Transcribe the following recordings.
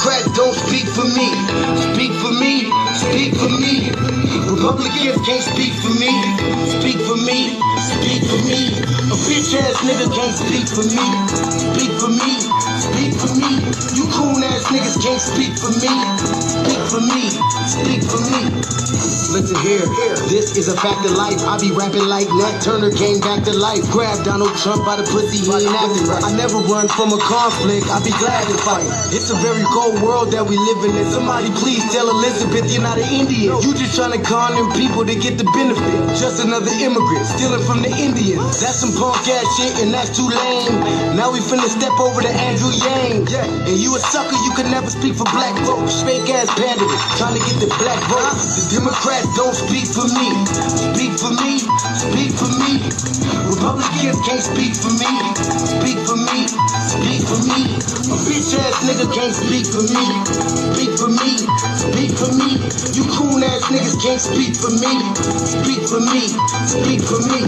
Democrats don't speak for me. Speak for me, speak for me. Republicans can't speak for me. Speak for me, speak for me. A bitch ass nigga can't speak for me. Speak for me, speak for me. You coon ass niggas can't speak for me. Speak for me, speak for me. Listen here, this is a fact of life. I be rapping like Nat Turner came back to life. Grab Donald Trump by the pussy, he ain't acting right. I never run from a conflict, I be glad to fight. It's a very cold world that we live in. Somebody please tell Elizabeth you're not an Indian. You just trying to con them people to get the benefit. Just another immigrant stealing from the Indians. That's some punk ass shit and that's too lame. Now we finna step over to Andrew Yang. And you a sucker, you could never speak for black folks. Fake ass pandering, trying to get the black vote. The Democrats don't speak for me. Speak for me, speak for me. Republicans can't speak for me. Speak for me, speak for me. A bitch ass nigga can't speak for me. Speak for me, speak for me. You coon ass niggas can't speak for me. Speak for me, speak for me.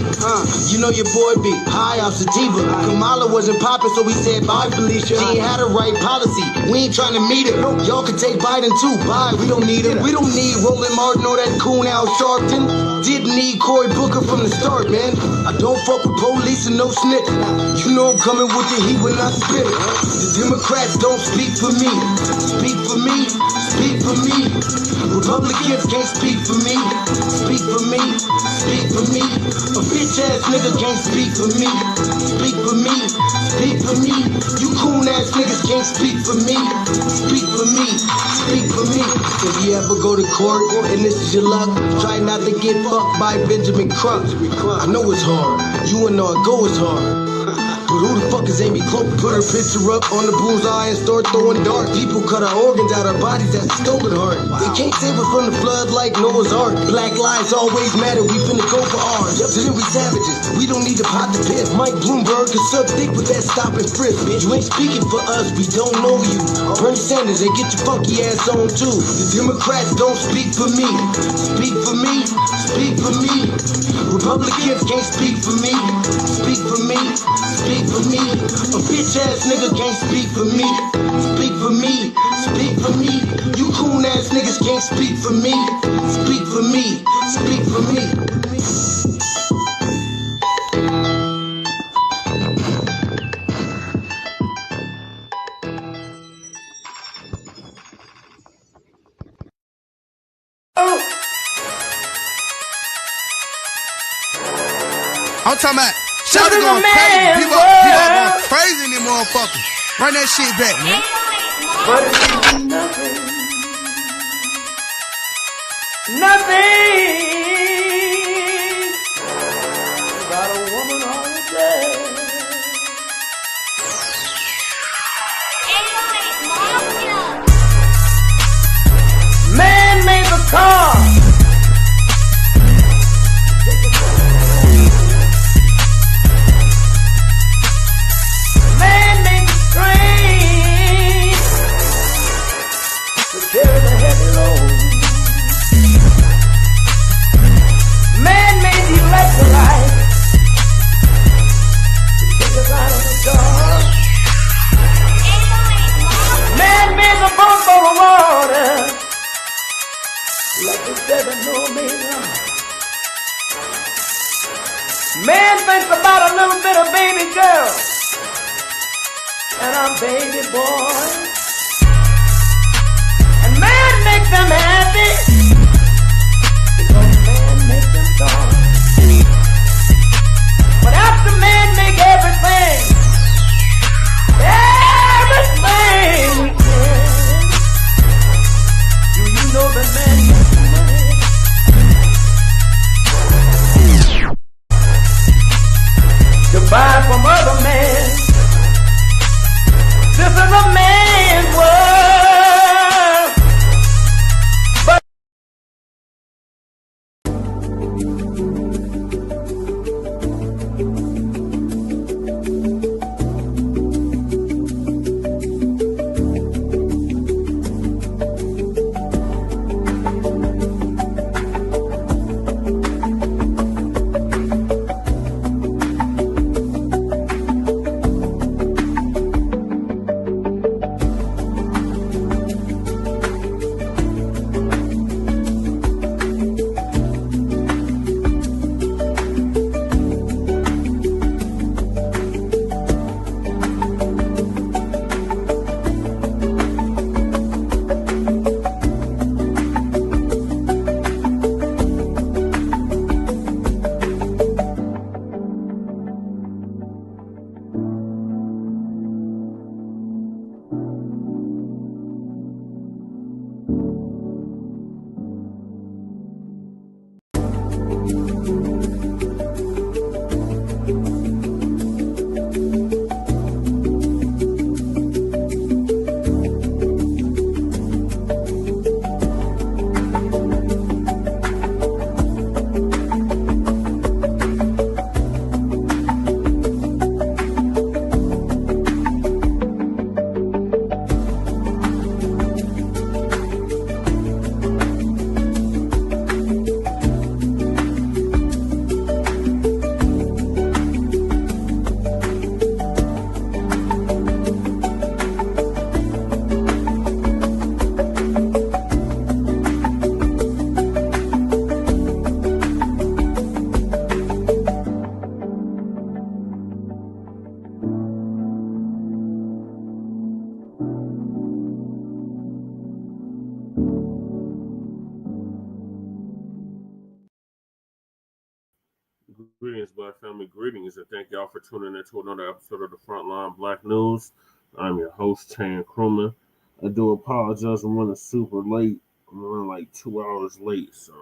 You know your boy be high off sativa. Kamala wasn't popping, so we said bye, Felicia. She ain't had a right policy. We ain't trying to meet her. Y'all can take Biden too. Bye, we don't need him. We don't need Roland Martin or that coon Al Sharpton. Didn't need Cory Booker from the start, man. I don't fuck with police and no snitch. You know I'm coming with the heat when I spit it. The Democrats don't speak for me. Speak for me, speak for me. Republicans can't speak for me. Speak for me, speak for me. A bitch ass nigga can't speak for me. Speak for me, speak for me. You coon ass niggas can't speak for me. Speak for me, speak for me. If you ever go to court and this is your luck, try not to get fucked by Benjamin Crump. I know it's hard. You and all go is hard. But who the fuck is Amy Cloak? Put her picture up on the bullseye and start throwing darts. People cut our organs out our bodies, that's a stolen heart. They can't save us from the flood like Noah's Ark. Black lives always matter, we finna go for ours. So then we savages, we don't need to pot the piss. Mike Bloomberg can suck dick with that stop and frisk. Bitch, you ain't speaking for us, we don't know you. Bernie Sanders, they get your funky ass on too. The Democrats don't speak for me. Speak for me, speak for me. Republicans can't speak for me. Speak for me, speak for me. A bitch ass nigga can't speak for me. Speak for me, speak for me. You coon ass niggas can't speak for me. Speak for me, speak for me. I'm talking about Shawty going crazy. People going crazy in them motherfuckers. Run that shit back, man. But it's nothing. Nothing. Got a woman on the day. Man made the car. Carry the heavy load. Man made the electrolyte to take us out of the dark. Man made the boat for the water like the 7-millimeter. Man thinks about a little bit of baby girl and a baby boy. Make them happy because man make them sorry. But after man make everything we can, do you know that man makes money? To buy from other men. This is a man's world. Greetings, Black family. Greetings, and thank y'all for tuning in to another episode of the Front Line Blacc News. I'm your host, Chan Crewman. I do apologize. I'm running super late. I'm running like 2 hours late, so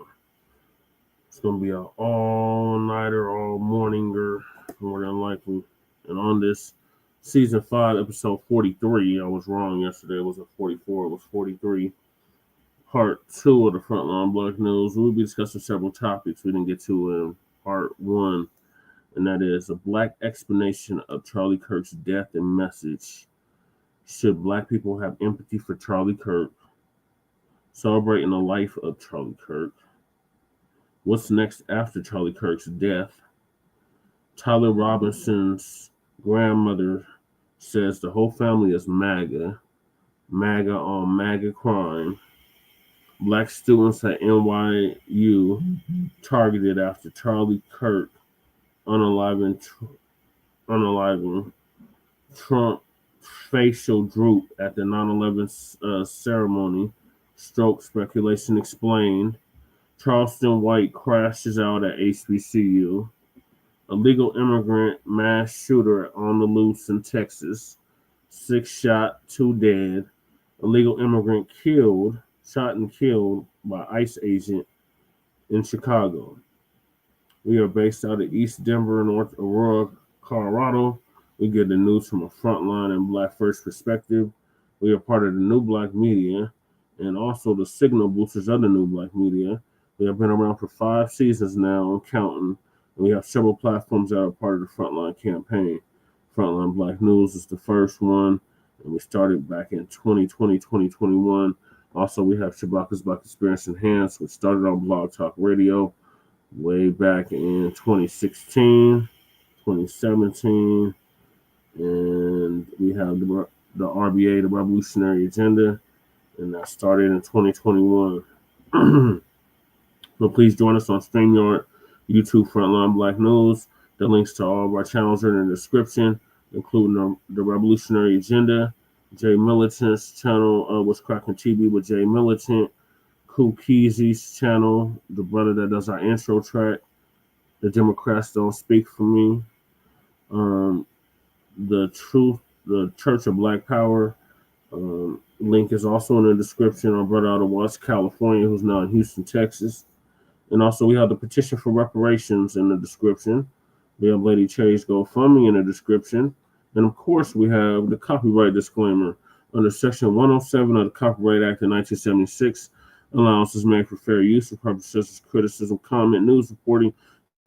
it's gonna be an all-nighter, all-morninger, more than likely. And on this season 5, episode 43, I was wrong yesterday. It wasn't 44. It was 43. Part 2 of the Front Line Blacc News. We'll be discussing several topics we didn't get to in Part 1. And that is a Black explanation of Charlie Kirk's death and message. Should Black people have empathy for Charlie Kirk? Celebrating the life of Charlie Kirk. What's next after Charlie Kirk's death? Tyler Robinson's grandmother says the whole family is MAGA. MAGA on MAGA crime. Black students at NYU targeted after Charlie Kirk. Unaliving Trump facial droop at the 9/11 ceremony. Stroke speculation explained. Charleston white crashes out at HBCU. Illegal immigrant mass shooter on the loose in Texas. 6 shot, 2 dead. Illegal immigrant shot and killed by ICE agent in Chicago. We are based out of East Denver, North Aurora, Colorado. We get the news from a frontline and Black First perspective. We are part of the new Blacc Media and also the signal boosters of the new Blacc Media. We have been around for 5 seasons now and counting. And we have several platforms that are part of the Frontline campaign. Frontline Blacc News is the first one, and we started back in 2020, 2021. Also, we have Shabaka's Black Experience Enhanced, which started on Blog Talk Radio way back in 2016, 2017, and we have the RBA, the Revolutionary Agenda, and that started in 2021. So please join us on StreamYard, YouTube, Frontline Blacc News. The links to all of our channels are in the description, including the Revolutionary Agenda, Jay Militant's channel, What's Cracking TV with Jay Militant, Kool Keezy's channel, the brother that does our intro track, The Democrats Don't Speak for Me, the Church of Black Power, link is also in the description. Our brother out of Watts, California, who's now in Houston, Texas. And also we have the petition for reparations in the description. We have Lady Cherry's GoFundMe in the description. And of course we have the copyright disclaimer under Section 107 of the Copyright Act of 1976. Allowance is made for fair use for purposes such as criticism, comment, news reporting,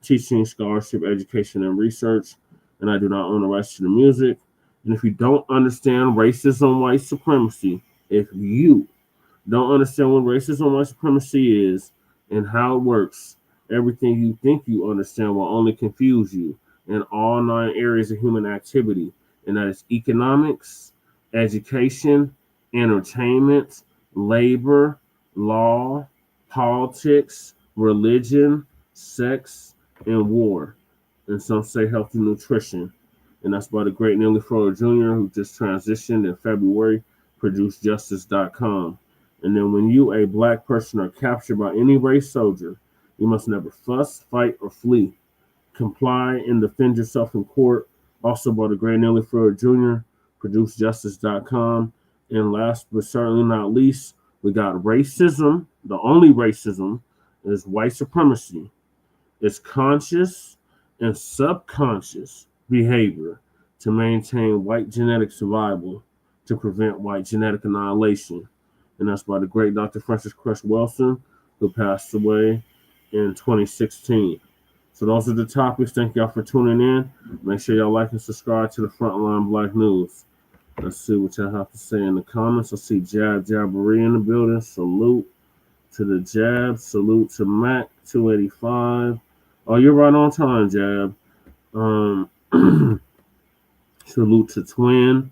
teaching, scholarship, education, and research. And I do not own the rights to the music. And if you don't understand racism, white supremacy, if you don't understand what racism, white supremacy is and how it works, everything you think you understand will only confuse you in all 9 areas of human activity. And that is economics, education, entertainment, labor, law, politics, religion, sex, and war. And some say healthy nutrition. And that's by the great Neely Froder Jr., who just transitioned in February, ProduceJustice.com. And then when you, a Black person, are captured by any race soldier, you must never fuss, fight, or flee. Comply and defend yourself in court. Also by the great Neely Froder Jr., ProduceJustice.com. And last but certainly not least, we got racism. The only racism is white supremacy. It's conscious and subconscious behavior to maintain white genetic survival to prevent white genetic annihilation. And that's by the great Dr. Francis Cress Welsing, who passed away in 2016. So those are the topics. Thank y'all for tuning in. Make sure y'all like and subscribe to the Frontline Blacc News. Let's see what y'all have to say in the comments. I see Jab Jabbery in the building. Salute to the Jab. Salute to Mac 285. Oh, you're right on time, Jab. Salute to Twin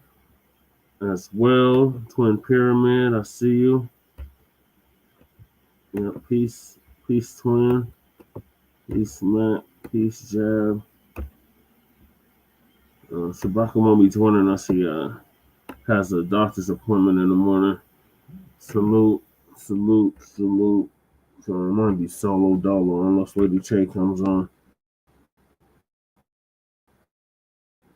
as well. Twin Pyramid, I see you. Yeah, peace, Twin. Peace, Matt. Peace, Jab. Shabaka won't be joining us. He has a doctor's appointment in the morning. Salute. So it might be solo dolo unless Lady Che comes on.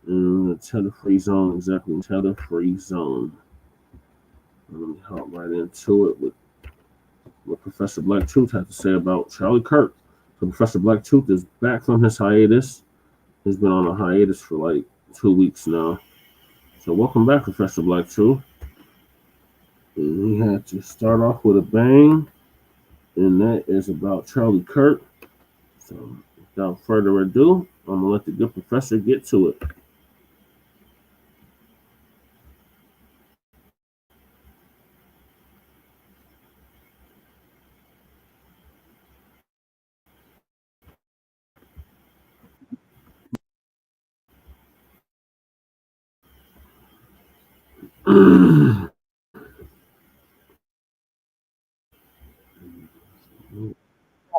in the tether-free zone, exactly, tether-free zone. Let me hop right into it with what Professor Black Truth had to say about Charlie Kirk. So Professor Black Truth is back from his hiatus. He's been on a hiatus for like 2 weeks now. So welcome back, Professor Black Truth. And he had to start off with a bang, and that is about Charlie Kirk. So without further ado, I'm gonna let the good professor get to it.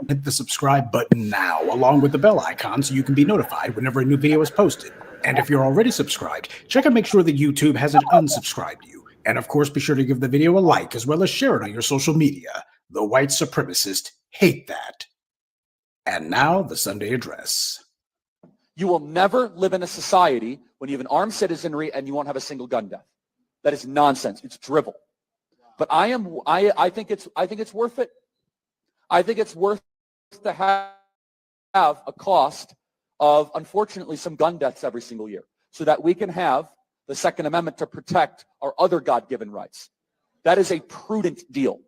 Hit the subscribe button now, along with the bell icon, so you can be notified whenever a new video is posted. And if you're already subscribed, check and make sure that YouTube hasn't unsubscribed you. And of course, be sure to give the video a like, as well as share it on your social media. The white supremacists hate that. And now, the Sunday address. You will never live in a society when you have an armed citizenry and you won't have a single gun death. That is nonsense. It's drivel. But I think it's worth it. I think it's worth to have a cost of, unfortunately, some gun deaths every single year so that we can have the Second Amendment to protect our other God-given rights. That is a prudent deal.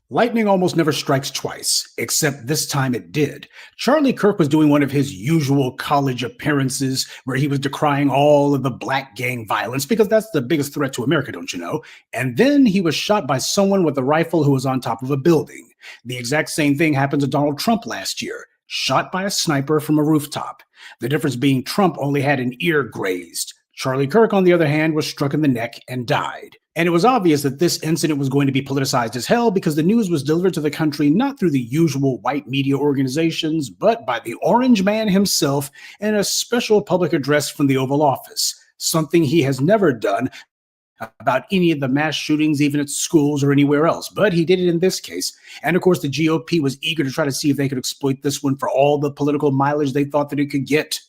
Lightning almost never strikes twice, except this time it did. Charlie Kirk was doing one of his usual college appearances where he was decrying all of the black gang violence, because that's the biggest threat to America, don't you know? And then he was shot by someone with a rifle who was on top of a building. The exact same thing happened to Donald Trump last year, shot by a sniper from a rooftop. The difference being Trump only had an ear grazed. Charlie Kirk, on the other hand, was struck in the neck and died. And it was obvious that this incident was going to be politicized as hell because the news was delivered to the country not through the usual white media organizations, but by the Orange Man himself in a special public address from the Oval Office, something he has never done about any of the mass shootings, even at schools or anywhere else. But he did it in this case. And of course, the GOP was eager to try to see if they could exploit this one for all the political mileage they thought that it could get.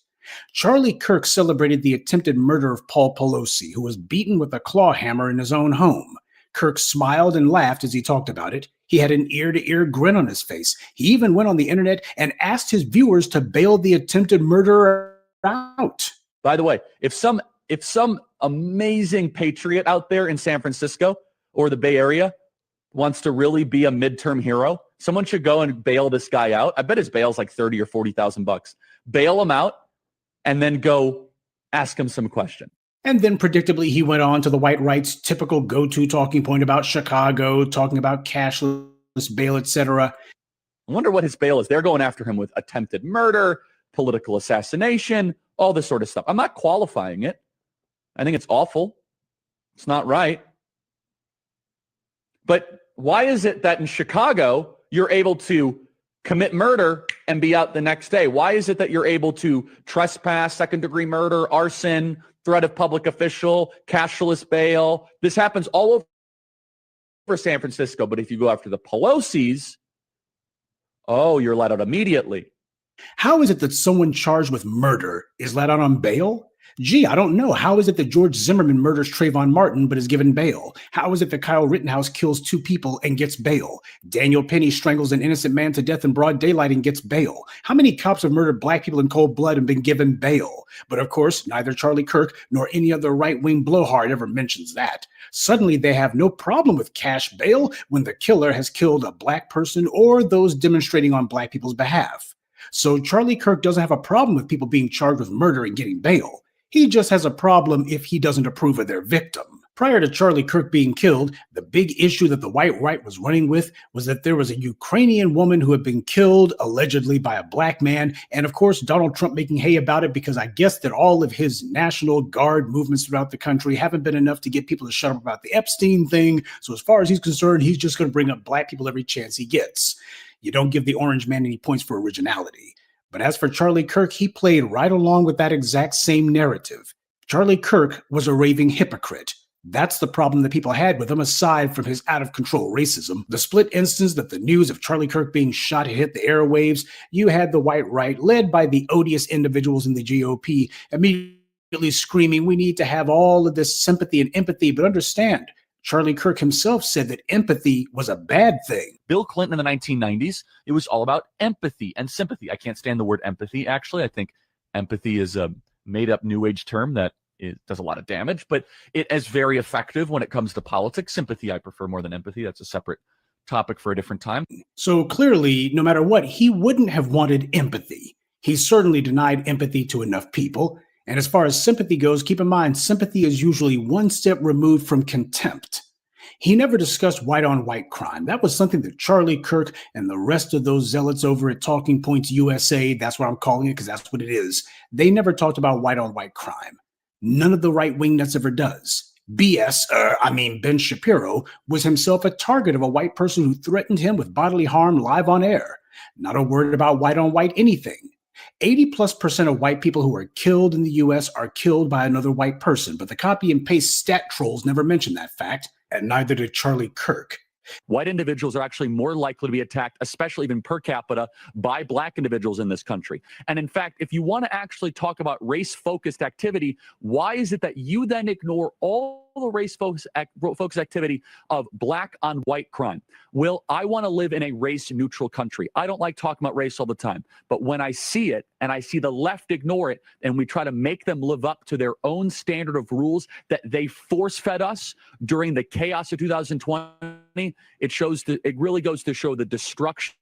Charlie Kirk celebrated the attempted murder of Paul Pelosi, who was beaten with a claw hammer in his own home. Kirk smiled and laughed as he talked about it. He had an ear-to-ear grin on his face. He even went on the internet and asked his viewers to bail the attempted murderer out. By the way, if some amazing patriot out there in San Francisco or the Bay Area wants to really be a midterm hero, someone should go and bail this guy out. I bet his bail's like $30,000 or $40,000. Bail him out and then go ask him some question. And then predictably, he went on to the white right's typical go-to talking point about Chicago, talking about cashless bail, etc. I wonder what his bail is. They're going after him with attempted murder, political assassination, all this sort of stuff. I'm not qualifying it. I think it's awful. It's not right. But why is it that in Chicago, you're able to commit murder and be out the next day? Why is it that you're able to trespass, second-degree murder, arson, threat of public official, cashless bail? This happens all over San Francisco. But if you go after the Pelosi's, oh, you're let out immediately. How is it that someone charged with murder is let out on bail? Gee, I don't know. How is it that George Zimmerman murders Trayvon Martin but is given bail? How is it that Kyle Rittenhouse kills 2 people and gets bail? Daniel Penny strangles an innocent man to death in broad daylight and gets bail? How many cops have murdered black people in cold blood and been given bail? But of course, neither Charlie Kirk nor any other right-wing blowhard ever mentions that. Suddenly, they have no problem with cash bail when the killer has killed a black person or those demonstrating on black people's behalf. So Charlie Kirk doesn't have a problem with people being charged with murder and getting bail. He just has a problem if he doesn't approve of their victim. Prior to Charlie Kirk being killed, the big issue that the white right was running with was that there was a Ukrainian woman who had been killed, allegedly by a black man, and of course Donald Trump making hay about it because I guess that all of his National Guard movements throughout the country haven't been enough to get people to shut up about the Epstein thing. So as far as he's concerned, he's just going to bring up black people every chance he gets. You don't give the orange man any points for originality. But as for Charlie Kirk, he played right along with that exact same narrative. Charlie Kirk was a raving hypocrite. That's the problem that people had with him, aside from his out-of-control racism. The split instance that the news of Charlie Kirk being shot had hit the airwaves, you had the white right, led by the odious individuals in the GOP, immediately screaming, we need to have all of this sympathy and empathy. But understand, Charlie Kirk himself said that empathy was a bad thing. Bill Clinton in the 1990s, it was all about empathy and sympathy. I can't stand the word empathy, actually. I think empathy is a made-up New Age term that it does a lot of damage, but it is very effective when it comes to politics. Sympathy, I prefer more than empathy. That's a separate topic for a different time. So clearly, no matter what, he wouldn't have wanted empathy. He certainly denied empathy to enough people. And as far as sympathy goes, keep in mind, sympathy is usually one step removed from contempt. He never discussed white-on-white crime. That was something that Charlie Kirk and the rest of those zealots over at Talking Points USA, that's what I'm calling it because that's what it is, they never talked about white-on-white crime. None of the right-wing nuts ever does. Ben Shapiro was himself a target of a white person who threatened him with bodily harm live on air. Not a word about white-on-white anything. 80+% of white people who are killed in the U.S. are killed by another white person, but the copy and paste stat trolls never mention that fact, and neither did Charlie Kirk. White individuals are actually more likely to be attacked, especially even per capita, by black individuals in this country. And in fact, if you want to actually talk about race-focused activity, why is it that you then ignore all the race-focused activity of black on white crime? Will, I want to live in a race-neutral country. I don't like talking about race all the time, but when I see it and I see the left ignore it and we try to make them live up to their own standard of rules that they force-fed us during the chaos of 2020, it really goes to show the destruction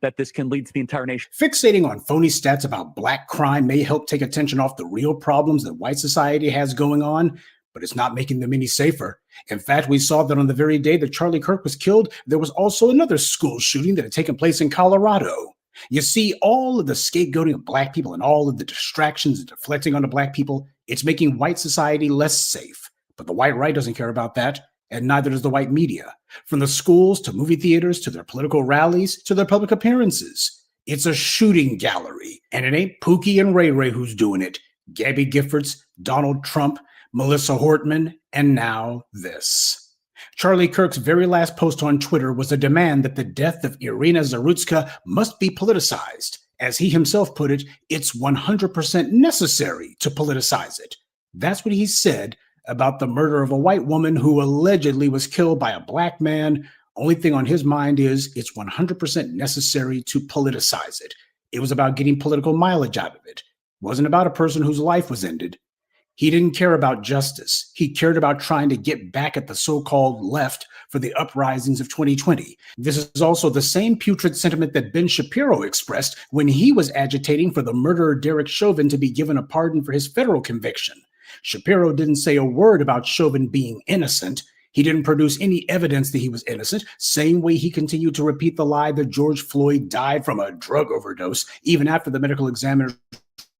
that this can lead to the entire nation. Fixating on phony stats about black crime may help take attention off the real problems that white society has going on, but it's not making them any safer. In fact, we saw that on the very day that Charlie Kirk was killed, there was also another school shooting that had taken place in Colorado. You see, all of the scapegoating of black people and all of the distractions and deflecting onto black people, it's making white society less safe. But the white right doesn't care about that, and neither does the white media. From the schools to movie theaters to their political rallies to their public appearances. It's a shooting gallery, and it ain't Pookie and Ray Ray who's doing it. Gabby Giffords, Donald Trump, Melissa Hortman, and now this. Charlie Kirk's very last post on Twitter was a demand that the death of Irina Zarutska must be politicized. As he himself put it, it's 100% necessary to politicize it. That's what he said about the murder of a white woman who allegedly was killed by a black man. Only thing on his mind is it's 100% necessary to politicize it. It was about getting political mileage out of it. It wasn't about a person whose life was ended. He didn't care about justice. He cared about trying to get back at the so-called left for the uprisings of 2020. This is also the same putrid sentiment that Ben Shapiro expressed when he was agitating for the murderer Derek Chauvin to be given a pardon for his federal conviction. Shapiro didn't say a word about Chauvin being innocent. He didn't produce any evidence that he was innocent, same way he continued to repeat the lie that George Floyd died from a drug overdose, even after the medical examiner's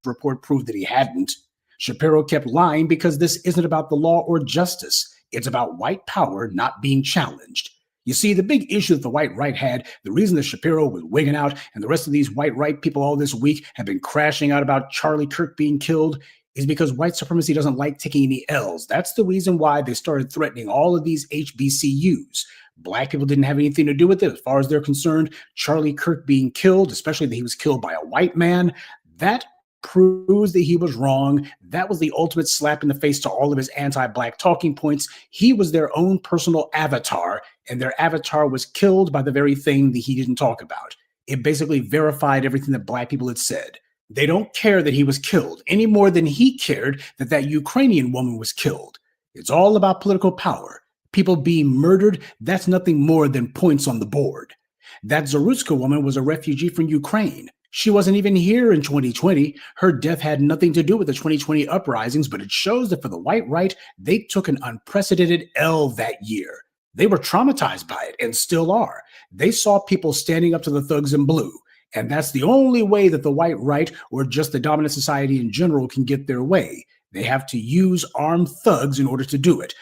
report proved that he hadn't. Shapiro kept lying because this isn't about the law or justice. It's about white power not being challenged. You see, the big issue that the white right had, the reason that Shapiro was wigging out and the rest of these white right people all this week have been crashing out about Charlie Kirk being killed, is because white supremacy doesn't like taking any L's. That's the reason why they started threatening all of these HBCUs. Black people didn't have anything to do with it. As far as they're concerned, Charlie Kirk being killed, especially that he was killed by a white man, that proves that he was wrong. That was the ultimate slap in the face to all of his anti-black talking points. He was their own personal avatar, and their avatar was killed by the very thing that he didn't talk about. It basically verified everything that black people had said. They don't care that he was killed any more than he cared that that Ukrainian woman was killed. It's all about political power. People being murdered, that's nothing more than points on the board. That Zarutska woman was a refugee from Ukraine. She wasn't even here in 2020. Her death had nothing to do with the 2020 uprisings, but it shows that for the white right, they took an unprecedented L that year. They were traumatized by it and still are. They saw people standing up to the thugs in blue. And that's the only way that the white right or just the dominant society in general can get their way. They have to use armed thugs in order to do it.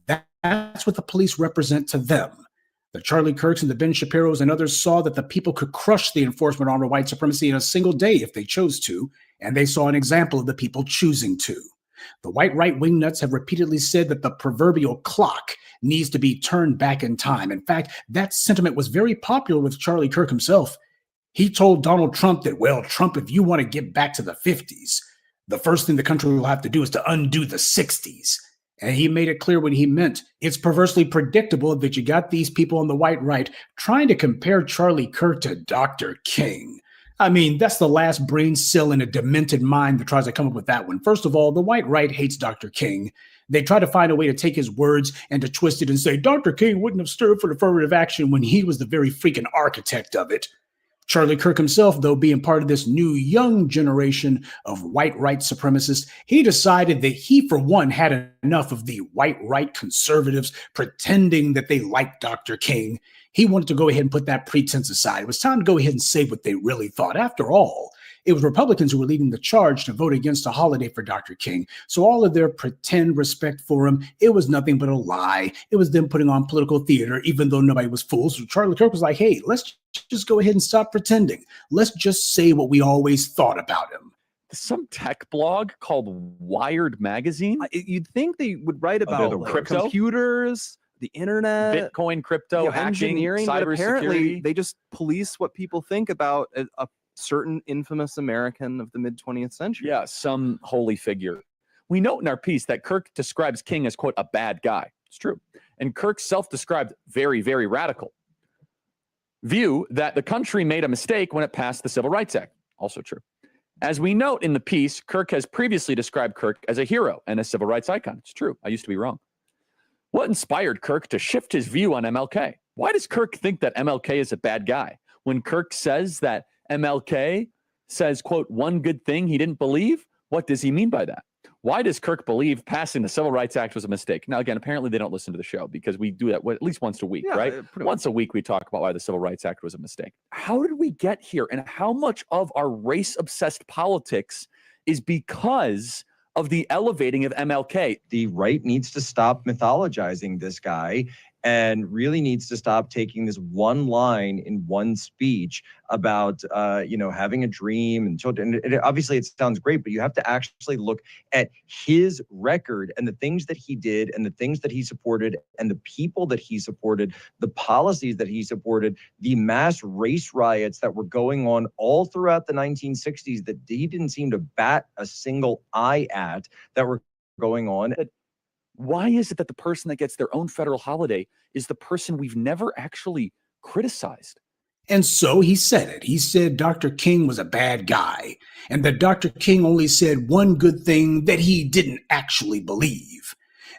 That's what the police represent to them. The Charlie Kirks and the Ben Shapiros and others saw that the people could crush the enforcement arm of white supremacy in a single day if they chose to, and they saw an example of the people choosing to. The white right-wing nuts have repeatedly said that the proverbial clock needs to be turned back in time. In fact, that sentiment was very popular with Charlie Kirk himself. He told Donald Trump that, well, Trump, if you want to get back to the 50s, The first thing the country will have to do is to undo the 60s. And he made it clear what he meant. It's perversely predictable that you got these people on the white right trying to compare Charlie Kirk to Dr. King. I mean, that's the last brain cell in a demented mind that tries to come up with that one. First of all, the white right hates Dr. King. They try to find a way to take his words and to twist it and say Dr. King wouldn't have stood for affirmative action when he was the very freaking architect of it. Charlie Kirk himself, though, being part of this new young generation of white right supremacists, he decided that he, for one, had enough of the white right conservatives pretending that they liked Dr. King. He wanted to go ahead and put that pretense aside. It was time to go ahead and say what they really thought. After all, it was Republicans who were leading the charge to vote against a holiday for Dr. King. So all of their pretend respect for him, it was nothing but a lie. It was them putting on political theater, even though nobody was fools. So Charlie Kirk was like, hey, let's just go ahead and stop pretending. Let's just say what we always thought about him. Some tech blog called Wired Magazine. You'd think they would write about like, crypto, computers, the internet, Bitcoin, crypto, hacking, engineering, but apparently cybersecurity. they just police what people think about a certain infamous American of the mid-20th century. Yeah, some holy figure. We note in our piece that Kirk describes King as, quote, a bad guy. It's true. And Kirk self-described very, very radical view that the country made a mistake when it passed the Civil Rights Act. Also true. As we note in the piece, Kirk has previously described Kirk as a hero and a civil rights icon. It's true. I used to be wrong. What inspired Kirk to shift his view on MLK? Why does Kirk think that MLK is a bad guy? When Kirk says that MLK says, quote, one good thing he didn't believe, what does he mean by that? Why does Kirk believe passing the Civil Rights Act was a mistake? Now, again, apparently they don't listen to the show because we do that at least once a week, right? Once a week, we talk about why the Civil Rights Act was a mistake. How did we get here? And how much of our race-obsessed politics is because of the elevating of MLK? The right needs to stop mythologizing this guy and really needs to stop taking this one line in one speech about, having a dream and children. And obviously, it sounds great, but you have to actually look at his record and the things that he did and the things that he supported and the people that he supported, the policies that he supported, the mass race riots that were going on all throughout the 1960s that he didn't seem to bat a single eye at that were going on. Why is it that the person that gets their own federal holiday is the person we've never actually criticized? And so he said it. He said Dr. King was a bad guy and that Dr. King only said one good thing that he didn't actually believe.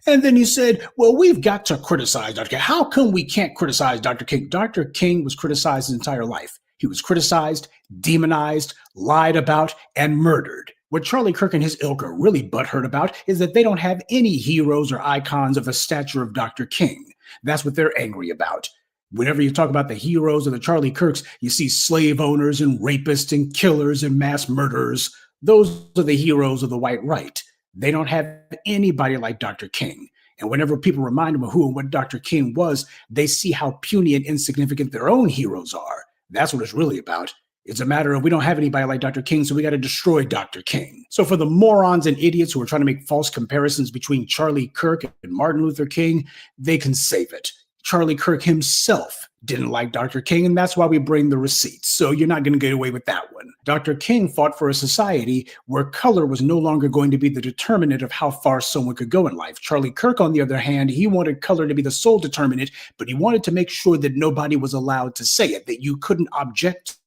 And then he said, well, we've got to criticize Dr. King. How come we can't criticize Dr. King? Dr. King was criticized his entire life. He was criticized, demonized, lied about, and murdered. What Charlie Kirk and his ilk are really butthurt about is that they don't have any heroes or icons of the stature of Dr. King. That's what they're angry about. Whenever you talk about the heroes of the Charlie Kirks, you see slave owners and rapists and killers and mass murderers. Those are the heroes of the white right. They don't have anybody like Dr. King. And whenever people remind them of who and what Dr. King was, they see how puny and insignificant their own heroes are. That's what it's really about. It's a matter of we don't have anybody like Dr. King, so we got to destroy Dr. King. So for the morons and idiots who are trying to make false comparisons between Charlie Kirk and Martin Luther King, they can save it. Charlie Kirk himself didn't like Dr. King, and that's why we bring the receipts. So you're not going to get away with that one. Dr. King fought for a society where color was no longer going to be the determinant of how far someone could go in life. Charlie Kirk, on the other hand, he wanted color to be the sole determinant, but he wanted to make sure that nobody was allowed to say it, that you couldn't object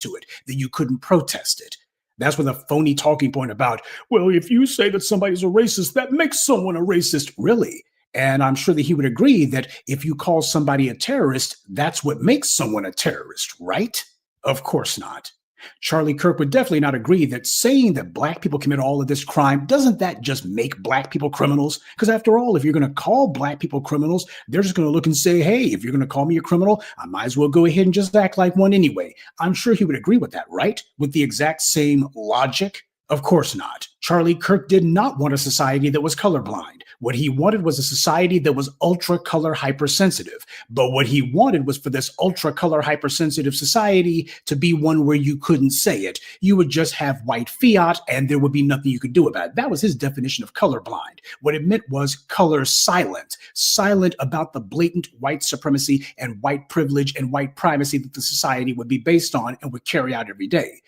to it, that you couldn't protest it. That's where the phony talking point about, well, if you say that somebody's a racist, that makes someone a racist. Really? And I'm sure that he would agree that if you call somebody a terrorist, that's what makes someone a terrorist, right? Of course not. Charlie Kirk would definitely not agree that saying that black people commit all of this crime, doesn't that just make black people criminals? Because after all, if you're going to call black people criminals, they're just going to look and say, hey, if you're going to call me a criminal, I might as well go ahead and just act like one anyway. I'm sure he would agree with that, right? With the exact same logic? Of course not. Charlie Kirk did not want a society that was colorblind. What he wanted was a society that was ultra color hypersensitive. But what he wanted was for this ultra color hypersensitive society to be one where you couldn't say it. You would just have white fiat and there would be nothing you could do about it. That was his definition of colorblind. What it meant was color silent, silent about the blatant white supremacy and white privilege and white primacy that the society would be based on and would carry out every day.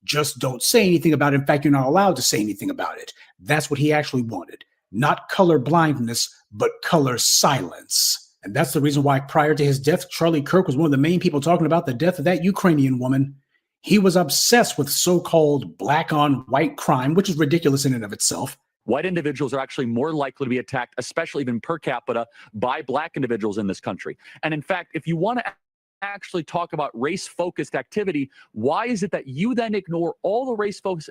Just don't say anything about it. In fact, you're not allowed to say anything about it. That's what he actually wanted. Not color blindness, but color silence. And that's the reason why prior to his death, Charlie Kirk was one of the main people talking about the death of that Ukrainian woman. He was obsessed with so-called black on white crime, which is ridiculous in and of itself. White individuals are actually more likely to be attacked, especially even per capita, by black individuals in this country. And in fact, if you want to actually talk about race-focused activity, why is it that you then ignore all the race-focused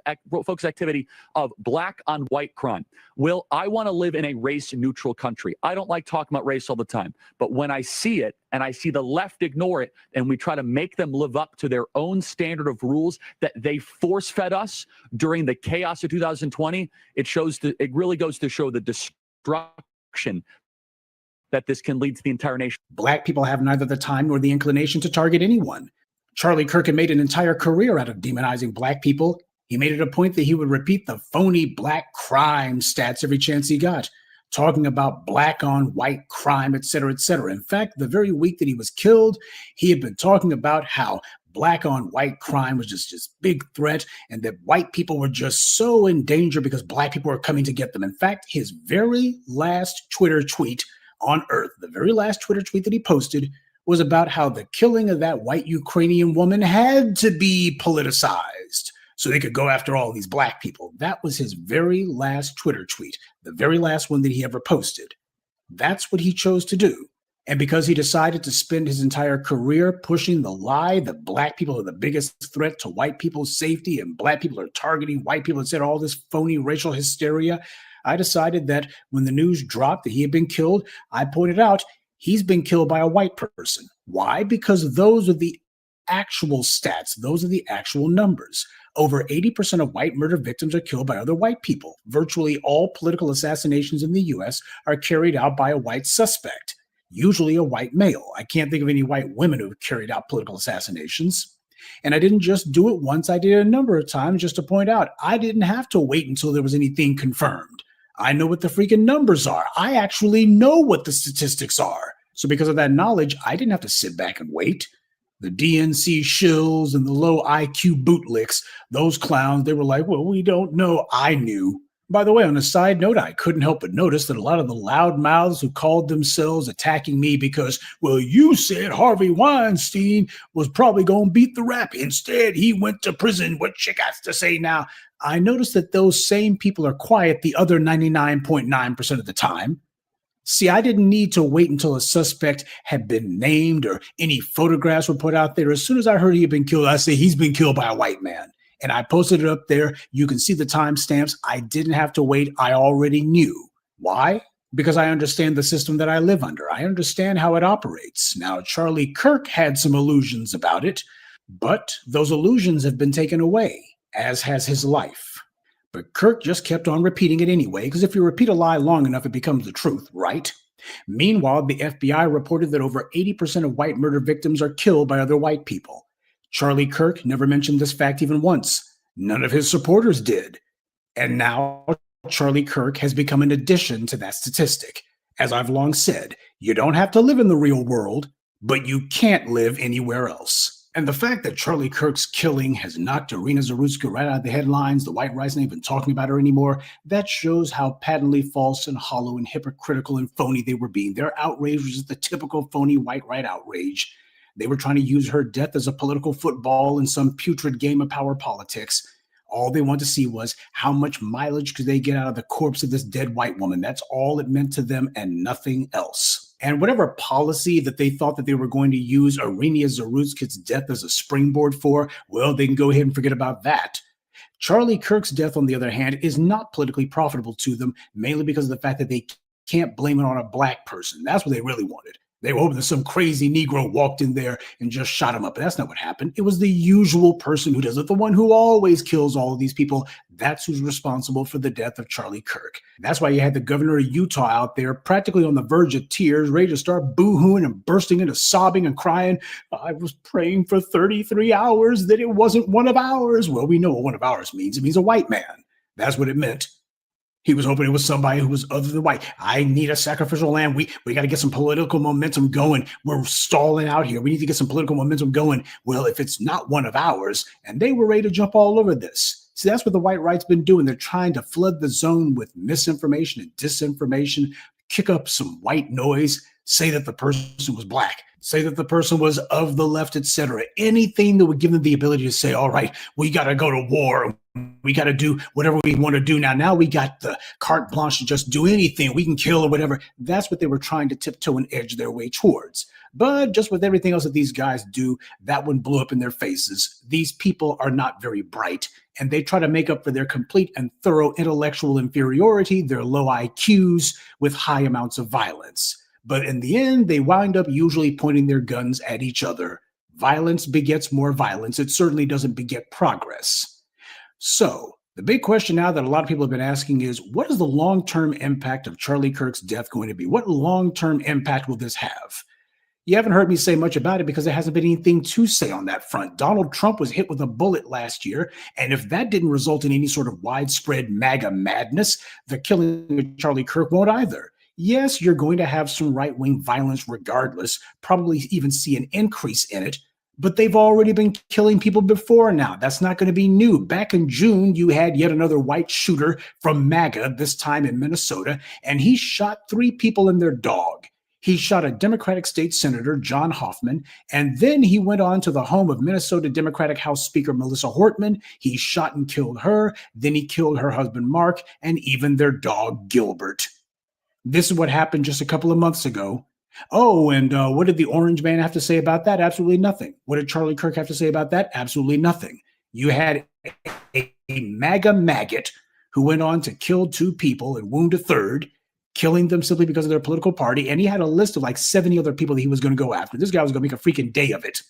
activity of black on white crime? Will, I want to live in a race-neutral country. I don't like talking about race all the time. But when I see it, and I see the left ignore it, and we try to make them live up to their own standard of rules that they force-fed us during the chaos of 2020, it really goes to show the destruction that this can lead to the entire nation. Black people have neither the time nor the inclination to target anyone. Charlie Kirk had made an entire career out of demonizing black people. He made it a point that he would repeat the phony black crime stats every chance he got, talking about black on white crime, et cetera, et cetera. In fact, the very week that he was killed, he had been talking about how black on white crime was just this big threat and that white people were just so in danger because black people were coming to get them. In fact, his very last Twitter tweet on Earth, the very last Twitter tweet that he posted was about how the killing of that white Ukrainian woman had to be politicized so they could go after all these black people. That was his very last Twitter tweet, the very last one that he ever posted. That's what he chose to do. And because he decided to spend his entire career pushing the lie that black people are the biggest threat to white people's safety and black people are targeting white people and said all this phony racial hysteria, I decided that when the news dropped that he had been killed, I pointed out he's been killed by a white person. Why? Because those are the actual stats. Those are the actual numbers. Over 80% of white murder victims are killed by other white people. Virtually all political assassinations in the U.S. are carried out by a white suspect, usually a white male. I can't think of any white women who have carried out political assassinations. And I didn't just do it once. I did it a number of times just to point out I didn't have to wait until there was anything confirmed. I know what the freaking numbers are. I actually know what the statistics are. So because of that knowledge, I didn't have to sit back and wait. The DNC shills and the low IQ bootlicks, those clowns, they were like, well, we don't know. I knew. By the way, on a side note, I couldn't help but notice that a lot of the loudmouths who called themselves attacking me because, well, you said Harvey Weinstein was probably going to beat the rap. Instead, he went to prison. What you got to say now? I noticed that those same people are quiet the other 99.9% of the time. See, I didn't need to wait until a suspect had been named or any photographs were put out there. As soon as I heard he had been killed, I say he's been killed by a white man. And I posted it up there. You can see the timestamps. I didn't have to wait. I already knew. Why? Because I understand the system that I live under. I understand how it operates. Now, Charlie Kirk had some illusions about it, but those illusions have been taken away, as has his life. But Kirk just kept on repeating it anyway, because if you repeat a lie long enough, it becomes the truth, right? Meanwhile, the FBI reported that over 80% of white murder victims are killed by other white people. Charlie Kirk never mentioned this fact even once. None of his supporters did. And now Charlie Kirk has become an addition to that statistic. As I've long said, you don't have to live in the real world, but you can't live anywhere else. And the fact that Charlie Kirk's killing has knocked Irina Zarutska right out of the headlines, the white right's not even talking about her anymore, that shows how patently false and hollow and hypocritical and phony they were being. Their outrage was just the typical phony white right outrage. They were trying to use her death as a political football in some putrid game of power politics. All they wanted to see was how much mileage could they get out of the corpse of this dead white woman. That's all it meant to them and nothing else. And whatever policy that they thought that they were going to use Irina Zarutska's death as a springboard for, well, they can go ahead and forget about that. Charlie Kirk's death, on the other hand, is not politically profitable to them, mainly because of the fact that they can't blame it on a black person. That's what they really wanted. They were hoping that some crazy Negro walked in there and just shot him up. But that's not what happened. It was the usual person who does it, the one who always kills all of these people. That's who's responsible for the death of Charlie Kirk. That's why you had the governor of Utah out there practically on the verge of tears, ready to start boo-hooing and bursting into sobbing and crying. I was praying for 33 hours that it wasn't one of ours. Well, we know what one of ours means. It means a white man. That's what it meant. He was hoping it was somebody who was other than white. I need a sacrificial lamb. We got to get some political momentum going. We're stalling out here. We need to get some political momentum going. Well, if it's not one of ours, and they were ready to jump all over this. See, that's what the white right's been doing. They're trying to flood the zone with misinformation and disinformation, kick up some white noise, say that the person was black, say that the person was of the left, etc. Anything that would give them the ability to say, all right, we got to go to war. We got to do whatever we want to do now. Now we got the carte blanche to just do anything. We can kill or whatever. That's what they were trying to tiptoe and edge their way towards. But just with everything else that these guys do, that one blew up in their faces. These people are not very bright, and they try to make up for their complete and thorough intellectual inferiority, their low IQs, with high amounts of violence. But in the end, they wind up usually pointing their guns at each other. Violence begets more violence. It certainly doesn't beget progress. So the big question now that a lot of people have been asking is, what is the long-term impact of Charlie Kirk's death going to be? What long-term impact will this have? You haven't heard me say much about it because there hasn't been anything to say on that front. Donald Trump was hit with a bullet last year, and if that didn't result in any sort of widespread MAGA madness, the killing of Charlie Kirk won't either. Yes, you're going to have some right-wing violence regardless, probably even see an increase in it, but they've already been killing people before now. That's not going to be new. Back in June, you had yet another white shooter from MAGA, this time in Minnesota, and he shot 3 people and their dog. He shot a Democratic state senator, John Hoffman, and then he went on to the home of Minnesota Democratic House Speaker Melissa Hortman. He shot and killed her. Then he killed her husband, Mark, and even their dog, Gilbert. This is what happened just a couple of months ago. Oh, and what did the Orange Man have to say about that? Absolutely nothing. What did Charlie Kirk have to say about that? Absolutely nothing. You had a MAGA maggot who went on to kill 2 people and wound a third, killing them simply because of their political party. And he had a list of like 70 other people that he was going to go after. This guy was going to make a freaking day of it.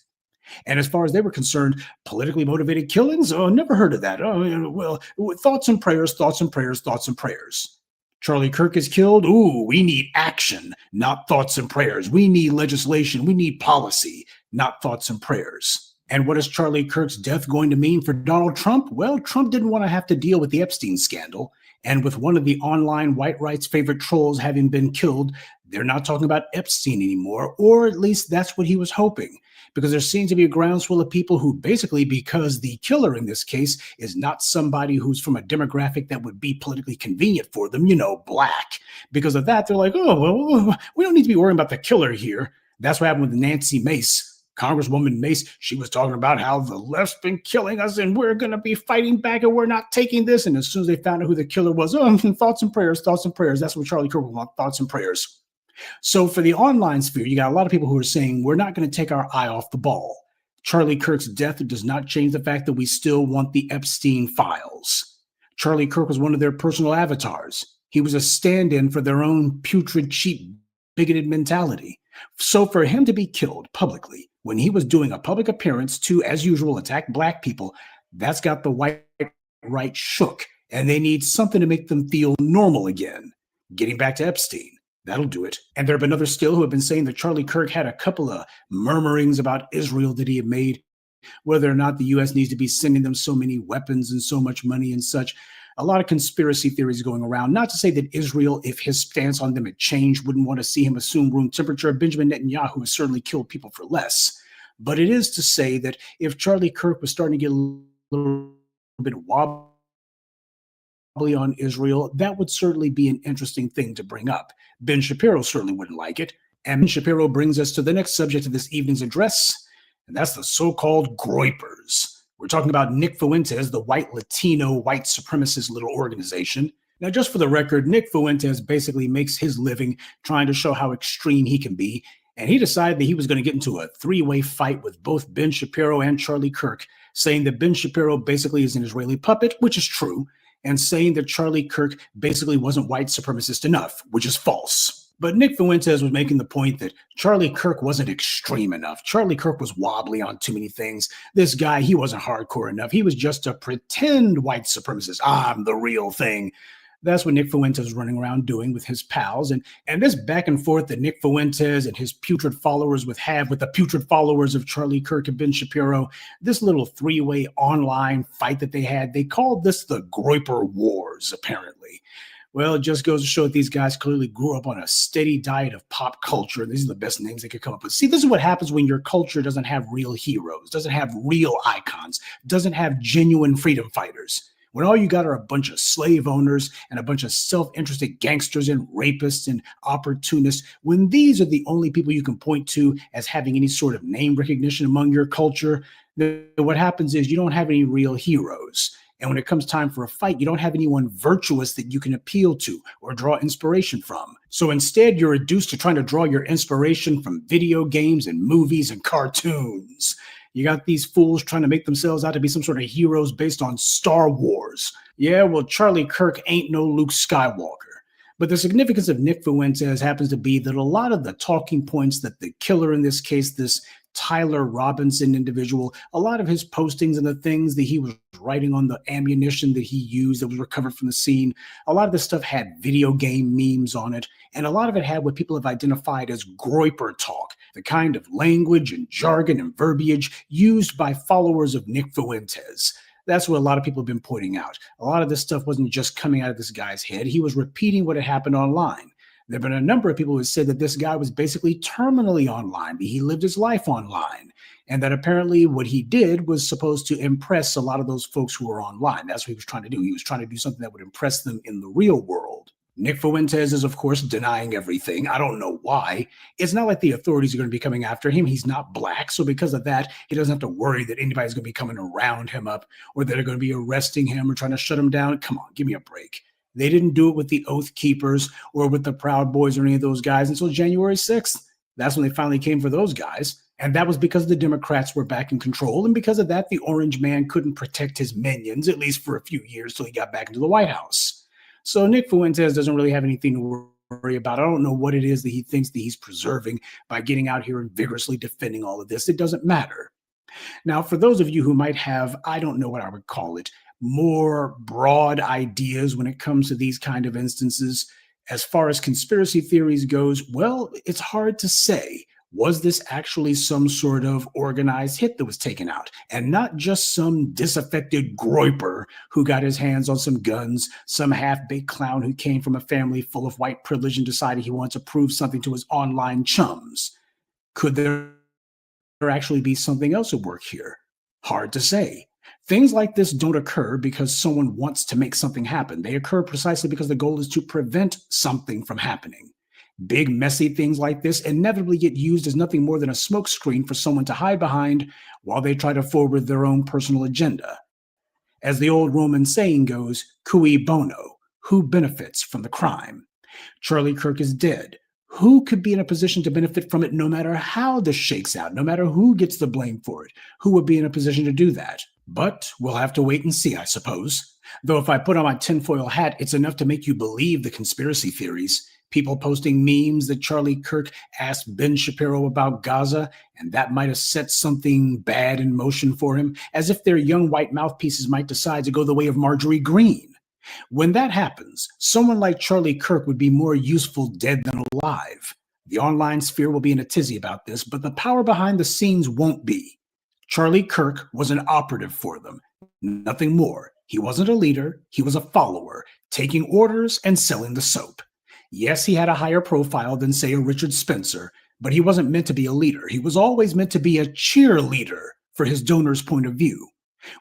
And as far as they were concerned, politically motivated killings? Oh, never heard of that. Oh, well, thoughts and prayers, thoughts and prayers, thoughts and prayers. Charlie Kirk is killed. Ooh, we need action, not thoughts and prayers. We need legislation. We need policy, not thoughts and prayers. And what is Charlie Kirk's death going to mean for Donald Trump? Well, Trump didn't want to have to deal with the Epstein scandal. And with one of the online white right's favorite trolls having been killed, they're not talking about Epstein anymore, or at least that's what he was hoping. Because there seems to be a groundswell of people who basically, because the killer in this case is not somebody who's from a demographic that would be politically convenient for them, black. Because of that, they're like, oh, well, we don't need to be worrying about the killer here. That's what happened with Nancy Mace. Congresswoman Mace, she was talking about how the left's been killing us and we're going to be fighting back and we're not taking this. And as soon as they found out who the killer was, thoughts and prayers, thoughts and prayers. That's what Charlie Kirk would want, thoughts and prayers. So for the online sphere, you got a lot of people who are saying we're not going to take our eye off the ball. Charlie Kirk's death does not change the fact that we still want the Epstein files. Charlie Kirk was one of their personal avatars. He was a stand-in for their own putrid, cheap, bigoted mentality. So for him to be killed publicly when he was doing a public appearance to, as usual, attack black people, that's got the white right shook, and they need something to make them feel normal again. Getting back to Epstein. That'll do it. And there have been others still who have been saying that Charlie Kirk had a couple of murmurings about Israel that he had made, whether or not the U.S. needs to be sending them so many weapons and so much money and such. A lot of conspiracy theories going around. Not to say that Israel, if his stance on them had changed, wouldn't want to see him assume room temperature. Benjamin Netanyahu has certainly killed people for less. But it is to say that if Charlie Kirk was starting to get a little bit wobbly on Israel, that would certainly be an interesting thing to bring up. Ben Shapiro certainly wouldn't like it. And Ben Shapiro brings us to the next subject of this evening's address, and that's the so-called groypers. We're talking about Nick Fuentes, the white Latino, white supremacist little organization. Now, just for the record, Nick Fuentes basically makes his living trying to show how extreme he can be, and he decided that he was going to get into a 3-way fight with both Ben Shapiro and Charlie Kirk, saying that Ben Shapiro basically is an Israeli puppet, which is true, and saying that Charlie Kirk basically wasn't white supremacist enough, which is false. But Nick Fuentes was making the point that Charlie Kirk wasn't extreme enough. Charlie Kirk was wobbly on too many things. This guy, he wasn't hardcore enough. He was just a pretend white supremacist. I'm the real thing. That's what Nick Fuentes was running around doing with his pals. And this back and forth that Nick Fuentes and his putrid followers would have with the putrid followers of Charlie Kirk and Ben Shapiro, this little 3-way online fight that they had, they called this the Groyper Wars, apparently. Well, it just goes to show that these guys clearly grew up on a steady diet of pop culture. These are the best names they could come up with. See, this is what happens when your culture doesn't have real heroes, doesn't have real icons, doesn't have genuine freedom fighters. When all you got are a bunch of slave owners and a bunch of self-interested gangsters and rapists and opportunists, when these are the only people you can point to as having any sort of name recognition among your culture, then what happens is you don't have any real heroes. And when it comes time for a fight, you don't have anyone virtuous that you can appeal to or draw inspiration from. So instead, you're reduced to trying to draw your inspiration from video games and movies and cartoons. You got these fools trying to make themselves out to be some sort of heroes based on Star Wars. Yeah, well, Charlie Kirk ain't no Luke Skywalker. But the significance of Nick Fuentes happens to be that a lot of the talking points that the killer in this case, this Tyler Robinson individual, a lot of his postings and the things that he was writing on the ammunition that he used that was recovered from the scene, a lot of this stuff had video game memes on it, and a lot of it had what people have identified as groiper talk, the kind of language and jargon and verbiage used by followers of Nick Fuentes. That's what a lot of people have been pointing out. A lot of this stuff wasn't just coming out of this guy's head. He was repeating what had happened online. There have been a number of people who said that this guy was basically terminally online, that he lived his life online, and that apparently what he did was supposed to impress a lot of those folks who were online. That's what he was trying to do. He was trying to do something that would impress them in the real world. Nick Fuentes is, of course, denying everything. I don't know why. It's not like the authorities are going to be coming after him. He's not black. So because of that, he doesn't have to worry that anybody's going to be coming around him up or that they're going to be arresting him or trying to shut him down. Come on, give me a break. They didn't do it with the Oath Keepers or with the Proud Boys or any of those guys until January 6th. That's when they finally came for those guys. And that was because the Democrats were back in control. And because of that, the Orange Man couldn't protect his minions, at least for a few years till he got back into the White House. So Nick Fuentes doesn't really have anything to worry about. I don't know what it is that he thinks that he's preserving by getting out here and vigorously defending all of this. It doesn't matter. Now, for those of you who might have, I don't know what I would call it, more broad ideas when it comes to these kind of instances, as far as conspiracy theories goes, well, it's hard to say. Was this actually some sort of organized hit that was taken out, and not just some disaffected groiper who got his hands on some guns, some half-baked clown who came from a family full of white privilege and decided he wanted to prove something to his online chums? Could there actually be something else at work here? Hard to say. Things like this don't occur because someone wants to make something happen. They occur precisely because the goal is to prevent something from happening. Big, messy things like this inevitably get used as nothing more than a smokescreen for someone to hide behind while they try to forward their own personal agenda. As the old Roman saying goes, cui bono, who benefits from the crime? Charlie Kirk is dead. Who could be in a position to benefit from it no matter how this shakes out, no matter who gets the blame for it? Who would be in a position to do that? But we'll have to wait and see, I suppose. Though if I put on my tinfoil hat, it's enough to make you believe the conspiracy theories. People posting memes that Charlie Kirk asked Ben Shapiro about Gaza, and that might have set something bad in motion for him, as if their young white mouthpieces might decide to go the way of Marjorie Greene. When that happens, someone like Charlie Kirk would be more useful dead than alive. The online sphere will be in a tizzy about this, but the power behind the scenes won't be. Charlie Kirk was an operative for them, nothing more. He wasn't a leader, he was a follower, taking orders and selling the soap. Yes, he had a higher profile than, say, a Richard Spencer, but he wasn't meant to be a leader. He was always meant to be a cheerleader for his donor's point of view.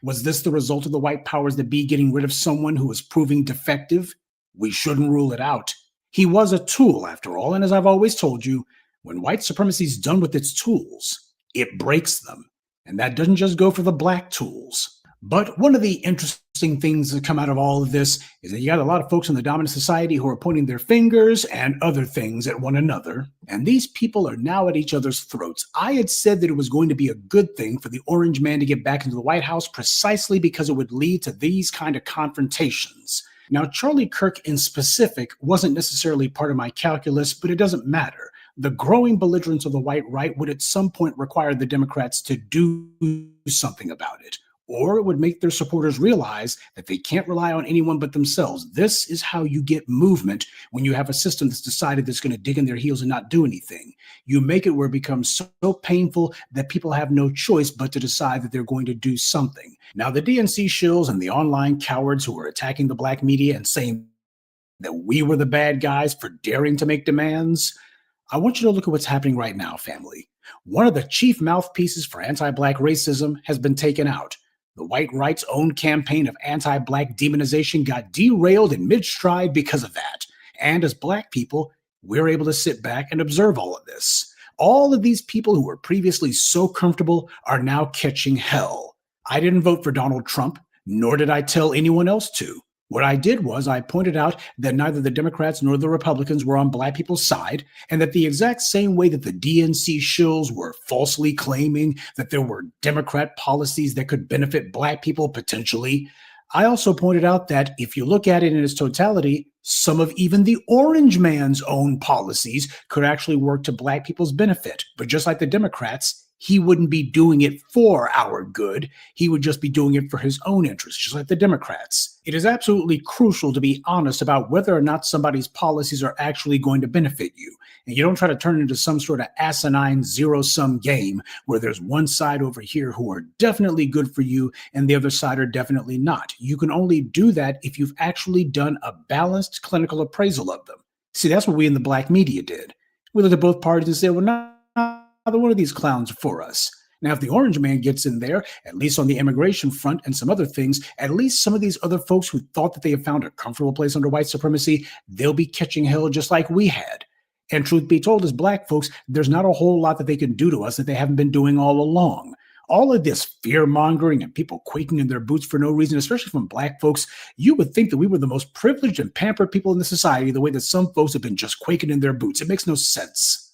Was this the result of the white powers that be getting rid of someone who was proving defective? We shouldn't rule it out. He was a tool, after all, and as I've always told you, when white supremacy is done with its tools, it breaks them. And that doesn't just go for the black tools. But one of the interesting things that come out of all of this is that you got a lot of folks in the dominant society who are pointing their fingers and other things at one another. And these people are now at each other's throats. I had said that it was going to be a good thing for the Orange Man to get back into the White House precisely because it would lead to these kind of confrontations. Now, Charlie Kirk in specific wasn't necessarily part of my calculus, but it doesn't matter. The growing belligerence of the white right would at some point require the Democrats to do something about it. Or it would make their supporters realize that they can't rely on anyone but themselves. This is how you get movement when you have a system that's decided that's going to dig in their heels and not do anything. You make it where it becomes so painful that people have no choice but to decide that they're going to do something. Now, the DNC shills and the online cowards who are attacking the Blacc media and saying that we were the bad guys for daring to make demands? I want you to look at what's happening right now, family. One of the chief mouthpieces for anti-Black racism has been taken out. The white right's own campaign of anti-Black demonization got derailed in mid-stride because of that. And as Black people, we're able to sit back and observe all of this. All of these people who were previously so comfortable are now catching hell. I didn't vote for Donald Trump, nor did I tell anyone else to. What I did was I pointed out that neither the Democrats nor the Republicans were on Black people's side, and that the exact same way that the DNC shills were falsely claiming that there were Democrat policies that could benefit Black people potentially, I also pointed out that if you look at it in its totality, some of even the orange man's own policies could actually work to Black people's benefit. But just like the Democrats, he wouldn't be doing it for our good. He would just be doing it for his own interests, just like the Democrats. It is absolutely crucial to be honest about whether or not somebody's policies are actually going to benefit you. And you don't try to turn it into some sort of asinine zero-sum game where there's one side over here who are definitely good for you and the other side are definitely not. You can only do that if you've actually done a balanced clinical appraisal of them. See, that's what we in the Blacc Media did. We looked at both parties and said, well, neither one of these clowns are for us. Now, if the orange man gets in there, at least on the immigration front and some other things, at least some of these other folks who thought that they have found a comfortable place under white supremacy, they'll be catching hell just like we had. And truth be told, as Black folks, there's not a whole lot that they can do to us that they haven't been doing all along. All of this fear-mongering and people quaking in their boots for no reason, especially from Black folks, you would think that we were the most privileged and pampered people in the society the way that some folks have been just quaking in their boots. It makes no sense.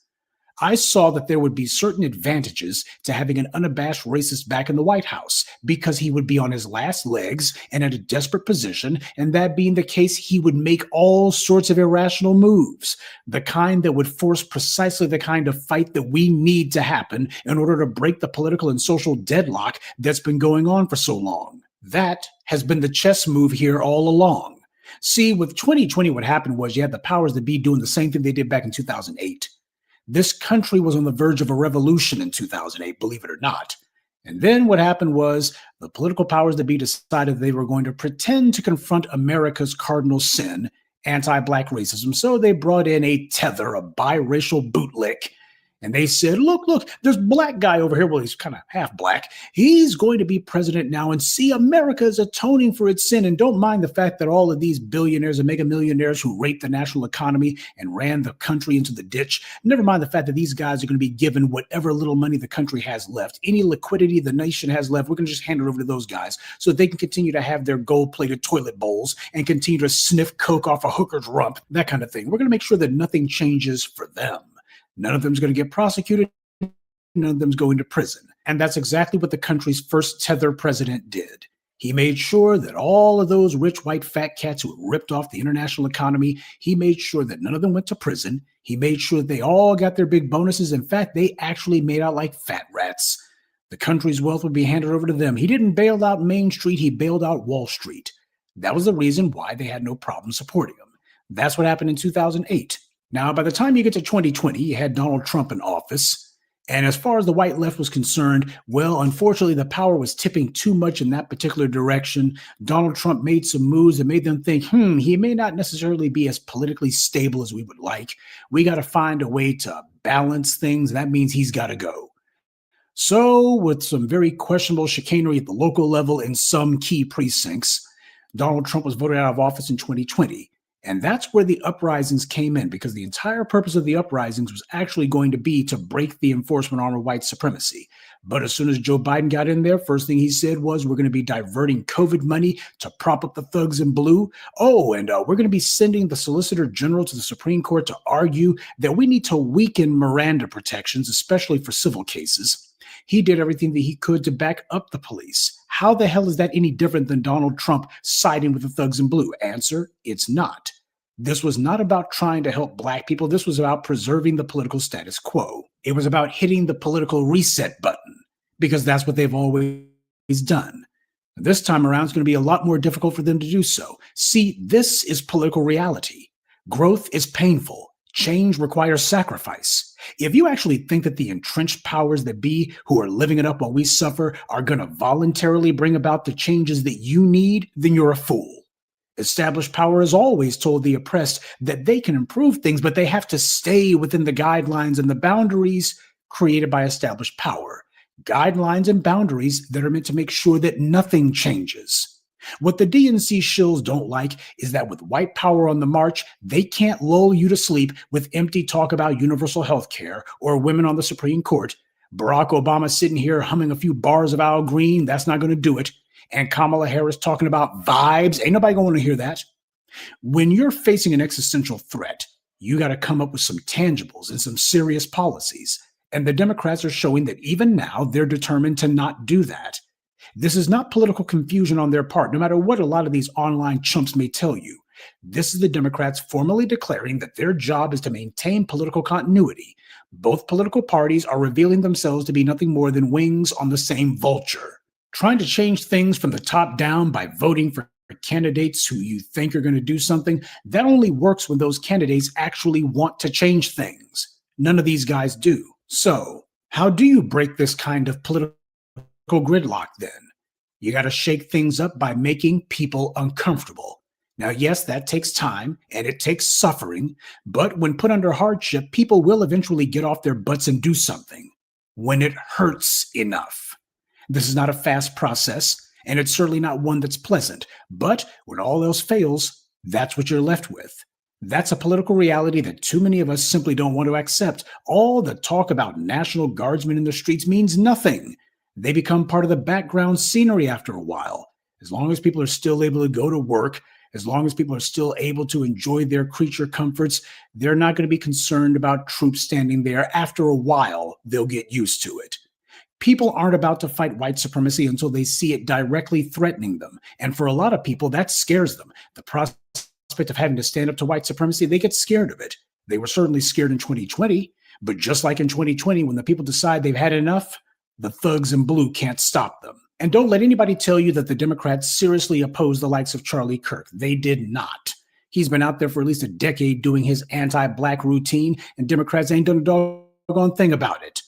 I saw that there would be certain advantages to having an unabashed racist back in the White House because he would be on his last legs and in a desperate position, and that being the case, he would make all sorts of irrational moves, the kind that would force precisely the kind of fight that we need to happen in order to break the political and social deadlock that's been going on for so long. That has been the chess move here all along. See, with 2020, what happened was you had the powers that be doing the same thing they did back in 2008. This country was on the verge of a revolution in 2008, believe it or not. And then what happened was the political powers that be decided they were going to pretend to confront America's cardinal sin, anti-Black racism. So they brought in a tether, a biracial bootlick. And they said, look, there's Black guy over here. Well, he's kind of half Black. He's going to be president now. And see, America is atoning for its sin. And don't mind the fact that all of these billionaires and mega millionaires who raped the national economy and ran the country into the ditch, never mind the fact that these guys are going to be given whatever little money the country has left, any liquidity the nation has left, we're going to just hand it over to those guys so that they can continue to have their gold-plated toilet bowls and continue to sniff coke off a hooker's rump, that kind of thing. We're going to make sure that nothing changes for them. None of them is going to get prosecuted. None of them is going to prison. And that's exactly what the country's first tether president did. He made sure that all of those rich white fat cats who ripped off the international economy, he made sure that none of them went to prison. He made sure they all got their big bonuses. In fact, they actually made out like fat rats. The country's wealth would be handed over to them. He didn't bail out Main Street. He bailed out Wall Street. That was the reason why they had no problem supporting him. That's what happened in 2008. Now, by the time you get to 2020, you had Donald Trump in office. And as far as the white left was concerned, well, unfortunately, the power was tipping too much in that particular direction. Donald Trump made some moves that made them think, he may not necessarily be as politically stable as we would like. We got to find a way to balance things. That means he's got to go. So with some very questionable chicanery at the local level in some key precincts, Donald Trump was voted out of office in 2020. And that's where the uprisings came in, because the entire purpose of the uprisings was actually going to be to break the enforcement arm of white supremacy. But as soon as Joe Biden got in there, first thing he said was, we're going to be diverting COVID money to prop up the thugs in blue. Oh, and we're going to be sending the Solicitor General to the Supreme Court to argue that we need to weaken Miranda protections, especially for civil cases. He did everything that he could to back up the police. How the hell is that any different than Donald Trump siding with the thugs in blue? Answer, it's not. This was not about trying to help Black people. This was about preserving the political status quo. It was about hitting the political reset button, because that's what they've always done. This time around, it's going to be a lot more difficult for them to do so. See, this is political reality. Growth is painful. Change requires sacrifice. If you actually think that the entrenched powers that be who are living it up while we suffer are going to voluntarily bring about the changes that you need, then you're a fool. Established power has always told the oppressed that they can improve things, but they have to stay within the guidelines and the boundaries created by established power. Guidelines and boundaries that are meant to make sure that nothing changes. What the DNC shills don't like is that with white power on the march, they can't lull you to sleep with empty talk about universal health care or women on the Supreme Court. Barack Obama sitting here humming a few bars of Al Green, that's not going to do it. And Kamala Harris talking about vibes, ain't nobody going to hear that. When you're facing an existential threat, you got to come up with some tangibles and some serious policies. And the Democrats are showing that even now they're determined to not do that. This is not political confusion on their part, no matter what a lot of these online chumps may tell you. This is the Democrats formally declaring that their job is to maintain political continuity. Both political parties are revealing themselves to be nothing more than wings on the same vulture. Trying to change things from the top down by voting for candidates who you think are going to do something, that only works when those candidates actually want to change things. None of these guys do. So, how do you break this kind of political gridlock then? You got to shake things up by making people uncomfortable. Now, yes, that takes time and it takes suffering, but when put under hardship, people will eventually get off their butts and do something when it hurts enough. This is not a fast process, and it's certainly not one that's pleasant, but when all else fails, that's what you're left with. That's a political reality that too many of us simply don't want to accept. All the talk about National Guardsmen in the streets means nothing. They become part of the background scenery after a while. As long as people are still able to go to work, as long as people are still able to enjoy their creature comforts, they're not going to be concerned about troops standing there. After a while, they'll get used to it. People aren't about to fight white supremacy until they see it directly threatening them. And for a lot of people, that scares them. The prospect of having to stand up to white supremacy, they get scared of it. They were certainly scared in 2020, but just like in 2020, when the people decide they've had enough, the thugs in blue can't stop them. And don't let anybody tell you that the Democrats seriously oppose the likes of Charlie Kirk. They did not. He's been out there for at least a decade doing his anti-Black routine, and Democrats ain't done a doggone thing about it.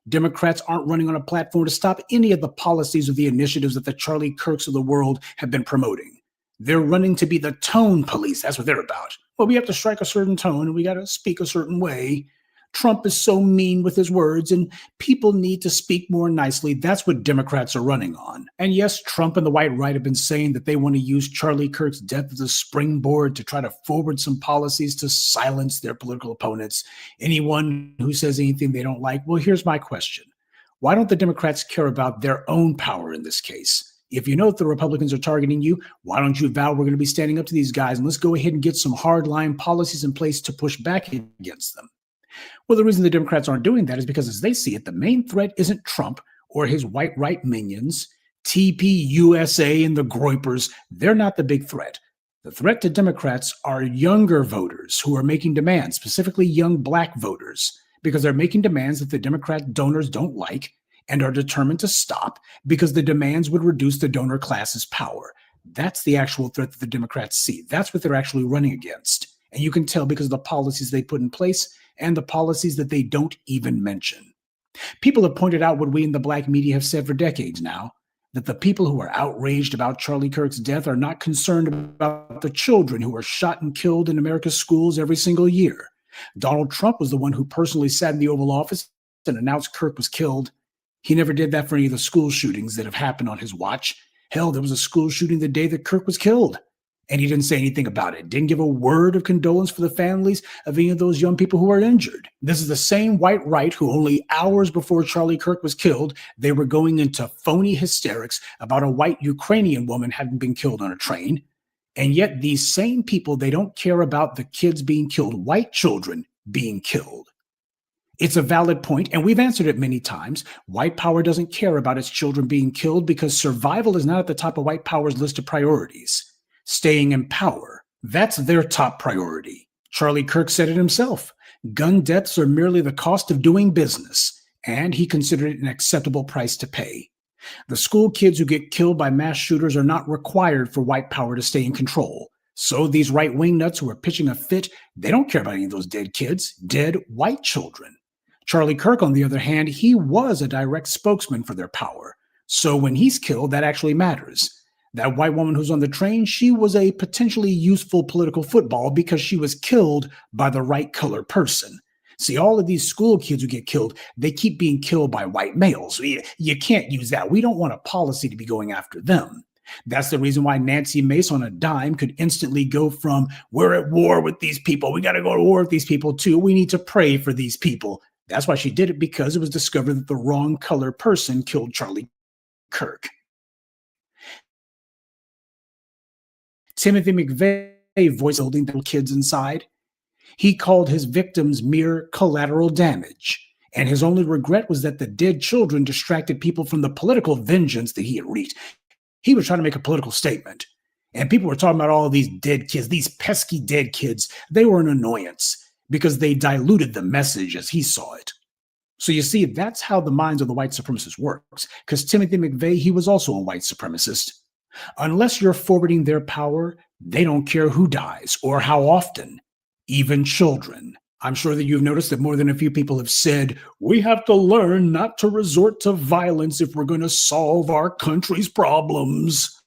Democrats aren't running on a platform to stop any of the policies or the initiatives that the Charlie Kirks of the world have been promoting. They're running to be the tone police. That's what they're about. Well, we have to strike a certain tone and we got to speak a certain way. Trump is so mean with his words and people need to speak more nicely. That's what Democrats are running on. And yes, Trump and the white right have been saying that they want to use Charlie Kirk's death as a springboard to try to forward some policies to silence their political opponents. Anyone who says anything they don't like, well, here's my question. Why don't the Democrats care about their own power in this case? If you know that the Republicans are targeting you, why don't you vow we're going to be standing up to these guys and let's go ahead and get some hardline policies in place to push back against them? Well, the reason the Democrats aren't doing that is because as they see it, the main threat isn't Trump or his white right minions, TPUSA and the Groypers. They're not the big threat. The threat to Democrats are younger voters who are making demands, specifically young Black voters, because they're making demands that the Democrat donors don't like and are determined to stop because the demands would reduce the donor class's power. That's the actual threat that the Democrats see. That's what they're actually running against. And you can tell because of the policies they put in place and the policies that they don't even mention. People have pointed out what we in the Blacc media have said for decades now, that the people who are outraged about Charlie Kirk's death are not concerned about the children who are shot and killed in America's schools every single year. Donald Trump was the one who personally sat in the Oval Office and announced Kirk was killed. He never did that for any of the school shootings that have happened on his watch. Hell, there was a school shooting the day that Kirk was killed, and he didn't say anything about it. Didn't give a word of condolence for the families of any of those young people who were injured. This is the same white right who only hours before Charlie Kirk was killed, they were going into phony hysterics about a white Ukrainian woman having been killed on a train. And yet these same people, they don't care about the kids being killed, white children being killed. It's a valid point, and we've answered it many times. White power doesn't care about its children being killed because survival is not at the top of white power's list of priorities. Staying in power, that's their top priority. Charlie Kirk said it himself. Gun deaths are merely the cost of doing business, and he considered it an acceptable price to pay. The school kids who get killed by mass shooters are not required for white power to stay in control. So these right-wing nuts who are pitching a fit, they don't care about any of those dead kids, dead white children. Charlie Kirk, on the other hand, he was a direct spokesman for their power. So when he's killed, that actually matters. That white woman who's on the train, she was a potentially useful political football because she was killed by the right color person. See, all of these school kids who get killed, they keep being killed by white males. You can't use that. We don't want a policy to be going after them. That's the reason why Nancy Mace on a dime could instantly go from, we're at war with these people, we got to go to war with these people too, we need to pray for these people. That's why she did it, because it was discovered that the wrong color person killed Charlie Kirk. Timothy McVeigh voiced holding the kids inside. He called his victims mere collateral damage, and his only regret was that the dead children distracted people from the political vengeance that he had wreaked. He was trying to make a political statement, and people were talking about all of these dead kids, these pesky dead kids. They were an annoyance because they diluted the message as he saw it. So you see, that's how the minds of the white supremacists works, because Timothy McVeigh, he was also a white supremacist. Unless you're forwarding their power, they don't care who dies or how often, even children. I'm sure that you've noticed that more than a few people have said, we have to learn not to resort to violence if we're going to solve our country's problems.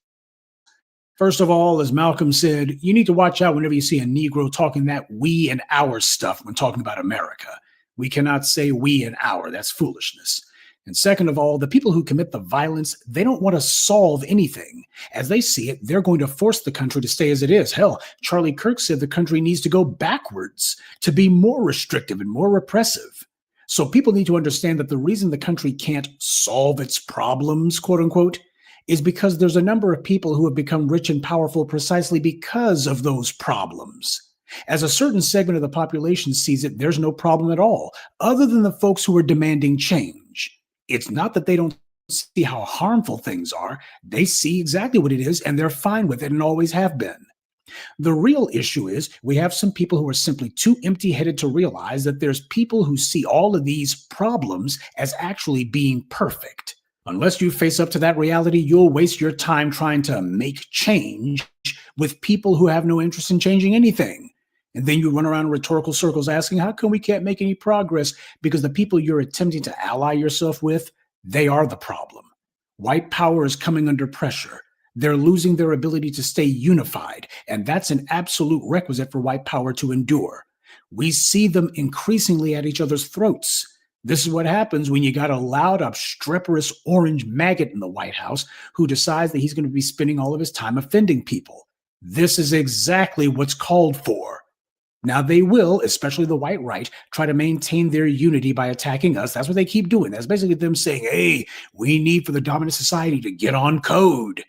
First of all, as Malcolm said, you need to watch out whenever you see a Negro talking that we and our stuff when talking about America. We cannot say we and our. That's foolishness. And second of all, the people who commit the violence, they don't want to solve anything. As they see it, they're going to force the country to stay as it is. Hell, Charlie Kirk said the country needs to go backwards, to be more restrictive and more repressive. So people need to understand that the reason the country can't solve its problems, quote unquote, is because there's a number of people who have become rich and powerful precisely because of those problems. As a certain segment of the population sees it, there's no problem at all, other than the folks who are demanding change. It's not that they don't see how harmful things are. They see exactly what it is, and they're fine with it and always have been. The real issue is we have some people who are simply too empty-headed to realize that there's people who see all of these problems as actually being perfect. Unless you face up to that reality, you'll waste your time trying to make change with people who have no interest in changing anything. And then you run around in rhetorical circles asking, how come we can't make any progress? Because the people you're attempting to ally yourself with, they are the problem. White power is coming under pressure. They're losing their ability to stay unified, and that's an absolute requisite for white power to endure. We see them increasingly at each other's throats. This is what happens when you got a loud, obstreperous orange maggot in the White House who decides that he's going to be spending all of his time offending people. This is exactly what's called for. Now they will, especially the white right, try to maintain their unity by attacking us. That's what they keep doing. That's basically them saying, hey, we need for the dominant society to get on code.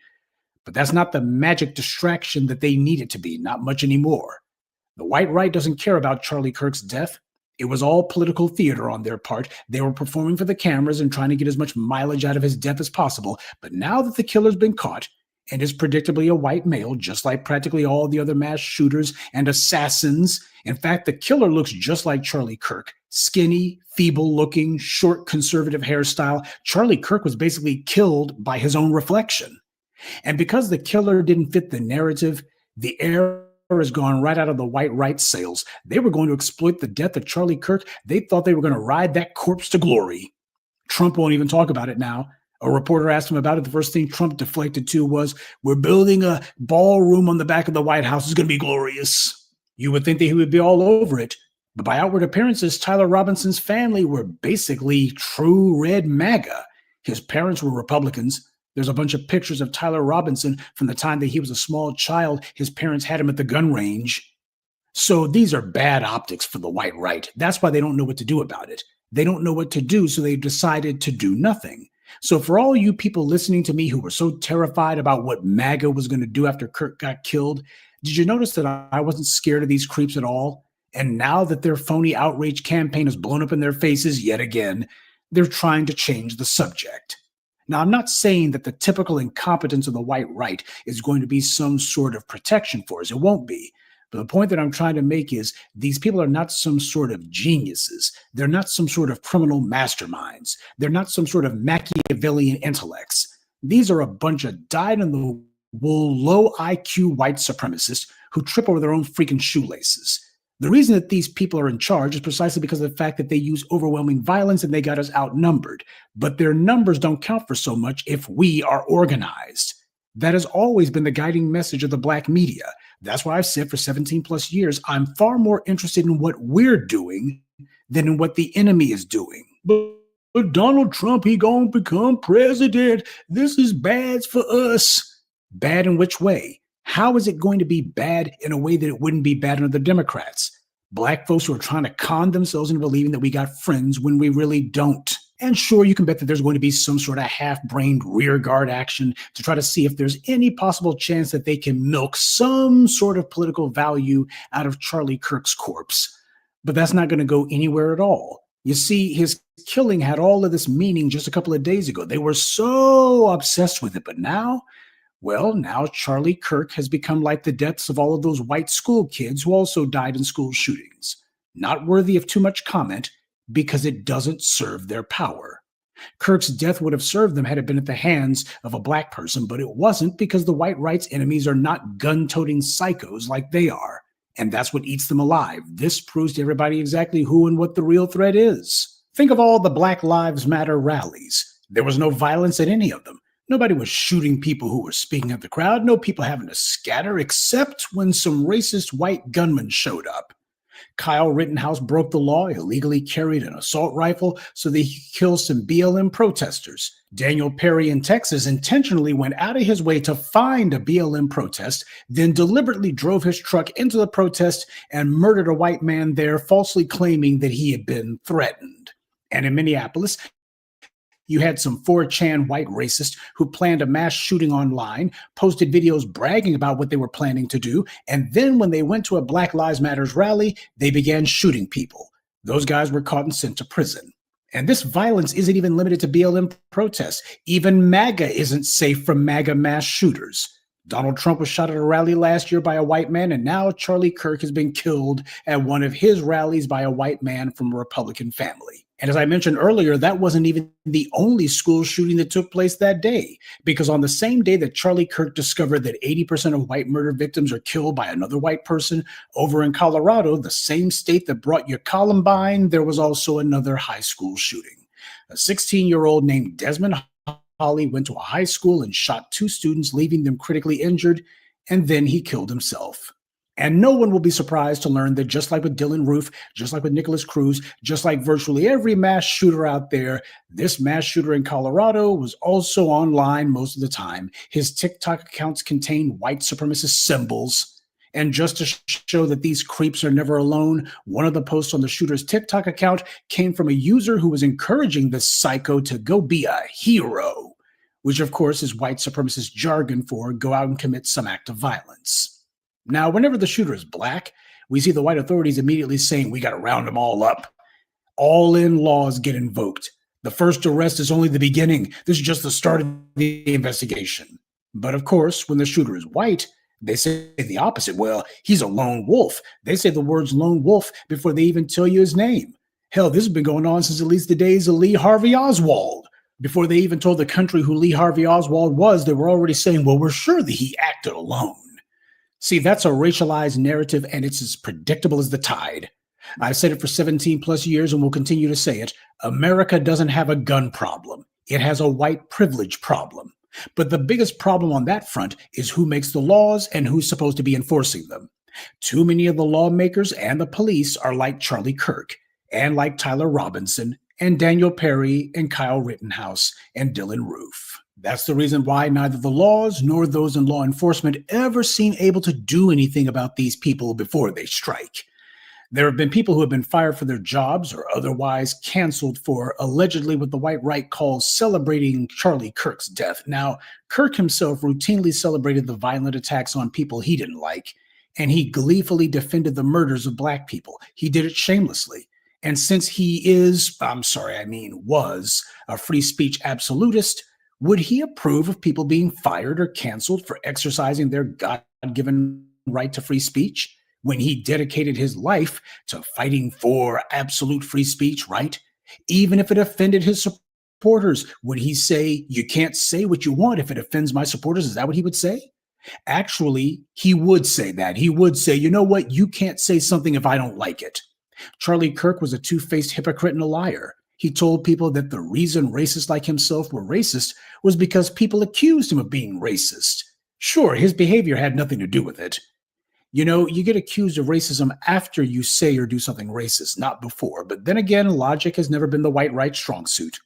But that's not the magic distraction that they need it to be, not much anymore. The white right doesn't care about Charlie Kirk's death. It was all political theater on their part. They were performing for the cameras and trying to get as much mileage out of his death as possible. But now that the killer's been caught, and is predictably a white male, just like practically all the other mass shooters and assassins. In fact, the killer looks just like Charlie Kirk. Skinny, feeble-looking, short, conservative hairstyle. Charlie Kirk was basically killed by his own reflection. And because the killer didn't fit the narrative, the air has gone right out of the white right sails. They were going to exploit the death of Charlie Kirk. They thought they were going to ride that corpse to glory. Trump won't even talk about it now. A reporter asked him about it. The first thing Trump deflected to was, we're building a ballroom on the back of the White House. It's going to be glorious. You would think that he would be all over it. But by outward appearances, Tyler Robinson's family were basically true red MAGA. His parents were Republicans. There's a bunch of pictures of Tyler Robinson from the time that he was a small child. His parents had him at the gun range. So these are bad optics for the white right. That's why they don't know what to do about it. They don't know what to do, so they've decided to do nothing. So for all you people listening to me who were so terrified about what MAGA was going to do after Kirk got killed, did you notice that I wasn't scared of these creeps at all? And now that their phony outrage campaign has blown up in their faces yet again, they're trying to change the subject. Now, I'm not saying that the typical incompetence of the white right is going to be some sort of protection for us. It won't be. But the point that I'm trying to make is these people are not some sort of geniuses. They're not some sort of criminal masterminds. They're not some sort of Machiavellian intellects. These are a bunch of dyed-in-the-wool, low IQ white supremacists who trip over their own freaking shoelaces. The reason that these people are in charge is precisely because of the fact that they use overwhelming violence and they got us outnumbered. But their numbers don't count for so much if we are organized. That has always been the guiding message of the Blacc media. That's why I've said for 17 plus years, I'm far more interested in what we're doing than in what the enemy is doing. But Donald Trump, he gonna become president. This is bad for us. Bad in which way? How is it going to be bad in a way that it wouldn't be bad under the Democrats? Black folks who are trying to con themselves into believing that we got friends when we really don't. And sure, you can bet that there's going to be some sort of half-brained rearguard action to try to see if there's any possible chance that they can milk some sort of political value out of Charlie Kirk's corpse. But that's not going to go anywhere at all. You see, his killing had all of this meaning just a couple of days ago. They were so obsessed with it. But now, well, now Charlie Kirk has become like the deaths of all of those white school kids who also died in school shootings. Not worthy of too much comment, because it doesn't serve their power. Kirk's death would have served them had it been at the hands of a black person, but it wasn't, because the white rights enemies are not gun-toting psychos like they are. And that's what eats them alive. This proves to everybody exactly who and what the real threat is. Think of all the Black Lives Matter rallies. There was no violence at any of them. Nobody was shooting people who were speaking at the crowd. No people having to scatter, except when some racist white gunmen showed up. Kyle Rittenhouse broke the law, illegally carried an assault rifle so that he could kill some BLM protesters. Daniel Perry in Texas intentionally went out of his way to find a BLM protest, then deliberately drove his truck into the protest and murdered a white man there, falsely claiming that he had been threatened. And in Minneapolis, you had some 4chan white racists who planned a mass shooting online, posted videos bragging about what they were planning to do, and then when they went to a Black Lives Matters rally, they began shooting people. Those guys were caught and sent to prison. And this violence isn't even limited to BLM protests. Even MAGA isn't safe from MAGA mass shooters. Donald Trump was shot at a rally last year by a white man, and now Charlie Kirk has been killed at one of his rallies by a white man from a Republican family. And as I mentioned earlier, that wasn't even the only school shooting that took place that day, because on the same day that Charlie Kirk discovered that 80% of white murder victims are killed by another white person, over in Colorado, the same state that brought you Columbine, there was also another high school shooting. A 16-year-old named Desmond Holly went to a high school and shot 2 students, leaving them critically injured, and then he killed himself. And no one will be surprised to learn that just like with Dylan Roof, just like with Nicholas Cruz, just like virtually every mass shooter out there, this mass shooter in Colorado was also online most of the time. His TikTok accounts contain white supremacist symbols. And just to show that these creeps are never alone, one of the posts on the shooter's TikTok account came from a user who was encouraging this psycho to go be a hero, which of course is white supremacist jargon for go out and commit some act of violence. Now, whenever the shooter is black, we see the white authorities immediately saying we got to round them all up. All-in laws get invoked. The first arrest is only the beginning. This is just the start of the investigation. But of course, when the shooter is white, they say the opposite. Well, he's a lone wolf. They say the words lone wolf before they even tell you his name. Hell, this has been going on since at least the days of Lee Harvey Oswald. Before they even told the country who Lee Harvey Oswald was, they were already saying, well, we're sure that he acted alone. See, that's a racialized narrative, and it's as predictable as the tide. I've said it for 17 plus years and will continue to say it. America doesn't have a gun problem. It has a white privilege problem. But the biggest problem on that front is who makes the laws and who's supposed to be enforcing them. Too many of the lawmakers and the police are like Charlie Kirk, and like Tyler Robinson, and Daniel Perry, and Kyle Rittenhouse, and Dylan Roof. That's the reason why neither the laws nor those in law enforcement ever seem able to do anything about these people before they strike. There have been people who have been fired for their jobs or otherwise canceled for allegedly what the white right calls celebrating Charlie Kirk's death. Now, Kirk himself routinely celebrated the violent attacks on people he didn't like, and he gleefully defended the murders of black people. He did it shamelessly. And since he was a free speech absolutist, would he approve of people being fired or canceled for exercising their God-given right to free speech when he dedicated his life to fighting for absolute free speech, right? Even if it offended his supporters, would he say, you can't say what you want if it offends my supporters? Is that what he would say? Actually, he would say that. He would say, you know what? You can't say something if I don't like it. Charlie Kirk was a two-faced hypocrite and a liar. He told people that the reason racists like himself were racist was because people accused him of being racist. Sure, his behavior had nothing to do with it. You know, you get accused of racism after you say or do something racist, not before. But then again, logic has never been the white right's strong suit.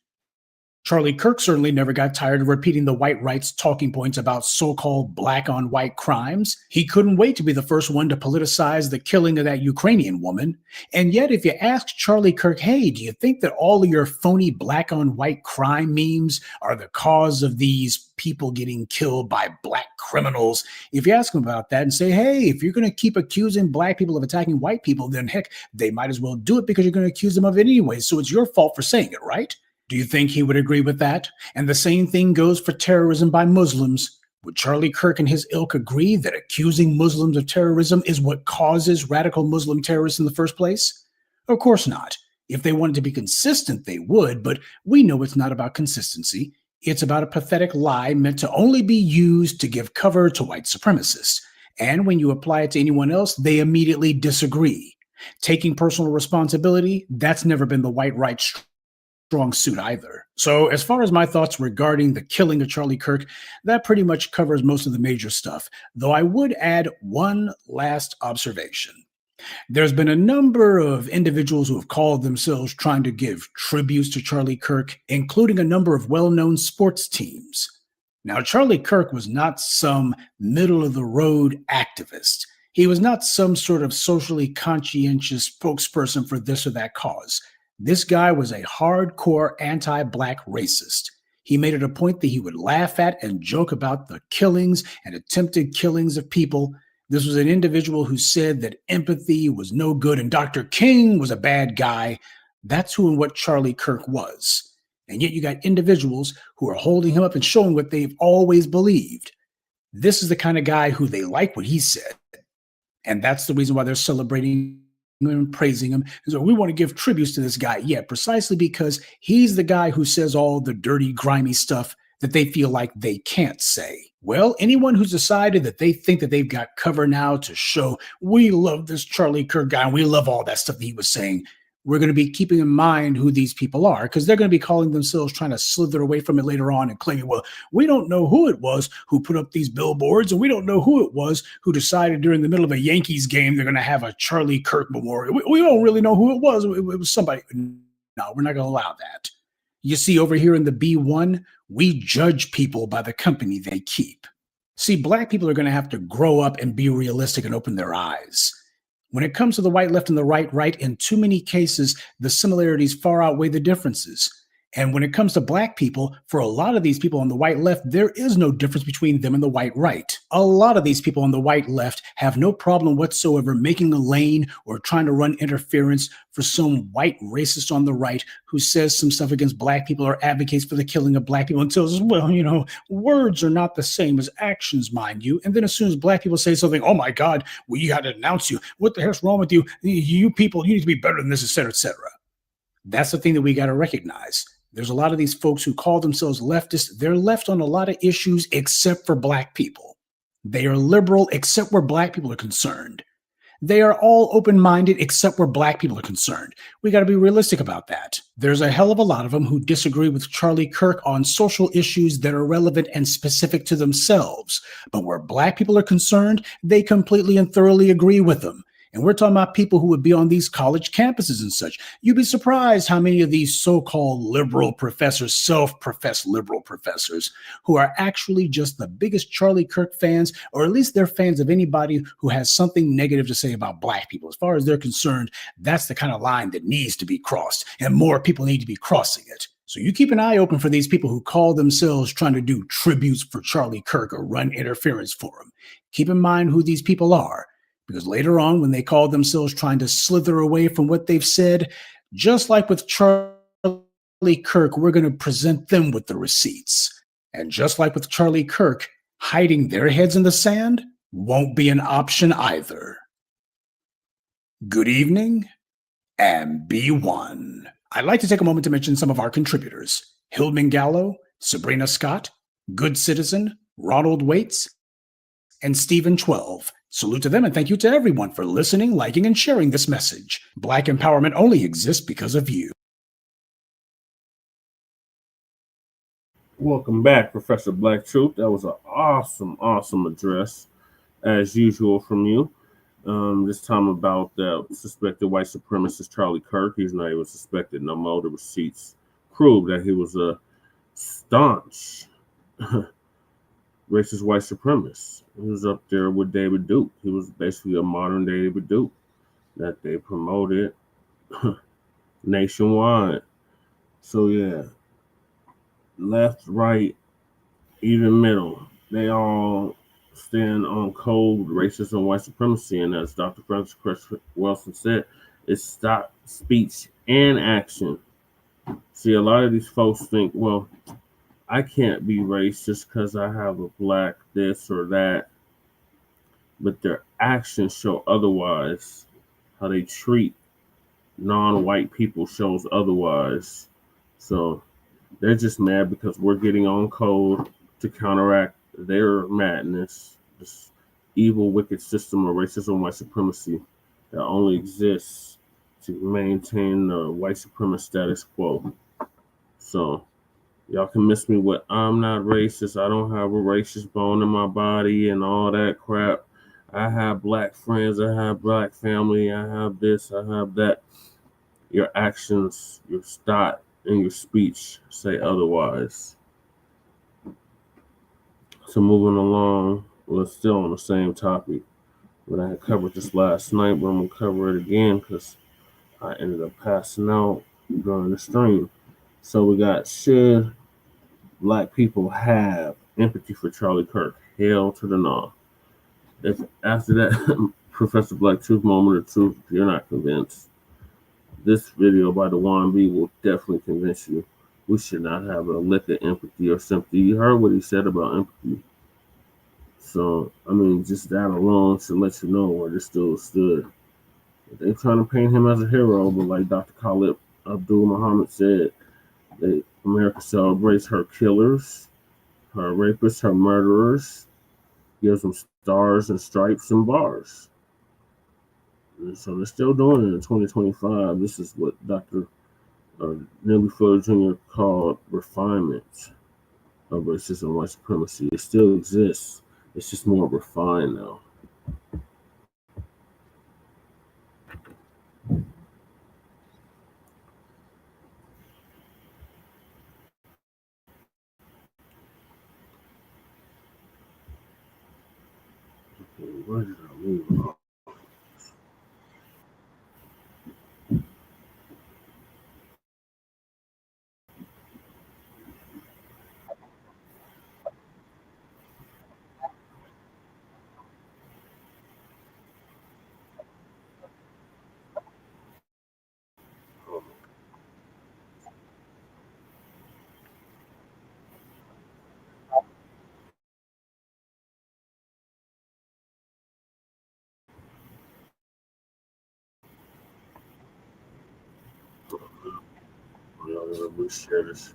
Charlie Kirk certainly never got tired of repeating the white right's talking points about so-called black on white crimes. He couldn't wait to be the first one to politicize the killing of that Ukrainian woman. And yet, if you ask Charlie Kirk, hey, do you think that all of your phony black on white crime memes are the cause of these people getting killed by black criminals? If you ask him about that and say, hey, if you're going to keep accusing black people of attacking white people, then heck, they might as well do it because you're going to accuse them of it anyway. So it's your fault for saying it, right? Do you think he would agree with that? And the same thing goes for terrorism by Muslims. Would Charlie Kirk and his ilk agree that accusing Muslims of terrorism is what causes radical Muslim terrorists in the first place? Of course not. If they wanted to be consistent, they would, but we know it's not about consistency. It's about a pathetic lie meant to only be used to give cover to white supremacists. And when you apply it to anyone else, they immediately disagree. Taking personal responsibility, that's never been the white right's strong suit either. So as far as my thoughts regarding the killing of Charlie Kirk, that pretty much covers most of the major stuff, though I would add one last observation. There's been a number of individuals who have called themselves trying to give tributes to Charlie Kirk, including a number of well-known sports teams. Now, Charlie Kirk was not some middle-of-the-road activist. He was not some sort of socially conscientious spokesperson for this or that cause. This guy was a hardcore anti-black racist. He made it a point that he would laugh at and joke about the killings and attempted killings of people. This was an individual who said that empathy was no good and Dr. King was a bad guy. That's who and what Charlie Kirk was. And yet you got individuals who are holding him up and showing what they've always believed. This is the kind of guy who they like what he said. And that's the reason why they're celebrating and praising him. So we want to give tributes to this guy. Yeah, precisely because he's the guy who says all the dirty, grimy stuff that they feel like they can't say. Well, anyone who's decided that they think that they've got cover now to show we love this Charlie Kirk guy and we love all that stuff that he was saying, we're going to be keeping in mind who these people are, because they're going to be calling themselves trying to slither away from it later on and claiming, well, we don't know who it was who put up these billboards, and we don't know who it was who decided during the middle of a Yankees game they're going to have a Charlie Kirk memorial. We don't really know who it was. It was somebody. No, we're not going to allow that. You see, over here in the B1, we judge people by the company they keep. See, black people are going to have to grow up and be realistic and open their eyes. When it comes to the white left and the right, in too many cases, the similarities far outweigh the differences. And when it comes to black people, for a lot of these people on the white left, there is no difference between them and the white right. A lot of these people on the white left have no problem whatsoever making a lane or trying to run interference for some white racist on the right who says some stuff against black people or advocates for the killing of black people and tells us, well, you know, words are not the same as actions, mind you. And then as soon as black people say something, oh my God, we got to denounce you. What the hell's wrong with you? You people, you need to be better than this, et cetera, et cetera. That's the thing that we got to recognize. There's a lot of these folks who call themselves leftists. They're left on a lot of issues except for black people. They are liberal except where black people are concerned. They are all open-minded except where black people are concerned. We got to be realistic about that. There's a hell of a lot of them who disagree with Charlie Kirk on social issues that are relevant and specific to themselves. But where black people are concerned, they completely and thoroughly agree with them. And we're talking about people who would be on these college campuses and such. You'd be surprised how many of these so-called liberal professors, self-professed liberal professors, who are actually just the biggest Charlie Kirk fans, or at least they're fans of anybody who has something negative to say about black people. As far as they're concerned, that's the kind of line that needs to be crossed, and more people need to be crossing it. So you keep an eye open for these people who call themselves trying to do tributes for Charlie Kirk or run interference for him. Keep in mind who these people are. Because later on, when they call themselves trying to slither away from what they've said, just like with Charlie Kirk, we're going to present them with the receipts. And just like with Charlie Kirk, hiding their heads in the sand won't be an option either. Good evening, and be one. I'd like to take a moment to mention some of our contributors: Hildman Gallo, Sabrina Scott, Good Citizen, Ronald Waits, and Stephen 12. Salute to them, and thank you to everyone for listening, liking, and sharing this message. Black empowerment only exists because of you. Welcome back, Professor Black Truth. That was an awesome address, as usual from you. This time about the suspected white supremacist Charlie Kirk. He's not even suspected no more. The receipts prove that he was a staunch racist white supremacist. He was up there with David Duke. He was basically a modern David Duke that they promoted nationwide. So yeah, left, right, even middle, they all stand on cold racism, white supremacy, and as Dr. Francis Wilson said, it's stop speech and action. See, a lot of these folks think, well, I can't be racist because I have a black this or that, but their actions show otherwise. How they treat non-white people shows otherwise. So they're just mad because we're getting on code to counteract their madness, this evil, wicked system of racism, white supremacy that only exists to maintain the white supremacist status quo. So y'all can miss me with I'm not racist, I don't have a racist bone in my body and all that crap. I have black friends, I have black family, I have this, I have that. Your actions, your thought, and your speech say otherwise. So moving along, we're still on the same topic. But I had covered this last night, but I'm going to cover it again because I ended up passing out during the stream. So we got, should black people have empathy for Charlie Kirk? Hell to the no. If after that Professor Black Truth moment of truth, if you're not convinced, this video by the YB will definitely convince you we should not have a lick of empathy or sympathy. You heard what he said about empathy. So, I mean, just that alone should let you know where this dude stood. They're trying to paint him as a hero, but like Dr. Khalid Abdul Muhammad said, America celebrates her killers, her rapists, her murderers, gives them stars and stripes and bars. And so they're still doing it in 2025. This is what Dr. Nelly Fuller Jr. called refinement of racism and white supremacy. It still exists. It's just more refined now. Okay, where did I leave off? Let me share this.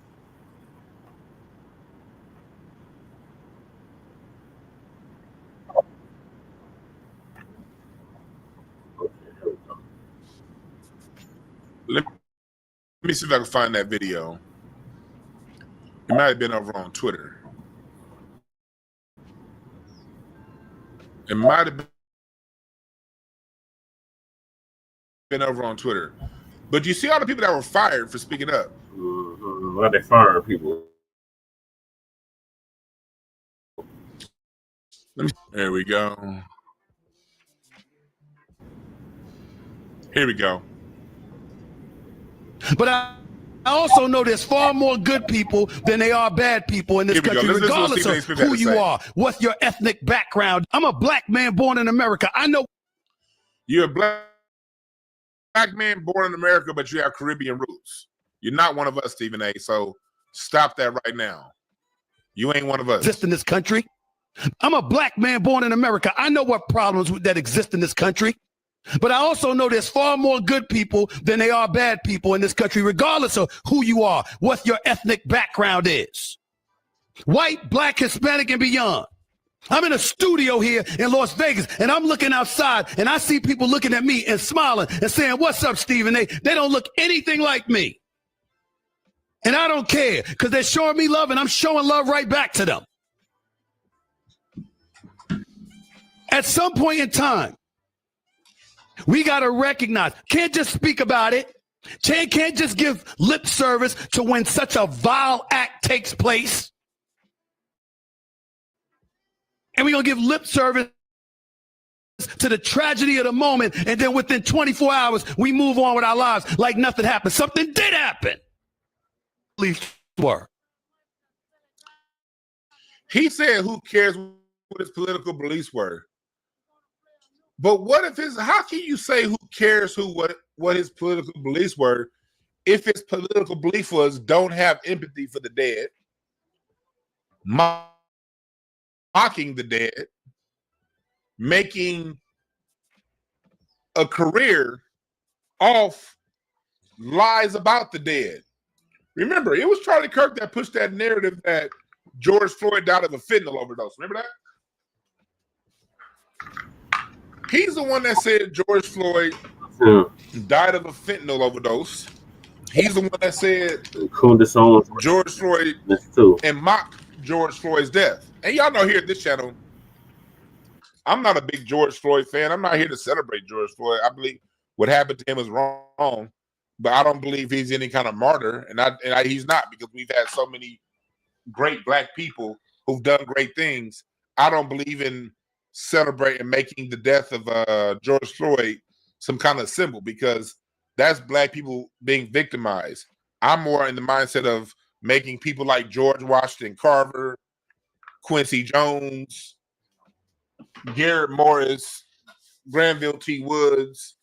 Okay, here we go. Let me see if I can find that video. It might have been over on Twitter. It might have been over on Twitter. But you see all the people that were fired for speaking up. Why they firing people? There we go. Here we go. But I also know there's far more good people than they are bad people in this country, regardless of who you are, what's your ethnic background. I'm a black man born in America. I know. You're a black man born in America, but you have Caribbean roots. You're not one of us, Stephen A. So stop that right now. You ain't one of us. Exist in this country. I'm a black man born in America. I know what problems that exist in this country. But I also know there's far more good people than they are bad people in this country, regardless of who you are, what your ethnic background is. White, black, Hispanic, and beyond. I'm in a studio here in Las Vegas, and I'm looking outside, and I see people looking at me and smiling and saying, "What's up, Stephen A?" They don't look anything like me. And I don't care because they're showing me love and I'm showing love right back to them. At some point in time, we got to recognize, can't just speak about it. Can't just give lip service to when such a vile act takes place. And we're going to give lip service to the tragedy of the moment. And then within 24 hours, we move on with our lives like nothing happened. Something did happen. Were. He said, who cares what his political beliefs were? But what if how can you say who cares what his political beliefs were if his political belief was don't have empathy for the dead, mocking the dead, making a career off lies about the dead? Remember, it was Charlie Kirk that pushed that narrative that George Floyd died of a fentanyl overdose. Remember that? He's the one that said George Floyd died of a fentanyl overdose. He's the one that said George Floyd and mocked George Floyd's death. And y'all know here at this channel, I'm not a big George Floyd fan. I'm not here to celebrate George Floyd. I believe what happened to him is wrong, but I don't believe he's any kind of martyr. And he's not, because we've had so many great Black people who've done great things. I don't believe in celebrating making the death of George Floyd some kind of symbol, because that's Black people being victimized. I'm more in the mindset of making people like George Washington Carver, Quincy Jones, Garrett Morris, Granville T. Woods.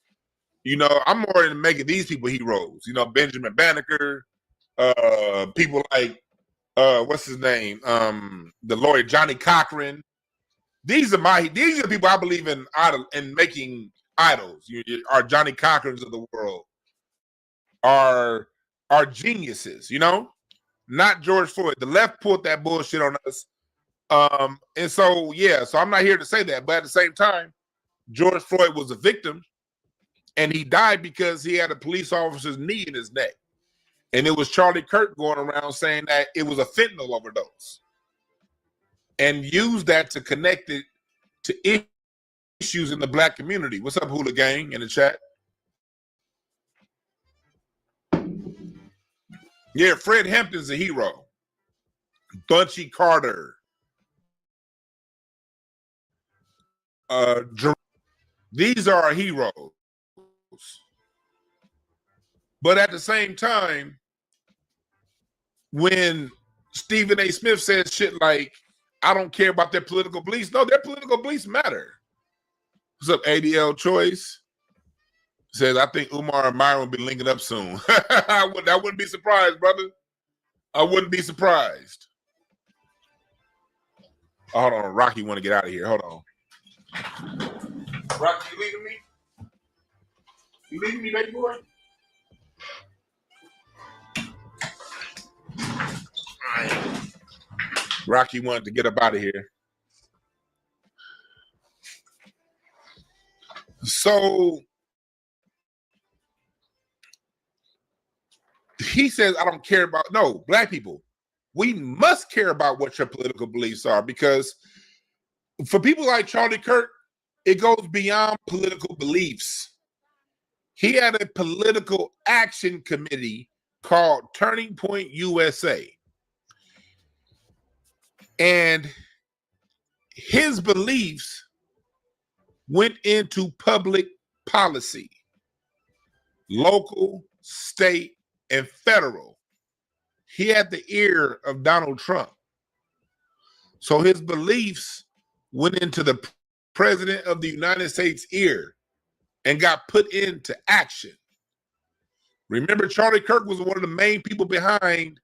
You know, I'm more into making these people heroes. You know, Benjamin Banneker, people like what's his name? The lawyer Johnny Cochran. These are the people I believe in making idols. Our Johnny Cochrans of the world are geniuses, you know, not George Floyd. The left pulled that bullshit on us. And so, yeah, so I'm not here to say that, but at the same time, George Floyd was a victim, and he died because he had a police officer's knee in his neck. And it was Charlie Kirk going around saying that it was a fentanyl overdose, and used that to connect it to issues in the Black community. What's up, Hula Gang, in the chat? Yeah, Fred Hampton's a hero. Bunchy Carter. These are our heroes. But at the same time, when Stephen A. Smith says shit like, I don't care about their political beliefs. No, their political beliefs matter. What's up, ADL Choice? Says, I think Umar and Myron will be linking up soon. I wouldn't be surprised, brother. I wouldn't be surprised. Oh, hold on, Rocky want to get out of here. Hold on. Rocky, you leaving me? You leaving me, baby boy? Rocky wanted to get up out of here. So he says, I don't care about, no, Black people, we must care about what your political beliefs are, because for people like Charlie Kirk, it goes beyond political beliefs. He had a political action committee called Turning Point USA. And his beliefs went into public policy, local, state, and federal. He had the ear of Donald Trump. So his beliefs went into the President of the United States' ear and got put into action. Remember, Charlie Kirk was one of the main people behind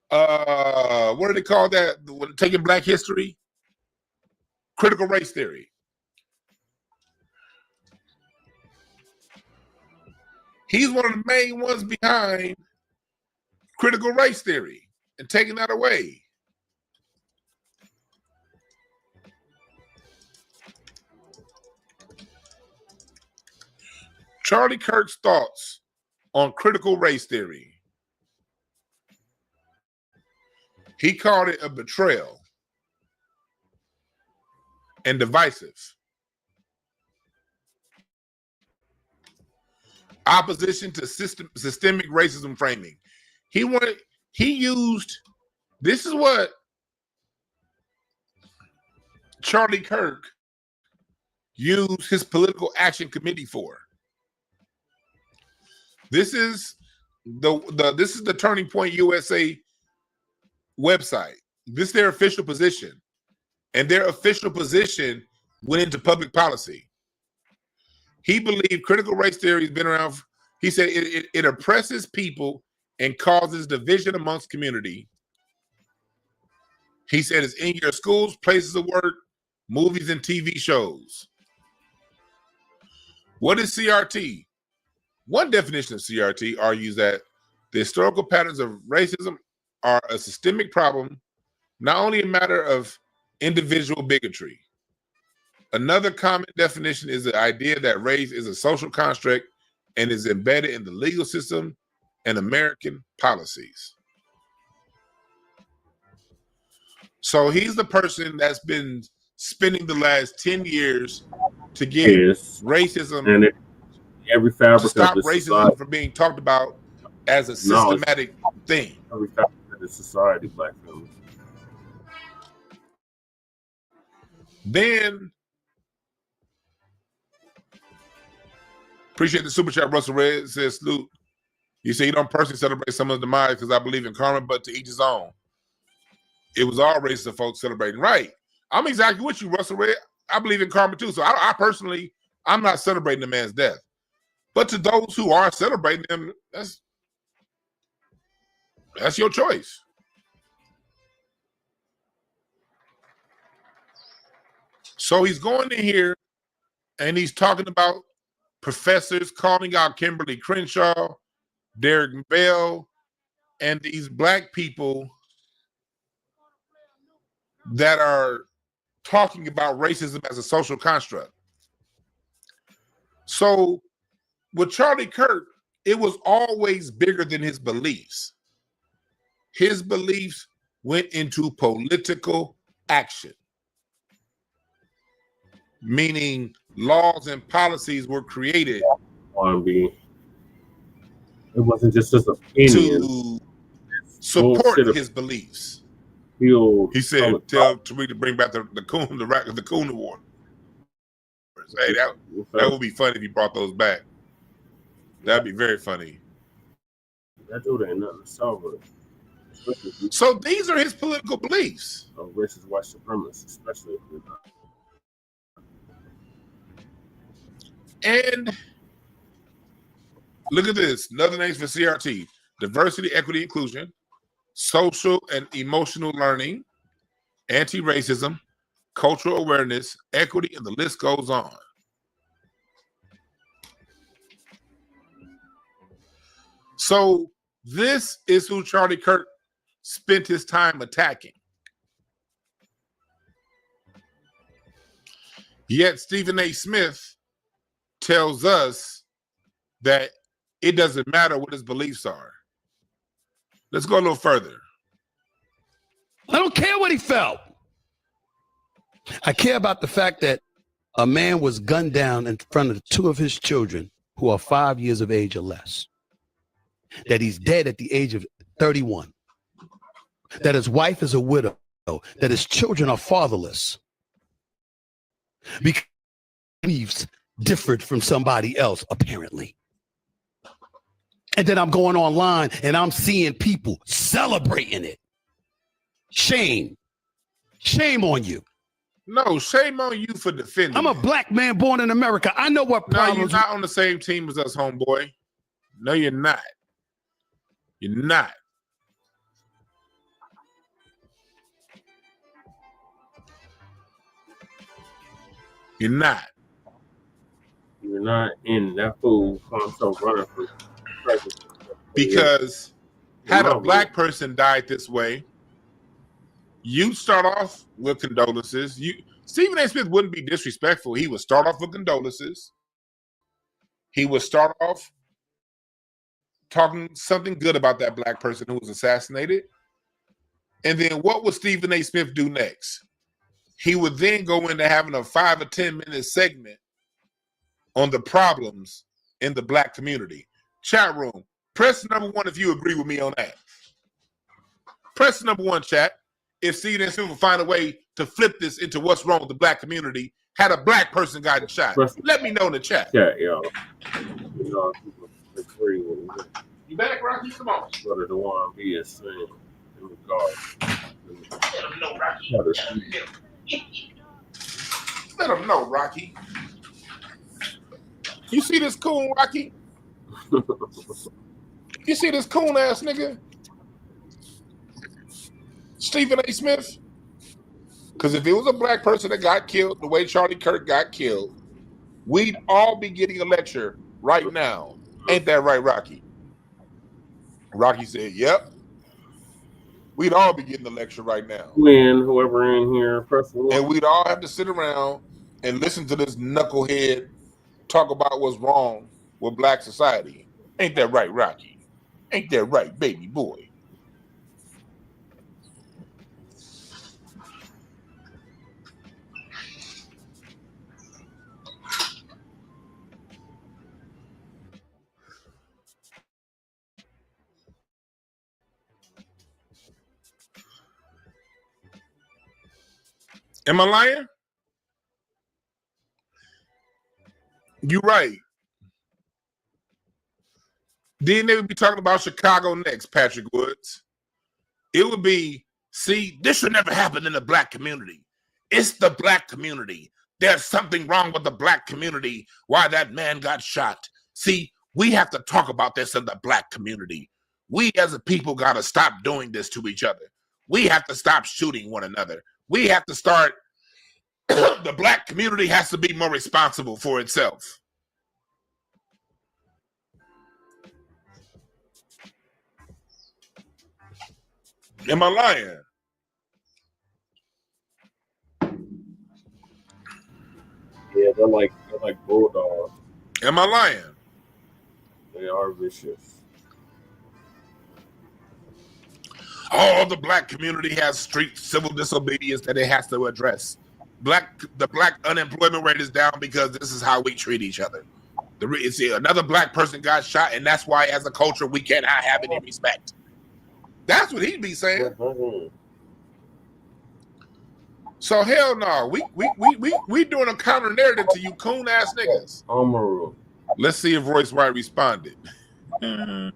what do they call that? Taking Black history? Critical race theory. He's one of the main ones behind critical race theory and taking that away. Charlie Kirk's thoughts on critical race theory. He called it a betrayal and divisive. Opposition to systemic racism framing. He used, this is what Charlie Kirk used his political action committee for. This is the Turning Point USA website. This is their official position. And their official position went into public policy. He believed critical race theory has been around. He said it oppresses people and causes division amongst community. He said it's in your schools, places of work, movies, and TV shows. What is CRT? One definition of CRT argues that the historical patterns of racism are a systemic problem, not only a matter of individual bigotry. Another common definition is the idea that race is a social construct and is embedded in the legal system and American policies. So he's the person that's been spending the last 10 years to get racism and every fabric to stop of the racism society. from being talked about as a systematic thing. Every fabric of the society, black family. Then, appreciate the super chat. Russell Red says, salute. You say you don't personally celebrate someone's demise because I believe in karma, but to each his own. It was all racist folks celebrating. Right. I'm exactly with you, Russell Red. I believe in karma too. So I personally, I'm not celebrating the man's death. But to those who are celebrating them, that's your choice. So he's going in here and he's talking about professors calling out Kimberly Crenshaw, Derek Bell, and these black people that are talking about racism as a social construct. So with Charlie Kirk, it was always bigger than his beliefs. His beliefs went into political action, meaning laws and policies were created. It wasn't just his opinion. To support his beliefs. He said, tell Tariq to bring back the Coon Award. Hey, that would be funny if he brought those back. That'd be very funny. That dude ain't nothing to solve it. So these are his political beliefs. Of racist white supremacists, especially. And look at this. Another names for CRT: diversity, equity, inclusion, social and emotional learning, anti-racism, cultural awareness, equity, and the list goes on. So this is who Charlie Kirk spent his time attacking. Yet Stephen A. Smith tells us that it doesn't matter what his beliefs are. Let's go a little further. I don't care what he felt. I care about the fact that a man was gunned down in front of two of his children who are 5 years of age or less. That he's dead at the age of 31. That his wife is a widow. That his children are fatherless. Because he believes different from somebody else, apparently. And then I'm going online and I'm seeing people celebrating it. Shame. Shame on you. No, shame on you for defending. I'm a black man born in America. I know what problems. No, you're not on the same team as us, homeboy. No, you're not. You're not. You're not. You're not in that fool console running for president. Because had a black person died this way, you'd start off with condolences. Stephen A. Smith wouldn't be disrespectful. He would start off with condolences. He would start off talking something good about that black person who was assassinated. And then what would Stephen A. Smith do next? He would then go into having a 5 or 10 minute segment on the problems in the black community. Chat room, press number 1 if you agree with me on that. Press number 1, chat. If Stephen A. Smith will find a way to flip this into what's wrong with the black community, had a black person gotten shot. Let me know in the chat. Yeah, yo. You know, people agree with me. You back, Rocky? Come on. Brother, the one being seen in regards. Let them know, Rocky. Let them know, Rocky. You see this coon, Rocky? You see this coon ass nigga? Stephen A. Smith? Because if it was a black person that got killed the way Charlie Kirk got killed, we'd all be getting a lecture right now. Ain't that right, Rocky? Rocky said, yep. We'd all be getting a lecture right now. Man, whoever in here, and we'd all have to sit around and listen to this knucklehead talk about what's wrong with black society. Ain't that right, Rocky? Ain't that right, baby boy? Am I lying? You're right. Then they would be talking about Chicago next, Patrick Woods. It would be, see, this should never happen in the black community. It's the black community. There's something wrong with the black community. Why that man got shot. See, we have to talk about this in the black community. We as a people got to stop doing this to each other. We have to stop shooting one another. We have to start, the black community has to be more responsible for itself. Am I lying? Yeah, they're like bulldogs. Am I lying? They are vicious. All the black community has street civil disobedience that it has to address. The black unemployment rate is down because this is how we treat each other. Another black person got shot, and that's why, as a culture, we cannot have any respect. That's what he'd be saying. So hell no, we doing a counter narrative to you coon ass niggas. Let's see if Royce Wright responded. Oh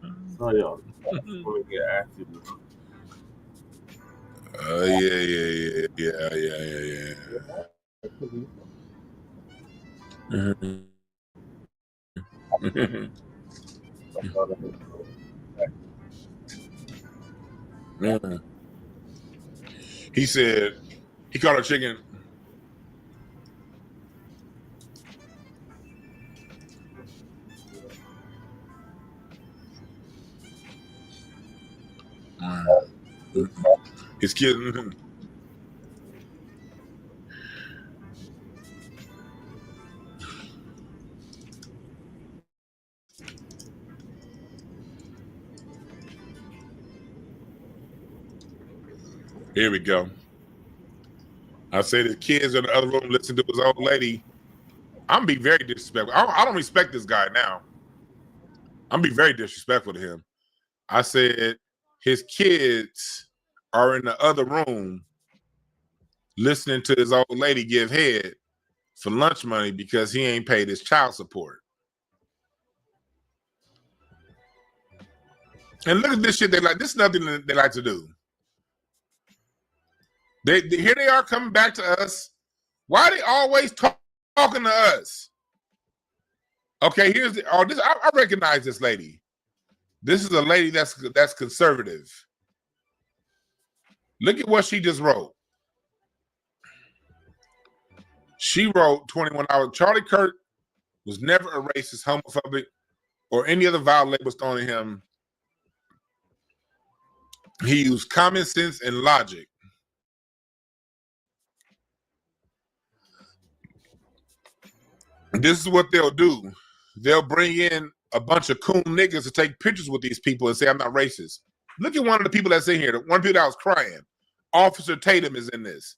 yeah, want to get active. He said he caught a chicken. His kid. Here we go. I say the kids in the other room listen to his old lady. I'm be very disrespectful. I don't respect this guy now. I'm be very disrespectful to him. I said his kids are in the other room listening to his old lady give head for lunch money because he ain't paid his child support. And look at this shit. This is nothing they like to do. Here they are coming back to us. Why are they always talking to us? Okay, here's the. Oh, this I recognize this lady. This is a lady that's conservative. Look at what she just wrote. She wrote 21 hours. Charlie Kirk was never a racist, homophobic, or any other vile labels thrown at him. He used common sense and logic. This is what they'll do. They'll bring in a bunch of coon niggas to take pictures with these people and say, I'm not racist. Look at one of the people that's in here, one of the people that was crying. Officer Tatum is in this.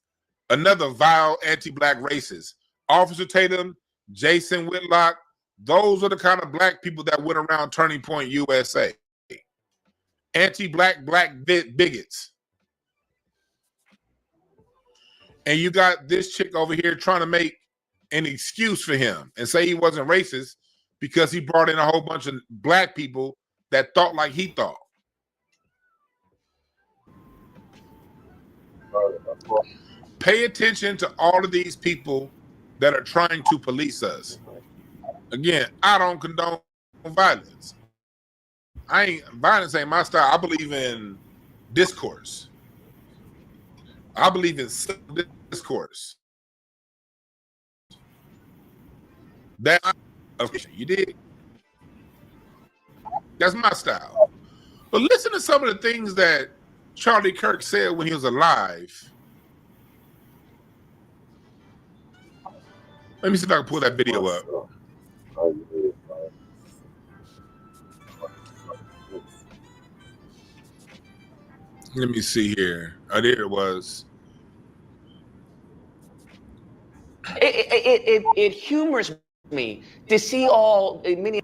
Another vile anti-black racist. Officer Tatum, Jason Whitlock, those are the kind of black people that went around Turning Point USA. Anti-black bigots. And you got this chick over here trying to make an excuse for him and say he wasn't racist because he brought in a whole bunch of black people that thought like he thought. Pay attention to all of these people that are trying to police us. Again, I don't condone violence. Violence ain't my style. I believe in discourse. I believe in discourse. That you did. That's my style. But listen to some of the things that Charlie Kirk said when he was alive. Let me see if I can pull that video up. Let me see here. Oh, there it was. It humors me to see all many.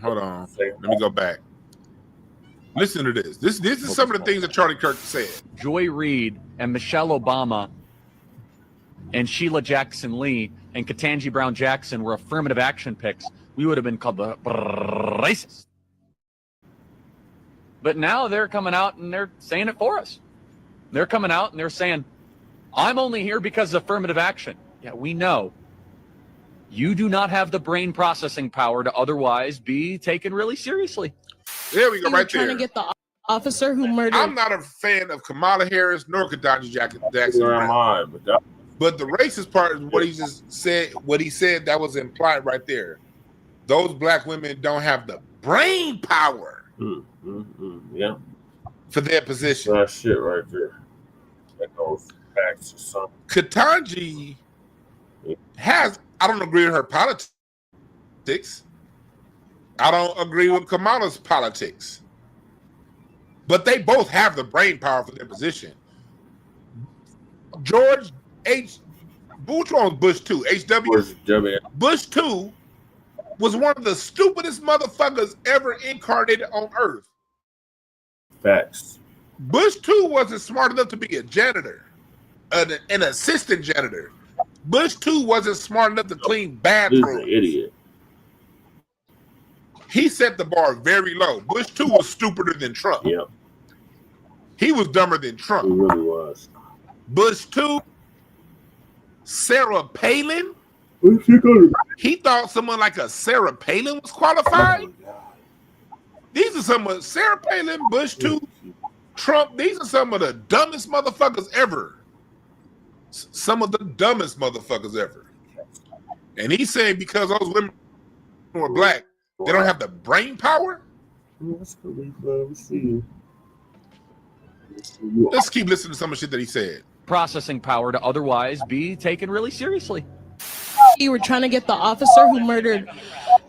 Hold on. Let me go back. Listen to this. This is some of the things that Charlie Kirk said. Joy Reid and Michelle Obama and Sheila Jackson Lee and Ketanji Brown Jackson were affirmative action picks, we would have been called the racist. But now they're coming out and they're saying it for us. They're coming out and they're saying, I'm only here because of affirmative action. Yeah, we know. You do not have the brain processing power to otherwise be taken really seriously. There we go, right trying there. to get the officer who murdered. I'm not a fan of Kamala Harris nor Ketanji Jackson. But the racist part is what he just said. What he said that was implied right there. Those black women don't have the brain power. Yeah. For their position. That shit right there. That goes back to something. Ketanji has. I don't agree with her politics. I don't agree with Kamala's politics. But they both have the brain power for their position. George H. Bush was Bush 2. HW. Bush 2 was one of the stupidest motherfuckers ever incarnated on Earth. Facts. Bush 2 wasn't smart enough to be a janitor, an assistant janitor. Bush 2 wasn't smart enough to clean bathrooms. He's an idiot. He set the bar very low. Bush 2 was stupider than Trump. Yeah. He was dumber than Trump. He really was. Bush 2, Sarah Palin. He thought someone like a Sarah Palin was qualified. These are some of Sarah Palin, Bush 2, Trump. These are some of the dumbest motherfuckers ever. Some of the dumbest motherfuckers ever. And he's saying because those women were black, they don't have the brain power. Let's keep listening to some of the shit that he said. Processing power to otherwise be taken really seriously. You were trying to get the officer who murdered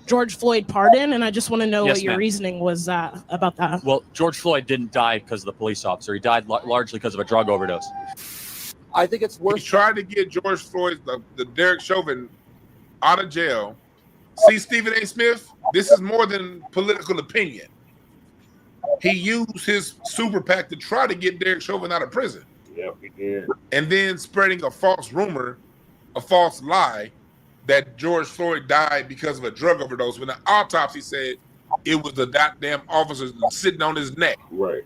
George Floyd pardoned, and I just want to know what your reasoning was about that. Well, George Floyd didn't die because of the police officer. He died largely because of a drug overdose. I think it's worth. He tried to get George Floyd, the Derek Chauvin, out of jail. See, Stephen A. Smith, this is more than political opinion. He used his super PAC to try to get Derek Chauvin out of prison. Yeah, he did. And then spreading a false rumor, a false lie, that George Floyd died because of a drug overdose when the autopsy said it was the goddamn officer sitting on his neck. Right.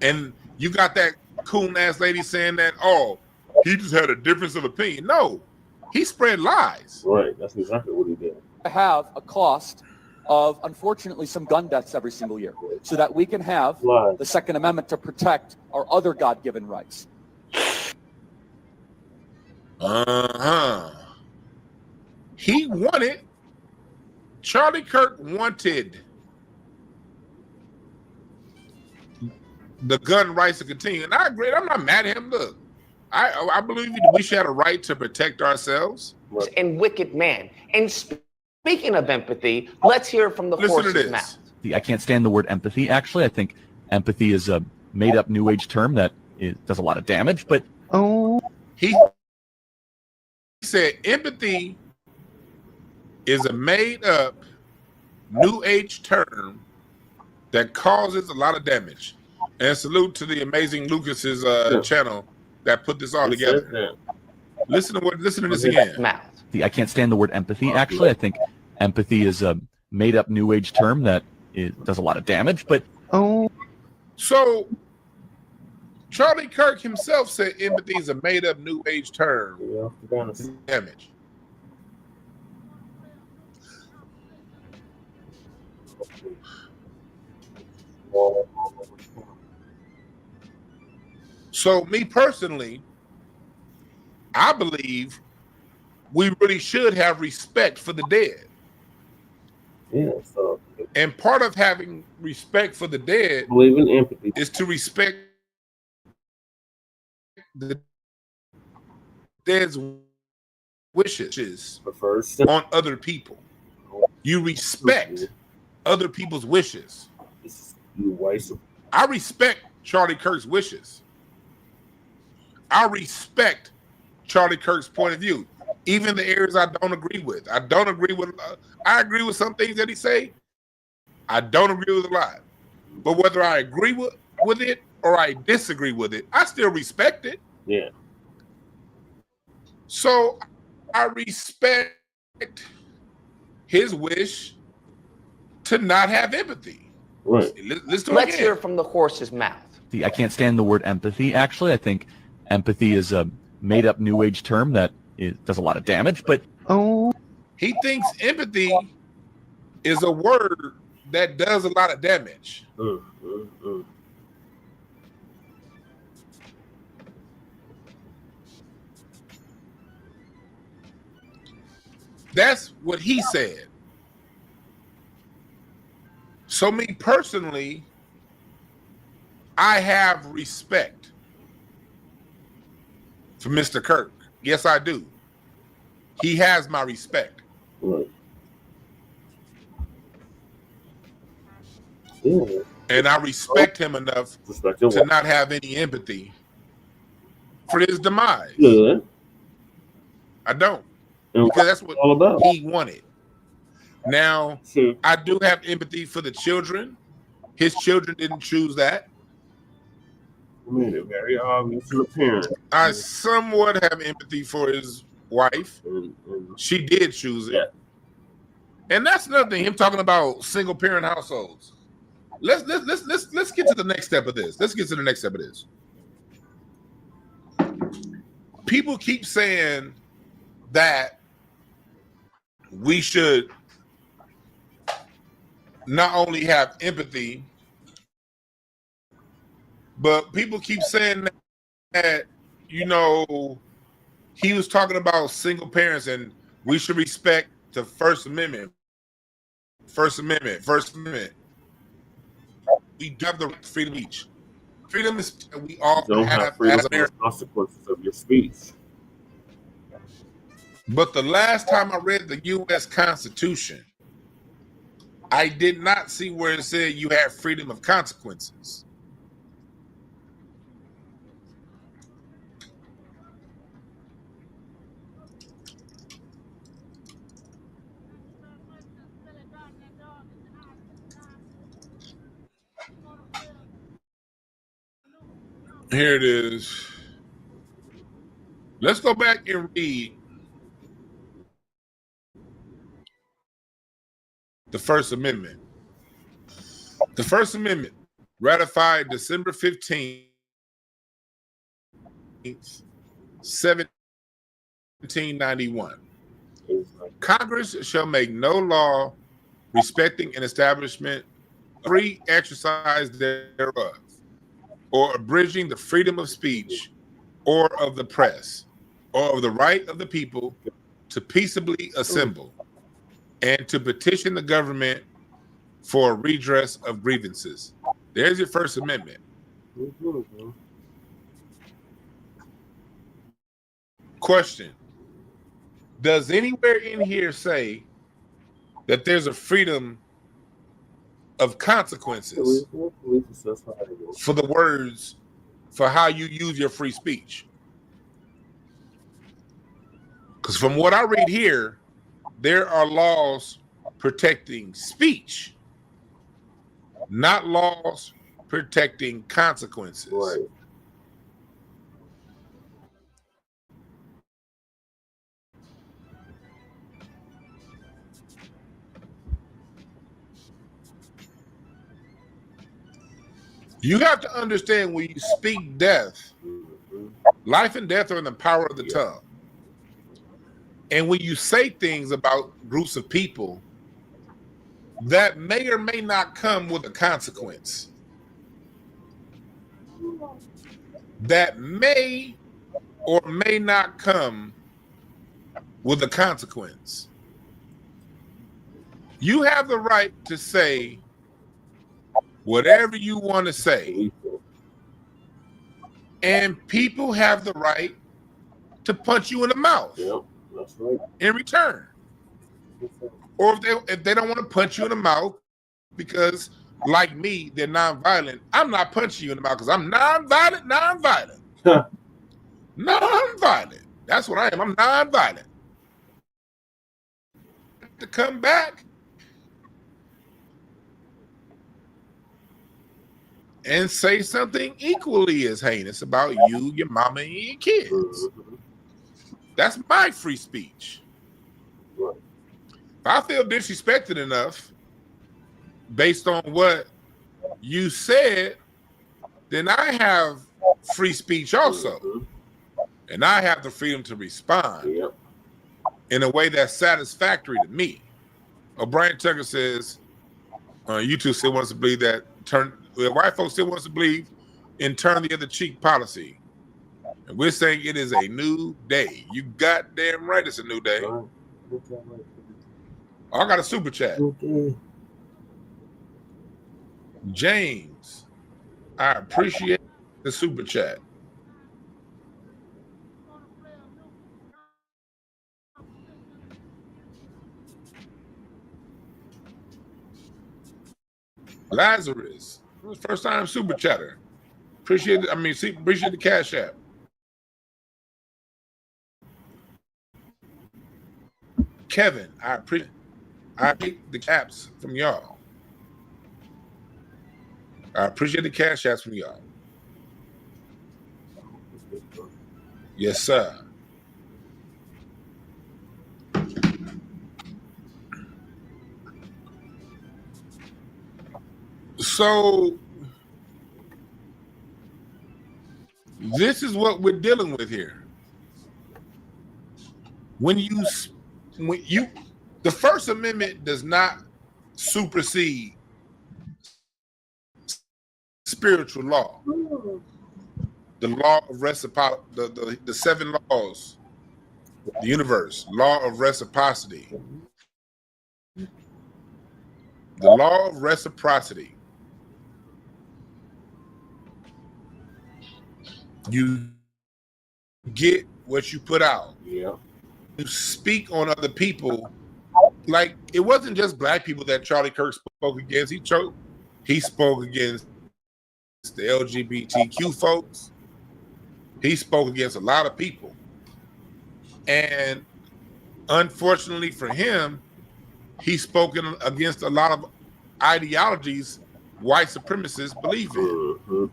And you got that coon ass lady saying that, oh, he just had a difference of opinion. No, he spread lies. Right. That's exactly what he did. I have a cost of, unfortunately, some gun deaths every single year so that we can have the Second Amendment to protect our other God-given rights. He wanted, Charlie Kirk wanted the gun rights to continue. And I agree. I'm not mad at him. Look, I believe we should have a right to protect ourselves. And wicked man. And speaking of empathy, let's hear from the horse's mouth. I can't stand the word empathy. Actually, I think empathy is a made-up New Age term that does a lot of damage, but he said empathy is a made-up New Age term that causes a lot of damage. And salute to the amazing Lucas's channel that put this all together. Listen to this again. I can't stand the word empathy. Actually, I think empathy is a made-up New Age term that does a lot of damage, but so Charlie Kirk himself said empathy is a made-up New Age term. Damage. So me personally, I believe we really should have respect for the dead. Yeah, so and part of having respect for the dead, believe in empathy, is to respect the dead's wishes on other people. You respect other people's wishes. I respect Charlie Kirk's wishes. I respect Charlie Kirk's point of view, even the areas I don't agree with. I don't agree with. I agree with some things that he say. I don't agree with a lot. But whether I agree with it or I disagree with it, I still respect it. Yeah. So I respect his wish to not have empathy. Right. Let's hear from the horse's mouth. I can't stand the word empathy. Actually, I think empathy is a made-up New Age term that does a lot of damage, but he thinks empathy is a word that does a lot of damage. That's what he said. So me personally, I have respect for Mr. Kirk. Yes, I do. He has my respect. Right. Yeah. And I respect him enough to not have any empathy for his demise. Yeah. I don't. And because that's what all about. He wanted. Now, I do have empathy for the children. His children didn't choose that. I mean, it's very obvious to the parent. I somewhat have empathy for his wife. She did choose it. Yeah. And that's another thing, him talking about single parent households. Let's get to the next step of this. Let's get to the next step of this. People keep saying that we should not only have empathy, but people keep saying that, you know, he was talking about single parents and we should respect the First Amendment. First Amendment. We do have the freedom of speech. Freedom is we all don't have freedom as for the consequences of your speech. But the last time I read the U.S. Constitution, I did not see where it said you have freedom of consequences. Here it is. Let's go back and read the First Amendment. The First Amendment, ratified December 15th, 1791. Congress shall make no law respecting an establishment, free exercise thereof, or abridging the freedom of speech, or of the press, or of the right of the people to peaceably assemble, and to petition the government for a redress of grievances. There's your First Amendment. Question: does anywhere in here say that there's a freedom of consequences for the words, for how you use your free speech. Because from what I read here, there are laws protecting speech, not laws protecting consequences. Right. You have to understand, when you speak death, life and death are in the power of the tongue. And when you say things about groups of people, that may or may not come with a consequence. That may or may not come with a consequence. You have the right to say whatever you want to say. And people have the right to punch you in the mouth. Yep, that's right. In return. Or if they don't want to punch you in the mouth because, like me, they're nonviolent, I'm not punching you in the mouth because I'm nonviolent. Nonviolent. That's what I am. I'm nonviolent. To come back and say something equally as heinous about you, your mama, and your kids. That's my free speech. If I feel disrespected enough based on what you said, then I have free speech also. And I have the freedom to respond in a way that's satisfactory to me. O'Brien Tucker says, YouTube still wants to believe that white folks still wants to believe in turn the other cheek policy. And we're saying it is a new day. You goddamn right it's a new day. Oh, I got a super chat. James, I appreciate the super chat. Lazarus, first time super chatter. Appreciate it. I mean, appreciate the Cash App. Kevin, I appreciate the caps from y'all. I appreciate the Cash Apps from y'all. Yes, sir. So this is what we're dealing with here. The First Amendment does not supersede spiritual law. The law of reciprocity, the 7 laws, the universe, law of reciprocity. The law of reciprocity. You get what you put out. Yeah. You speak on other people. Like, it wasn't just black people that Charlie Kirk spoke against. He spoke against the LGBTQ folks. He spoke against a lot of people. And unfortunately for him, he's spoken against a lot of ideologies white supremacists believe in.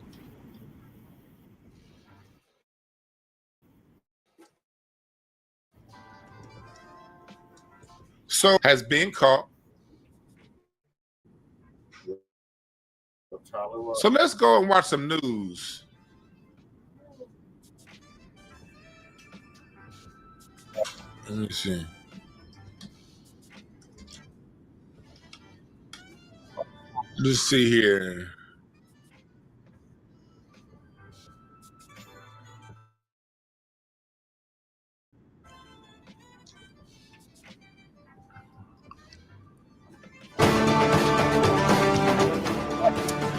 So has been caught. So let's go and watch some news. Let me see. Let's see here.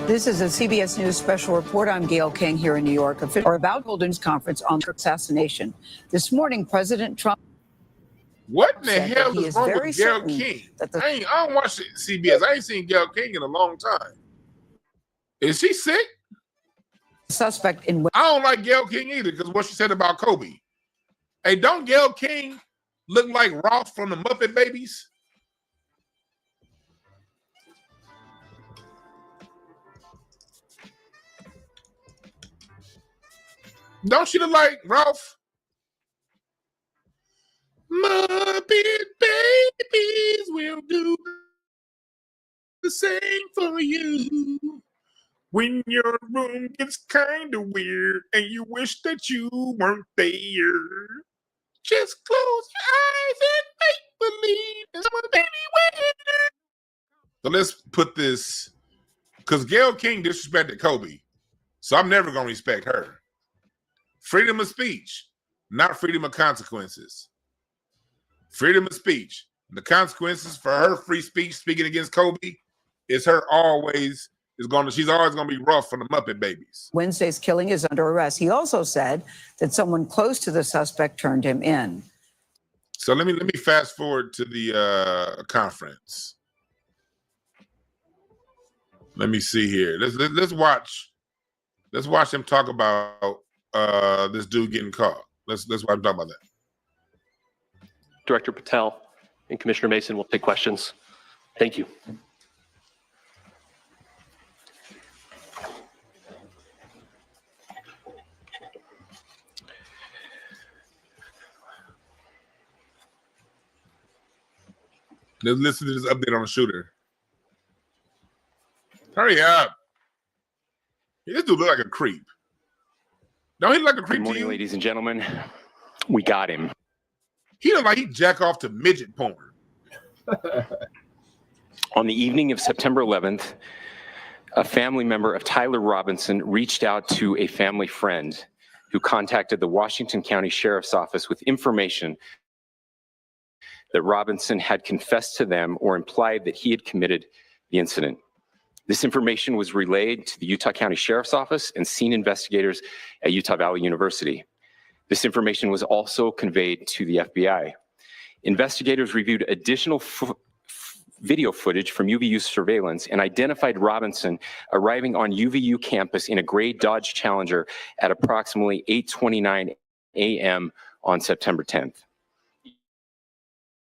This is a CBS News special report. I'm Gail King here in New York. About Golden's conference on Kirk assassination. This morning, President Trump. What in the said that hell he is is wrong very with Gayle certain King? that the I don't watch CBS. I ain't seen Gayle King in a long time. Is she sick? suspect in I don't like Gayle King either because what she said about Kobe. Hey, don't Gayle King look like Ross from the Muppet Babies? Don't she look like Ralph? Muppet Babies will do the same for you. When your room gets kind of weird and you wish that you weren't there, just close your eyes and make believe there's a baby waiting. So let's put this, because Gayle King disrespected Kobe, so I'm never going to respect her. Freedom of speech, not freedom of consequences. Freedom of speech. The consequences for her free speech speaking against Kobe is her she's always gonna be rough for the Muppet Babies. Wednesday's killing is under arrest. He also said that someone close to the suspect turned him in. So let me fast forward to the conference. Let me see here. Let's watch him talk about this dude getting caught. Let's watch him talk about that. Director Patel and Commissioner Mason will take questions. Thank you. Let's listen to this update on the shooter. Hurry up. This dude look like a creep. Don't he look like a creep Good morning, to you? ladies and gentlemen. We got him. He look like he jack off to midget porn. On the evening of September 11th, a family member of Tyler Robinson reached out to a family friend who contacted the Washington County Sheriff's Office with information that Robinson had confessed to them or implied that he had committed the incident. This information was relayed to the Utah County Sheriff's Office and scene investigators at Utah Valley University. This information was also conveyed to the FBI. Investigators reviewed additional video footage from UVU surveillance and identified Robinson arriving on UVU campus in a gray Dodge Challenger at approximately 8:29 a.m. on September 10th,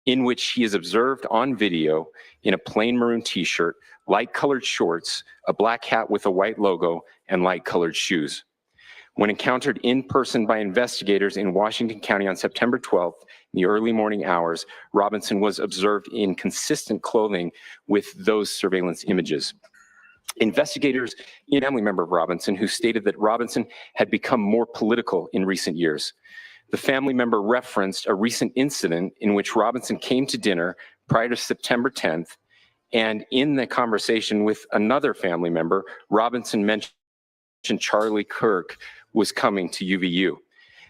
in which he is observed on video in a plain maroon t-shirt, light-colored shorts, a black hat with a white logo, and light-colored shoes. When encountered in person by investigators in Washington County on September 12th, in the early morning hours, Robinson was observed in consistent clothing with those surveillance images. Investigators, a family member of Robinson, who stated that Robinson had become more political in recent years. The family member referenced a recent incident in which Robinson came to dinner prior to September 10th, and in the conversation with another family member, Robinson mentioned Charlie Kirk was coming to UVU.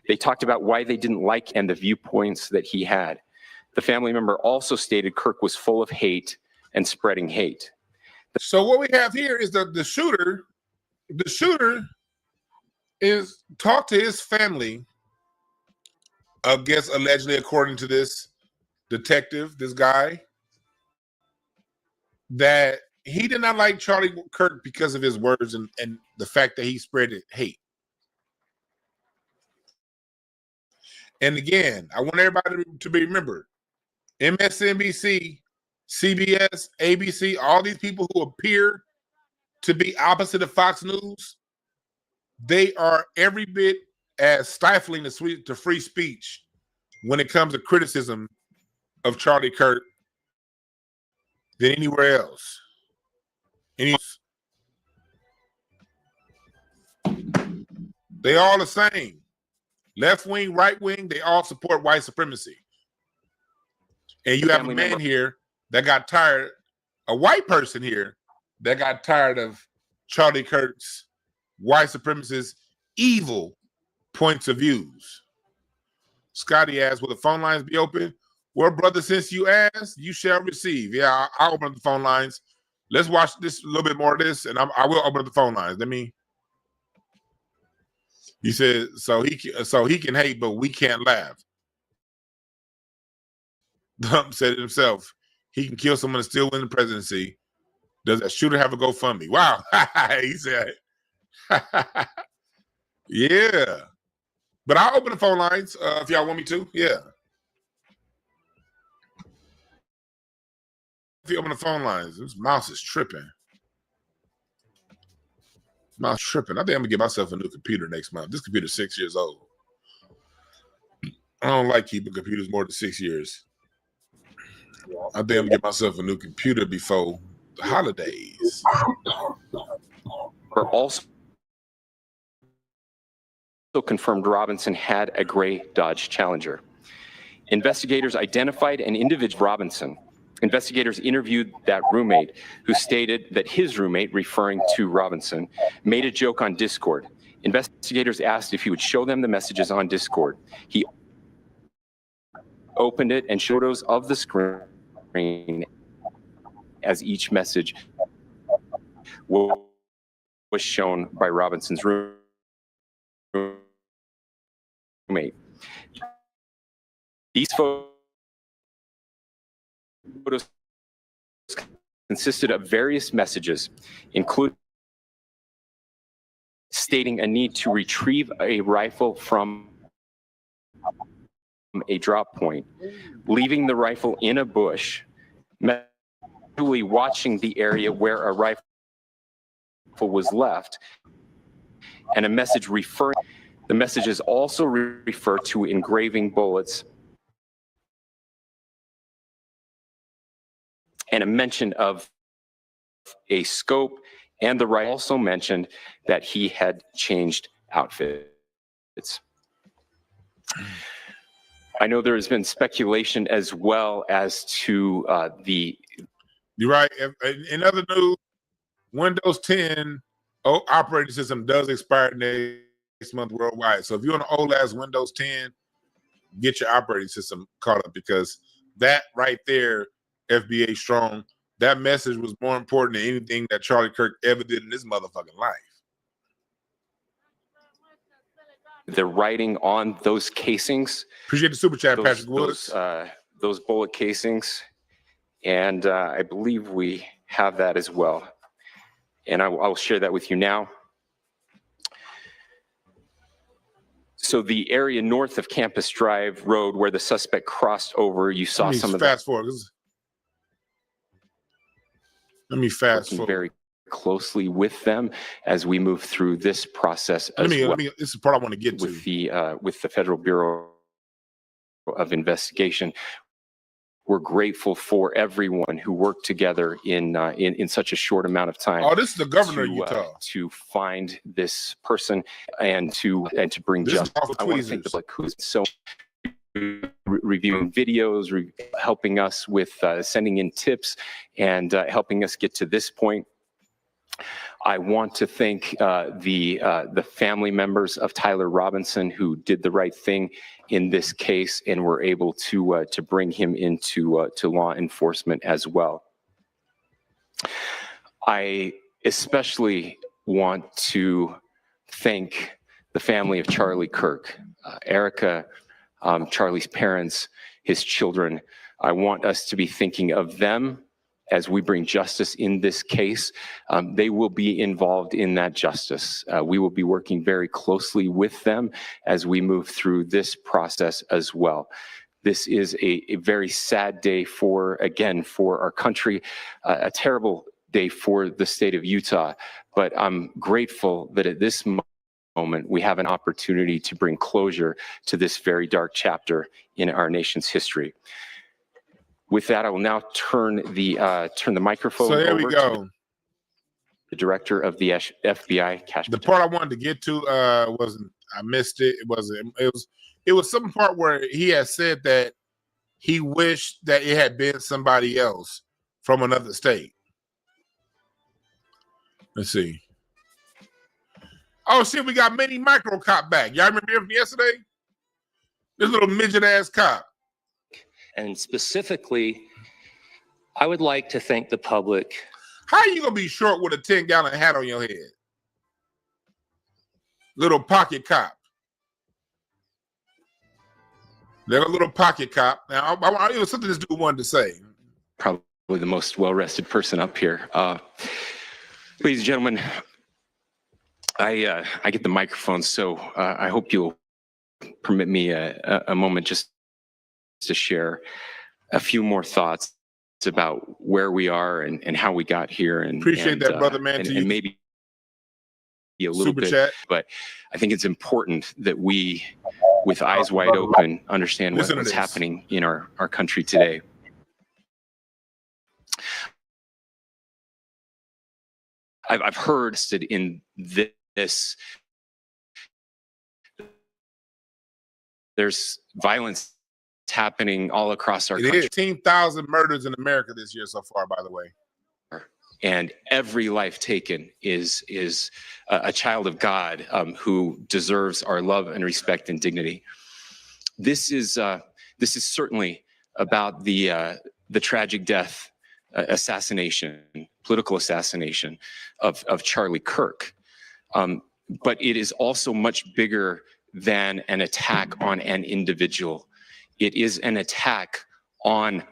They talked about why they didn't like and the viewpoints that he had. The family member also stated Kirk was full of hate and spreading hate. So what we have here is the shooter is talked to his family, I guess allegedly according to this detective, this guy, that he did not like Charlie Kirk because of his words and the fact that he spread hate. And again, I want everybody to be remembered. MSNBC, CBS, ABC, all these people who appear to be opposite of Fox News, they are every bit as stifling to free speech when it comes to criticism of Charlie Kirk than anywhere else. They all the same. Left wing, right wing, they all support white supremacy. And you have a man here that got tired, a white person here that got tired of Charlie Kirk's white supremacist evil points of views. Scotty asked, will the phone lines be open? Well, brother, since you asked, you shall receive. Yeah, I'll open up the phone lines. Let's watch this a little bit more of this, and I will open up the phone lines. You said so he can hate, but we can't laugh. Trump said it himself. He can kill someone and still win the presidency. Does that shooter have a GoFundMe? Wow. He said, yeah. But I'll open the phone lines if y'all want me to. Yeah. If you open the phone lines, this mouse is tripping. Mouse tripping. I think I'm going to get myself a new computer next month. This computer's 6 years old. I don't like keeping computers more than 6 years. I think I'm going to get myself a new computer before the holidays. Also confirmed Robinson had a gray Dodge Challenger. Investigators identified an individual, Robinson. Investigators interviewed that roommate who stated that his roommate, referring to Robinson, made a joke on Discord. Investigators asked if he would show them the messages on Discord. He opened it and showed photos of the screen as each message was shown by Robinson's roommate. These photos consisted of various messages, including stating a need to retrieve a rifle from a drop point, leaving the rifle in a bush, watching the area where a rifle was left, and a message referring. The messages also refer to engraving bullets and a mention of a scope, and the rifle also mentioned that he had changed outfits. I know there has been speculation as well as to the... You're right. In other news, Windows 10 operating system does expire next month worldwide. So if you're on an old-ass Windows 10, get your operating system caught up, because that right there, FBA strong, that message was more important than anything that Charlie Kirk ever did in his motherfucking life. The writing on those casings. Appreciate the super chat, Patrick Woods. Those bullet casings. And I believe we have that as well. And I'll share that with you now. So the area north of Campus Drive Road where the suspect crossed over, you saw some of the... Fast forward. Let me fast forward. Very closely with them as we move through this process as well. This is the part I want to get to. With the Federal Bureau of Investigation. We're grateful for everyone who worked together in such a short amount of time. Oh, this is the governor of Utah. To find this person and to bring justice. I want to thank the Blacc who's so reviewing videos, helping us with sending in tips, and helping us get to this point. I want to thank the family members of Tyler Robinson who did the right thing in this case and were able to bring him into to law enforcement as well. I especially want to thank the family of Charlie Kirk, Erica, Charlie's parents, his children. I want us to be thinking of them as we bring justice in this case. They will be involved in that justice. We will be working very closely with them as we move through this process as well. This is a very sad day for our country, a terrible day for the state of Utah, but I'm grateful that at this moment we have an opportunity to bring closure to this very dark chapter in our nation's history. With that, I will now turn the microphone over to the director of the FBI, Cash. The part I wanted to get to wasn't. I missed it. It was some part where he had said that he wished that it had been somebody else from another state. Let's see. Oh shit, we got Mini Micro Cop back. Y'all remember him from yesterday? This little midget ass cop. And specifically, I would like to thank the public. How are you going to be short with a 10-gallon hat on your head? Little pocket cop. They're a little pocket cop. Now, it was something this dude wanted to say. Probably the most well-rested person up here. Ladies and gentlemen, I get the microphone, so I hope you'll permit me a moment just to share a few more thoughts about where we are and how we got here. And appreciate that, brother, man. And maybe a little Super bit, chat. But I think it's important that we, with eyes wide open, understand what's happening in our country today. I've heard that in this, there's violence happening all across our country. 15,000 murders in America this year so far, by the way. And every life taken is a child of God who deserves our love and respect and dignity. This is certainly about the tragic death, political assassination of Charlie Kirk. But it is also much bigger than an attack on an individual. It is an attack on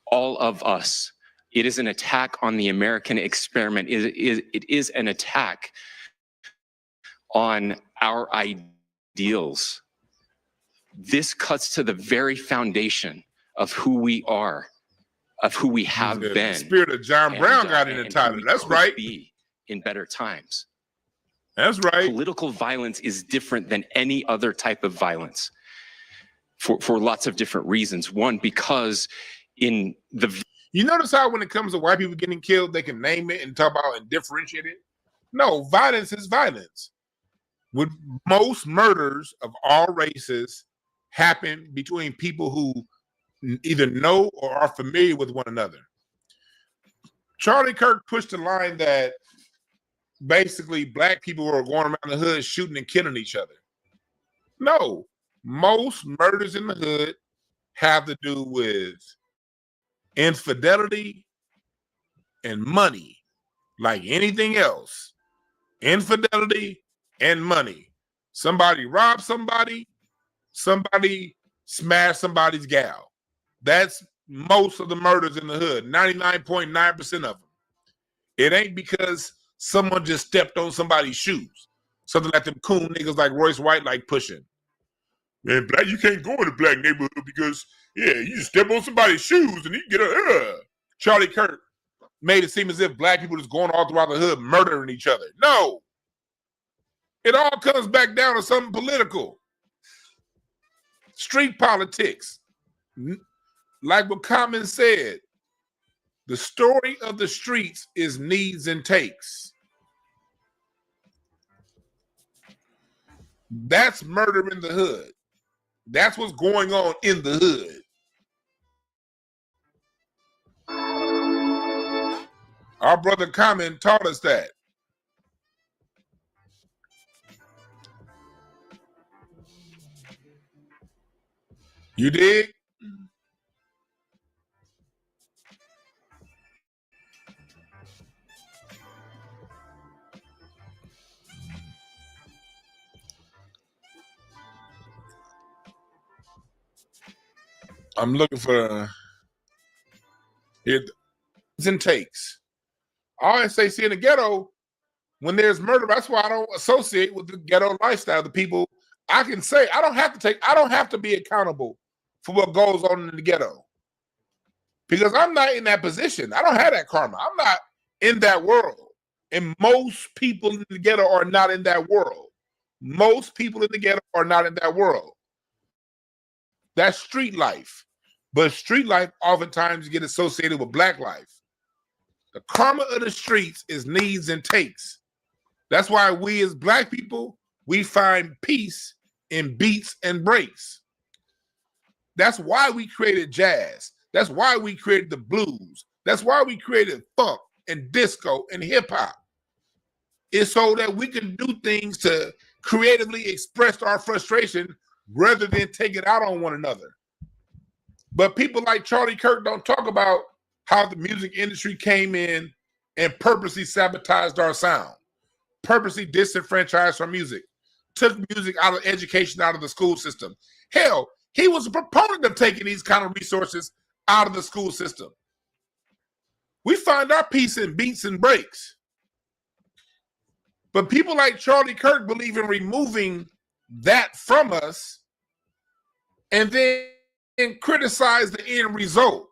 all of us. It is an attack on the American experiment. It is an attack on our ideals. This cuts to the very foundation of who we are, of who we have been. The spirit of John Brown got in the title. That's right. Be in better times. That's right. Political violence is different than any other type of violence for lots of different reasons. One, because in the... You notice how when it comes to white people getting killed, they can name it and talk about and differentiate it? No, violence is violence. With most murders of all races happen between people who either know or are familiar with one another. Charlie Kirk pushed the line that basically black people were going around the hood shooting and killing each other. No, most murders in the hood have to do with infidelity and money, like anything else. Infidelity and money. Somebody robbed somebody, somebody smashed somebody's gal. That's most of the murders in the hood, 99.9% of them. It ain't because someone just stepped on somebody's shoes. Something like them coon niggas like Royce White like pushing. Man, black, you can't go in a black neighborhood because, yeah, you just step on somebody's shoes and you get a, Charlie Kirk made it seem as if black people just going all throughout the hood murdering each other. No. It all comes back down to something political. Street politics. Like what Common said, the story of the streets is needs and takes. That's murder in the hood. That's what's going on in the hood. Our brother Common taught us that. You dig? I'm looking for it and takes. I always say, see, in the ghetto, when there's murder, that's why I don't associate with the ghetto lifestyle. The people I can say I don't have to be accountable for what goes on in the ghetto. Because I'm not in that position. I don't have that karma. I'm not in that world. And most people in the ghetto are not in that world. Most people in the ghetto are not in that world. That's street life. But street life oftentimes get associated with black life. The karma of the streets is needs and takes. That's why we as black people, we find peace in beats and breaks. That's why we created jazz. That's why we created the blues. That's why we created funk and disco and hip hop. It's so that we can do things to creatively express our frustration rather than take it out on one another. But people like Charlie Kirk don't talk about how the music industry came in and purposely sabotaged our sound, purposely disenfranchised our music, took music out of education, out of the school system. Hell, He was a proponent of taking these kind of resources out of the school system. We find our peace in beats and breaks. But people like Charlie Kirk believe in removing that from us and then criticize the end result.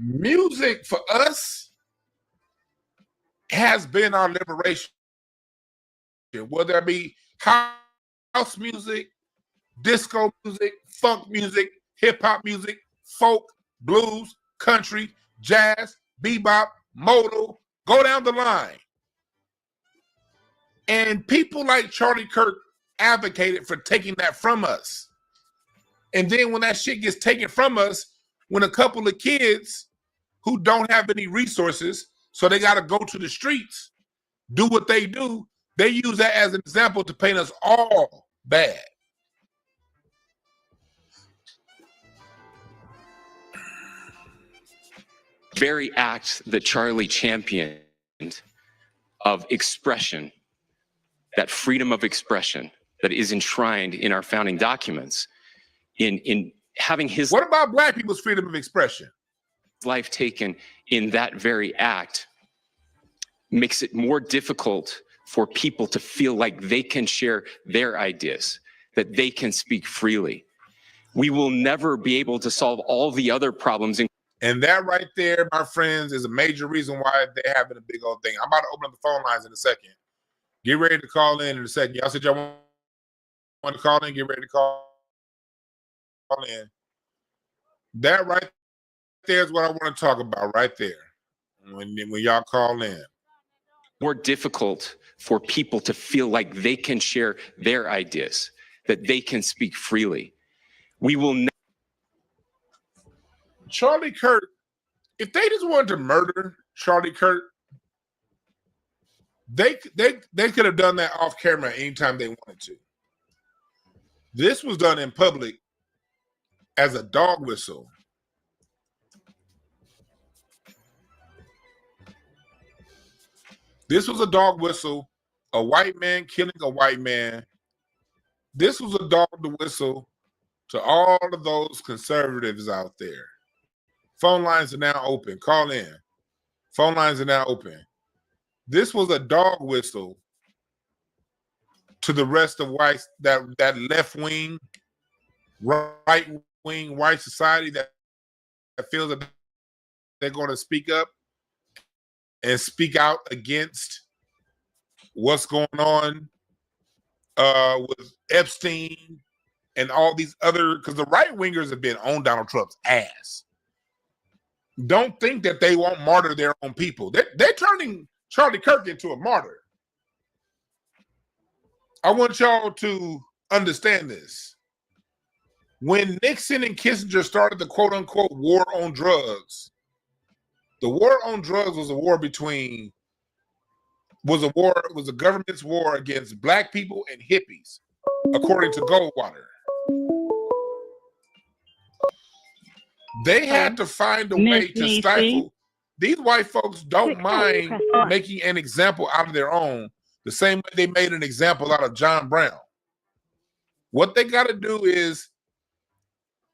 Music for us has been our liberation, whether it be house music, disco music, funk music, hip hop music, folk, blues, country, jazz, bebop, modal, go down the line. And people like Charlie Kirk advocated for taking that from us. And then when that shit gets taken from us, when a couple of kids who don't have any resources, so they got to go to the streets, do what they do, they use that as an example to paint us all bad. Very act that Charlie championed of expression, that freedom of expression that is enshrined in our founding documents, in having his— What about Black people's freedom of expression? Life taken in that very act makes it more difficult for people to feel like they can share their ideas, that they can speak freely. We will never be able to solve all the other problems. And that right there, my friends, is a major reason why they're having a big old thing. I'm about to open up the phone lines in a second. Get ready to call in a second. Y'all said y'all want to call in. Get ready to call in. That right there is what I want to talk about right there when y'all call in. More difficult for people to feel like they can share their ideas, that they can speak freely. We will never— Charlie Kirk, if they just wanted to murder Charlie Kirk, they could have done that off camera anytime they wanted to. This was done in public as a dog whistle. This was a dog whistle, a white man killing a white man. This was a dog whistle to all of those conservatives out there. Phone lines are now open. Call in. Phone lines are now open. This was a dog whistle to the rest of whites, that left wing, right wing white society that feels that they're going to speak up and speak out against what's going on with Epstein and all these other, because the right wingers have been on Donald Trump's ass. Don't think that they won't martyr their own people. They're turning Charlie Kirk into a martyr. I want y'all to understand this. When Nixon and Kissinger started the quote unquote war on drugs, the war on drugs was a war between, was a government's war against Black people and hippies, according to Goldwater. They had to find a way to stifle. These white folks don't mind making an example out of their own, the same way they made an example out of John Brown. What they got to do is,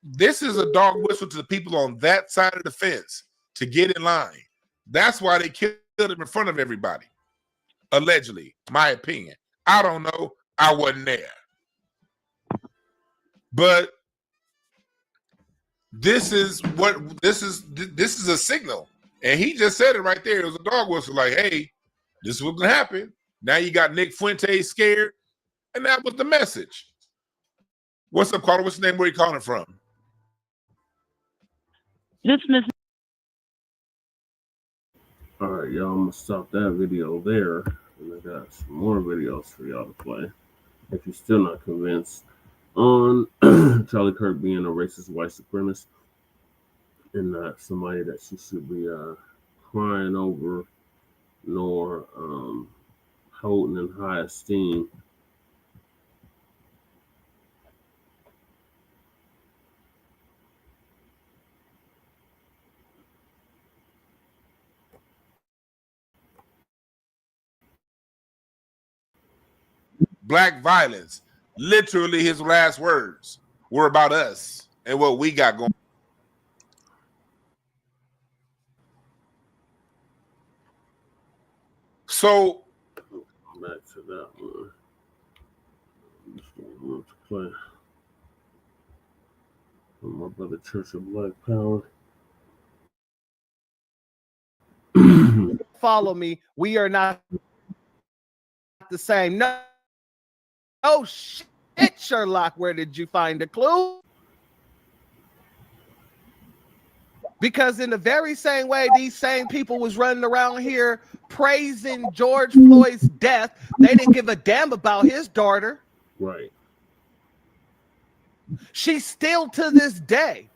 this is a dog whistle to the people on that side of the fence to get in line. That's why they killed him in front of everybody. Allegedly, my opinion. I don't know. I wasn't there. But this is a signal. And he just said it right there. It was a dog whistle, like, hey, this is what's gonna happen. Now you got Nick Fuentes scared. And that was the message. What's up, caller? What's the name? Where you calling from? This is All right, y'all, I'm gonna stop that video there. And I got some more videos for y'all to play. If you're still not convinced on Charlie Kirk being a racist white supremacist and not somebody that she should be crying over nor holding in high esteem. black violence. Literally, his last words were about us and what we got going. So back to that one. To play. My brother, Church of Black Power. Follow me. We are not the same. No, oh shit, Sherlock. Where did you find a clue? Because in the very same way these same people was running around here praising George Floyd's death, they didn't give a damn about his daughter. Right. She still to this day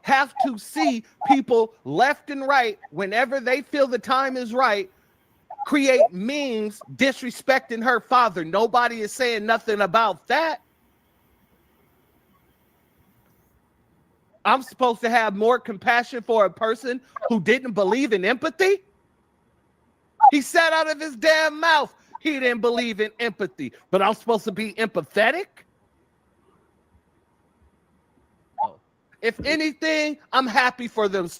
have to see people left and right, whenever they feel the time is right, create memes disrespecting her father. Nobody is saying nothing about that. I'm supposed to have more compassion for a person who didn't believe in empathy? He said out of his damn mouth he didn't believe in empathy, but I'm supposed to be empathetic? If anything, I'm happy for them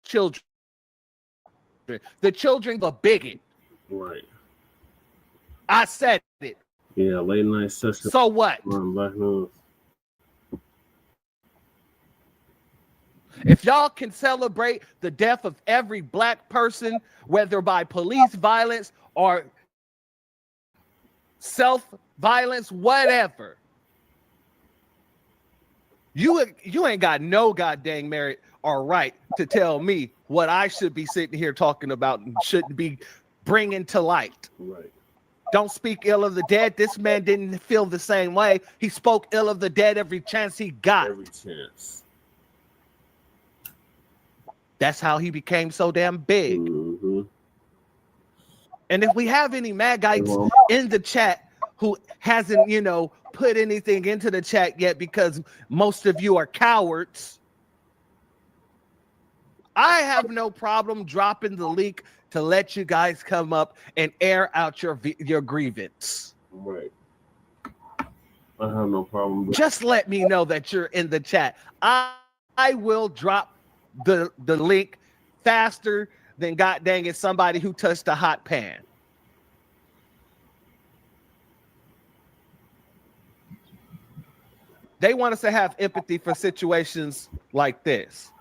children. The children are bigot. Right. I said it. Yeah, late night session. So what? On Black News. If y'all can celebrate the death of every black person, whether by police violence or self-violence, whatever, you ain't got no goddamn merit or right to tell me what I should be sitting here talking about and shouldn't be bringing to light. Right. Don't speak ill of the dead. This man didn't feel the same way. He spoke ill of the dead every chance he got. Every chance. That's how he became so damn big. Mm-hmm. And if we have any Magites in the chat who hasn't, put anything into the chat yet because most of you are cowards, I have no problem dropping the link to let you guys come up and air out your grievance. Right. I have no problem. Just let me know that you're in the chat. I will drop the link faster than god dang it somebody who touched a hot pan. They want us to have empathy for situations like this,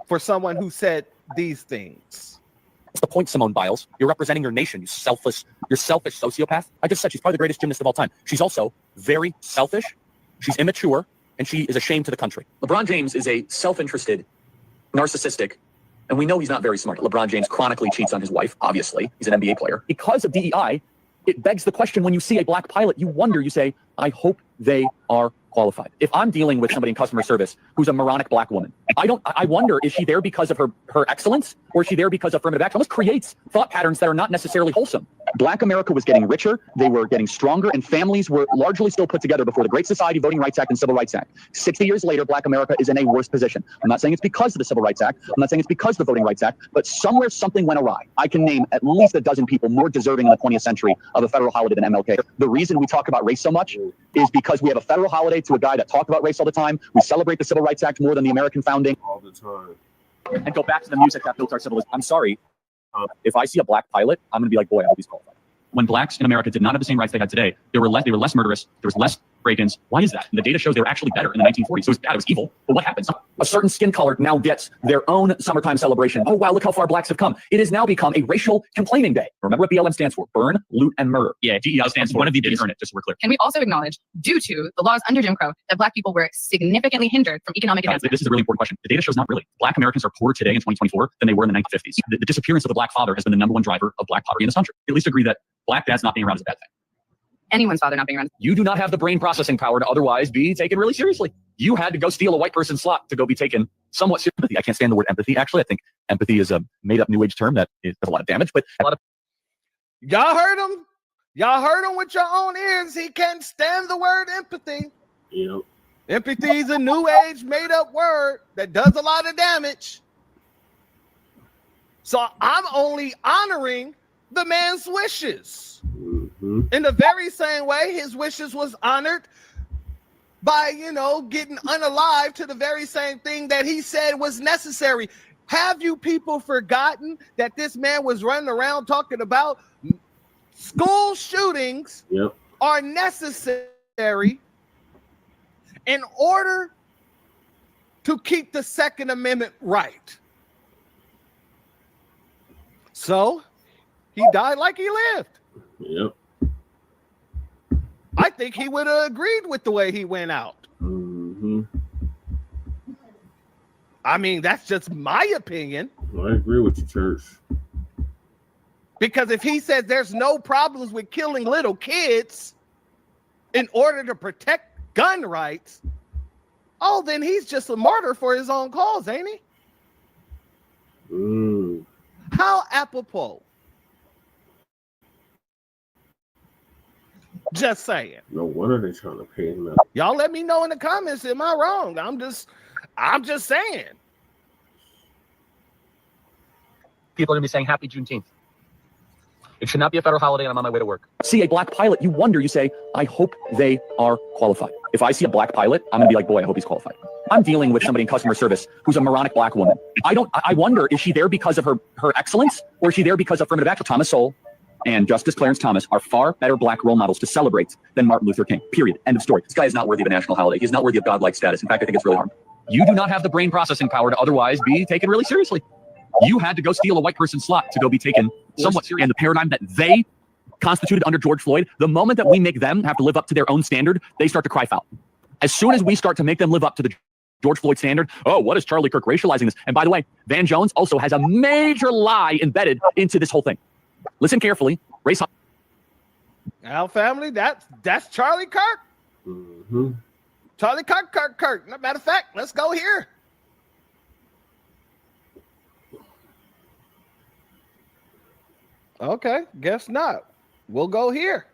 for someone who said these things. What's the point, Simone Biles? You're representing your nation, you selfish sociopath. I just said she's probably the greatest gymnast of all time. She's also very selfish, she's immature, and she is a shame to the country. LeBron James is a self-interested, narcissistic, and we know he's not very smart. LeBron James chronically cheats on his wife, obviously. He's an NBA player. Because of DEI, it begs the question, when you see a black pilot, you wonder, you say, I hope they are qualified. If I'm dealing with somebody in customer service who's a moronic black woman, I wonder, is she there because of her excellence, or is she there because of affirmative action? This creates thought patterns that are not necessarily wholesome. Black America was getting richer, they were getting stronger, and families were largely still put together before the Great Society, Voting Rights Act, and Civil Rights Act. 60 years later, Black America is in a worse position. I'm not saying it's because of the Civil Rights Act, I'm not saying it's because of the Voting Rights Act, but somewhere something went awry. I can name at least a dozen people more deserving in the 20th century of a federal holiday than MLK. The reason we talk about race so much is because we have a federal holiday to a guy that talked about race all the time. We celebrate the Civil Rights Act more than the American founding. All the time. And go back to the music that built our civilization. I'm sorry. If I see a black pilot, I'm going to be like, boy, I hope he's qualified. When blacks in America did not have the same rights they had today, they were less murderous, there was less break-ins. Why is that? And the data shows they were actually better in the 1940s. So it was bad, it was evil. But what happens? A certain skin color now gets their own summertime celebration. Oh, wow, look how far blacks have come. It has now become a racial complaining day. Remember what BLM stands for? Burn, loot, and murder. Yeah, DEI stands for one of the biggest. Earn it, just so we're clear. Can we also acknowledge, due to the laws under Jim Crow, that black people were significantly hindered from economic advancement? This is a really important question. The data shows not really. Black Americans are poorer today in 2024 than they were in the 1950s. The disappearance of the black father has been the number one driver of black poverty in this country. At least agree that black dads not being around is a bad thing. Anyone's father not being around. You do not have the brain processing power to otherwise be taken really seriously. You had to go steal a white person's slot to go be taken somewhat seriously. I can't stand the word empathy. Actually, I think empathy is a made-up new age term that does a lot of damage, but a lot of... Y'all heard him? Y'all heard him with your own ears. He can't stand the word empathy. Yep. Empathy is a new age made-up word that does a lot of damage. So I'm only honoring the man's wishes. In the very same way, his wishes was honored by, getting unalived to the very same thing that he said was necessary. Have you people forgotten that this man was running around talking about school shootings are necessary in order to keep the Second Amendment right? So he died like he lived. Yep. I think he would have agreed with the way he went out. I mean, that's just my opinion. I agree with you, Church. Because if he says there's no problems with killing little kids in order to protect gun rights, then he's just a martyr for his own cause, ain't he? How apropos. Just saying. No wonder they're trying to pay him out. Y'all let me know in the comments. Am I wrong? I'm just saying. People are going to be saying happy Juneteenth. It should not be a federal holiday, and I'm on my way to work. See a black pilot, you wonder, you say, I hope they are qualified. If I see a black pilot, I'm going to be like, boy, I hope he's qualified. I'm dealing with somebody in customer service who's a moronic black woman. I wonder, is she there because of her excellence, or is she there because of affirmative action? Thomas Sowell and Justice Clarence Thomas are far better black role models to celebrate than Martin Luther King, period. End of story. This guy is not worthy of a national holiday. He's not worthy of godlike status. In fact, I think it's really harmful. You do not have the brain processing power to otherwise be taken really seriously. You had to go steal a white person's slot to go be taken somewhat serious. And the paradigm that they constituted under George Floyd, the moment that we make them have to live up to their own standard, they start to cry foul. As soon as we start to make them live up to the George Floyd standard, what is Charlie Kirk racializing this? And by the way, Van Jones also has a major lie embedded into this whole thing. Listen carefully. Race. Now, family, that's Charlie Kirk. Charlie Kirk. Matter of fact, let's go here. Okay, guess not. We'll go here.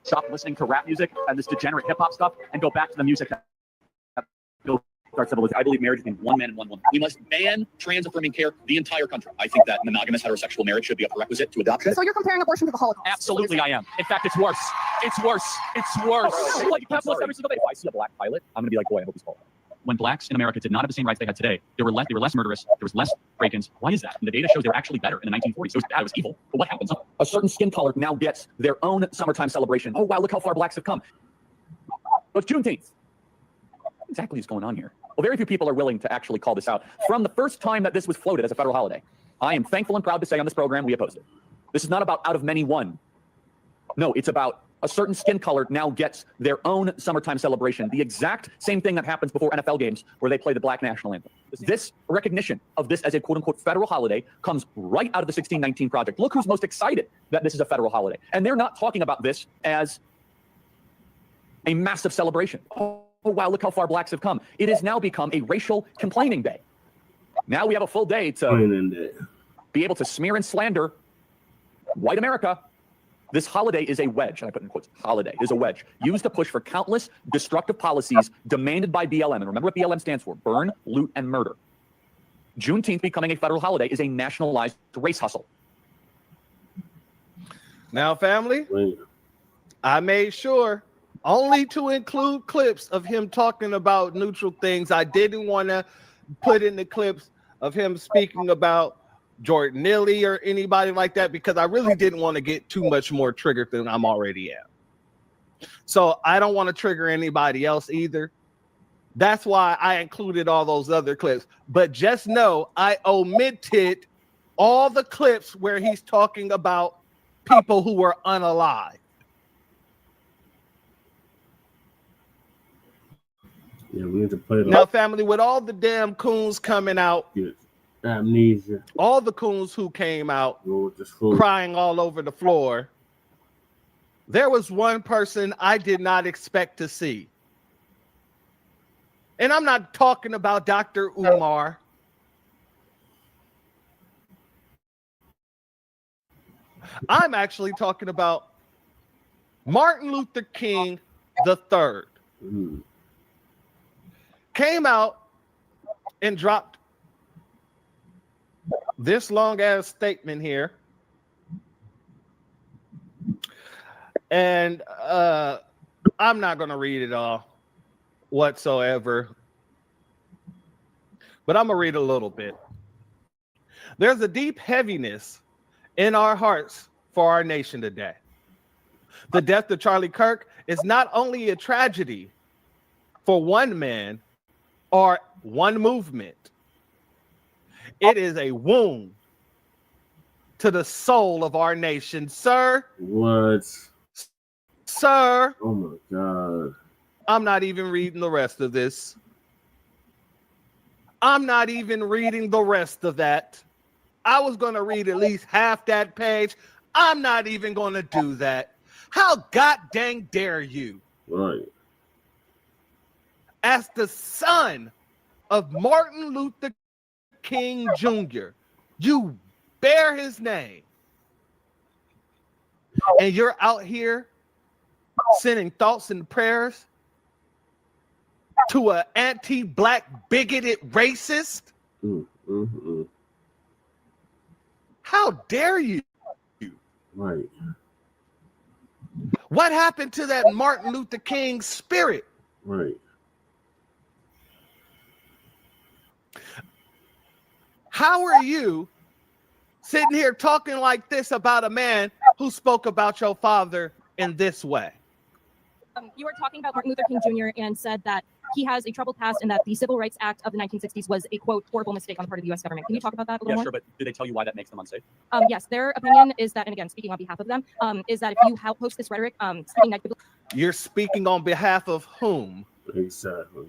Stop listening to rap music and this degenerate hip hop stuff and go back to the music that starts with, I believe marriage between one man and one woman. We must ban trans-affirming care the entire country. I think that monogamous heterosexual marriage should be a prerequisite to adoption. So you're comparing abortion to the Holocaust? Absolutely, I am. In fact, it's worse. It's worse. It's worse. Like you capitalist every single day. If I see a black pilot, I'm going to be like, boy, I hope he's qualified. When blacks in America did not have the same rights they had today, they were less murderous, there was less break-ins. Why is that? And the data shows they were actually better in the 1940s. So it was bad, it was evil. But what happens? A certain skin color now gets their own summertime celebration. Oh, wow, look how far blacks have come. But it's Juneteenth. What exactly is going on here? Well, very few people are willing to actually call this out. From the first time that this was floated as a federal holiday, I am thankful and proud to say on this program we opposed it. This is not about out of many one. No, it's about a certain skin color now gets their own summertime celebration. The exact same thing that happens before NFL games where they play the Black national anthem. This recognition of this as a quote-unquote federal holiday comes right out of the 1619 Project. Look who's most excited that this is a federal holiday. And they're not talking about this as a massive celebration. Oh, wow, look how far blacks have come. It has now become a racial complaining day. Now we have a full day to be able to smear and slander white America. This holiday is a wedge, and I put in quotes, holiday is a wedge, used to push for countless destructive policies demanded by BLM. And remember what BLM stands for, burn, loot, and murder. Juneteenth becoming a federal holiday is a nationalized race hustle. Now, family, I made sure only to include clips of him talking about neutral things. I didn't want to put in the clips of him speaking about Jordan Neely or anybody like that, because I really didn't want to get too much more triggered than I'm already at. So I don't want to trigger anybody else either. That's why I included all those other clips. But just know I omitted all the clips where he's talking about people who were unalive. Yeah, we need to play it. Now, family, with all the damn coons coming out, amnesia, all the coons who came out crying all over the floor, there was one person I did not expect to see. And I'm not talking about Dr. Umar. I'm actually talking about Martin Luther King III. Came out and dropped this long ass statement here. And I'm not going to read it all whatsoever, but I'm going to read a little bit. There's a deep heaviness in our hearts for our nation today. The death of Charlie Kirk is not only a tragedy for one man or one movement, it is a wound to the soul of our nation, sir. What? Sir. Oh my God. I'm not even reading the rest of this. I'm not even reading the rest of that. I was going to read at least half that page. I'm not even going to do that. How god dang dare you? Right. As the son of Martin Luther King Jr., you bear his name. And you're out here sending thoughts and prayers to an anti-black, bigoted racist? How dare you? Right. What happened to that Martin Luther King spirit? Right. How are you sitting here talking like this about a man who spoke about your father in this way? You were talking about Martin Luther King Jr. and said that he has a troubled past and that the Civil Rights Act of the 1960s was a, quote, horrible mistake on the part of the U.S. government. Can you talk about that a little more? Yeah, sure, but did they tell you why that makes them unsafe? Yes, their opinion is that, and again, speaking on behalf of them, is that if you post this rhetoric, speaking negatively. You're speaking on behalf of whom? Exactly.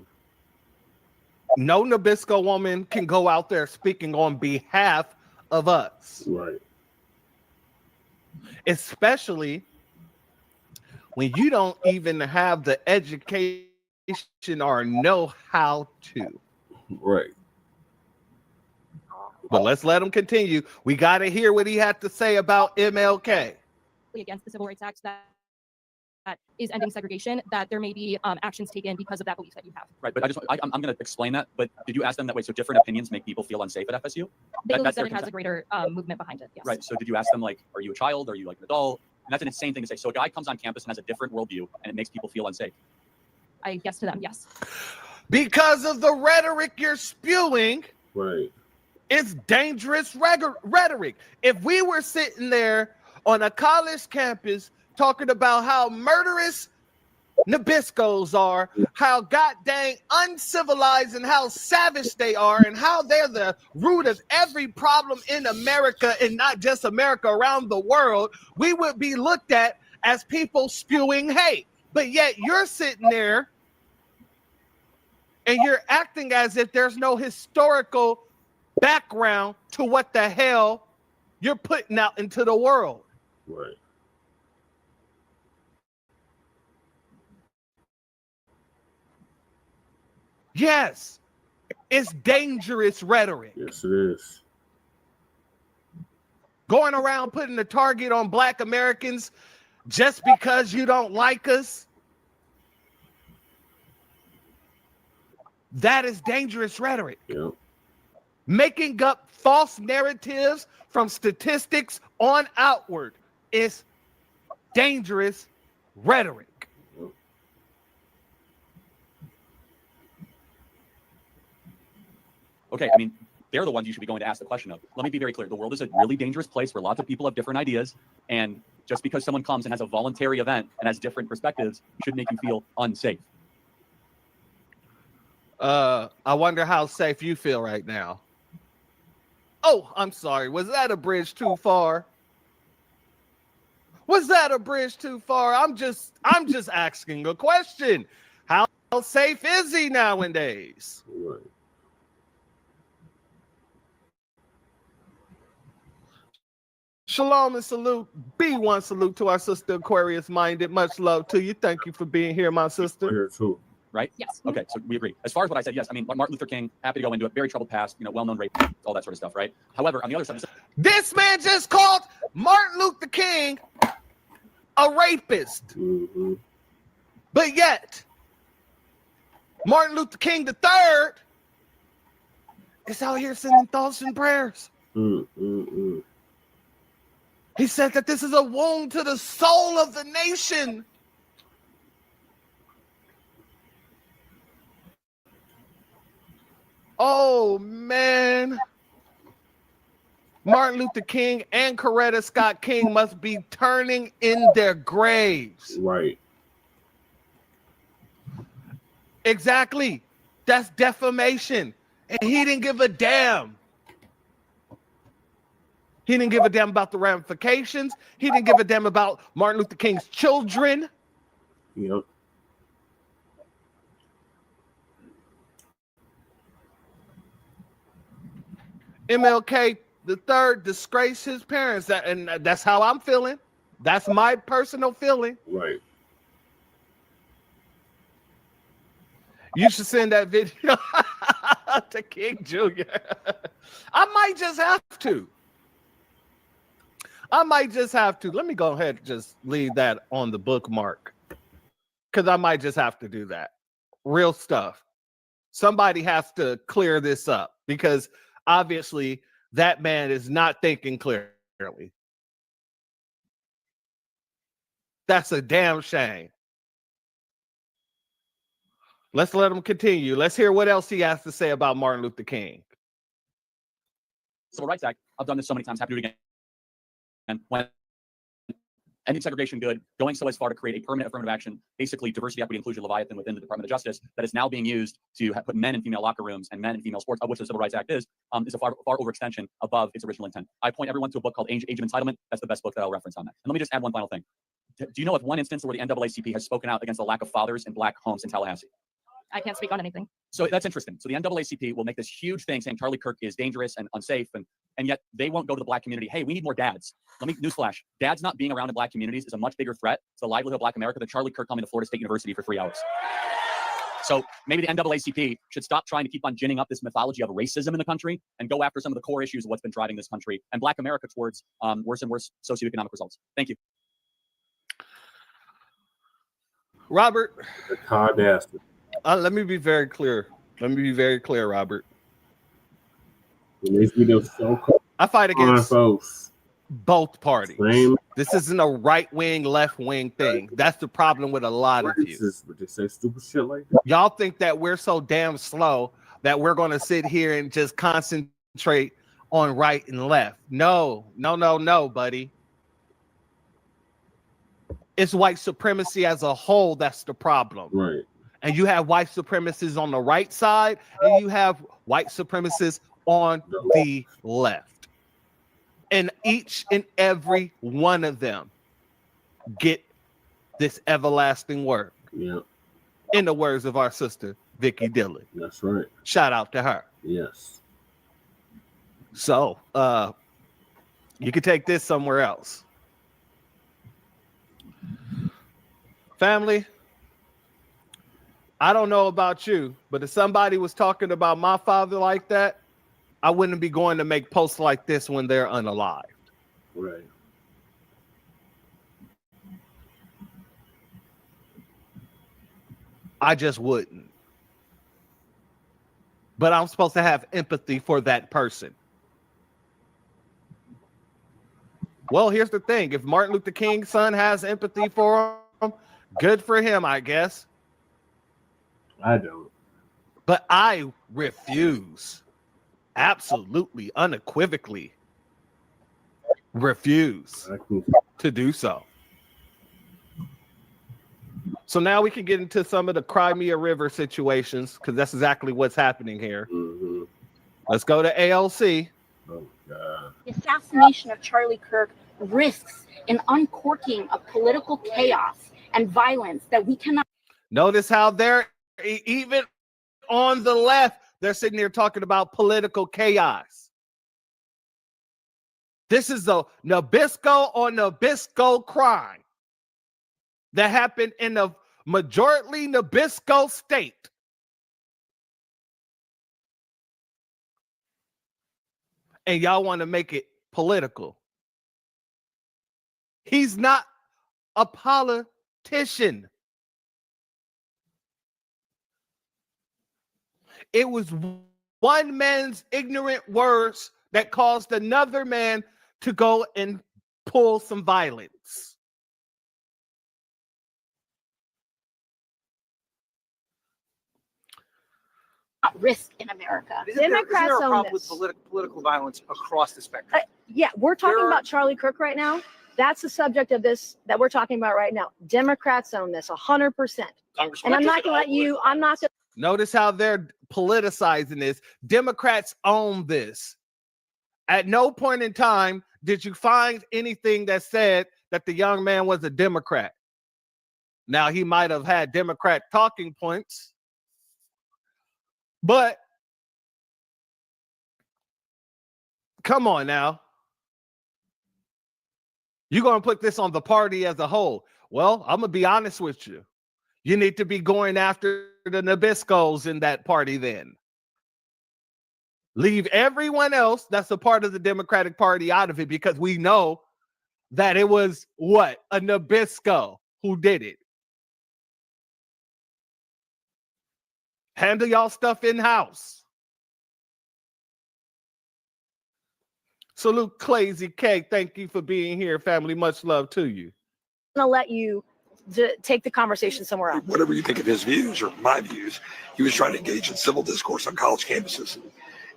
No Nabisco woman can go out there speaking on behalf of us. Right. Especially when you don't even have the education or know how to. Right. But let's let him continue. We got to hear what he had to say about MLK. Against the Civil Rights Act that is ending segregation, that there may be actions taken because of that belief that you have. Right, but I'm going to explain that. But did you ask them that way? So different opinions make people feel unsafe at FSU? They believe That's that their it has a concern. greater movement behind it. Yes. Right. So did you ask them, like, are you a child? Are you like an adult? And that's an insane thing to say. So a guy comes on campus and has a different worldview, and it makes people feel unsafe. I guess to them, yes. Because of the rhetoric you're spewing. Right. It's dangerous rhetoric. If we were sitting there on a college campus talking about how murderous Nabiscos are, how god dang uncivilized and how savage they are, and how they're the root of every problem in America, and not just America, around the world, we would be looked at as people spewing hate. But yet you're sitting there and you're acting as if there's no historical background to what the hell you're putting out into the world. Right. Yes, it's dangerous rhetoric. Yes, it is. Going around putting the target on Black Americans just because you don't like us. That is dangerous rhetoric. Yep. Making up false narratives from statistics on outward is dangerous rhetoric. Okay, I mean, they're the ones you should be going to ask the question of. Let me be very clear. The world is a really dangerous place where lots of people have different ideas. And just because someone comes and has a voluntary event and has different perspectives should make you feel unsafe. I wonder how safe you feel right now. Oh, I'm sorry. Was that a bridge too far? Was that a bridge too far? I'm just asking a question. How safe is he nowadays? Right. Shalom and salute. B1 salute to our sister Aquarius Minded. Much love to you. Thank you for being here, my sister. Here too. Right? Yes. Okay, so we agree. As far as what I said, yes. I mean, Martin Luther King, happy to go into it. Very troubled past, well-known rape, all that sort of stuff, right? However, on the other side, This man just called Martin Luther King a rapist. Mm-hmm. But yet, Martin Luther King III is out here sending thoughts and prayers. Mm-hmm. He said that this is a wound to the soul of the nation. Oh, man. Martin Luther King and Coretta Scott King must be turning in their graves. Right. Exactly. That's defamation. And he didn't give a damn. He didn't give a damn about the ramifications. He didn't give a damn about Martin Luther King's children. Yep. MLK the third disgraced his parents. And that's how I'm feeling. That's my personal feeling. Right. You should send that video to King Jr. I might just have to. Let me go ahead and just leave that on the bookmark. Because I might just have to do that. Real stuff. Somebody has to clear this up. Because obviously that man is not thinking clearly. That's a damn shame. Let's let him continue. Let's hear what else he has to say about Martin Luther King. Civil Rights Act. I've done this so many times. Happy to do it again. And when ending segregation good, going so as far to create a permanent affirmative action, basically diversity, equity, inclusion, Leviathan within the Department of Justice that is now being used to put men in female locker rooms and men in female sports, of which the Civil Rights Act is a far overextension above its original intent. I point everyone to a book called Age of Entitlement. That's the best book that I'll reference on that. And let me just add one final thing. Do you know of one instance where the NAACP has spoken out against the lack of fathers in Black homes in Tallahassee? I can't speak on anything. So that's interesting. So the NAACP will make this huge thing saying Charlie Kirk is dangerous and unsafe, and yet they won't go to the Black community. Hey, we need more dads. Let me newsflash: dads not being around in Black communities is a much bigger threat to the livelihood of Black America than Charlie Kirk coming to Florida State University for 3 hours. So maybe the NAACP should stop trying to keep on ginning up this mythology of racism in the country and go after some of the core issues of what's been driving this country and Black America towards worse and worse socioeconomic results. Thank you. Robert. Let me be very clear. Robert. I fight against both parties. This isn't a right-wing, left-wing thing. That's the problem with a lot of you. They say stupid shit like that. Y'all think that we're so damn slow that we're going to sit here and just concentrate on right and left. No, buddy. It's white supremacy as a whole that's the problem. Right. And you have white supremacists on the right side, and you have white supremacists on the left. And each and every one of them get this everlasting work. Yeah. In the words of our sister, Vicky Dillon. That's right. Shout out to her. Yes. So, you can take this somewhere else. Family, I don't know about you, but if somebody was talking about my father like that, I wouldn't be going to make posts like this when they're unalived. Right. I just wouldn't. But I'm supposed to have empathy for that person. Well, here's the thing. If Martin Luther King's son has empathy for him, good for him, I guess. I don't. But I refuse. Absolutely, unequivocally refuse to do so. So now we can get into some of the Crimea River situations, because that's exactly what's happening here. Mm-hmm. Let's go to ALC. Oh, God. The assassination of Charlie Kirk risks an uncorking of political chaos and violence that we cannot. Notice how they're, even on the left, they're sitting here talking about political chaos. This is the Nabisco on Nabisco crime that happened in the majority Nabisco state. And y'all want to make it political. He's not a politician. It was one man's ignorant words that caused another man to go and pull some violence. Risk in America. Isn't there a problem with political violence across the spectrum? Yeah, we're talking about Charlie Kirk right now. That's the subject of this that we're talking about right now. Democrats own this 100%. And I'm not going to let you, I'm not going to. Notice how they're politicizing this. Democrats own this. At no point in time did you find anything that said that the young man was a Democrat. Now, he might have had Democrat talking points, but come on now. You're going to put this on the party as a whole. Well, I'm going to be honest with you. You need to be going after the Nabiscos in that party then. Leave everyone else that's a part of the Democratic Party out of it, because we know that it was what? A Nabisco who did it. Handle y'all stuff in-house. Salute Clazy K. Thank you for being here, family. Much love to you. I'm going to let you take the conversation somewhere else. Whatever you think of his views or my views, he was trying to engage in civil discourse on college campuses and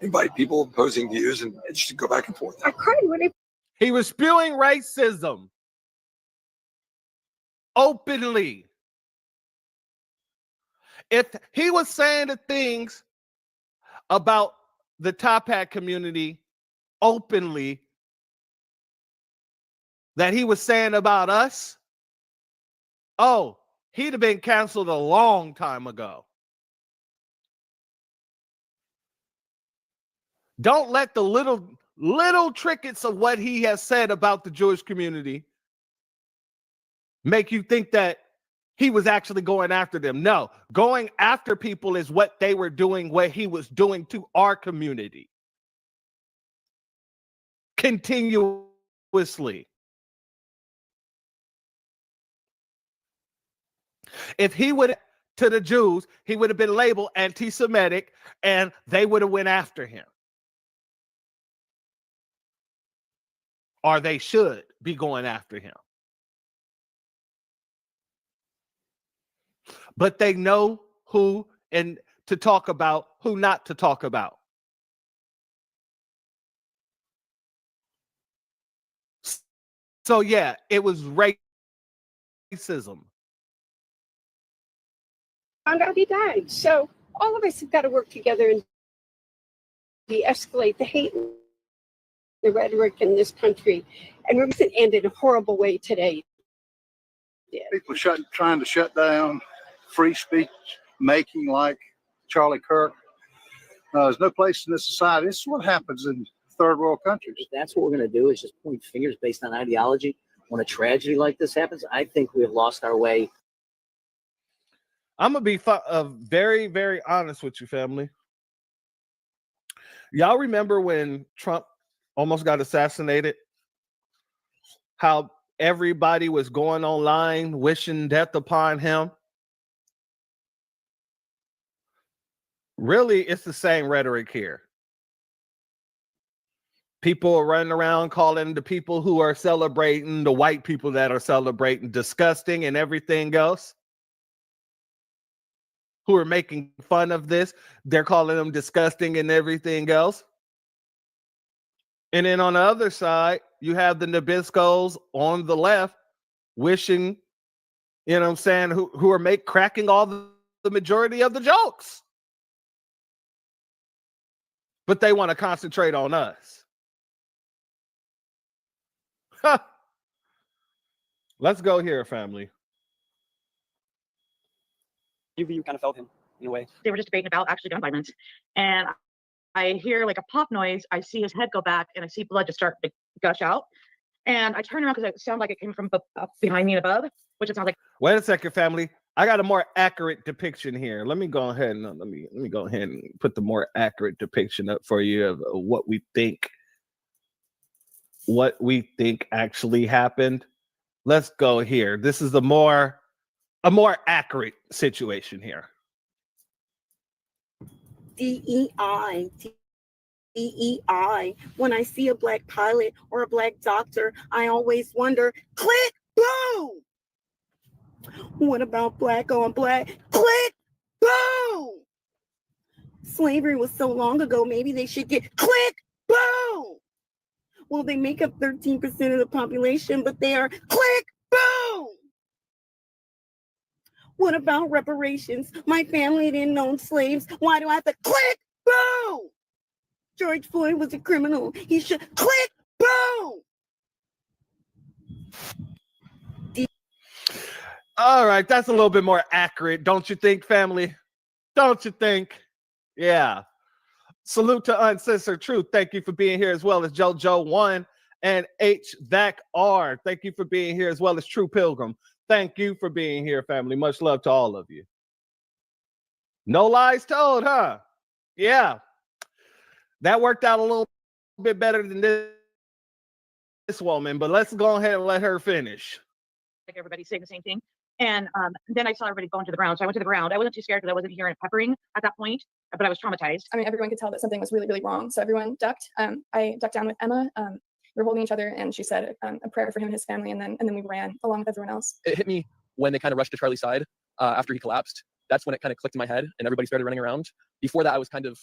invite people opposing views and just go back and forth. I cried when he was spewing racism openly. If he was saying the things about the Top Hat community openly that he was saying about us, oh, he'd have been canceled a long time ago. Don't let the little trinkets of what he has said about the Jewish community make you think that he was actually going after them. No, going after people is what they were doing, what he was doing to our community. Continuously. If he would to the Jews, he would have been labeled anti-Semitic and they would have went after him. Or they should be going after him. But they know who and to talk about, who not to talk about. So yeah, it was racism. Found out he died. So all of us have got to work together and de-escalate the hate and the rhetoric in this country. And we're going to end in a horrible way today. People trying to shut down free speech making like Charlie Kirk. There's no place in this society. This is what happens in third world countries. If that's what we're going to do, is just point fingers based on ideology. When a tragedy like this happens, I think we have lost our way. I'm going to be very, very honest with you, family. Y'all remember when Trump almost got assassinated? How everybody was going online wishing death upon him? Really, it's the same rhetoric here. People are running around calling the people who are celebrating, the white people that are celebrating, disgusting and everything else. Who are making fun of this, they're calling them disgusting and everything else. And then on the other side, you have the Nabiscos on the left wishing, you know what I'm saying, who are cracking all the majority of the jokes. But they want to concentrate on us. Huh. Let's go here, family. You kind of felt him in a way. They were just debating about actually gun violence. And I hear like a pop noise. I see his head go back and I see blood just start to gush out. And I turn around because it sounded like it came from up behind me and above, which it sounds like. Wait a second, family. I got a more accurate depiction here. Let me go ahead and let me go ahead and put the more accurate depiction up for you of what we think actually happened. Let's go here. This is a more accurate situation here. DEI DEI. When I see a Black pilot or a Black doctor, I always wonder, click, boom. What about Black on Black? Click, boom. Slavery was so long ago, maybe they should get click, boom. Well, they make up 13% of the population, but they are click, boom. What about reparations? My family didn't own slaves. Why do I have to click, boom? George Floyd was a criminal. He should click, boom. All right, that's a little bit more accurate, don't you think, family? Don't you think? Yeah. Salute to Uncensored Truth. Thank you for being here, as well as JoJo1 and HVAC-R. Thank you for being here, as well as True Pilgrim. Thank you for being here, family. Much love to all of you. No lies told, huh? Yeah. That worked out a little bit better than this woman, but let's go ahead and let her finish. Like everybody's saying the same thing. And then I saw everybody going to the ground. So I went to the ground. I wasn't too scared because I wasn't hearing peppering at that point, but I was traumatized. I mean, everyone could tell that something was really, really wrong. So everyone ducked. I ducked down with Emma. We were holding each other, and she said a prayer for him and his family, and then we ran along with everyone else. It hit me when they kind of rushed to Charlie's side after he collapsed. That's when it kind of clicked in my head, and everybody started running around. Before that, I was kind of,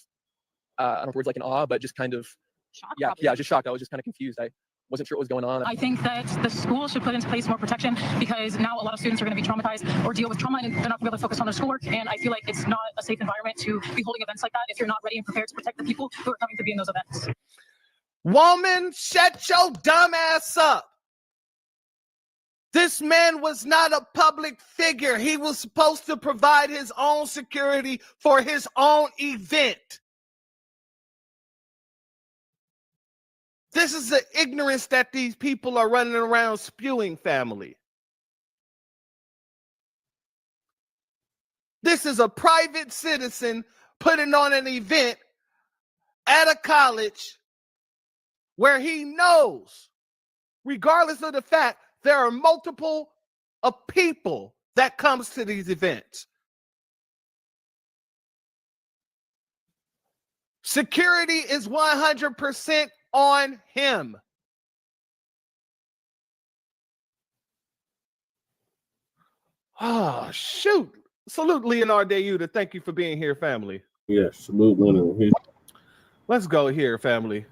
I don't know if words like in awe, but just kind of, shocked, yeah, just shocked. I was just kind of confused. I wasn't sure what was going on. I think that the school should put into place more protection, because now a lot of students are going to be traumatized or deal with trauma, and they're not going to be able to focus on their schoolwork. And I feel like it's not a safe environment to be holding events like that if you're not ready and prepared to protect the people who are coming to be in those events. Woman, shut your dumb ass up. This man was not a public figure. He was supposed to provide his own security for his own event. This is the ignorance that these people are running around spewing, family. This is a private citizen putting on an event at a college where he knows, regardless of the fact, there are multiple people that comes to these events. Security is 100% on him. Oh, shoot. Salute Leonard Deyuda. Thank you for being here, family. Yes, salute Leonard. Let's go here, family.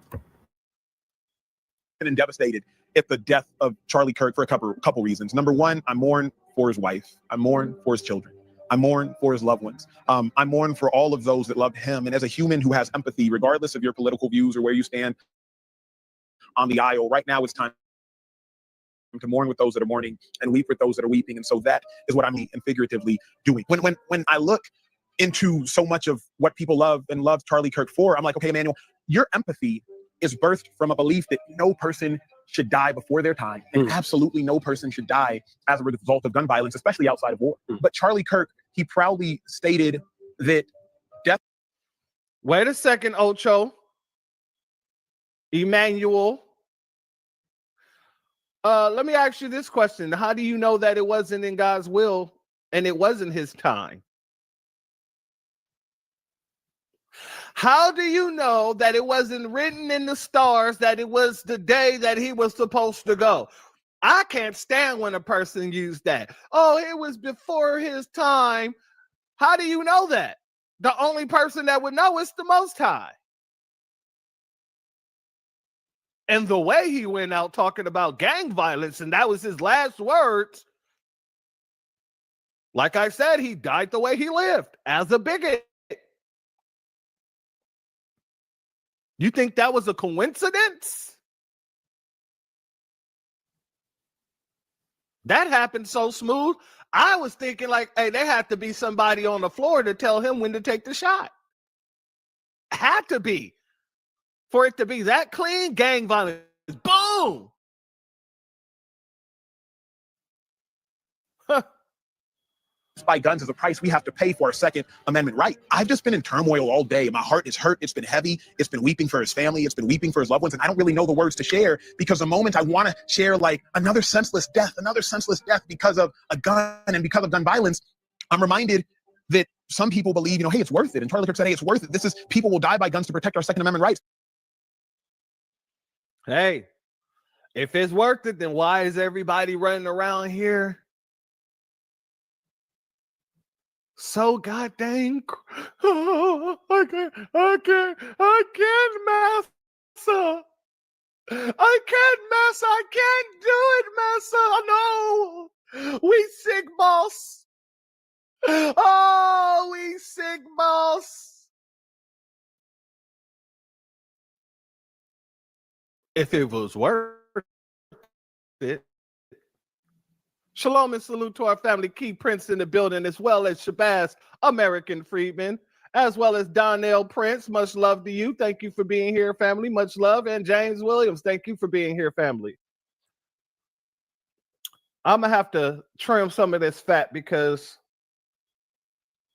And devastated at the death of Charlie Kirk for a couple reasons. Number one, I mourn for his wife. I mourn for his children. I mourn for his loved ones. I mourn for all of those that loved him. And as a human who has empathy, regardless of your political views or where you stand on the aisle, right now it's time to mourn with those that are mourning and weep with those that are weeping. And so that is what I'm and figuratively doing. When I look into so much of what people love and love Charlie Kirk for, I'm like, okay, Emmanuel, your empathy is birthed from a belief that no person should die before their time, and absolutely no person should die as a result of gun violence, especially outside of war. But Charlie Kirk, he proudly stated that death. Wait a second, Ocho. Emmanuel. Let me ask you this question. How do you know that it wasn't in God's will and it wasn't his time? How do you know that it wasn't written in the stars that it was the day that he was supposed to go? I can't stand when a person used that. Oh, it was before his time. How do you know that? The only person that would know is the Most High. And the way he went out talking about gang violence, and that was his last words. Like I said, he died the way he lived, as a bigot. You think that was a coincidence? That happened so smooth. I was thinking like, hey, there had to be somebody on the floor to tell him when to take the shot. Had to be. For it to be that clean, gang violence, boom. By guns is a price we have to pay for our Second Amendment right. I've just been in turmoil all day. My heart is hurt. It's been heavy. It's been weeping for his family. It's been weeping for his loved ones. And I don't really know the words to share, because the moment I want to share like another senseless death because of a gun and because of gun violence, I'm reminded that some people believe, hey, it's worth it. And Charlie Kirk said, hey, it's worth it. This is, people will die by guns to protect our Second Amendment rights. Hey, if it's worth it, then why is everybody running around here so goddamn? Oh, I can't, Massa. I can't do it, Massa. No, we sick, boss. Oh, we sick, boss. If it was worth it. Shalom and salute to our family, Key Prince in the building, as well as Shabazz, American Freedman, as well as Donnell Prince. Much love to you. Thank you for being here, family. Much love. And James Williams, thank you for being here, family. I'm going to have to trim some of this fat because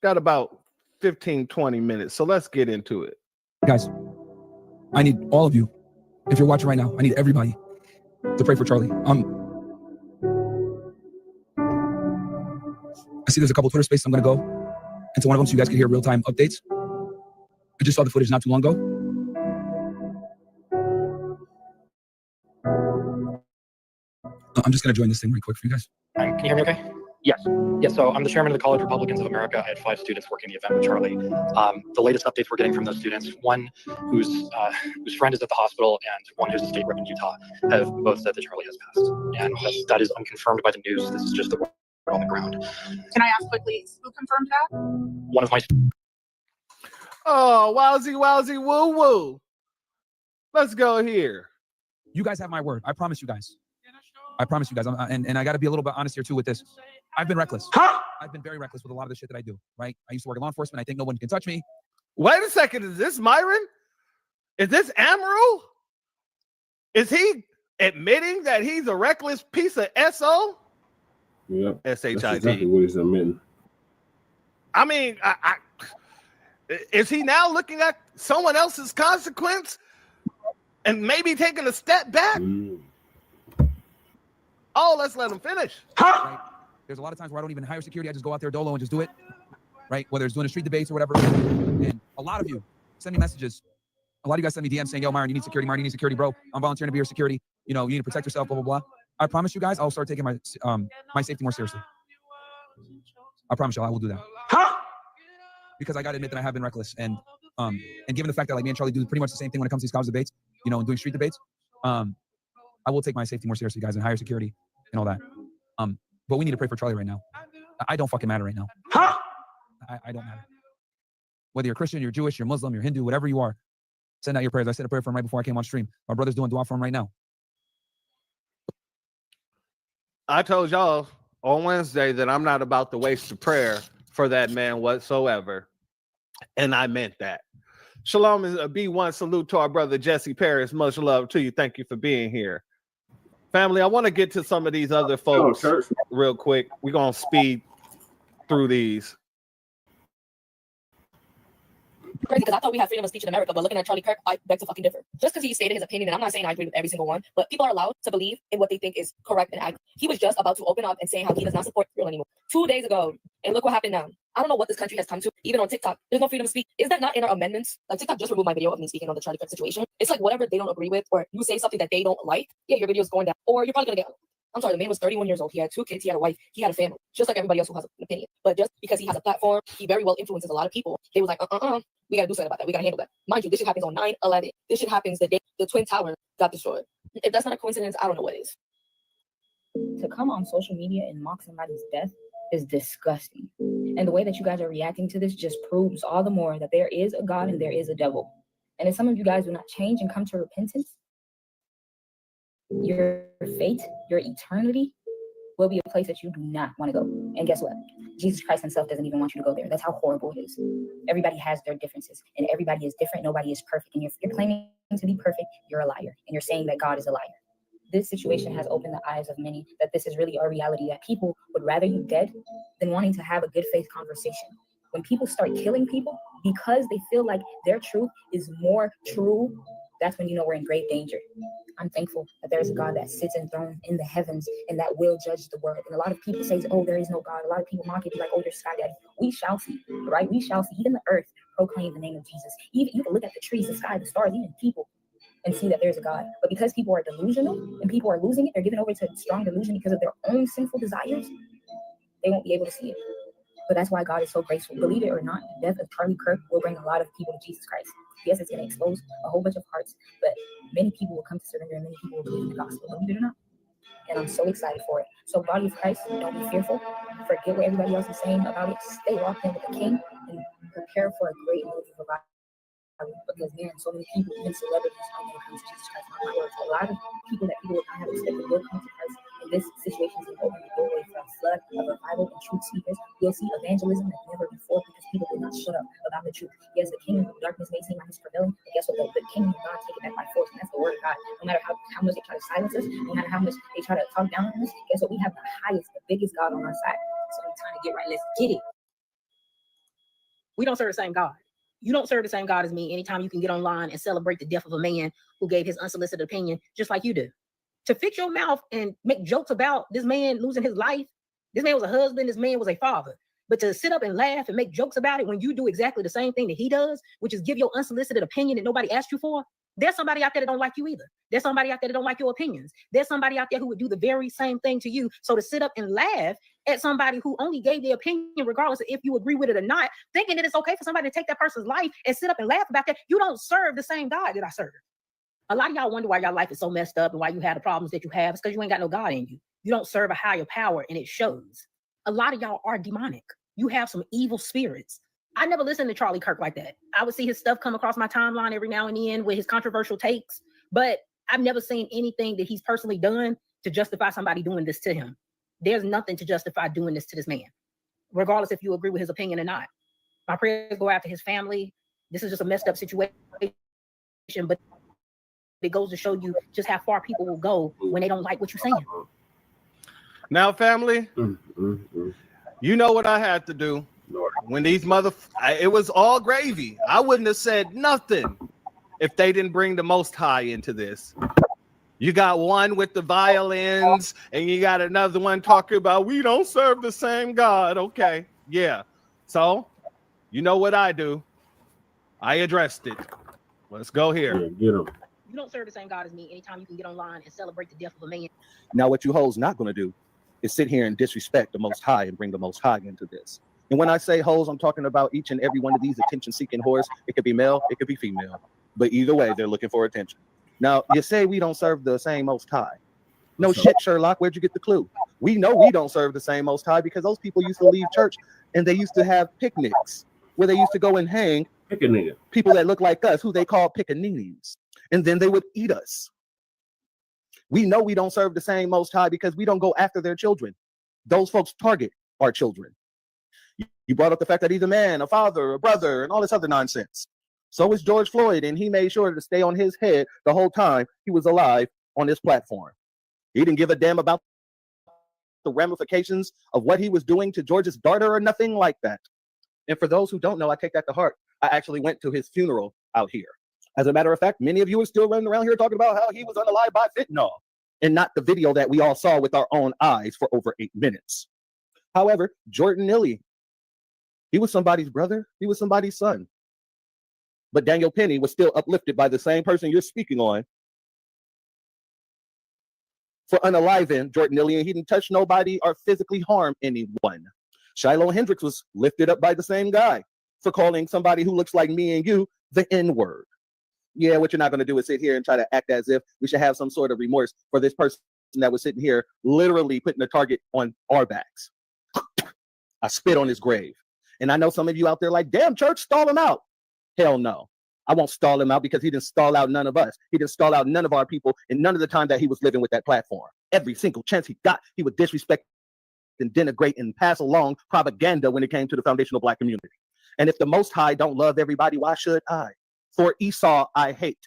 got about 15, 20 minutes. So let's get into it. Guys, I need all of you. If you're watching right now, I need everybody to pray for Charlie. I see there's a couple Twitter spaces. I'm going to go into one of them so you guys can hear real-time updates. I just saw the footage not too long ago. I'm just going to join this thing right quick for you guys. Can you hear me okay? Yes. Yes, so I'm the chairman of the College Republicans of America. I had 5 students working the event with Charlie. The latest updates we're getting from those students, one whose friend is at the hospital and one who's a state rep in Utah, have both said that Charlie has passed. And that is unconfirmed by the news. This is just the word on the ground. Can I ask quickly, who confirmed that? One of my... Oh, wowzy, woo, woo. Let's go here. You guys have my word. I promise you guys. I promise you guys. And I got to be a little bit honest here too with this. I've been reckless. I've been very reckless with a lot of the shit that I do, right? I used to work in law enforcement. I think no one can touch me. Wait a second. Is this Myron? Is this Amaru? Is he admitting that he's a reckless piece of SO? Yep. SHIT. That's exactly what he's admitting. I mean, is he now looking at someone else's consequence and maybe taking a step back? Oh, let's let him finish. Right? There's a lot of times where I don't even hire security. I just go out there dolo and just do it, right? Whether it's doing a street debates or whatever. And a lot of you send me messages. A lot of you guys send me DMs saying, yo, Myron, you need security. Myron, you need security, bro. I'm volunteering to be your security. You know, you need to protect yourself, blah, blah, blah. I promise you guys, I'll start taking my my safety more seriously. I promise you, I will do that. Because I got to admit that I have been reckless. And given the fact that like me and Charlie do pretty much the same thing when it comes to these college debates, you know, and doing street debates, I will take my safety more seriously, guys, and hire security and all that. But we need to pray for Charlie right now. I don't fucking matter right now. I don't matter. Whether you're Christian, you're Jewish, you're Muslim, you're Hindu, whatever you are, send out your prayers. I said a prayer for him right before I came on stream. My brother's doing dua for him right now. I told y'all on Wednesday that I'm not about to waste a prayer for that man whatsoever. And I meant that. Shalom is a B1 salute to our brother Jesse Paris. Much love to you. Thank you for being here. Family, I want to get to some of these other folks real quick. We're going to speed through these. Crazy because I thought we had freedom of speech in America, but looking at Charlie Kirk, I beg to fucking differ. Just because he stated his opinion, and I'm not saying I agree with every single one, but people are allowed to believe in what they think is correct and accurate. He was just about to open up and saying how he does not support Israel anymore 2 days ago, and look what happened now. I don't know what this country has come to, even on TikTok. There's no freedom of speech. Is that not in our amendments? Like TikTok just removed my video of me speaking on the Charlie Kirk situation. It's like whatever they don't agree with, or you say something that they don't like, yeah, your video's going down, or you're probably gonna get. I'm sorry, the man was 31 years old. He had 2 kids. He had a wife. He had a family, just like everybody else who has an opinion. But just because he has a platform, he very well influences a lot of people. They was like, we got to do something about that. We got to handle that. Mind you, this shit happens on 9/11. This shit happens the day the Twin Tower got destroyed. If that's not a coincidence, I don't know what is. To come on social media and mock somebody's death is disgusting. And the way that you guys are reacting to this just proves all the more that there is a God and there is a devil. And if some of you guys do not change and come to repentance, your fate, your eternity will be a place that you do not want to go. And guess what? Jesus Christ himself doesn't even want you to go there. That's how horrible it is. Everybody has their differences and everybody is different. Nobody is perfect. And if you're claiming to be perfect, you're a liar. And you're saying that God is a liar. This situation has opened the eyes of many that this is really a reality, that people would rather you dead than wanting to have a good faith conversation. When people start killing people because they feel like their truth is more true, that's when you know we're in grave danger. I'm thankful that there is a God that sits enthroned in the heavens and that will judge the world. And a lot of people say, oh, there is no God. A lot of people mock it, be like, oh, you're sky daddy. We shall see, right? We shall see. Even the earth proclaim the name of Jesus. Even you can look at the trees, the sky, the stars, even people. And and see that there's a God. But because people are delusional and people are losing it, they're given over to strong delusion because of their own sinful desires, they won't be able to see it. But that's why God is so graceful. Believe it or not, the death of Charlie Kirk will bring a lot of people to Jesus Christ. Yes, it's going to expose a whole bunch of hearts, but many people will come to surrender and many people will believe in the gospel. Believe it or not. And I'm so excited for it. So, body of Christ, don't be fearful. Forget what everybody else is saying about it. Stay locked in with the King and prepare for a great move of revival. Because man, so many people, even celebrities, are going to come to Jesus Christ. My words, a lot of people that people would not have expected will come to Christ. And this situation is opening the doorway for a flood of revival and truth seekers. You'll see evangelism like never before because people will not shut up about the truth. Yes, the kingdom of darkness may seem like it's prevailing, but guess what? The kingdom of God take it back by force, and that's the word of God. No matter how much they try to silence us, no matter how much they try to talk down on us, guess what? We have the highest, the biggest God on our side. So I'm trying to get right. Let's get it. We don't serve the same God. You don't serve the same God as me anytime you can get online and celebrate the death of a man who gave his unsolicited opinion just like you do. To fix your mouth and make jokes about this man losing his life, this man was a husband, this man was a father. But to sit up and laugh and make jokes about it when you do exactly the same thing that he does, which is give your unsolicited opinion that nobody asked you for, there's somebody out there that don't like you either. There's somebody out there that don't like your opinions. There's somebody out there who would do the very same thing to you. So to sit up and laugh at somebody who only gave their opinion, regardless of if you agree with it or not, thinking that it's okay for somebody to take that person's life and sit up and laugh about that, you don't serve the same God that I serve. A lot of y'all wonder why your life is so messed up and why you have the problems that you have. It's because you ain't got no God in you. You don't serve a higher power, and it shows. A lot of y'all are demonic. You have some evil spirits. I never listened to Charlie Kirk like that. I would see his stuff come across my timeline every now and then with his controversial takes, but I've never seen anything that he's personally done to justify somebody doing this to him. There's nothing to justify doing this to this man, regardless if you agree with his opinion or not. My prayers go out to his family. This is just a messed up situation, but it goes to show you just how far people will go when they don't like what you're saying. Now, family, you know what I had to do when these it was all gravy. I wouldn't have said nothing if they didn't bring the Most High into this. You got one with the violins, and you got another one talking about we don't serve the same God. Okay, yeah. So, you know what I do? I addressed it. Let's go here. Yeah, get him. You don't serve the same God as me anytime you can get online and celebrate the death of a man. Now, what you hoes not going to do is sit here and disrespect the Most High and bring the Most High into this. And when I say hoes, I'm talking about each and every one of these attention-seeking whores. It could be male, it could be female. But either way, they're looking for attention. Now, you say we don't serve the same Most High. No shit, Sherlock. Where'd you get the clue? We know we don't serve the same Most High because those people used to leave church and they used to have picnics where they used to go and hang people that look like us, who they call pickaninnies. And then they would eat us. We know we don't serve the same Most High because we don't go after their children. Those folks target our children. You brought up the fact that he's a man, a father, a brother, and all this other nonsense. So is George Floyd, and he made sure to stay on his head the whole time he was alive on this platform. He didn't give a damn about the ramifications of what he was doing to George's daughter or nothing like that. And for those who don't know, I take that to heart. I actually went to his funeral out here. As a matter of fact, many of you are still running around here talking about how he was unalived by fentanyl and not the video that we all saw with our own eyes for over 8 minutes. However, Jordan Nilly, he was somebody's brother. He was somebody's son. But Daniel Penny was still uplifted by the same person you're speaking on for unaliving Jordan Nilly, and he didn't touch nobody or physically harm anyone. Shiloh Hendricks was lifted up by the same guy for calling somebody who looks like me and you the N-word. Yeah, what you're not going to do is sit here and try to act as if we should have some sort of remorse for this person that was sitting here literally putting a target on our backs. I spit on his grave. And I know some of you out there like, damn, church, stall him out. Hell no. I won't stall him out because he didn't stall out none of us. He didn't stall out none of our people in none of the time that he was living with that platform. Every single chance he got, he would disrespect and denigrate and pass along propaganda when it came to the foundational Black community. And if the Most High don't love everybody, why should I? For Esau, I hate.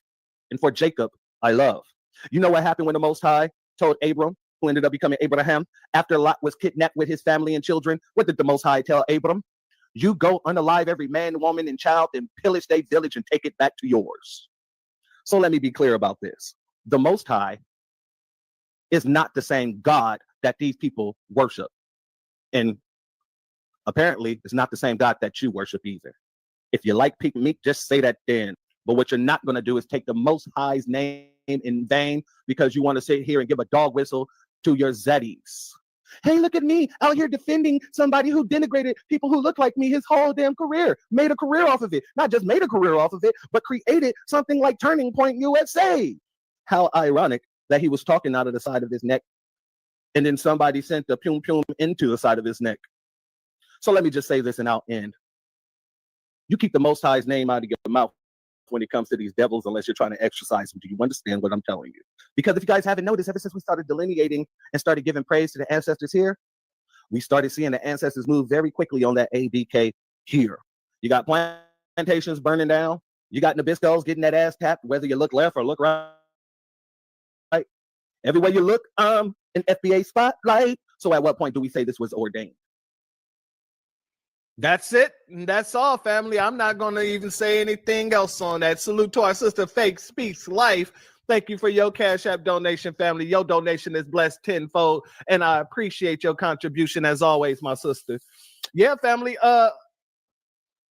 And for Jacob, I love. You know what happened when the Most High told Abram, who ended up becoming Abraham, after Lot was kidnapped with his family and children? What did the Most High tell Abram? You go unalive every man, woman, and child and pillage their village and take it back to yours. So let me be clear about this. The Most High is not the same God that these people worship. And apparently, it's not the same God that you worship either. If you like pink meat, just say that then. But what you're not going to do is take the Most High's name in vain because you want to sit here and give a dog whistle to your Zeddies. Hey, look at me out here defending somebody who denigrated people who look like me his whole damn career, made a career off of it. Not just made a career off of it, but created something like Turning Point USA. How ironic that he was talking out of the side of his neck, and then somebody sent the pum pum into the side of his neck. So let me just say this and I'll end. You keep the Most High's name out of your mouth when it comes to these devils, unless you're trying to exercise them. Do you understand what I'm telling you? Because if you guys haven't noticed, ever since we started delineating and started giving praise to the ancestors here, we started seeing the ancestors move very quickly on that ABK here. You got plantations burning down. You got Nabiscos getting that ass tapped, whether you look left or look right. Everywhere you look, an FBA spotlight. So at what point do we say this was ordained? That's it. That's all, family. I'm not going to even say anything else on that. Salute to our sister, Fake Speaks Life. Thank you for your Cash App donation, family. Your donation is blessed tenfold, and I appreciate your contribution as always, my sister. Yeah, family.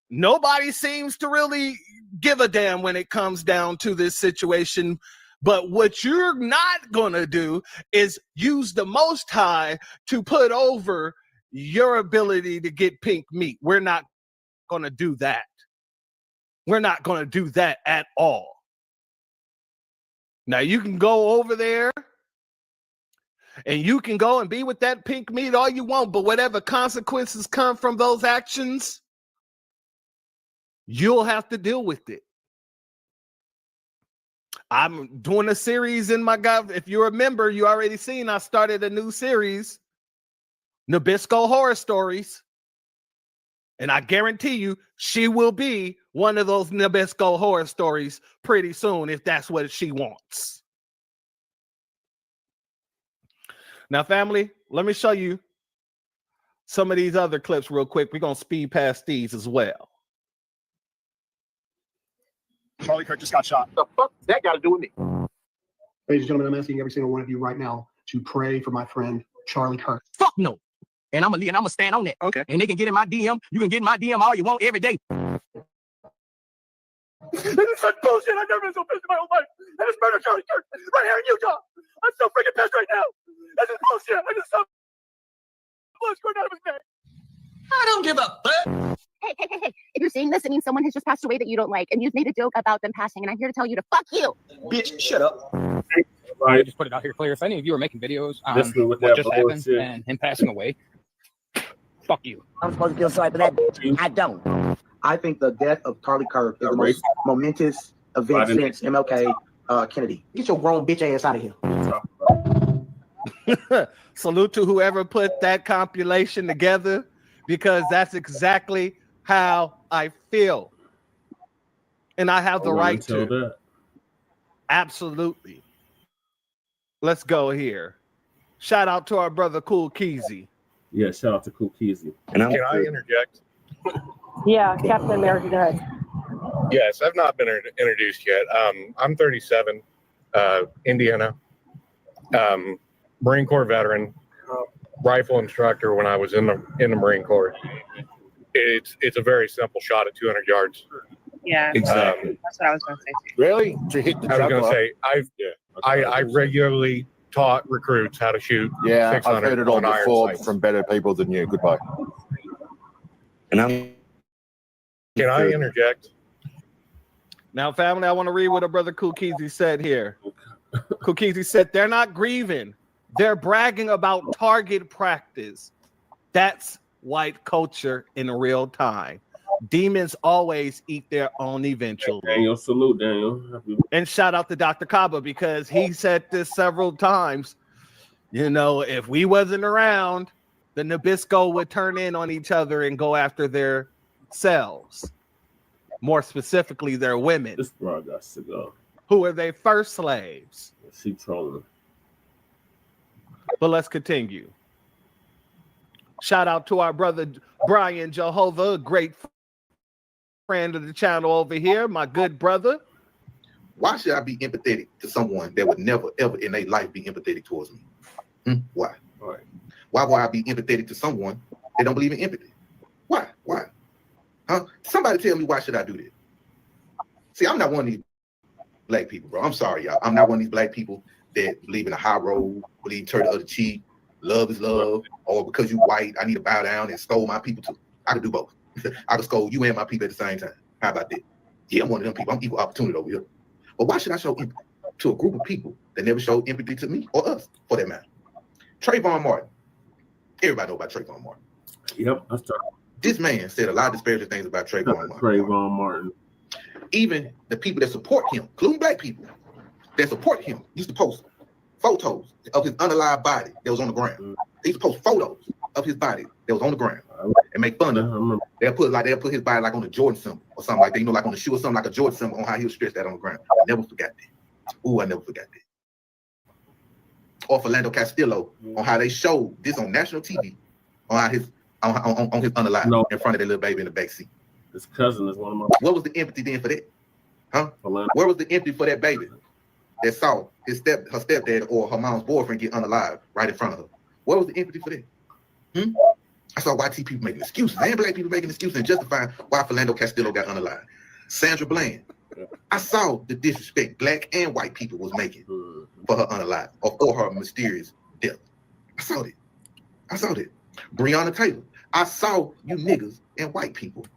Nobody seems to really give a damn when it comes down to this situation. But what you're not going to do is use the Most High to put over your ability to get pink meat. We're not going to do that. We're not going to do that at all. Now, you can go over there and you can go and be with that pink meat all you want, but whatever consequences come from those actions, you'll have to deal with it. I'm doing a series in my God. If you remember, you already seen I started a new series, Nabisco Horror Stories. And I guarantee you, she will be one of those Nabisco Horror Stories pretty soon if that's what she wants. Now, family, let me show you some of these other clips real quick. We're going to speed past these as well. Charlie Kirk just got shot. The fuck that got to do with me? Ladies and gentlemen, I'm asking every single one of you right now to pray for my friend Charlie Kirk. Fuck no. And I'm gonna stand on that. Okay. And they can get in my DM. You can get in my DM all you want every day. This is such bullshit. I've never been so pissed in my whole life. I just murdered Charlie Kirk right here in Utah. I'm so freaking pissed right now. This is bullshit. I just saw blood squirting out of his neck. I don't give a fuck. Hey. If you're seeing this, it means someone has just passed away that you don't like, and you've made a joke about them passing, and I'm here to tell you to fuck you. Bitch, shut up. Right. Just put it out here clear. If any of you are making videos on what just happened and him passing away, fuck you. I'm supposed to feel sorry for that. I don't. I think the death of Charlie Kirk is the most momentous event since MLK Kennedy. Get your grown bitch ass out of here. Salute to whoever put that compilation together, because that's exactly how I feel. And I have the right to. That. Absolutely. Let's go here. Shout out to our brother Cool Keezy. Yeah, shout out to Cool Keezy. Can I interject? Yeah, Captain America, go ahead. Yes, I've not been introduced yet. I'm 37, Indiana, Marine Corps veteran, rifle instructor when I was in the Marine Corps. It's a very simple shot at 200 yards. Yeah, exactly. That's what I was going to say. Really? I was going to say I regularly taught recruits how to shoot. Yeah, 600 I've heard it all on iron before sights. from better people than you. Goodbye. Can I interject? Now, family, I want to read what our brother Kukizi said here. Kukizi said, they're not grieving. They're bragging about target practice. That's white culture in real time. Demons always eat their own eventually. Daniel, salute, Daniel. And shout out to Dr. Kaba, because he said this several times. You know, if we wasn't around, the Nabisco would turn in on each other and go after their selves. More specifically, their women. This bro got to go. Who are their first slaves? She trolling. But let's continue. Shout out to our brother Brian Jehovah, a great friend of the channel over here, my good brother. Why should I be empathetic to someone that would never, ever in their life be empathetic towards me? Why? Right. Why would I be empathetic to someone that don't believe in empathy? Why? Why? Huh? Somebody tell me, why should I do that? See, I'm not one of these black people, bro. I'm sorry, y'all. I'm not one of these black people that believe in a high road, believe turn the other cheek, love is love, or because you white, I need to bow down and scold my people too. I can do both. I can scold you and my people at the same time. How about that? Yeah, I'm one of them people. I'm equal opportunity over here. But why should I show empathy to a group of people that never showed empathy to me or us, for that matter? Trayvon Martin. Everybody know about Trayvon Martin. Yep, that's true. This man said a lot of disparaging things about Trayvon Martin. Trayvon Martin. Even the people that support him, including black people that support him, used to post photos of his unalive body that was on the ground. They used to post photos of his body that was on the ground and make fun of him. They'll put his body like on a Jordan symbol or something like that, like on the shoe or something like a Jordan symbol on how he would stretch that on the ground. I never forgot that. Ooh, I never forgot that. Or Philando Castillo on how they showed this on national TV on how his on his unalive in front of their little baby in the back seat. His cousin is one of my. What was the empathy then for that? Huh? Where was the empathy for that baby that saw her stepdad or her mom's boyfriend get unalive right in front of her? What was the empathy for that? I saw white people making excuses and black people making excuses and justifying why Philando Castillo got unalive. Sandra Bland. I saw the disrespect black and white people was making for her unalive or for her mysterious death. I saw that. Breonna Taylor. I saw you niggas and white people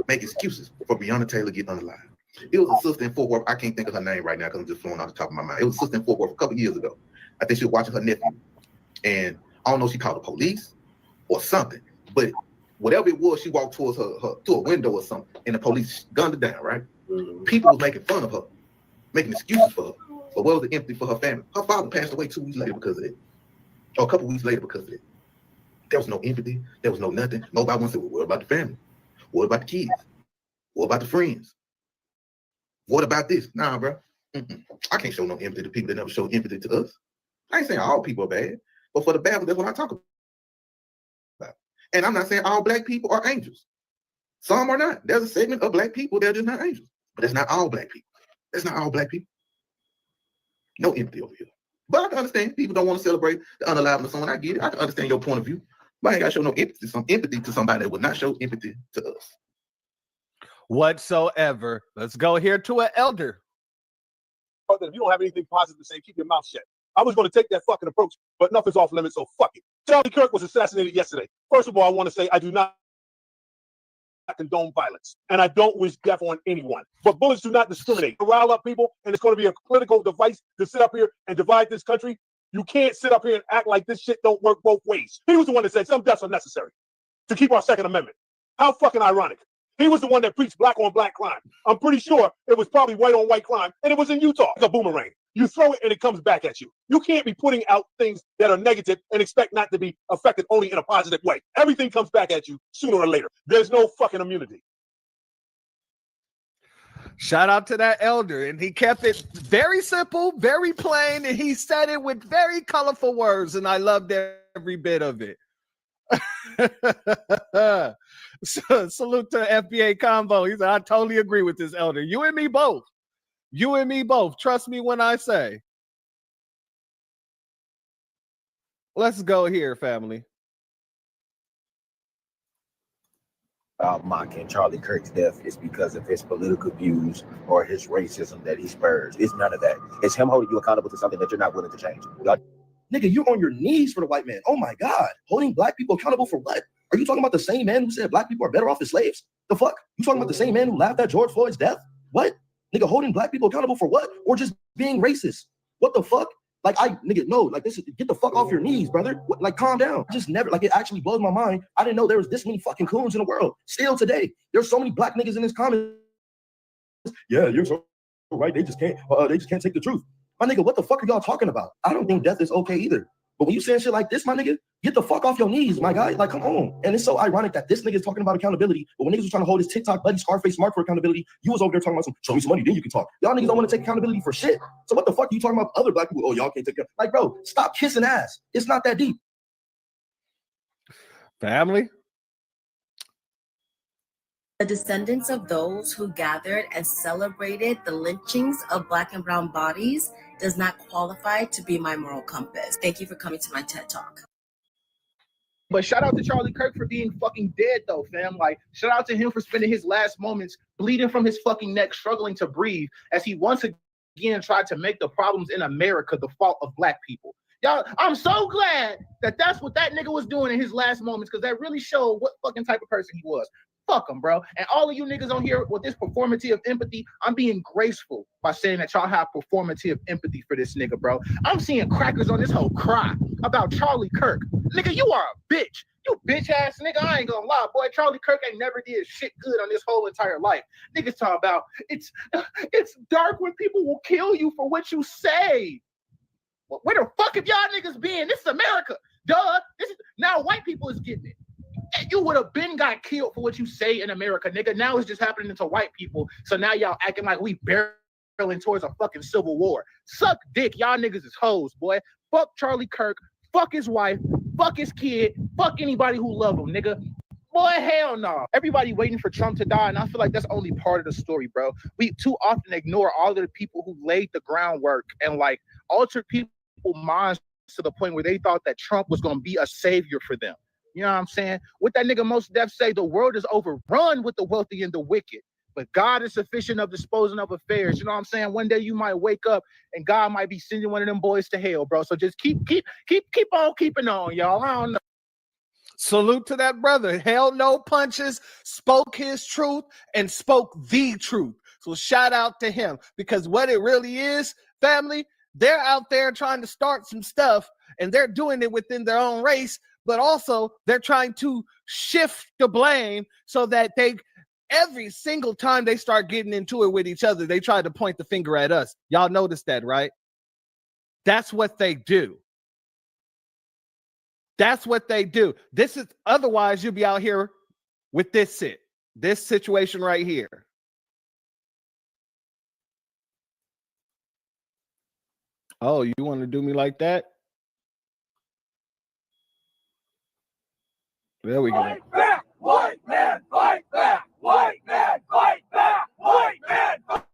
make excuses for Breonna Taylor getting unalive. It was a sister in Fort Worth. I can't think of her name right now because I'm just flowing off the top of my mind. It was a sister in Fort Worth a couple years ago. I think she was watching her nephew. And I don't know if she called the police or something. But whatever it was, she walked towards her to a window or something. And the police gunned her down, right? People was making fun of her, making excuses for her. But what was the empathy for her family? Her father passed away 2 weeks later because of it. Or a couple weeks later because of it. There was no empathy. There was no nothing. Nobody wants to say, well, what about the family? What about the kids? What about the friends? What about this? Nah, bro. I can't show no empathy to people that never show empathy to us. I ain't saying all people are bad, but for the bad ones, that's what I talk about. And I'm not saying all black people are angels. Some are not. There's a segment of black people that are just not angels. But that's not all black people. That's not all black people. No empathy over here. But I can understand people don't want to celebrate the unaliveness of someone. I get it. I can understand your point of view. But I ain't got to show no empathy to somebody that would not show empathy to us. Whatsoever. Let's go here to an elder. If you don't have anything positive to say, keep your mouth shut. I was going to take that fucking approach, but nothing's off limits, so fuck it. Charlie Kirk was assassinated yesterday. First of all, I want to say I do not condone violence, and I don't wish death on anyone. But bullets do not discriminate. To rile up people, and it's going to be a political device to sit up here and divide this country. You can't sit up here and act like this shit don't work both ways. He was the one that said some deaths are necessary to keep our Second Amendment. How fucking ironic. He was the one that preached black on black crime. I'm pretty sure it was probably white on white crime, and it was in Utah. It's a boomerang. You throw it and it comes back at you. You can't be putting out things that are negative and expect not to be affected only in a positive way. Everything comes back at you sooner or later. There's no fucking immunity. Shout out to that elder. And he kept it very simple, very plain, and he said it with very colorful words, and I loved every bit of it. So, salute to FBA Combo. He said, I totally agree with this elder. You and me both. You and me both. Trust me when I say. Let's go here, family. Mocking Charlie Kirk's death is because of his political views or his racism that he spurs. It's none of that. It's him holding you accountable to something that you're not willing to change. Nigga, you're on your knees for the white man. Oh my God. Holding black people accountable for what? Are you talking about the same man who said black people are better off as slaves? The fuck? You talking about the same man who laughed at George Floyd's death? What? Nigga, holding black people accountable for what? Or just being racist? What the fuck? Like, nigga, no, like this is, get the fuck off your knees, brother. What, like, calm down. Just never, like, it actually blows my mind. I didn't know there was this many fucking coons in the world. Still today, there's so many black niggas in this comment. Yeah, you're so right. They just can't take the truth. My nigga, what the fuck are y'all talking about? I don't think death is okay either. But when you saying shit like this, my nigga, get the fuck off your knees, my guy. Like, come on. And it's so ironic that this nigga is talking about accountability, but when niggas was trying to hold his TikTok buddy Scarface Mark for accountability, you was over there talking about show me some money, then you can talk. Y'all niggas don't want to take accountability for shit. So what the fuck are you talking about other black people? Oh, y'all can't take it. Like, bro, stop kissing ass. It's not that deep. Family. The descendants of those who gathered and celebrated the lynchings of Black and brown bodies does not qualify to be my moral compass. Thank you for coming to my TED Talk. But shout out to Charlie Kirk for being fucking dead though, fam. Like, shout out to him for spending his last moments bleeding from his fucking neck, struggling to breathe, as he once again tried to make the problems in America the fault of black people. Y'all, I'm so glad that that's what that nigga was doing in his last moments, because that really showed what fucking type of person he was. Fuck him, bro. And all of you niggas on here with this performative empathy, I'm being graceful by saying that y'all have performative empathy for this nigga, bro. I'm seeing crackers on this whole cry about Charlie Kirk. Nigga, you are a bitch. You bitch ass nigga. I ain't gonna lie, boy. Charlie Kirk ain't never did shit good on this whole entire life. Niggas talk about it's dark when people will kill you for what you say. Where the fuck have y'all niggas been? This is America. Duh. This is now white people is getting it. You would have been got killed for what you say in America, nigga. Now it's just happening to white people. So now y'all acting like we barreling towards a fucking civil war. Suck dick. Y'all niggas is hoes, boy. Fuck Charlie Kirk. Fuck his wife. Fuck his kid. Fuck anybody who love him, nigga. Boy, hell no. Everybody waiting for Trump to die, and I feel like that's only part of the story, bro. We too often ignore all of the people who laid the groundwork and like altered people's minds to the point where they thought that Trump was going to be a savior for them. You know what I'm saying? What that nigga Mos Def say, the world is overrun with the wealthy and the wicked, but God is sufficient of disposing of affairs. You know what I'm saying? One day you might wake up and God might be sending one of them boys to hell, bro. So just keep on keeping on, y'all. I don't know. Salute to that brother. Held no punches, spoke his truth, and spoke the truth. So shout out to him, because what it really is, family, they're out there trying to start some stuff, and they're doing it within their own race, but also they're trying to shift the blame so that every single time they start getting into it with each other, they try to point the finger at us. Y'all notice that, right? That's what they do. That's what they do. This is, otherwise you'll be out here with this situation right here. Oh, you want to do me like that? There we go. Fight back, white man, fight back, white man, fight back, white man, fight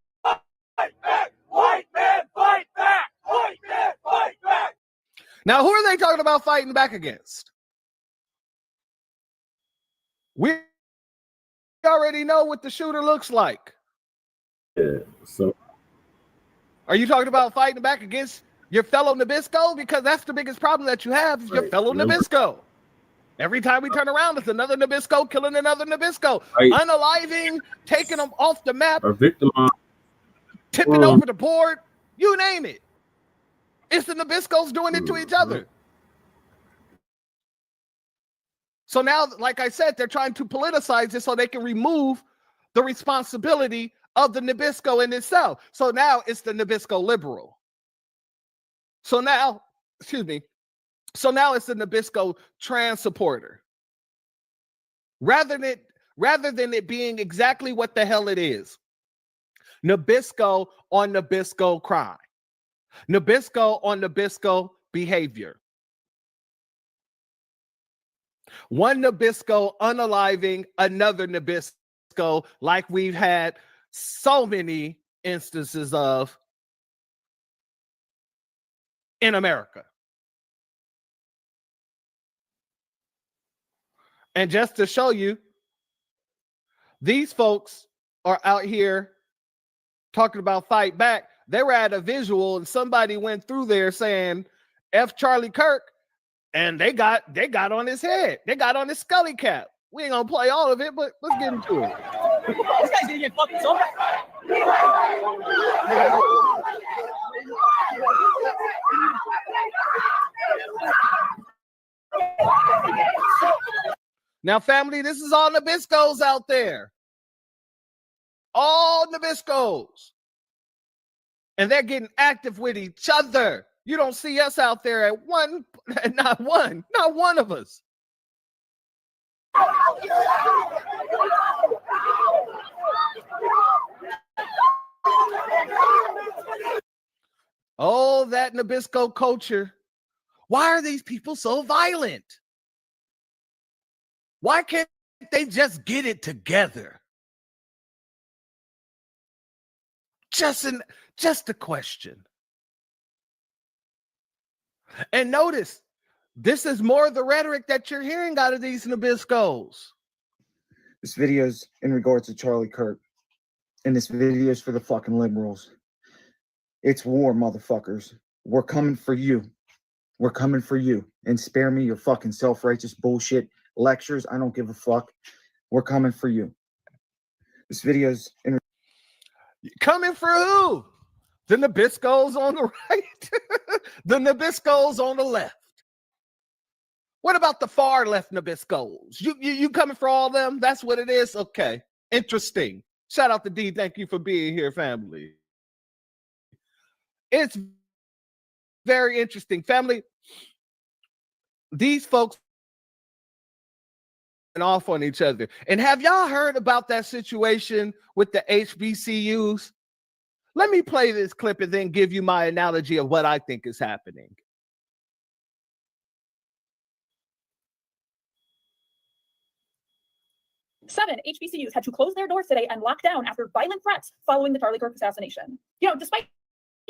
back, white man, fight back, white man, fight back. Now, who are they talking about fighting back against? We already know what the shooter looks like. Yeah, so are you talking about fighting back against your fellow Nabisco? Because that's the biggest problem that you have, is your fellow Nabisco. Every time we turn around, it's another Nabisco killing another Nabisco. Right. Unaliving, taking them off the map, or victimized, tipping over the board, you name it. It's the Nabiscos doing it to each other. So now, like I said, they're trying to politicize it so they can remove the responsibility of the Nabisco in itself. So now it's the Nabisco liberal. So now, so now it's the Nabisco trans supporter. Rather than it being exactly what the hell it is. Nabisco on Nabisco crime. Nabisco on Nabisco behavior. One Nabisco unaliving another Nabisco, like we've had so many instances of in America. And just to show you, these folks are out here talking about fight back. They were at a visual and somebody went through there saying F Charlie Kirk, and they got on his head. They got on his scully cap. We ain't gonna play all of it, but let's get into it. This guy's gonna get fucking so. Now, family, this is all Nabiscos out there. All Nabiscos. And they're getting active with each other. You don't see us out there at one, not one of us. Oh, that Nabisco culture. Why are these people so violent? Why can't they just get it together? Just a question. And notice, this is more of the rhetoric that you're hearing out of these Nabiscos. This video's in regards to Charlie Kirk. And this video's for the fucking liberals. It's war, motherfuckers. We're coming for you. We're coming for you. And spare me your fucking self-righteous bullshit lectures. I don't give a fuck. We're coming for you. This video's in. Coming for who? The Nabiscos on the right. The Nabiscos on the left. What about the far left Nabiscos? You coming for all them? That's what it is? Okay. Interesting. Shout out to D. Thank you for being here, family. It's very interesting. Family, these folks are off on each other. And have y'all heard about that situation with the HBCUs? Let me play this clip and then give you my analogy of what I think is happening. 7 HBCUs had to close their doors today and lock down after violent threats following the Charlie Kirk assassination. Despite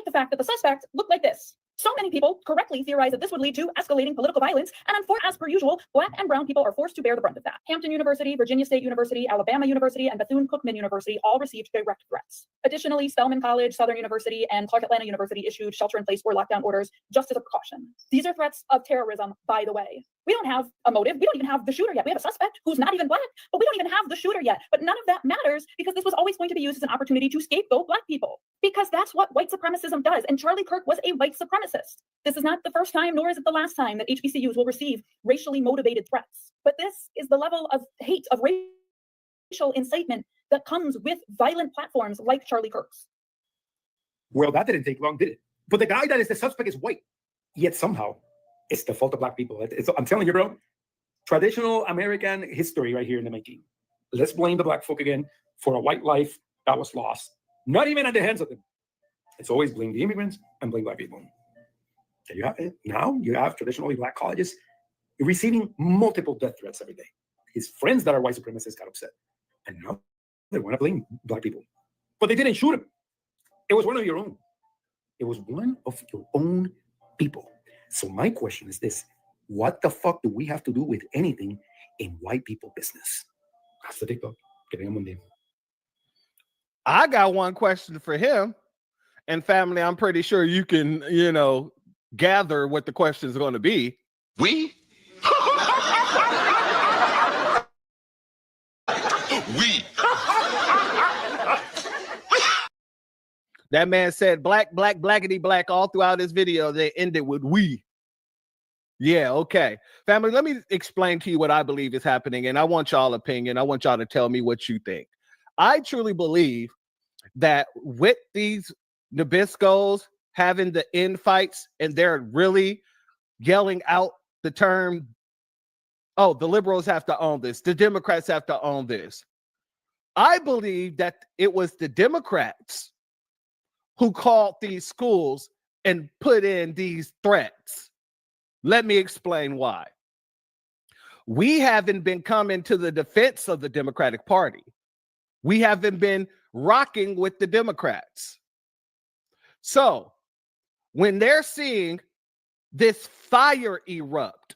the fact that the suspect looked like this. So many people correctly theorize that this would lead to escalating political violence, and as per usual, Black and brown people are forced to bear the brunt of that. Hampton University, Virginia State University, Alabama University, and Bethune-Cookman University all received direct threats. Additionally, Spelman College, Southern University, and Clark Atlanta University issued shelter-in-place or lockdown orders just as a precaution. These are threats of terrorism, by the way. We don't have a motive. We don't even have the shooter yet. We have a suspect who's not even Black, but we don't even have the shooter yet. But none of that matters because this was always going to be used as an opportunity to scapegoat Black people. Because that's what white supremacism does. And Charlie Kirk was a white supremacist. This is not the first time, nor is it the last time that HBCUs will receive racially motivated threats. But this is the level of hate, of racial incitement that comes with violent platforms like Charlie Kirk's. Well, that didn't take long, did it? But the guy that is the suspect is white. Yet somehow, it's the fault of Black people. I'm telling you, bro, traditional American history right here in the making. Let's blame the Black folk again for a white life that was lost. Not even at the hands of them. It's always blame the immigrants and blame Black people. There you have it. Now you have traditionally Black colleges receiving multiple death threats every day. His friends that are white supremacists got upset. And now they want to blame Black people. But they didn't shoot him. It was one of your own. It was one of your own people. So my question is this: what the fuck do we have to do with anything in white people business? Hasta TikTok. Que tengan buen día. I got one question for him. And family, I'm pretty sure you can, gather what the question is going to be. We? We. That man said black, black, blackity black all throughout his video. They ended with we. Yeah, okay. Family, let me explain to you what I believe is happening, and I want y'all opinion. I want y'all to tell me what you think. I truly believe that with these Nabiscos having the infights and they're really yelling out the term, oh, the liberals have to own this, the Democrats have to own this. I believe that it was the Democrats who called these schools and put in these threats. Let me explain why. We haven't been coming to the defense of the Democratic Party. We haven't been rocking with the Democrats. So when they're seeing this fire erupt,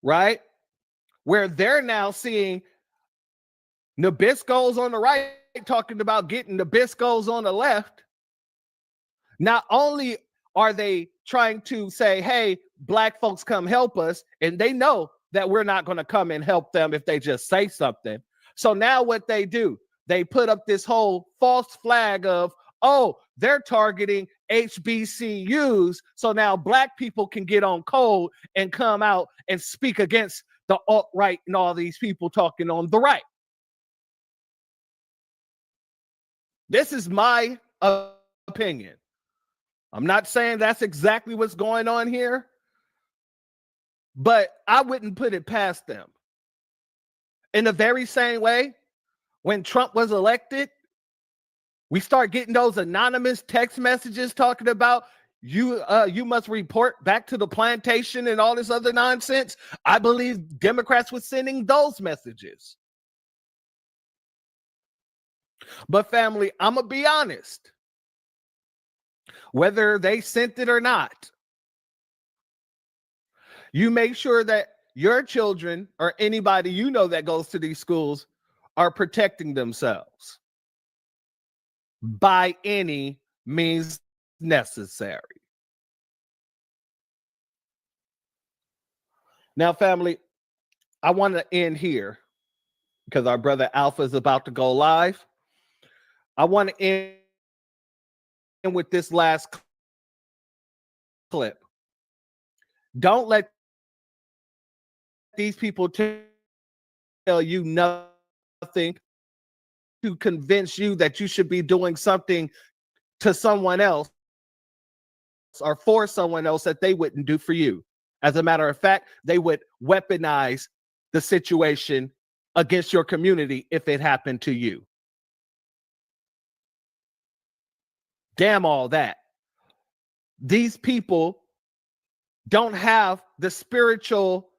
right, where they're now seeing Nabiscos on the right talking about getting Nabiscos on the left, not only are they trying to say, hey, Black folks come help us, and they know that we're not going to come and help them if they just say something. So now what they do, they put up this whole false flag of, oh, they're targeting HBCUs, so now Black people can get on code and come out and speak against the alt-right and all these people talking on the right. This is my opinion. I'm not saying that's exactly what's going on here, but I wouldn't put it past them. In the very same way, when Trump was elected, we start getting those anonymous text messages talking about you must report back to the plantation and all this other nonsense. I believe Democrats were sending those messages. But family, I'm going to be honest. Whether they sent it or not, You make sure that your children or anybody you know that goes to these schools are protecting themselves by any means necessary. Now, family, I want to end here because our brother Alpha is about to go live. I want to end with this last clip. Don't let these people tell you nothing to convince you that you should be doing something to someone else or for someone else that they wouldn't do for you. As a matter of fact, they would weaponize the situation against your community if it happened to you. Damn all that. These people don't have the spiritual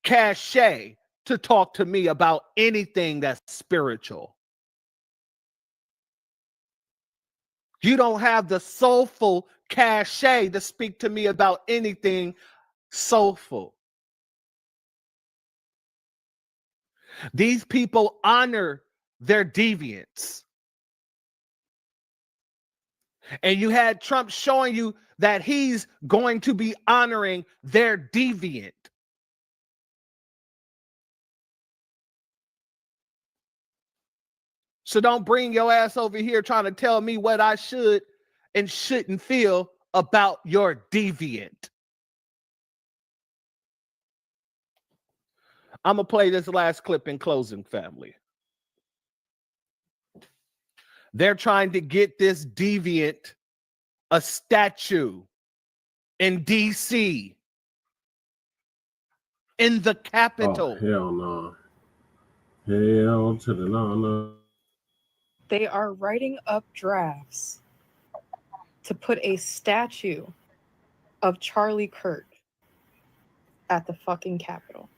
cachet to talk to me about anything that's spiritual. You don't have the soulful cachet to speak to me about anything soulful. These people honor their deviance. And you had Trump showing you that he's going to be honoring their deviant. So don't bring your ass over here trying to tell me what I should and shouldn't feel about your deviant. I'm going to play this last clip in closing, family. They're trying to get this deviant a statue in D.C. in the Capitol. Oh, hell no. Hell to the no. They are writing up drafts to put a statue of Charlie Kirk at the fucking Capitol.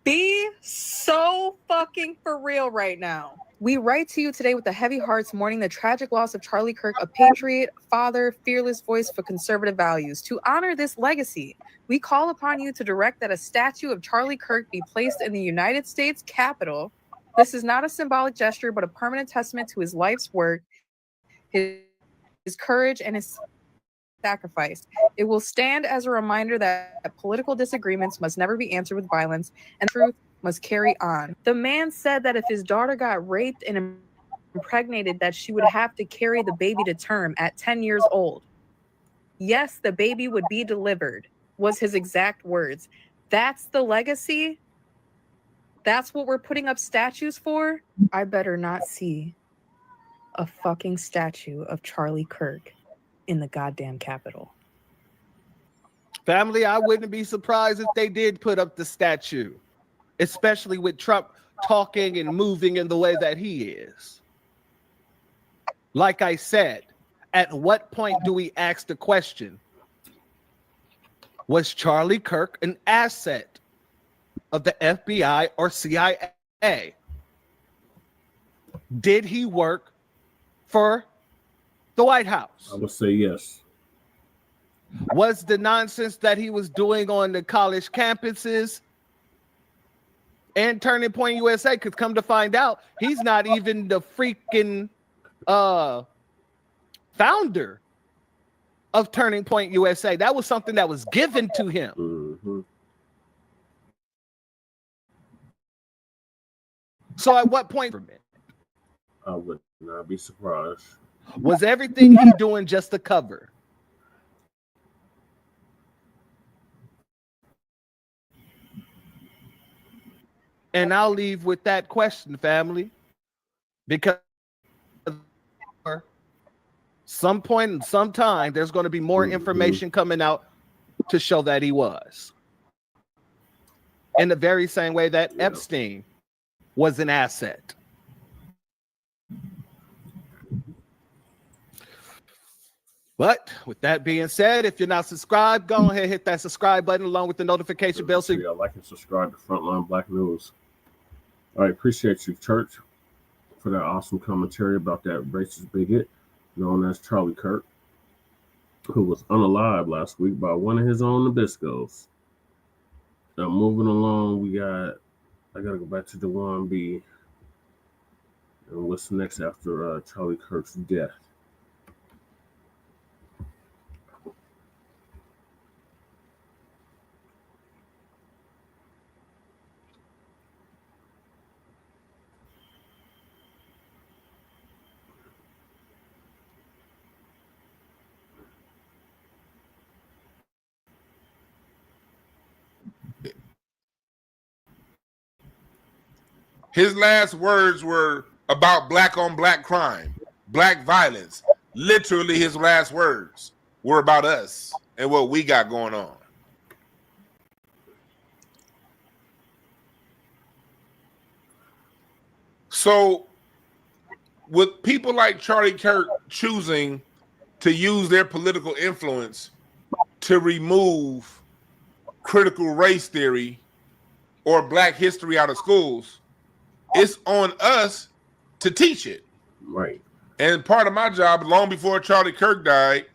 Be so fucking for real right now. We write to you today with the heavy hearts mourning the tragic loss of Charlie Kirk, a patriot, father, fearless voice for conservative values. To honor this legacy, we call upon you to direct that a statue of Charlie Kirk be placed in the United States Capitol. This is not a symbolic gesture, but a permanent testament to his life's work, his courage, and his sacrifice. It will stand as a reminder that political disagreements must never be answered with violence, and truth must carry on. The man said that if his daughter got raped and impregnated, that she would have to carry the baby to term at 10 years old. Yes, the baby would be delivered, was his exact words. That's the legacy? That's what we're putting up statues for? I better not see a fucking statue of Charlie Kirk in the goddamn Capitol. Family, I wouldn't be surprised if they did put up the statue, especially with Trump talking and moving in the way that he is. Like I said, at what point do we ask the question, was Charlie Kirk an asset of the FBI or CIA? Did he work for the White House? I would say yes. Was the nonsense that he was doing on the college campuses and Turning Point USA, because come to find out, he's not even the freaking founder of Turning Point USA. That was something that was given to him. Mm-hmm. So at what point, I would not be surprised. Was everything he doing just a cover? And I'll leave with that question, family, because some point in some time, there's going to be more information coming out to show that he was. In the very same way that Epstein was an asset. But with that being said, if you're not subscribed, go ahead and hit that subscribe button along with the notification bell. So yeah, like and subscribe to Front Line Blacc News. All right, appreciate you, Church, for that awesome commentary about that racist bigot known as Charlie Kirk. who was unalived last week by one of his own Nabiscos. Now, moving along, I gotta go back to Dewan B. And what's next after Charlie Kirk's death? His last words were about black on black crime, black violence. Literally, his last words were about us and what we got going on. So, with people like Charlie Kirk choosing to use their political influence to remove critical race theory or black history out of schools, it's on us to teach it. Right. And part of my job, long before Charlie Kirk died,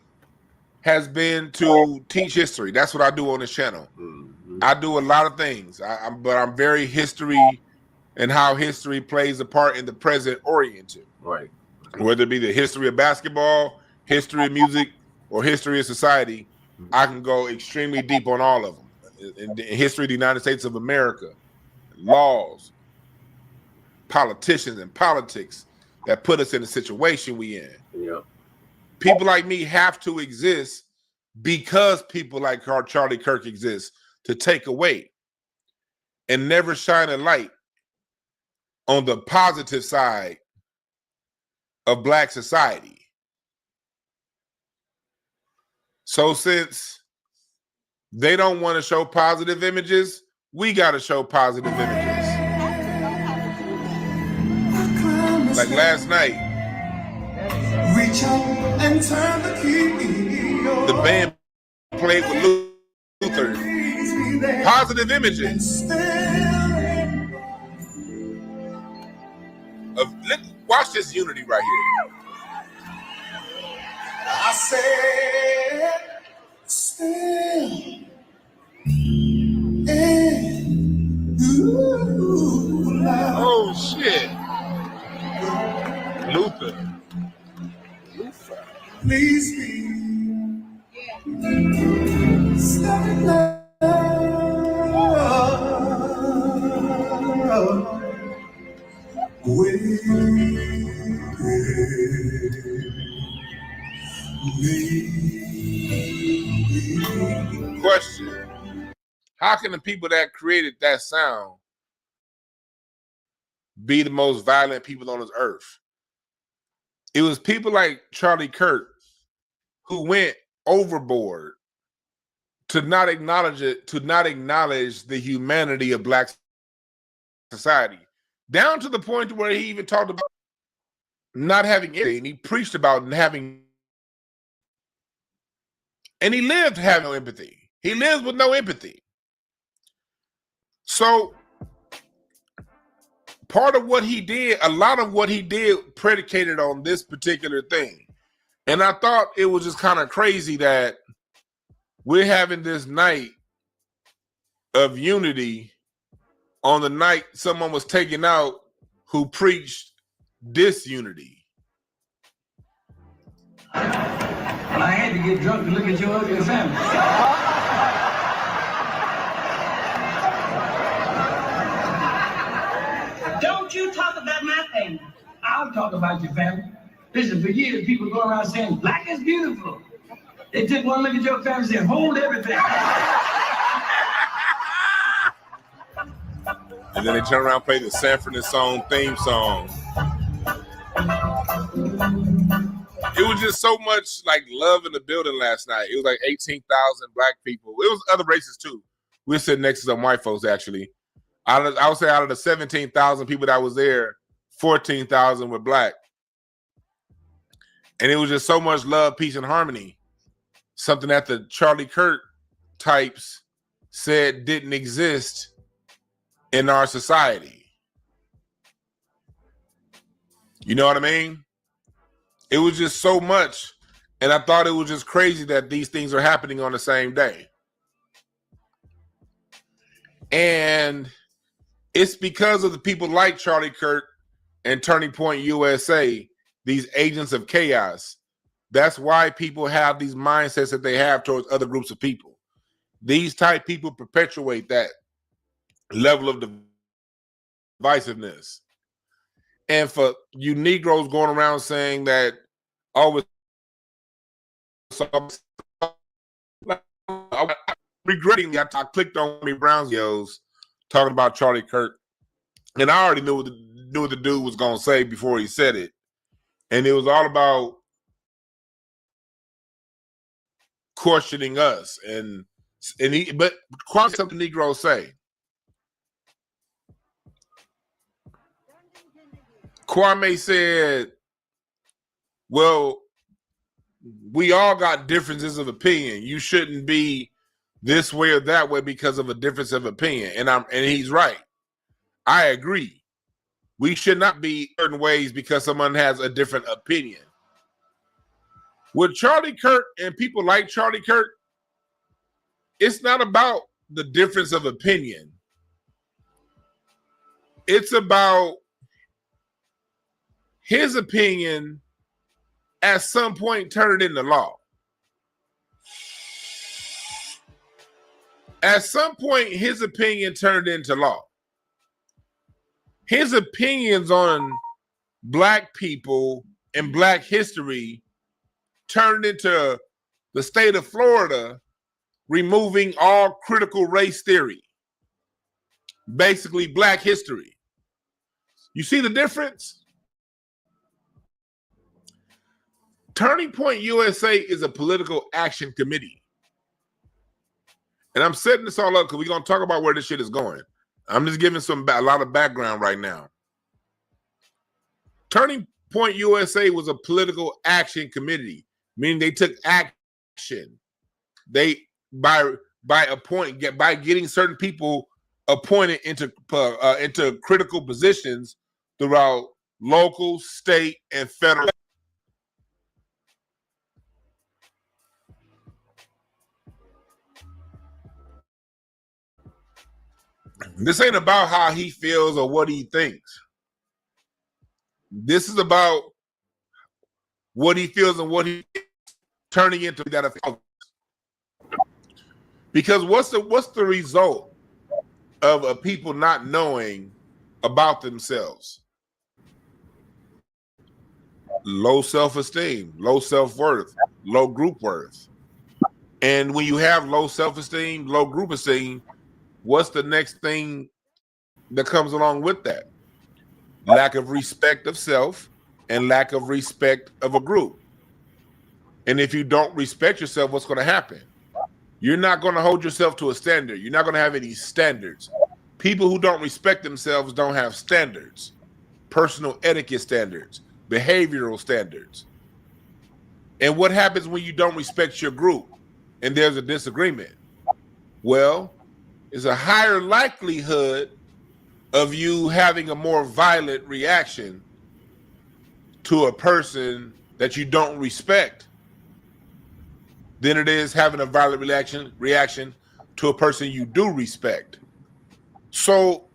has been to teach history. That's what I do on this channel. Mm-hmm. I do a lot of things, but I'm very history and how history plays a part in the present oriented. Right. Whether it be the history of basketball, history of music, or history of society, I can go extremely deep on all of them. In the history of the United States of America, laws, politicians, and politics that put us in the situation we in. Yeah. People like me have to exist because people like Charlie Kirk exist to take away and never shine a light on the positive side of black society. So since they don't want to show positive images, we got to show positive images. Like last night, reach out and turn the key. The band played with Luther. Positive images. Watch this unity right here. I said, still. Oh shit. Luther. Please be. Stop it now. Question. How can the people that created that sound be the most violent people on this earth? It was people like Charlie Kirk who went overboard to not acknowledge it, to not acknowledge the humanity of black society, down to the point where he even talked about not having anything. He preached about having, and he lived having no empathy. He lives with no empathy. So part of what he did, a lot of what he did predicated on this particular thing. And I thought it was just kind of crazy that we're having this night of unity on the night someone was taken out who preached disunity. I had to get drunk to look at your ugly family. Don't you talk about my family. I'll talk about your family. Listen, for years, people go around saying, black is beautiful. They took one look at your family and said, hold everything. And then they turn around and play the Sanford and Son theme song. It was just so much like love in the building last night. It was like 18,000 black people. It was other races too. We were sitting next to some white folks actually. I would say out of the 17,000 people that was there, 14,000 were black. And it was just so much love, peace, and harmony. Something that the Charlie Kirk types said didn't exist in our society. You know what I mean? It was just so much. And I thought it was just crazy that these things are happening on the same day. And it's because of the people like Charlie Kirk and Turning Point USA, these agents of chaos. That's why people have these mindsets that they have towards other groups of people. These type people perpetuate that level of divisiveness. And for you Negroes going around saying that, oh, regrettingly, I clicked on the Brown's videos talking about Charlie Kirk, and I already knew what the dude was going to say before he said it. And it was all about questioning us. But quite something Negroes say. Kwame said, well, we all got differences of opinion. You shouldn't be this way or that way because of a difference of opinion. And he's right. I agree. We should not be certain ways because someone has a different opinion. With Charlie Kirk and people like Charlie Kirk, it's not about the difference of opinion. It's about his opinion at some point turned into law. At some point, his opinion turned into law. His opinions on Black people and Black history turned into the state of Florida removing all critical race theory. Basically, Black history. You see the difference? Turning Point USA is a political action committee. And I'm setting this all up because we're going to talk about where this shit is going. I'm just giving a lot of background right now. Turning Point USA was a political action committee, meaning they took action. They by getting certain people appointed into critical positions throughout local, state, and federal. This ain't about how he feels or what he thinks. This is about what he feels and what he's turning into that effect. Because what's the result of people not knowing about themselves? Low self-esteem, low self-worth, low group worth. And when you have low self-esteem, low group esteem, what's the next thing that comes along with that? Lack of respect of self and lack of respect of a group. And if you don't respect yourself, what's going to happen? You're not going to hold yourself to a standard. You're not going to have any standards. People who don't respect themselves don't have standards, personal etiquette standards, behavioral standards. And what happens when you don't respect your group and there's a disagreement? Well, there's a higher likelihood of you having a more violent reaction to a person that you don't respect than it is having a violent reaction to a person you do respect. So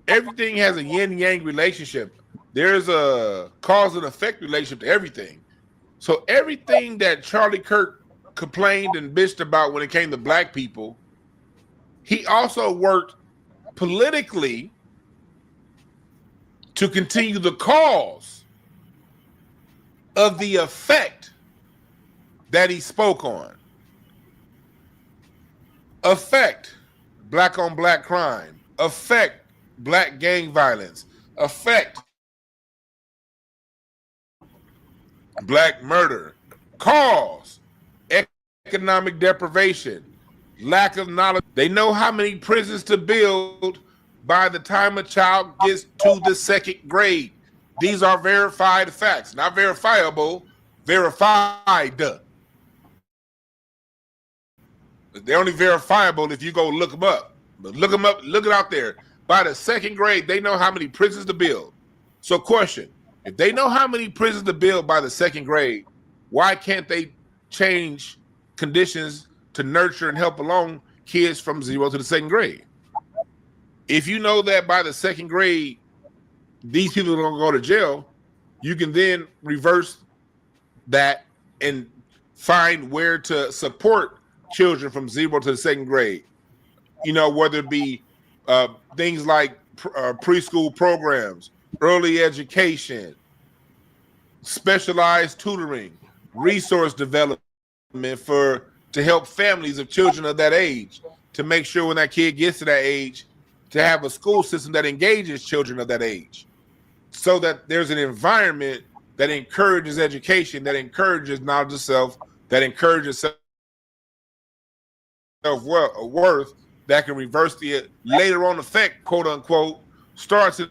everything has a yin-yang relationship. There's a cause and effect relationship to everything. So everything that Charlie Kirk complained and bitched about when it came to Black people, he also worked politically to continue the cause of the effect that he spoke on. Affect Black on Black crime, affect Black gang violence, affect Black murder, cause economic deprivation, lack of knowledge. They know how many prisons to build by the time a child gets to the 2nd grade. These are verified facts, not verifiable, verified. They're only verifiable if you go look them up. But look them up, look it out there. By the 2nd grade, they know how many prisons to build. So question, if they know how many prisons to build by the 2nd grade, Why can't they change conditions to nurture and help along kids from 0 to the 2nd grade? If you know that by the 2nd grade, these people are going to go to jail, you can then reverse that and find where to support children from 0 to the 2nd grade. You know, whether it be things like preschool programs, early education, specialized tutoring, resource development to help families of children of that age, to make sure when that kid gets to that age, to have a school system that engages children of that age, so that there's an environment that encourages education, that encourages knowledge of self, that encourages self-worth, that can reverse the later on effect, quote unquote, starts in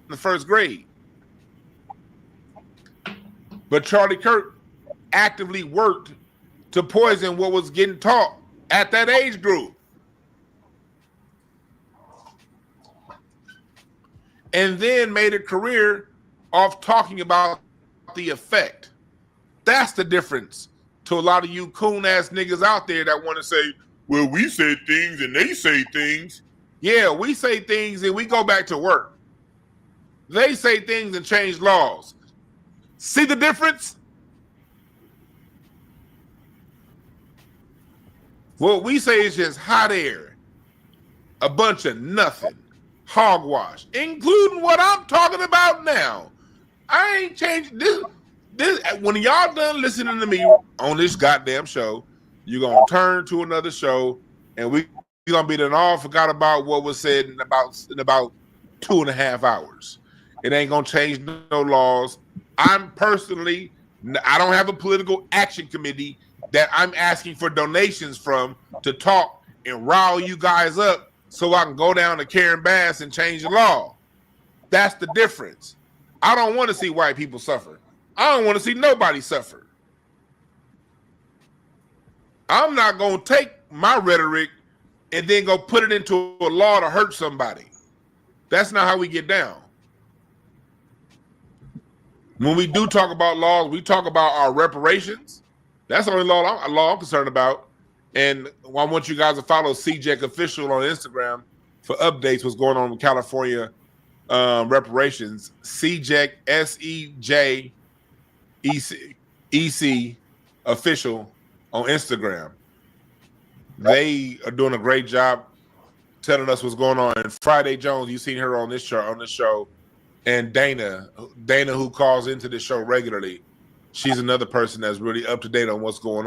the 1st grade. But Charlie Kirk actively worked to poison what was getting taught at that age group. And then made a career off talking about the effect. That's the difference to a lot of you coon-ass niggas out there that want to say, well, we say things and they say things. Yeah, we say things and we go back to work. They say things and change laws. See the difference? What we say is just hot air, a bunch of nothing, hogwash, including what I'm talking about now. I ain't changed this. When y'all done listening to me on this goddamn show, you're gonna turn to another show, and we're gonna be done all forgot about what was said in about 2.5 hours. It ain't gonna change no laws. I don't have a political action committee that I'm asking for donations from to talk and rile you guys up so I can go down to Karen Bass and change the law. That's the difference. I don't want to see white people suffer. I don't want to see nobody suffer. I'm not going to take my rhetoric and then go put it into a law to hurt somebody. That's not how we get down. When we do talk about laws, we talk about our reparations. That's the only law I'm concerned about. And I want you guys to follow CJEC Official on Instagram for updates what's going on with California reparations. CJEC, SEJEC Official on Instagram. They are doing a great job telling us what's going on. And Friday Jones, you've seen her on this show. And Dana, who calls into this show regularly, she's another person that's really up to date on what's going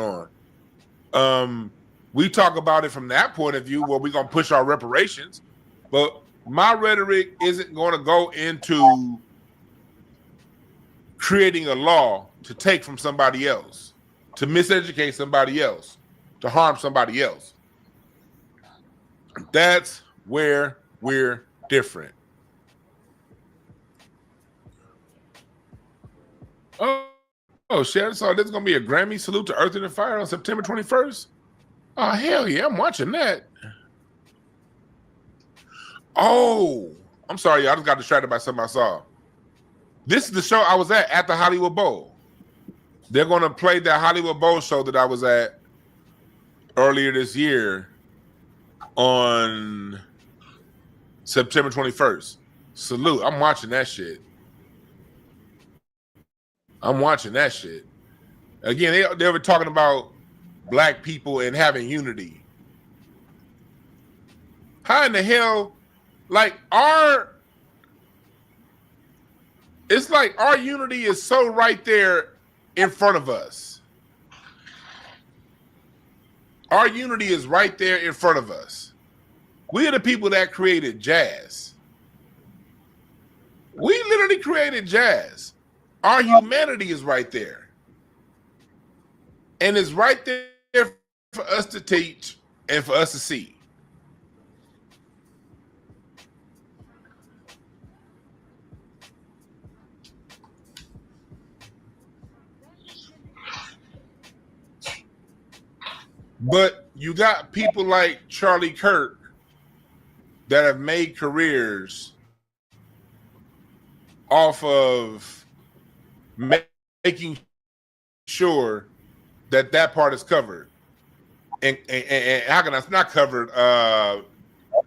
on. We talk about it from that point of view where we're going to push our reparations. But my rhetoric isn't going to go into creating a law to take from somebody else, to miseducate somebody else, to harm somebody else. That's where we're different. Oh shit, I saw there's going to be a Grammy salute to Earth, and Fire on September 21st. Oh, hell yeah, I'm watching that. Oh, I'm sorry, I just got distracted by something I saw. This is the show I was at the Hollywood Bowl. They're going to play that Hollywood Bowl show that I was at earlier this year on September 21st. Salute. I'm watching that shit. Again, they were talking about black people and having unity. How in the hell, it's like our unity is so right there in front of us. Our unity is right there in front of us. We are the people that created jazz. We literally created jazz. Our humanity is right there. And it's right there for us to teach and for us to see. But you got people like Charlie Kirk that have made careers off of making sure that that part is covered. And how can that's not covered?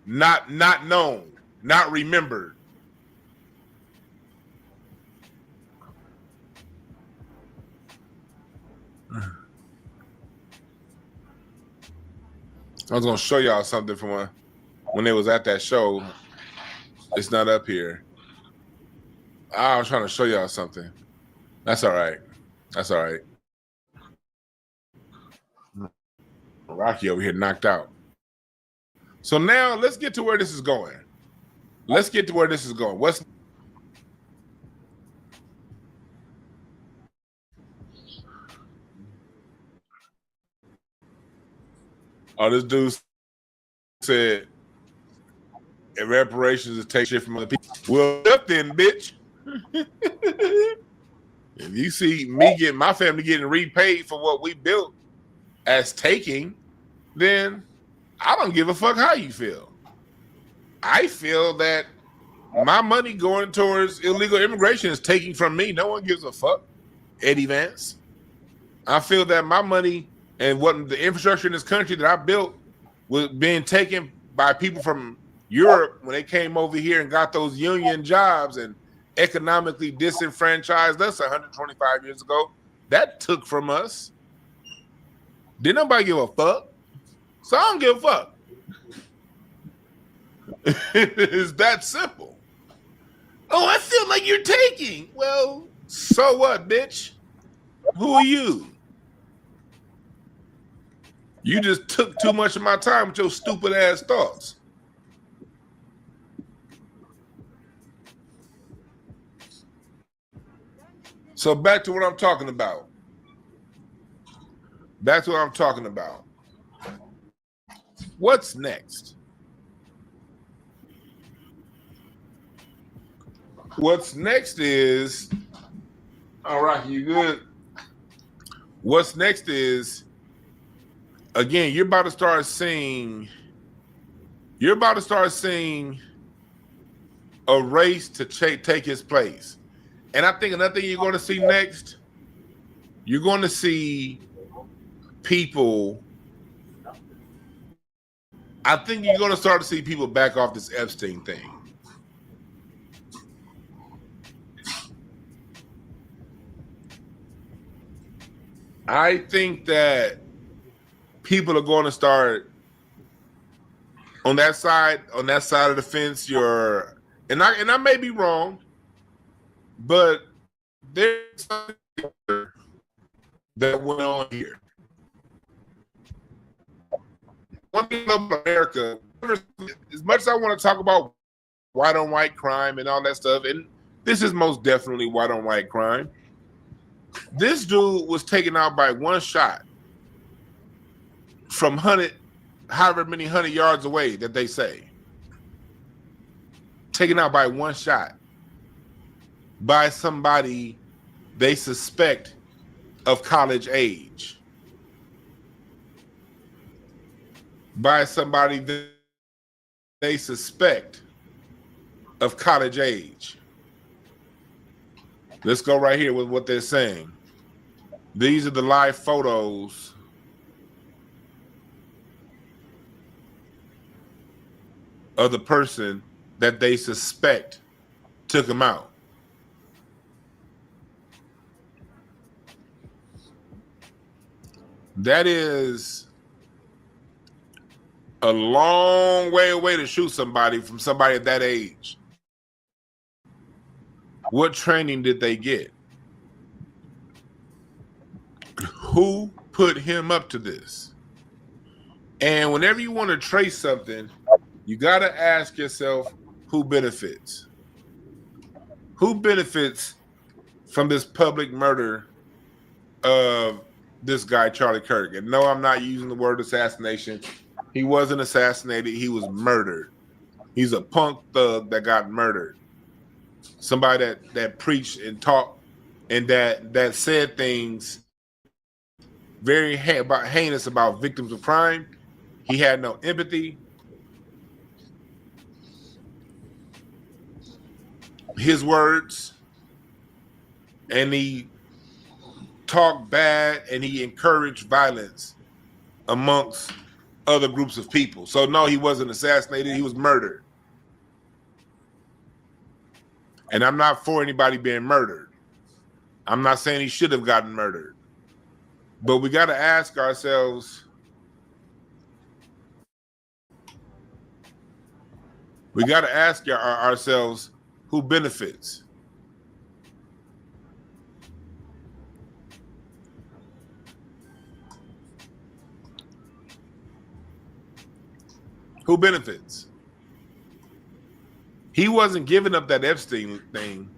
Not known, not remembered. I was gonna show y'all something from when they was at that show. It's not up here. I was trying to show y'all something. That's all right. That's all right. Rocky over here knocked out. So now let's get to where this is going. Let's get to where this is going. What's this dude said reparations is take shit from other people. Well, up then, bitch. If you see me getting my family getting repaid for what we built as taking, then I don't give a fuck how you feel. I feel that my money going towards illegal immigration is taking from me. No one gives a fuck, Eddie Vance. I feel that my money and what the infrastructure in this country that I built was being taken by people from Europe when they came over here and got those union jobs and economically disenfranchised us 125 years ago. That took from us. Didn't nobody give a fuck? So I don't give a fuck. It's that simple. Oh, I feel like you're taking. Well, so what, bitch? Who are you? You just took too much of my time with your stupid ass thoughts. So back to what I'm talking about. Back to what I'm talking about. What's next? What's next is, all right, you good? What's next is, again, you're about to start seeing a race to take his place. And I think another thing you're going to see next, you're going to see people, I think you're going to start to see people back off this Epstein thing. I think that people are going to start on that side of the fence. And I may be wrong, but there's something that went on here. One thing about America, as much as I want to talk about white on white crime and all that stuff, and this is most definitely white on white crime, this dude was taken out by one shot from however many 100 yards away that they say. Taken out by one shot by somebody they suspect of college age. By somebody that they suspect of college age. Let's go right here with what they're saying. These are the live photos of the person that they suspect took him out. That is a long way away to shoot somebody from somebody at that age. What training did they get? Who put him up to this? And whenever you want to trace something, you got to ask yourself, who benefits? Who benefits from this public murder of this guy, Charlie Kirk? And no, I'm not using the word assassination. He wasn't assassinated. He was murdered. He's a punk thug that got murdered. Somebody that preached and taught and that said things very heinous about victims of crime. He had no empathy. His words, and he talked bad and he encouraged violence amongst other groups of people. So no, he wasn't assassinated, he was murdered. And I'm not for anybody being murdered. I'm not saying he should have gotten murdered. But we got to ask ourselves, ourselves who benefits. Who benefits? He wasn't giving up that Epstein thing.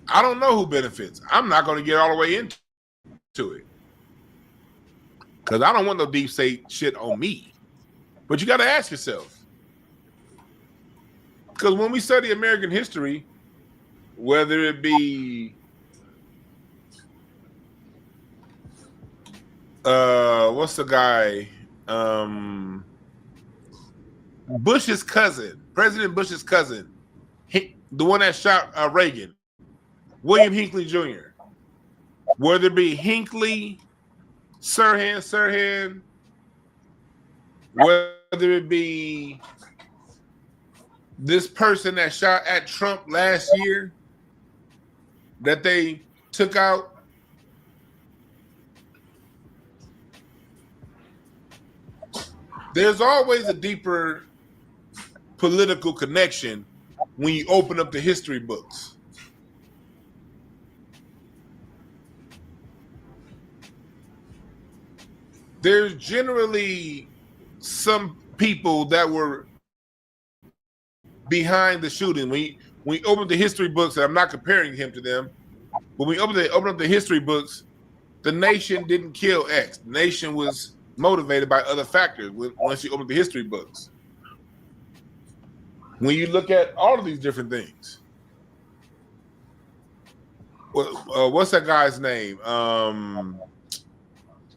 I don't know who benefits. I'm not going to get all the way into it because I don't want no deep state shit on me. But you got to ask yourself, because when we study American history, whether it be what's the guy? Bush's cousin, President Bush's cousin, the one that shot Reagan, William Hinckley Jr. Whether it be Hinckley, Sirhan, whether it be this person that shot at Trump last year that they took out. There's always a deeper political connection when you open up the history books. There's generally some people that were behind the shooting. When you open the history books, and I'm not comparing him to them, but when we open up the history books, the nation didn't kill X. The nation was motivated by other factors once you open the history books. When you look at all of these different things, what's that guy's name?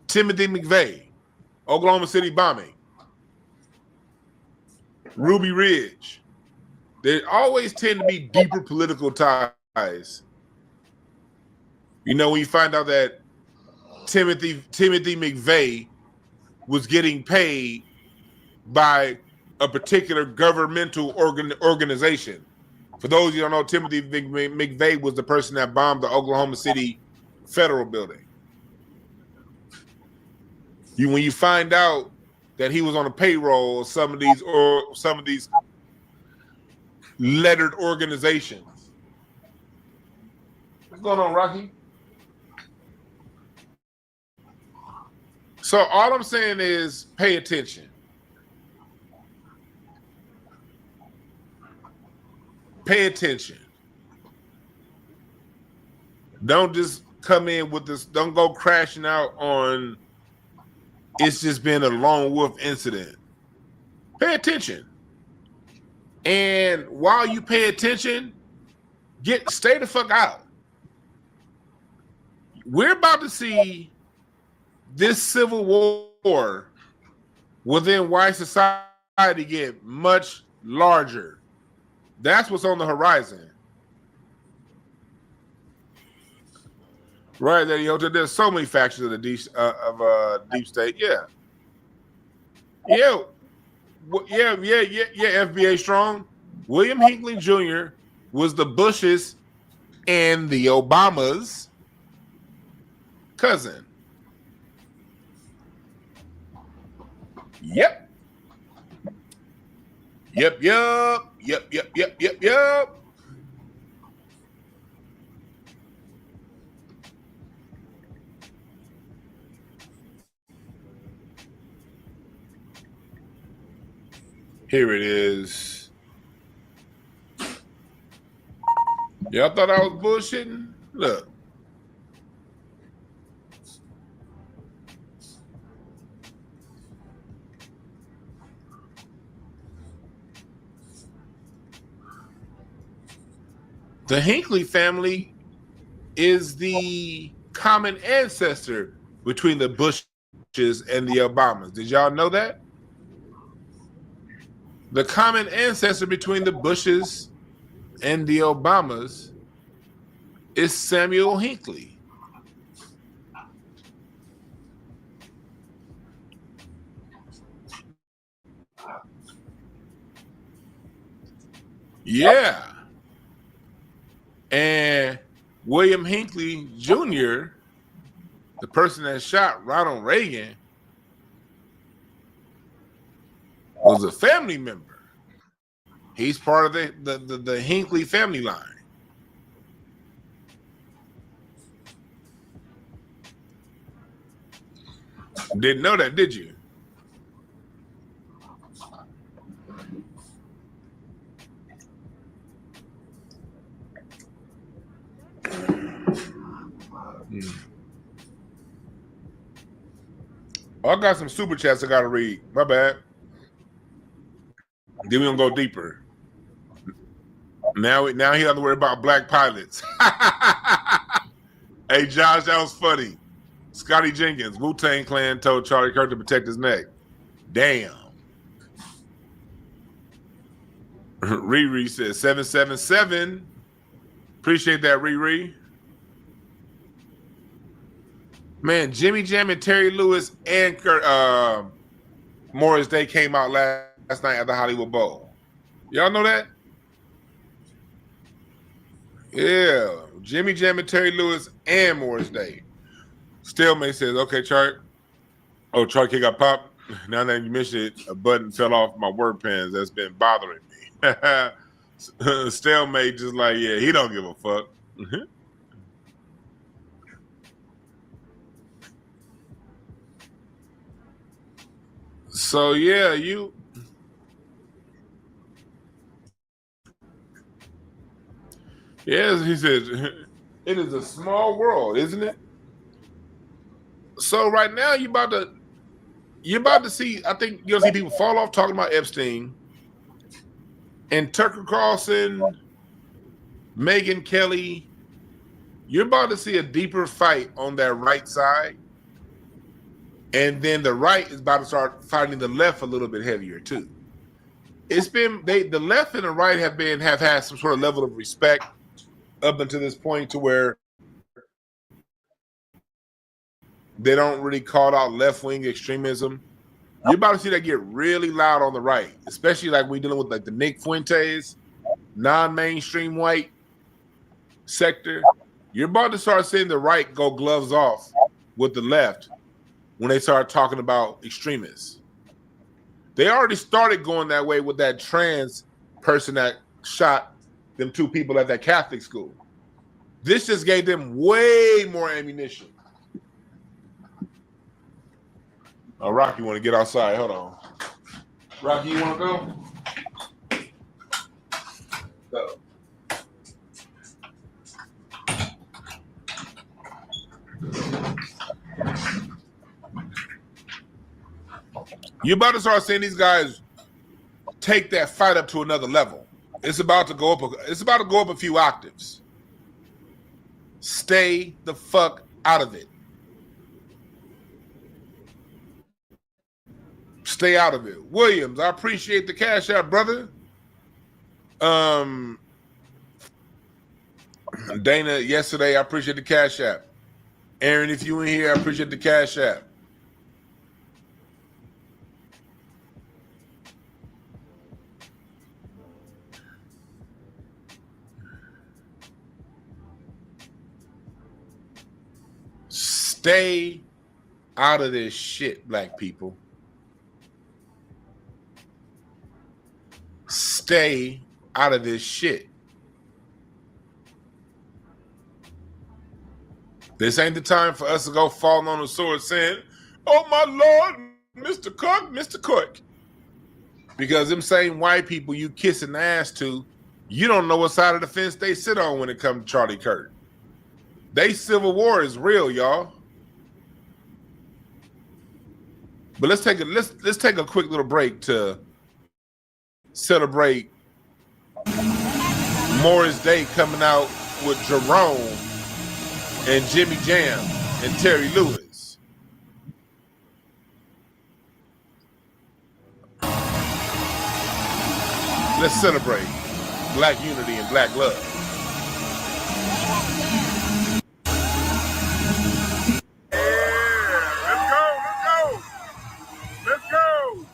Timothy McVeigh, Oklahoma City bombing, Ruby Ridge. There always tend to be deeper political ties. You know, when you find out that Timothy McVeigh was getting paid by a particular governmental organization. For those of you who don't know, Timothy McVeigh was the person that bombed the Oklahoma City Federal Building. When you find out that he was on a payroll of some of these lettered organizations. What's going on, Rocky? So all I'm saying is pay attention. Pay attention. Don't just come in with this, don't go crashing out on it's just been a lone wolf incident. Pay attention. And while you pay attention, stay the fuck out. We're about to see this civil war within white society get much larger. That's what's on the horizon. Right there, there's so many factions of the deep state. Yeah, FBA strong. William Hinckley Jr. was the Bushes and the Obamas' cousin. Yep. Here it is. Y'all thought I was bullshitting? Look. The Hinckley family is the common ancestor between the Bushes and the Obamas. Did y'all know that? The common ancestor between the Bushes and the Obamas is Samuel Hinckley. Yeah. And William Hinckley Jr., the person that shot Ronald Reagan, was a family member. He's part of the Hinckley family line. Didn't know that, did you? Oh, I got some super chats I gotta read. My bad. Then we gonna go deeper. Now he doesn't worry about black pilots. Hey Josh, that was funny. Scotty Jenkins, Wu-Tang Clan told Charlie Kirk to protect his neck. Damn. Riri says 777. Appreciate that, Riri. Man, Jimmy Jam and Terry Lewis and Morris Day came out last night at the Hollywood Bowl. Y'all know that? Yeah. Jimmy Jam and Terry Lewis and Morris Day. Stalemate says, okay, Chart. Oh, Chart K got popped. Now that you mentioned it, a button fell off my word pens that's been bothering me. Stalemate just like, yeah, he don't give a fuck. So yeah, yes, he says it is a small world, isn't it? So right now you're about to see, I think you'll see people fall off talking about Epstein and Tucker Carlson, Megyn Kelly. You're about to see a deeper fight on that right side. And then the right is about to start fighting the left a little bit heavier too. It's been the left and the right have had some sort of level of respect up until this point to where they don't really call out left-wing extremism. You're about to see that get really loud on the right, especially like we're dealing with like the Nick Fuentes, non-mainstream white sector. You're about to start seeing the right go gloves off with the left when they start talking about extremists. They already started going that way with that trans person that shot them two people at that Catholic school. This just gave them way more ammunition. Oh, Rocky, you want to get outside? Hold on. Rocky, you want to go? Go. You're about to start seeing these guys take that fight up to another level. It's about to go up. It's about to go up a few octaves. Stay the fuck out of it. Stay out of it. Williams, I appreciate the cash out, brother. Dana, yesterday, I appreciate the cash app. Aaron, if you in here, I appreciate the cash app. Stay out of this shit, black people. Stay out of this shit. This ain't the time for us to go falling on the sword saying, oh my Lord, Mr. Kirk, Mr. Kirk. Because them same white people you kissing the ass to, you don't know what side of the fence they sit on when it comes to Charlie Kirk. They civil war is real, y'all. But let's take a quick little break to celebrate Morris Day coming out with Jerome and Jimmy Jam and Terry Lewis. Let's celebrate Black unity and Black love. Let's go.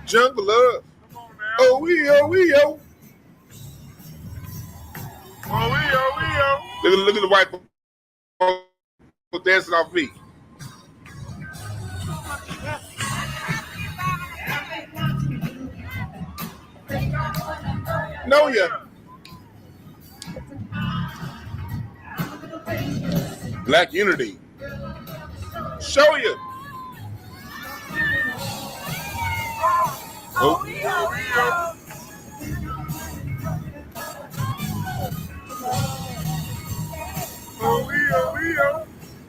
Jungle love. Oh, we, oh, we, oh. Look at the white boy dancing off me. Know ya. Black unity. Show you. Oh.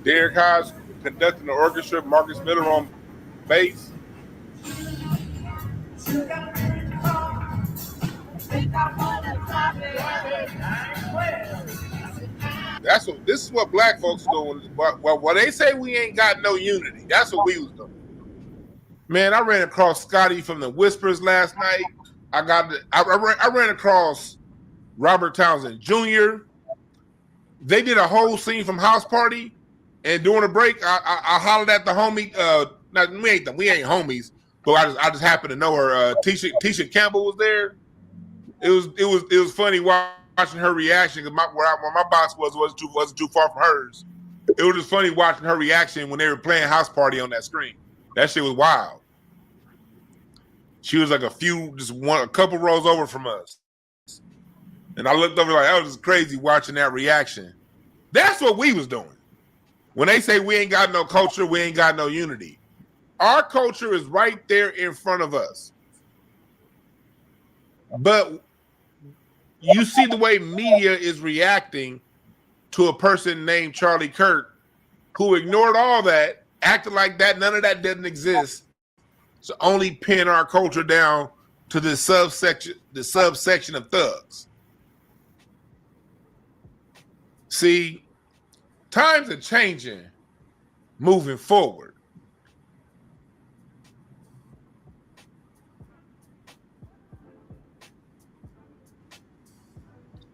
Derek Haas conducting the orchestra, Marcus Miller on bass. This is what black folks are doing. Well, they say we ain't got no unity. That's what we was doing. Man, I ran across Scotty from the Whispers last night. I ran across Robert Townsend Jr. They did a whole scene from House Party, and during a break, I hollered at the homie. We ain't homies, but I just happened to know her. Tisha Campbell was there. It was funny watching her reaction because where my box wasn't too far from hers. It was just funny watching her reaction when they were playing House Party on that screen. That shit was wild. She was like a couple rows over from us. And I looked over like, that was just crazy watching that reaction. That's what we was doing. When they say we ain't got no culture, we ain't got no unity. Our culture is right there in front of us. But you see the way media is reacting to a person named Charlie Kirk, who ignored all that, acted like that none of that doesn't exist, to only pin our culture down to the subsection of thugs. See, times are changing, moving forward.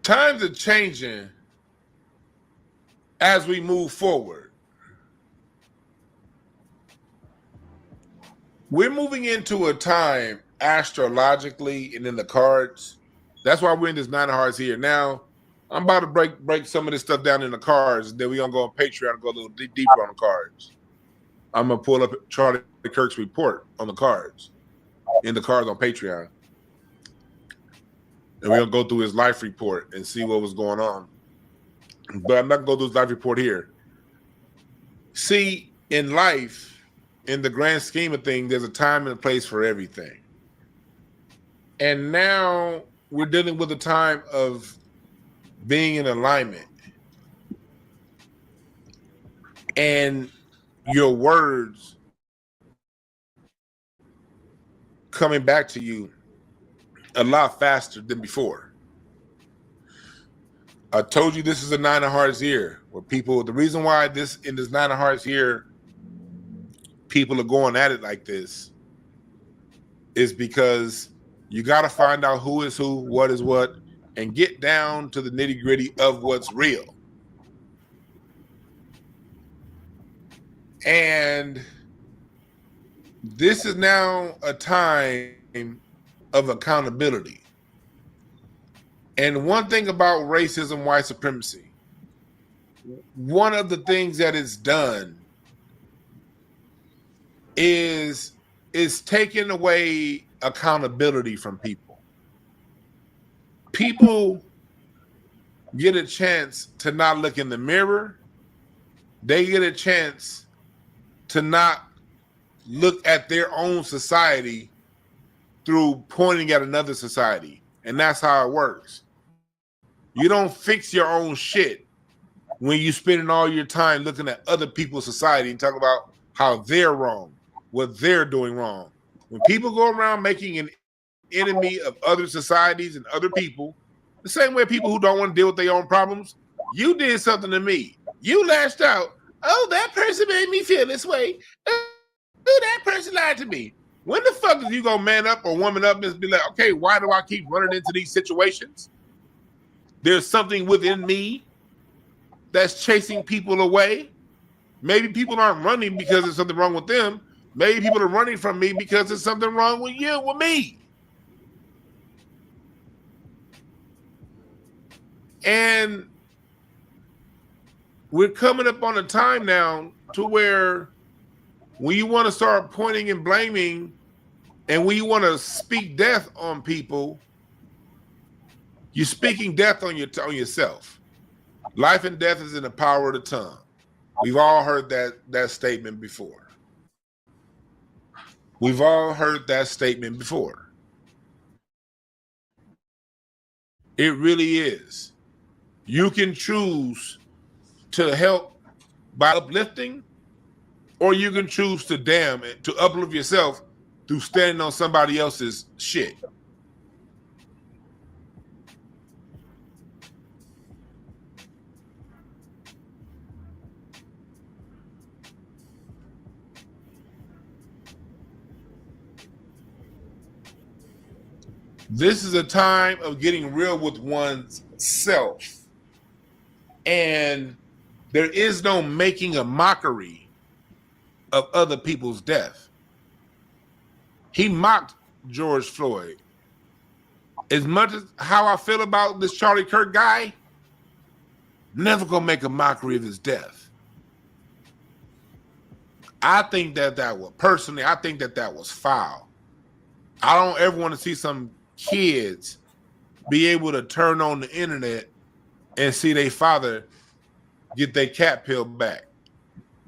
Times are changing as we move forward. We're moving into a time astrologically and in the cards. That's why we're in this 9 of Hearts here. Now, I'm about to break some of this stuff down in the cards. Then we're going to go on Patreon and go a little deeper on the cards. I'm going to pull up Charlie Kirk's report on the cards, in the cards on Patreon. And we're going to go through his life report and see what was going on. But I'm not going to go through his life report here. See, in life, in the grand scheme of things, there's a time and a place for everything. And now we're dealing with a time of being in alignment. And your words coming back to you a lot faster than before. I told you this is a 9 of Hearts year where people, the reason why in this 9 of Hearts year, people are going at it like this is because you got to find out who is who, what is what, and get down to the nitty gritty of what's real. And this is now a time of accountability. And one thing about racism, white supremacy, one of the things that it's done is taking away accountability from people. People get a chance to not look in the mirror. They get a chance to not look at their own society through pointing at another society. And that's how it works. You don't fix your own shit when you're spending all your time looking at other people's society and talking about how they're wrong, what they're doing wrong. When people go around making an enemy of other societies and other people, the same way people who don't want to deal with their own problems, you did something to me. You lashed out. Oh, that person made me feel this way. that person lied to me. When the fuck is you gonna man up or woman up and be like, okay, why do I keep running into these situations? There's something within me that's chasing people away. Maybe people aren't running because there's something wrong with them. Maybe people are running from me because there's something wrong with you, with me. And we're coming up on a time now to where when you want to start pointing and blaming and when you want to speak death on people, you're speaking death on yourself. Life and death is in the power of the tongue. We've all heard that statement before. We've all heard that statement before. It really is. You can choose to help by uplifting, or you can choose to damn it, to uplift yourself through standing on somebody else's shit. This is a time of getting real with one's self. And there is no making a mockery of other people's death. He mocked George Floyd. As much as how I feel about this Charlie Kirk guy, never gonna make a mockery of his death. I think that was, personally, I think that was foul. I don't ever want to see some kids be able to turn on the internet and see their father get their cat peeled back.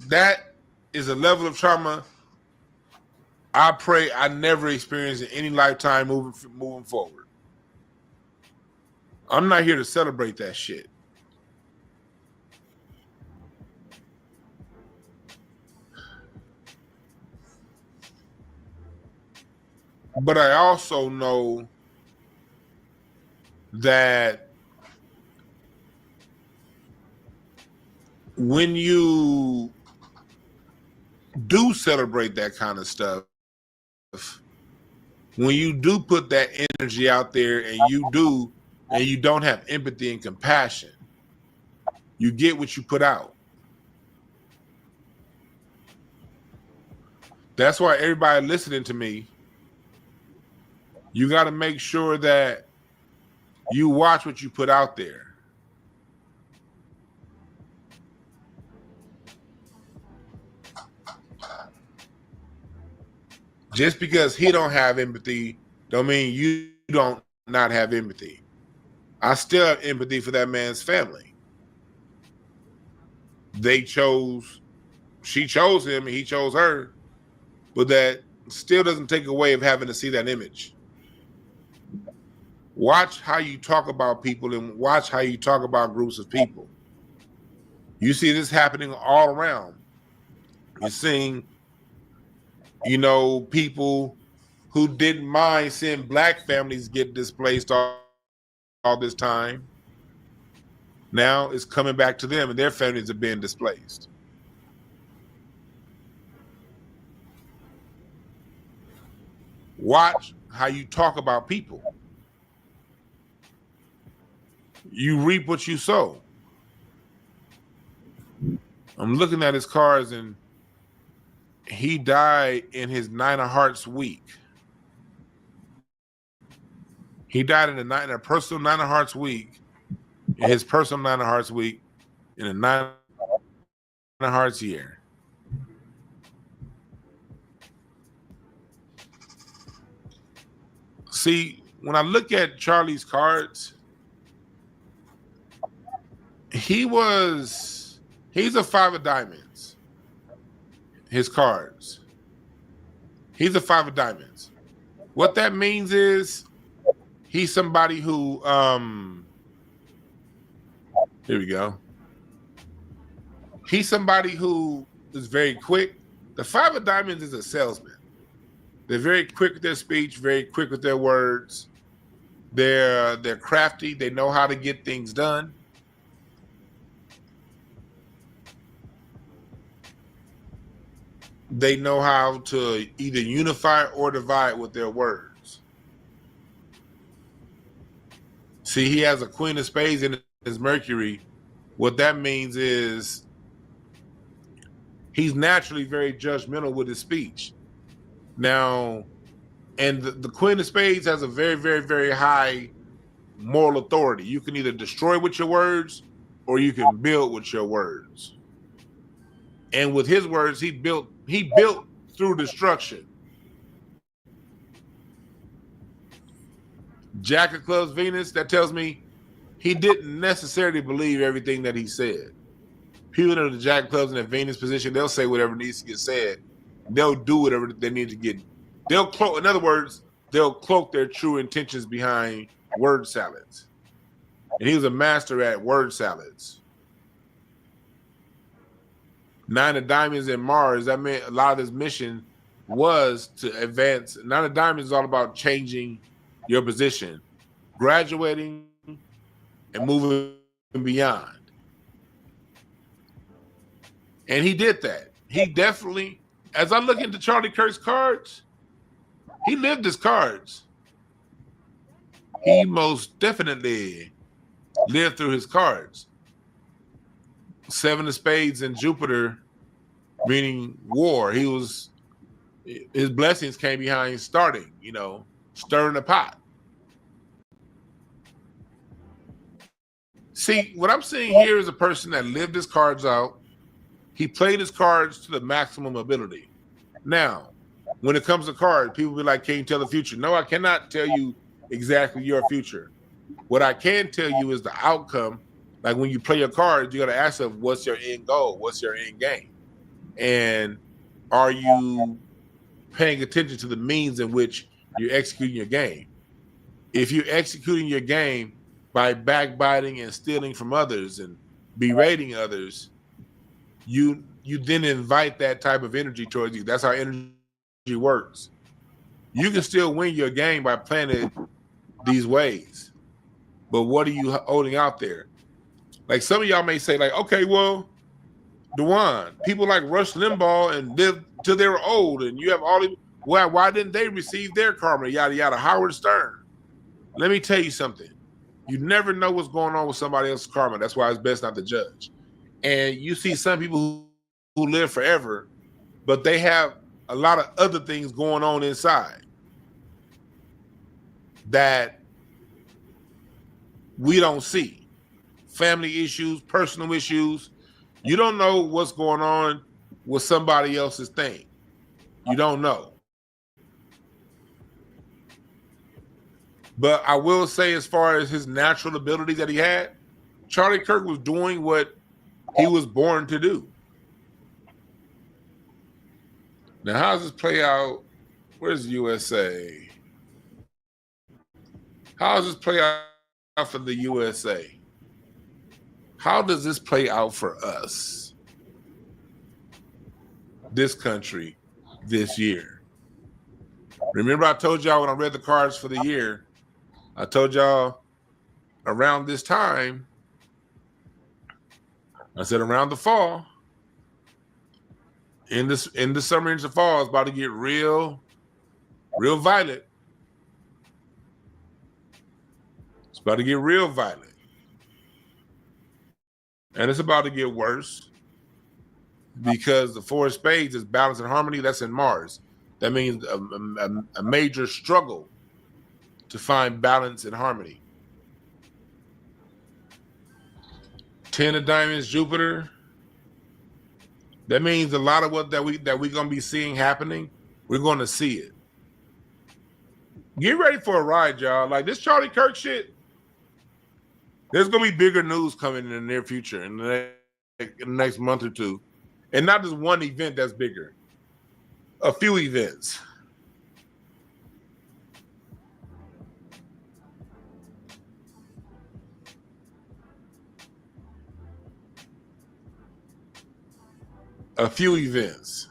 That is a level of trauma I pray I never experience in any lifetime moving forward. I'm not here to celebrate that shit. But I also know that when you do celebrate that kind of stuff, when you do put that energy out there and you don't have empathy and compassion, you get what you put out. That's why everybody listening to me, you got to make sure that you watch what you put out there. Just because he don't have empathy don't mean you don't not have empathy. I still have empathy for that man's family. She chose him and he chose her, but that still doesn't take away of having to see that image. Watch how you talk about people and watch how you talk about groups of people. You see this happening all around. You're seeing, people who didn't mind seeing black families get displaced all this time. Now it's coming back to them and their families are being displaced. Watch how you talk about people. You reap what you sow. I'm looking at his cards and he died in his 9 of Hearts week. He died in a personal 9 of Hearts week, in his personal 9 of Hearts week, in a 9 of Hearts year. See, when I look at Charlie's cards, he's a 5 of diamonds. His cards. He's a 5 of diamonds. What that means is he's somebody who, here we go. He's somebody who is very quick. The 5 of diamonds is a salesman. They're very quick with their speech, very quick with their words. They're crafty. They know how to get things done. they know how to either unify or divide with their words. See, he has a Queen of Spades in his Mercury. What that means is he's naturally very judgmental with his speech. Now, and the Queen of Spades has a very, very, very high moral authority. You can either destroy with your words or you can build with your words. And with his words, he built through destruction. Jack of Clubs Venus, that tells me he didn't necessarily believe everything that he said. People that are the Jack of Clubs in the Venus position, they'll say whatever needs to get said. They'll do whatever they need to get. They'll cloak, in other words, they'll cloak their true intentions behind word salads. And he was a master at word salads. 9 of Diamonds in Mars, that meant a lot of his mission was to advance. 9 of Diamonds is all about changing your position, graduating and moving beyond. And he did that. He definitely, as I look into Charlie Kirk's cards, he lived his cards. He most definitely lived through his cards. 7 of Spades and Jupiter, meaning war. His blessings came behind starting, stirring the pot. See, what I'm seeing here is a person that lived his cards out. He played his cards to the maximum ability. Now, when it comes to cards, people be like, can you tell the future? No, I cannot tell you exactly your future. What I can tell you is the outcome. Like when you play your cards, you got to ask yourself, what's your end goal? What's your end game? And are you paying attention to the means in which you're executing your game? If you're executing your game by backbiting and stealing from others and berating others, you then invite that type of energy towards you. That's how energy works. You can still win your game by playing it these ways. But what are you holding out there? Like some of y'all may say, like, okay, well, Dewan, people like Rush Limbaugh and lived till they were old, and you have all these, why didn't they receive their karma? Yada yada. Howard Stern. Let me tell you something. You never know what's going on with somebody else's karma. That's why it's best not to judge. And you see some people who live forever, but they have a lot of other things going on inside that we don't see. Family issues, personal issues. You don't know what's going on with somebody else's thing. You don't know. But I will say, as far as his natural ability that he had, Charlie Kirk was doing what he was born to do. Now, how does this play out? Where's USA? How does this play out for the USA? How does this play out for us? This country, this year. Remember I told y'all when I read the cards for the year, I told y'all around this time, I said around the fall, in the summer into fall, it's about to get real violent. It's about to get real violent. And it's about to get worse because the 4 of Spades is balance and harmony. That's in Mars. That means a major struggle to find balance and harmony. 10 of Diamonds, Jupiter. That means a lot of what that we're gonna be seeing happening, we're gonna see it. Get ready for a ride, y'all. Like this Charlie Kirk shit. There's gonna be bigger news coming in the near future, in the next month or two, and not just one event that's bigger. A few events. A few events.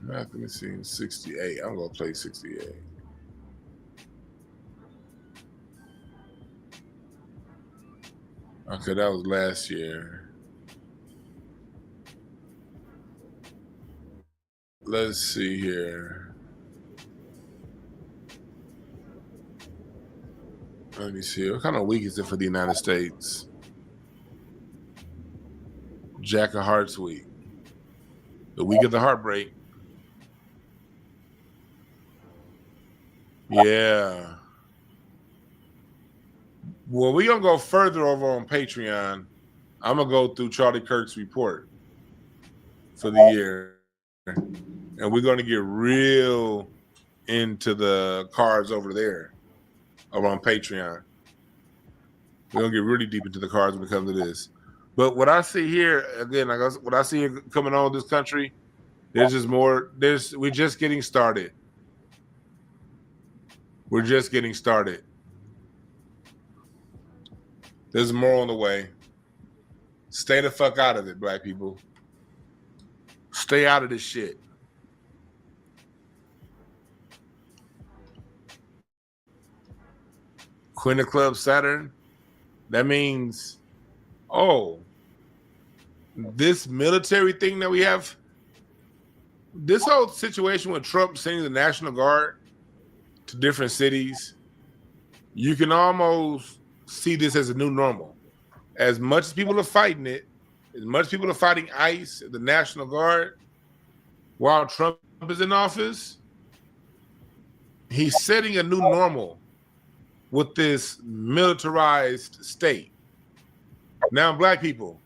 Let me see, 68. I'm gonna play 68. Okay, that was last year. Let's see here. Let me see. What kind of week is it for the United States? Jack of Hearts week. The week of the heartbreak. Yeah. Well, we're going to go further over on Patreon. I'm going to go through Charlie Kirk's report for the year. And we're going to get real into the cards over there over on Patreon. We're going to get really deep into the cards when it comes to this. But what I see here, again, what I see coming on this country, there's just more. We're just getting started. We're just getting started. There's more on the way. Stay the fuck out of it, black people. Stay out of this shit. Queen of Clubs Saturn. That means, this military thing that we have, this whole situation with Trump sending the National Guard to different cities, you can almost see this as a new normal. As much as people are fighting it, as much as people are fighting ICE, the National Guard, while Trump is in office, he's setting a new normal with this militarized state. Now, black people,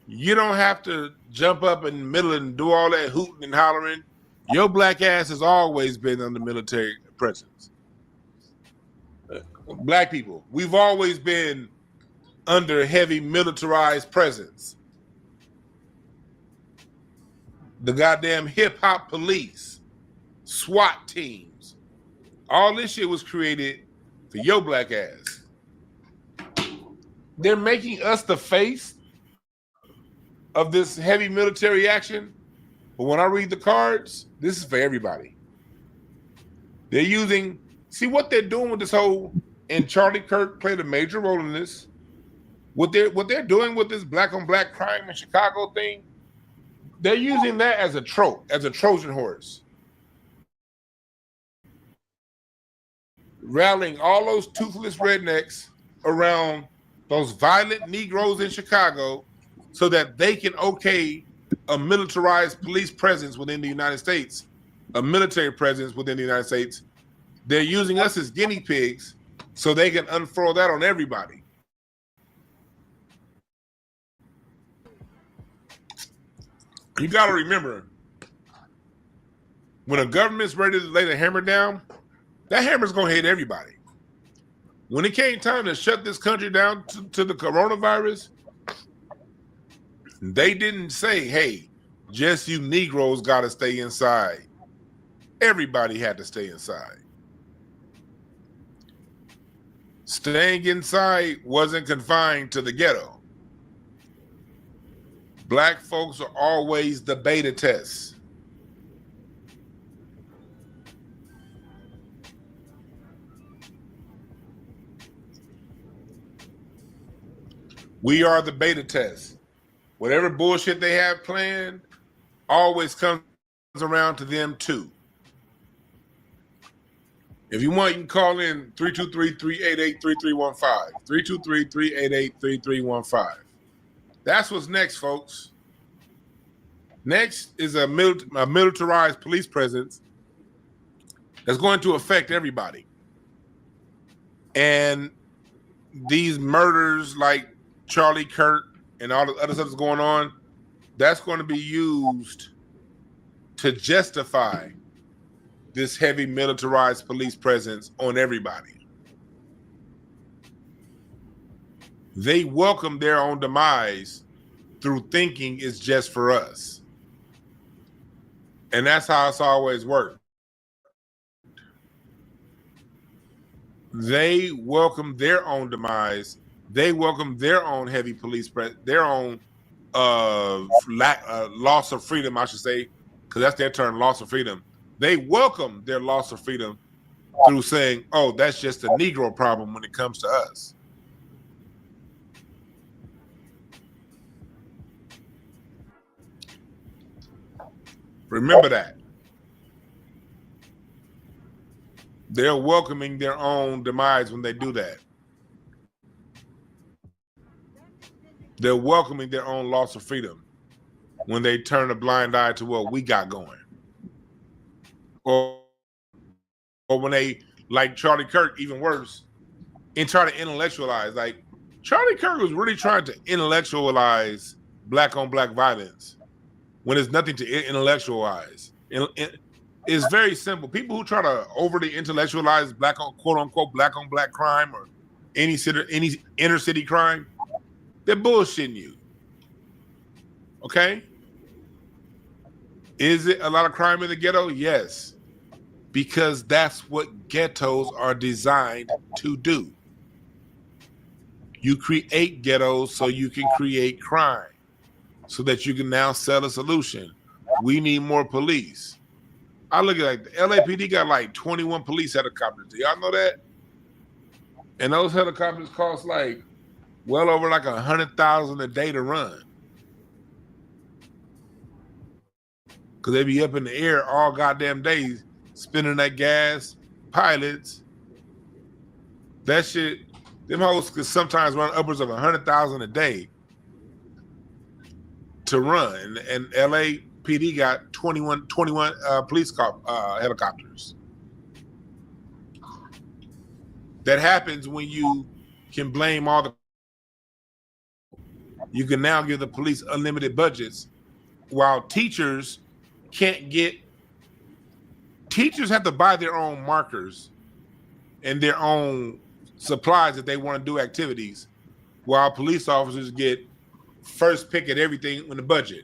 you don't have to jump up in the middle and do all that hooting and hollering. Your black ass has always been under military presence. Black people, we've always been under heavy militarized presence. The goddamn hip-hop police, SWAT teams, all this shit was created for your black ass. They're making us the face of this heavy military action. But when I read the cards, this is for everybody. They're using, see what they're doing with this whole, and Charlie Kirk played a major role in this. What they're doing with this black on black crime in Chicago thing, they're using that as a trope, as a Trojan horse. Rallying all those toothless rednecks around those violent Negroes in Chicago so that they can okay a militarized police presence within the United States, a military presence within the United States. They're using us as guinea pigs so they can unfurl that on everybody. You got to remember, when a government's ready to lay the hammer down, that hammer's going to hit everybody. When it came time to shut this country down to the coronavirus, they didn't say, hey, just you Negroes got to stay inside. Everybody had to stay inside. Staying inside wasn't confined to the ghetto. Black folks are always the beta tests. We are the beta test. Whatever bullshit they have planned always comes around to them too. If you want, you can call in 323-388-3315. 323-388-3315. That's what's next, folks. Next is a militarized police presence that's going to affect everybody. And these murders like Charlie Kirk and all the other stuff that's going on, that's going to be used to justify this heavy militarized police presence on everybody. They welcome their own demise through thinking it's just for us. And that's how it's always worked. They welcome their own demise. They welcome their own heavy police their own loss of freedom, I should say, because that's their term, loss of freedom. They welcome their loss of freedom through saying, oh, that's just a Negro problem when it comes to us. Remember that. They're welcoming their own demise when they do that. They're welcoming their own loss of freedom when they turn a blind eye to what we got going. Or when they, like Charlie Kirk, even worse, and try to intellectualize. Like, Charlie Kirk was really trying to intellectualize black on black violence when there's nothing to intellectualize. It's very simple. People who try to overly intellectualize black on quote unquote black on black crime or any inner city crime, they're bullshitting you. Okay? Is it a lot of crime in the ghetto? Yes. Because that's what ghettos are designed to do. You create ghettos so you can create crime, so that you can now sell a solution. We need more police. I look at like the LAPD got like 21 police helicopters. Do y'all know that? And those helicopters cost like well over like $100,000 a day to run. Cause they be up in the air all goddamn days, spinning that gas, pilots. That shit, them hoes could sometimes run upwards of $100,000 a day to run. And LAPD got 21 police helicopters. That happens when you can blame all the. You can now give the police unlimited budgets, while teachers can't get. Teachers have to buy their own markers and their own supplies if they want to do activities, while police officers get first pick at everything in the budget.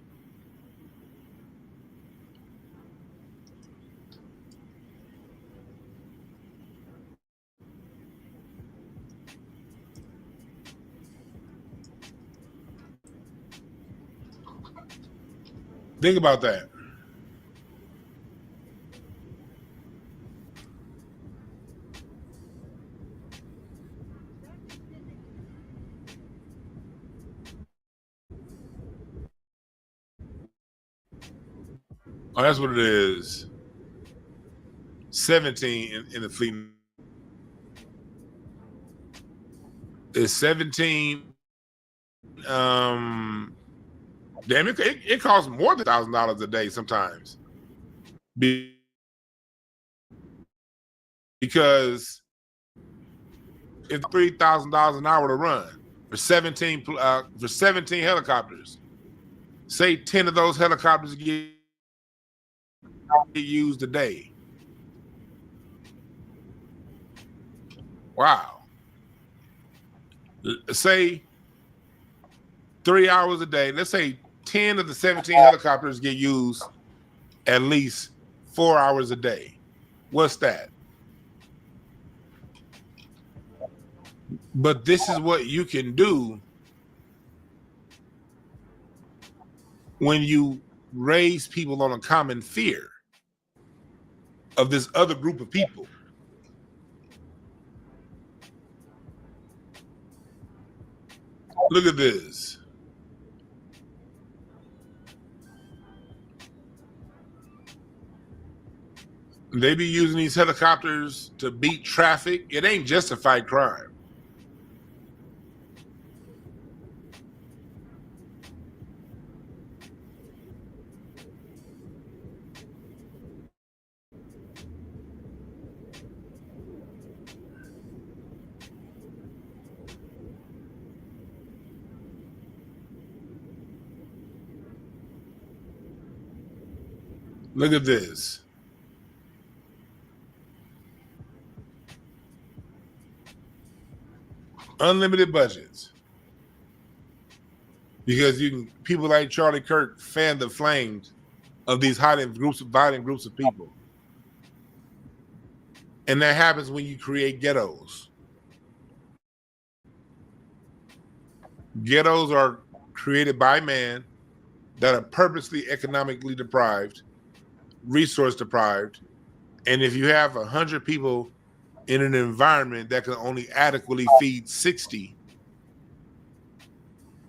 Think about that. Oh, that's what it is. 17 in the fleet. It's 17. Damn, it costs more than $1,000 a day sometimes. Because it's $3,000 an hour to run for 17 helicopters. Say 10 of those helicopters get used a day. Wow. Say 3 hours a day. Let's say 10 of the 17 helicopters get used at least 4 hours a day. What's that? But this is what you can do when you raise people on a common fear of this other group of people. Look at this. They be using these helicopters to beat traffic. It ain't justified crime. Look at this. Unlimited budgets. Because you can, people like Charlie Kirk fan the flames of these violent groups of people. And that happens when you create ghettos. Ghettos are created by man that are purposely economically deprived, resource deprived, and if you have 100 people in an environment that can only adequately feed 60,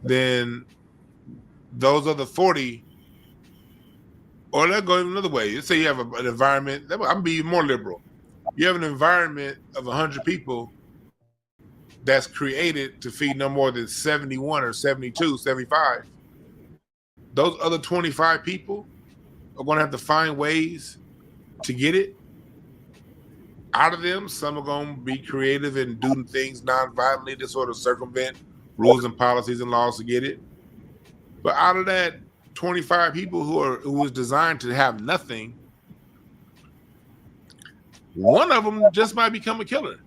then those other 40, or let's go another way. Let's say you have an environment, I'm being more liberal. You have an environment of 100 people that's created to feed no more than 71 or 72, 75. Those other 25 people are going to have to find ways to get it. Out of them, some are going to be creative and do things non-violently to sort of circumvent rules and policies and laws to get it. But out of that 25 people who was designed to have nothing, one of them just might become a killer.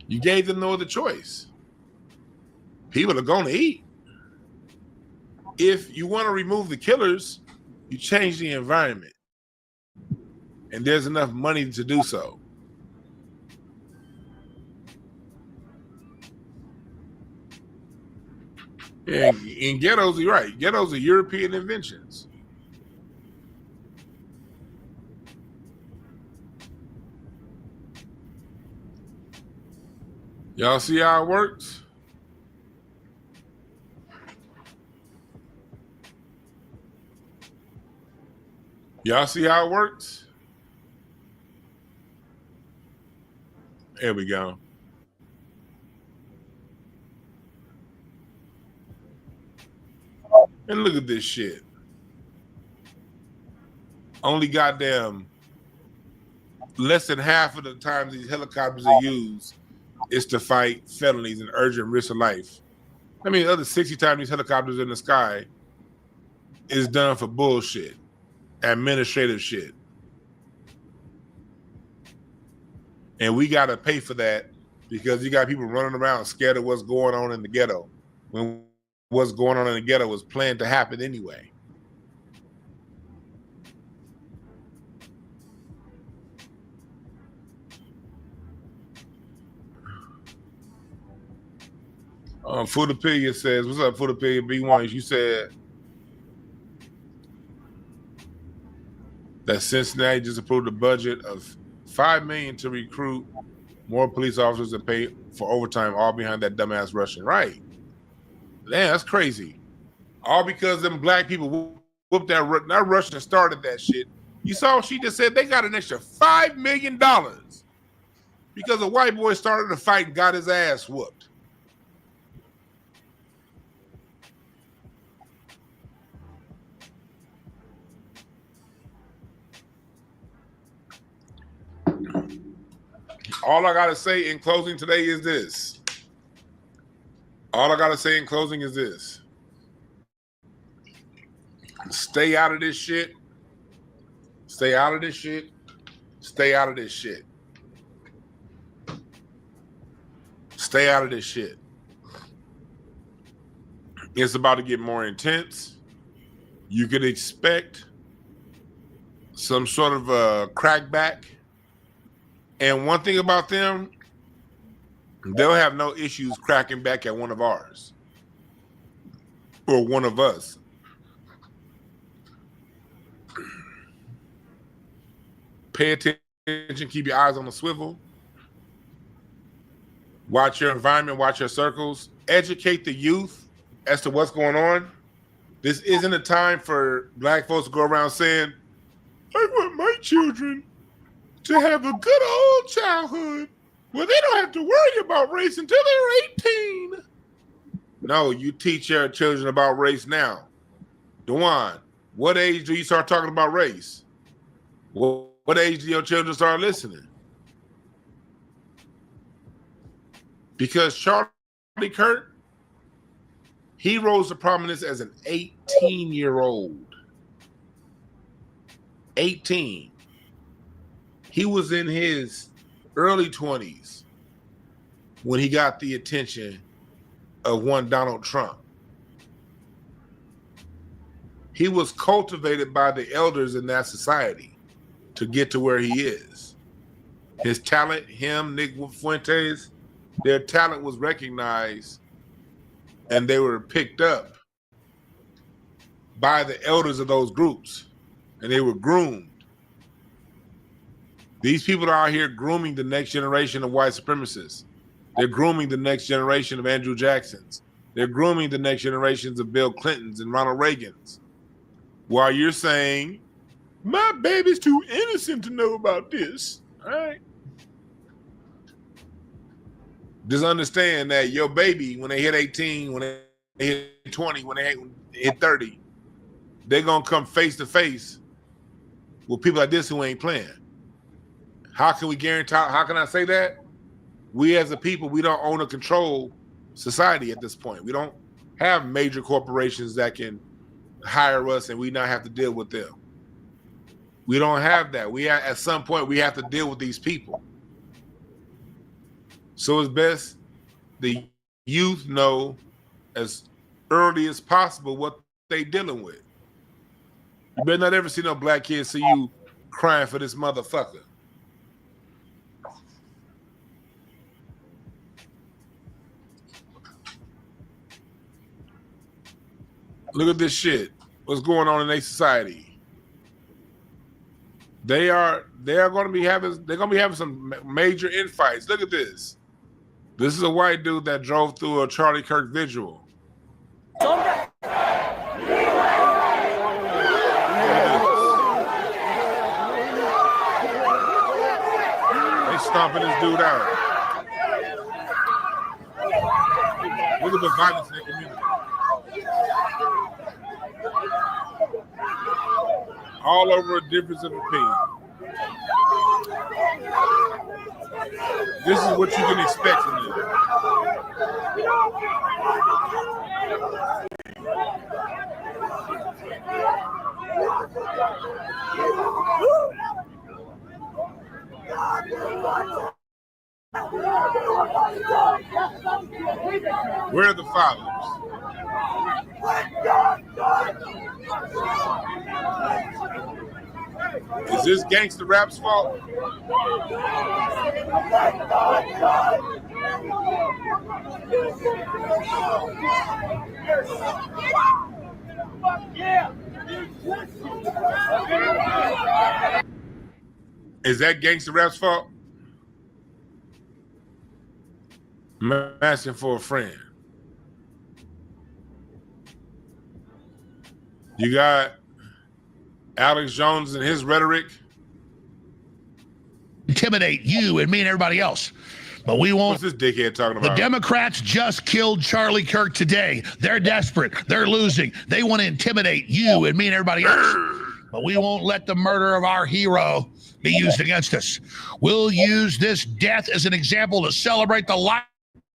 You gave them no other choice. People are going to eat. If you want to remove the killers, you change the environment. And there's enough money to do so. Yeah, in ghettos, you're right. Ghettos are European inventions. Y'all see how it works? Y'all see how it works? There we go. And look at this shit. Only goddamn less than half of the times these helicopters are used is to fight felonies and urgent risk of life. I mean, the other 60 times these helicopters in the sky is done for bullshit, administrative shit. And we got to pay for that because you got people running around scared of what's going on in the ghetto when what's going on in the ghetto was planned to happen anyway. Foodapillia says, what's up, Foodapillia B1? You said that Cincinnati just approved a budget of $5 million to recruit more police officers and pay for overtime, all behind that dumbass Russian. Right. Man, that's crazy. All because them black people whooped that Russian started that shit. You saw what she just said? They got an extra $5 million because a white boy started a fight and got his ass whooped. All I got to say in closing today is this. All I got to say in closing is this. Stay out of this shit. Stay out of this shit. Stay out of this shit. Stay out of this shit. It's about to get more intense. You could expect some sort of a crackback. And one thing about them, they'll have no issues cracking back at one of ours or one of us. Pay attention, keep your eyes on the swivel. Watch your environment, watch your circles. Educate the youth as to what's going on. This isn't a time for black folks to go around saying, I want my children to have a good old childhood where they don't have to worry about race until they're 18. No, you teach your children about race now. Dewan, what age do you start talking about race? What age do your children start listening? Because Charlie Kirk, he rose to prominence as an 18-year-old. 18. He was in his early 20s when he got the attention of one Donald Trump. He was cultivated by the elders in that society to get to where he is. His talent, him, Nick Fuentes, their talent was recognized and they were picked up by the elders of those groups and they were groomed. These people are out here grooming the next generation of white supremacists. They're grooming the next generation of Andrew Jacksons. They're grooming the next generations of Bill Clintons and Ronald Reagans. While you're saying, my baby's too innocent to know about this. All right. Just understand that your baby, when they hit 18, when they hit 20, when they hit 30, they're going to come face to face with people like this who ain't playing. How can we guarantee, how can I say that? We as a people, we don't own or control society at this point. We don't have major corporations that can hire us and we not have to deal with them. We don't have that. At some point, we have to deal with these people. So it's best the youth know as early as possible what they dealing with. You better not ever see no black kids see you crying for this motherfucker. Look at this shit. What's going on in their society? They are going to be having some major infights. Look at this. This is a white dude that drove through a Charlie Kirk vigil. They stomping this dude out. Look at the violence in the community. All over a difference of opinion. This is what you can expect from them. Where are the fathers? Is this gangster rap's fault? Is that gangster rap's fault? I'm asking for a friend. You got Alex Jones and his rhetoric. Intimidate you and me and everybody else. But we won't. What's this dickhead talking about? The Democrats just killed Charlie Kirk today. They're desperate. They're losing. They want to intimidate you and me and everybody else. But we won't let the murder of our hero be used against us. We'll use this death as an example to celebrate the life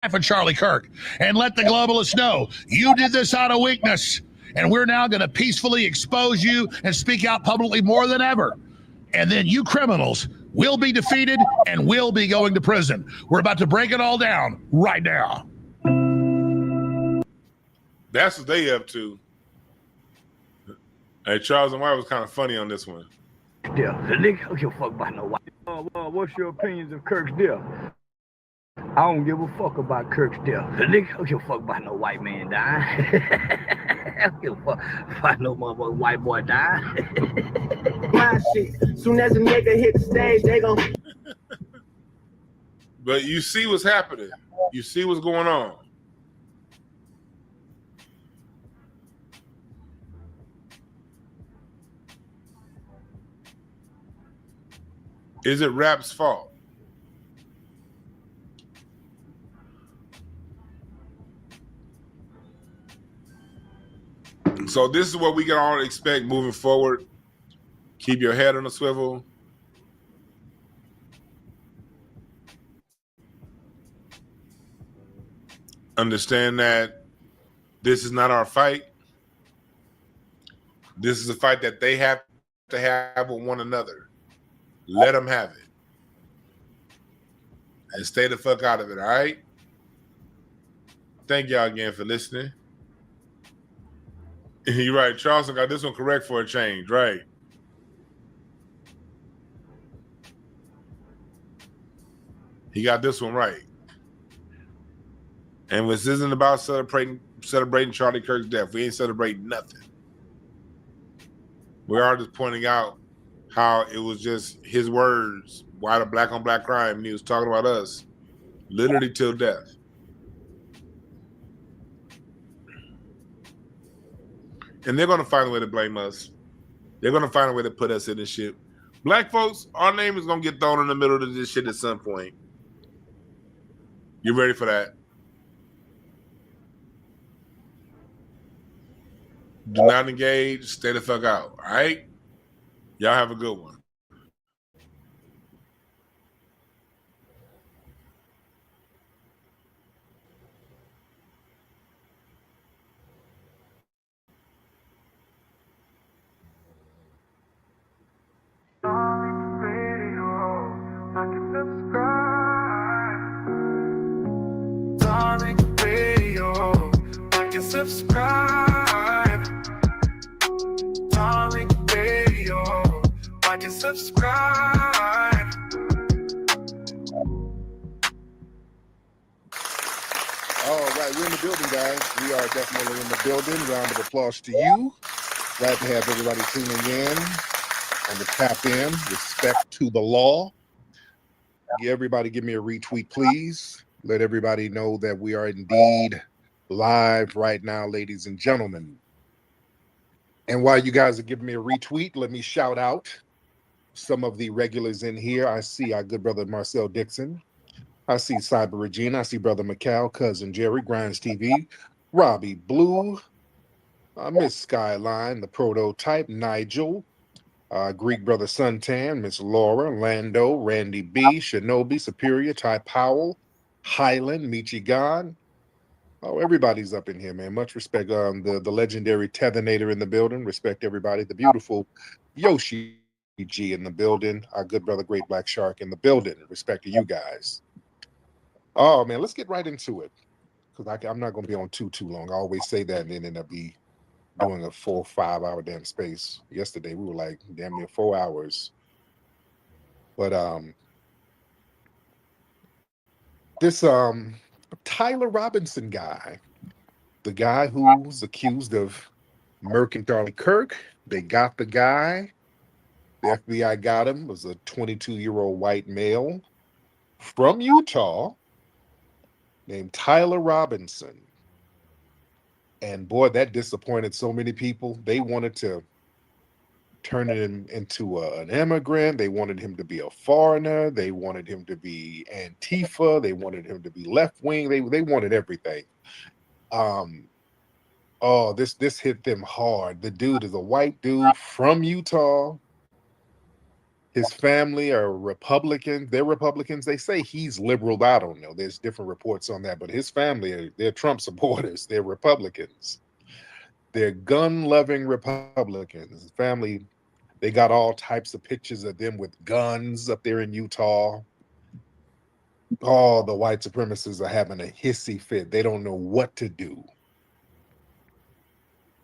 of Charlie Kirk and let the globalists know you did this out of weakness. And we're now going to peacefully expose you and speak out publicly more than ever. And then you criminals will be defeated and will be going to prison. We're about to break it all down right now. That's what they up to. Hey, Charles and White was kind of funny on this one. Yeah, the nigga don't give a fuck about no white. What's your opinions of Kirk's death? I don't give a fuck about Kirk's death. The nigga don't give a fuck about no white man dying. I don't give a fuck about no motherfucking white boy dying. My shit. Soon as a nigga hit the stage, they gon'. But you see what's happening. You see what's going on. Is it rap's fault? So this is what we can all expect moving forward. Keep your head on a swivel. Understand that this is not our fight. This is a fight that they have to have with one another. Let them have it. And stay the fuck out of it, all right? Thank y'all again for listening. You're right. Charleston got this one correct for a change, right? He got this one right. And this isn't about celebrating Charlie Kirk's death. We ain't celebrating nothing. We are just pointing out how it was just his words, why the black on black crime, and he was talking about us literally till death. And they're gonna find a way to blame us. They're gonna find a way to put us in this shit. Black folks, our name is gonna get thrown in the middle of this shit at some point. You ready for that? Do not engage. Stay the fuck out. All right? Y'all have a good one. Subscribe. Darling Radio. Like and subscribe. All right, we're in the building, guys. We are definitely in the building. Round of applause to you. Glad to have everybody tuning in on the tap in. Respect to the law. Everybody give me a retweet, please. Let everybody know that we are indeed live right now, ladies and gentlemen. And while you guys are giving me a retweet, let me shout out some of the regulars in here. I see our good brother Marcel Dixon. I see Cyber Regina. I see brother McCall, cousin Jerry, Grinds TV, Robbie Blue, Miss Skyline, the prototype, Nigel, Greek brother Suntan, Miss Laura, Lando, Randy B, Shinobi, Superior, Ty Powell, Highland, Michigan. Oh, everybody's up in here, man. Much respect. The legendary Tethanator in the building. Respect everybody. The beautiful Yoshi G in the building. Our good brother Great Black Shark in the building. Respect to you guys. Oh man, let's get right into it, because I'm not going to be on too long. I always say that and then end up be doing a 4 or 5 hour damn space. Yesterday we were like damn near 4 hours. But this Tyler Robinson guy, the guy who's accused of murking Charlie Kirk, they got the guy. The FBI got him. Was a 22-year-old white male from Utah named Tyler Robinson. And boy, that disappointed so many people. They wanted to turn him into an immigrant. They wanted him to be a foreigner. They wanted him to be Antifa. They wanted him to be left wing. They wanted everything. Oh, this hit them hard. The dude is a white dude from Utah. His family are Republicans. They're Republicans. They say he's liberal. I don't know. There's different reports on that. But his family, they're Trump supporters. They're Republicans. They're gun-loving Republicans. His family, they got all types of pictures of them with guns up there in Utah. Oh, the white supremacists are having a hissy fit. They don't know what to do.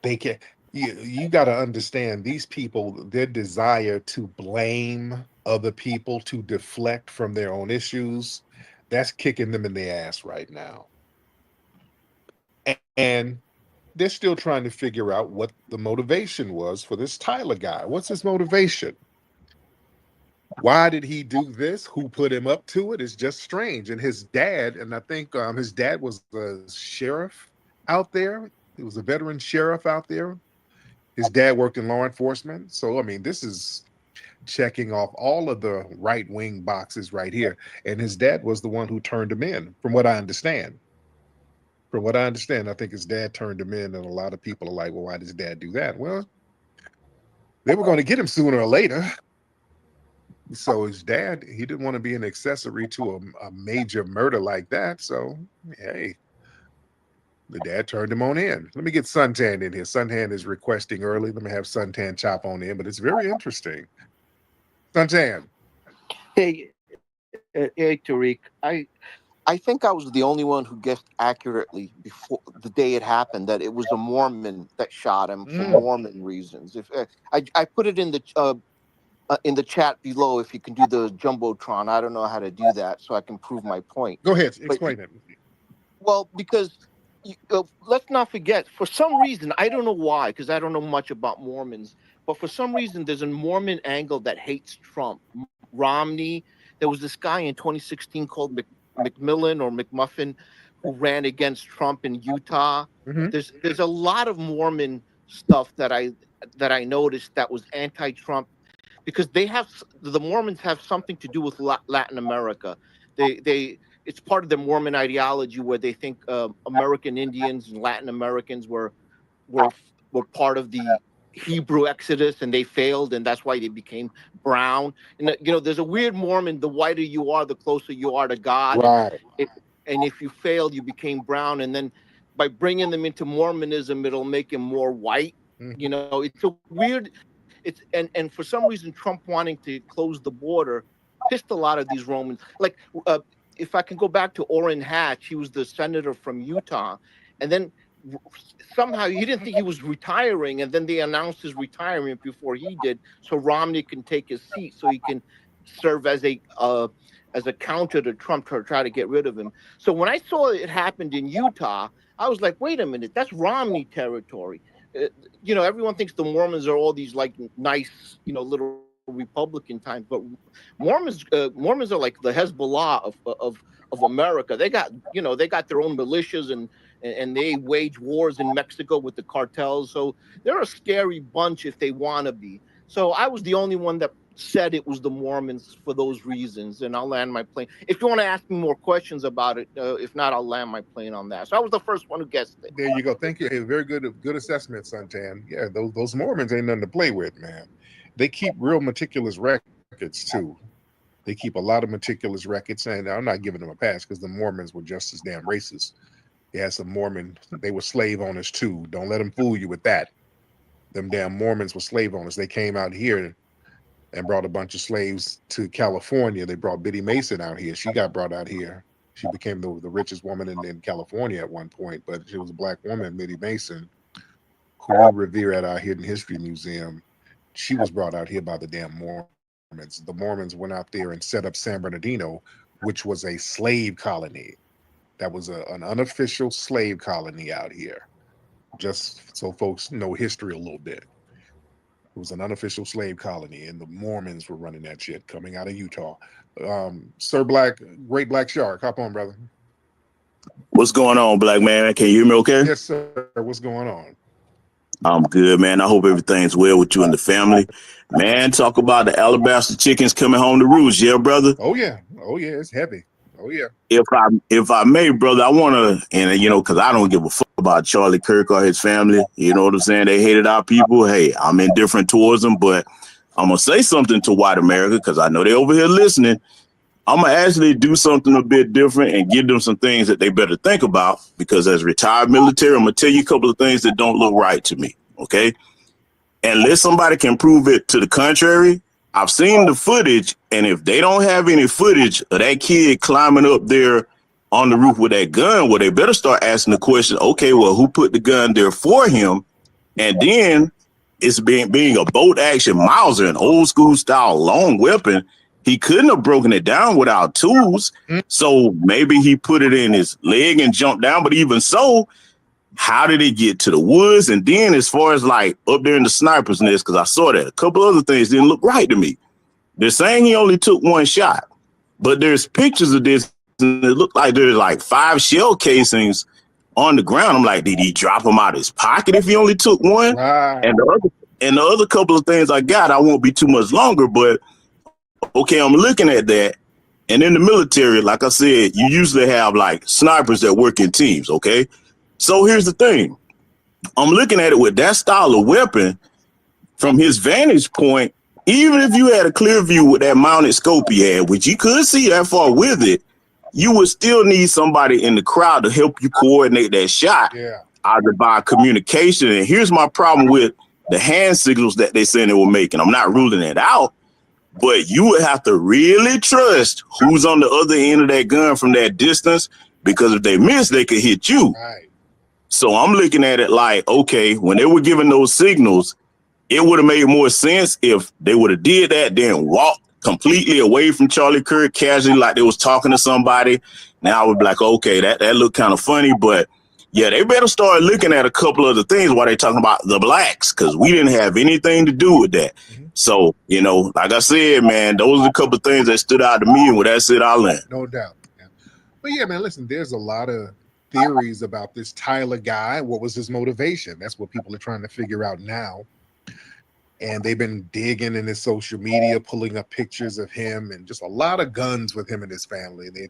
They can't. You got to understand, these people, their desire to blame other people, to deflect from their own issues, that's kicking them in the ass right now. And they're still trying to figure out what the motivation was for this Tyler guy. What's his motivation? Why did he do this? Who put him up to it? It's just strange. And his dad, and I think his dad was the sheriff out there. He was a veteran sheriff out there. His dad worked in law enforcement. So, I mean, this is checking off all of the right-wing boxes right here. And his dad was the one who turned him in, from what I understand. From what I understand, I think his dad turned him in, and a lot of people are like, well, why does his dad do that? Well, they were going to get him sooner or later. So his dad, he didn't want to be an accessory to a major murder like that. So, hey, the dad turned him on in. Let me get Suntan in here. Suntan is requesting early. Let me have Suntan chop on in, but it's very interesting. Suntan. Hey, Tariq, I think I was the only one who guessed accurately before the day it happened that it was a Mormon that shot him for Mormon reasons. If I put it in the chat below, if you can do the jumbotron, I don't know how to do that, so I can prove my point. Go ahead, explain it. Well, because let's not forget, for some reason, I don't know why, because I don't know much about Mormons, but for some reason, there's a Mormon angle that hates Trump. Romney, there was this guy in 2016 called McMillan or McMuffin who ran against Trump in Utah. There's a lot of Mormon stuff that I noticed that was anti-Trump, because the Mormons have something to do with Latin America. It's part of the Mormon ideology where they think American Indians and Latin Americans were part of the Hebrew Exodus, and they failed, and that's why they became brown. And there's a weird Mormon: the whiter you are, the closer you are to God. Right. And if you failed, you became brown. And then by bringing them into Mormonism, it'll make him more white. It's a weird. And for some reason, Trump wanting to close the border pissed a lot of these Romans. Like, if I can go back to Orrin Hatch, he was the senator from Utah, and then somehow he didn't think he was retiring, and then they announced his retirement before he did, so Romney can take his seat, so he can serve as a counter to Trump to try to get rid of him. So when I saw it happened in Utah, I was like, wait a minute, that's Romney territory. Everyone thinks the Mormons are all these like nice, little Republican times, but Mormons are like the Hezbollah of America. They got their own militias, and they wage wars in Mexico with the cartels. So they're a scary bunch if they want to be. So I was the only one that said it was the Mormons for those reasons, and I'll land my plane. If you want to ask me more questions about it, if not, I'll land my plane on that. So I was the first one who guessed it. There you go. Thank you. Hey, very good assessment, Suntan. Yeah, those Mormons ain't nothing to play with, man. They keep real meticulous records too. They keep a lot of meticulous records, and I'm not giving them a pass because the Mormons were just as damn racist. They had some Mormon, they were slave owners too. Don't let them fool you with that. Them damn Mormons were slave owners. They came out here and brought a bunch of slaves to California. They brought Biddy Mason out here. She got brought out here. She became the richest woman in California at one point, but she was a black woman, Biddy Mason, who we revere at our Hidden History Museum. She was brought out here by the damn Mormons. The Mormons went out there and set up San Bernardino, which was a slave colony. That was an unofficial slave colony out here, just so folks know history a little bit. It was an unofficial slave colony, and the Mormons were running that shit coming out of Utah. Sir Black, Great Black Shark, hop on, brother. What's going on, Black man? Can you hear me okay? Yes, sir. What's going on? I'm good, man. I hope everything's well with you and the family. Man, talk about the alabaster chickens coming home to roost, yeah, brother? Oh, yeah. Oh, yeah, it's heavy. Oh, yeah. If I may, brother, I want to, and because I don't give a fuck about Charlie Kirk or his family. You know what I'm saying? They hated our people. Hey, I'm indifferent towards them, but I'm going to say something to white America because I know they're over here listening. I'm going to actually do something a bit different and give them some things that they better think about, because as retired military, I'm going to tell you a couple of things that don't look right to me, okay? Unless somebody can prove it to the contrary, I've seen the footage, and if they don't have any footage of that kid climbing up there on the roof with that gun, well, they better start asking the question, okay, well, who put the gun there for him? And then it's being a bolt action Mauser, an old school style long weapon. He couldn't have broken it down without tools. So maybe he put it in his leg and jumped down. But even so, how did it get to the woods? And then as far as like up there in the sniper's nest, because I saw that, a couple other things didn't look right to me. They're saying he only took one shot, but there's pictures of this, and it looked like there's like 5 shell casings on the ground. I'm like, did he drop them out of his pocket if he only took one? Right. And the other couple of things I got, I won't be too much longer, but okay, I'm looking at that. And in the military, like I said, you usually have like snipers that work in teams, okay? So here's the thing. I'm looking at it with that style of weapon from his vantage point. Even if you had a clear view with that mounted scope he had, which you could see that far with it, you would still need somebody in the crowd to help you coordinate that shot. Yeah. Either by communication. And here's my problem with the hand signals that they saying they were making. I'm not ruling it out, but you would have to really trust who's on the other end of that gun from that distance, because if they miss, they could hit you. Right. So I'm looking at it like, okay, when they were giving those signals, it would have made more sense if they would have did that, then walked completely away from Charlie Kirk casually, like they was talking to somebody. Now I would be like, okay, that looked kind of funny, but yeah, they better start looking at a couple of the things while they talking about the blacks, because we didn't have anything to do with that. So, like I said, man, those are a couple of things that stood out to me, and with that said, I'll land. No doubt. Yeah. But yeah, man, listen, there's a lot of theories about this Tyler guy. What was his motivation? That's what people are trying to figure out now. And they've been digging in his social media, pulling up pictures of him and just a lot of guns with him and his family. They're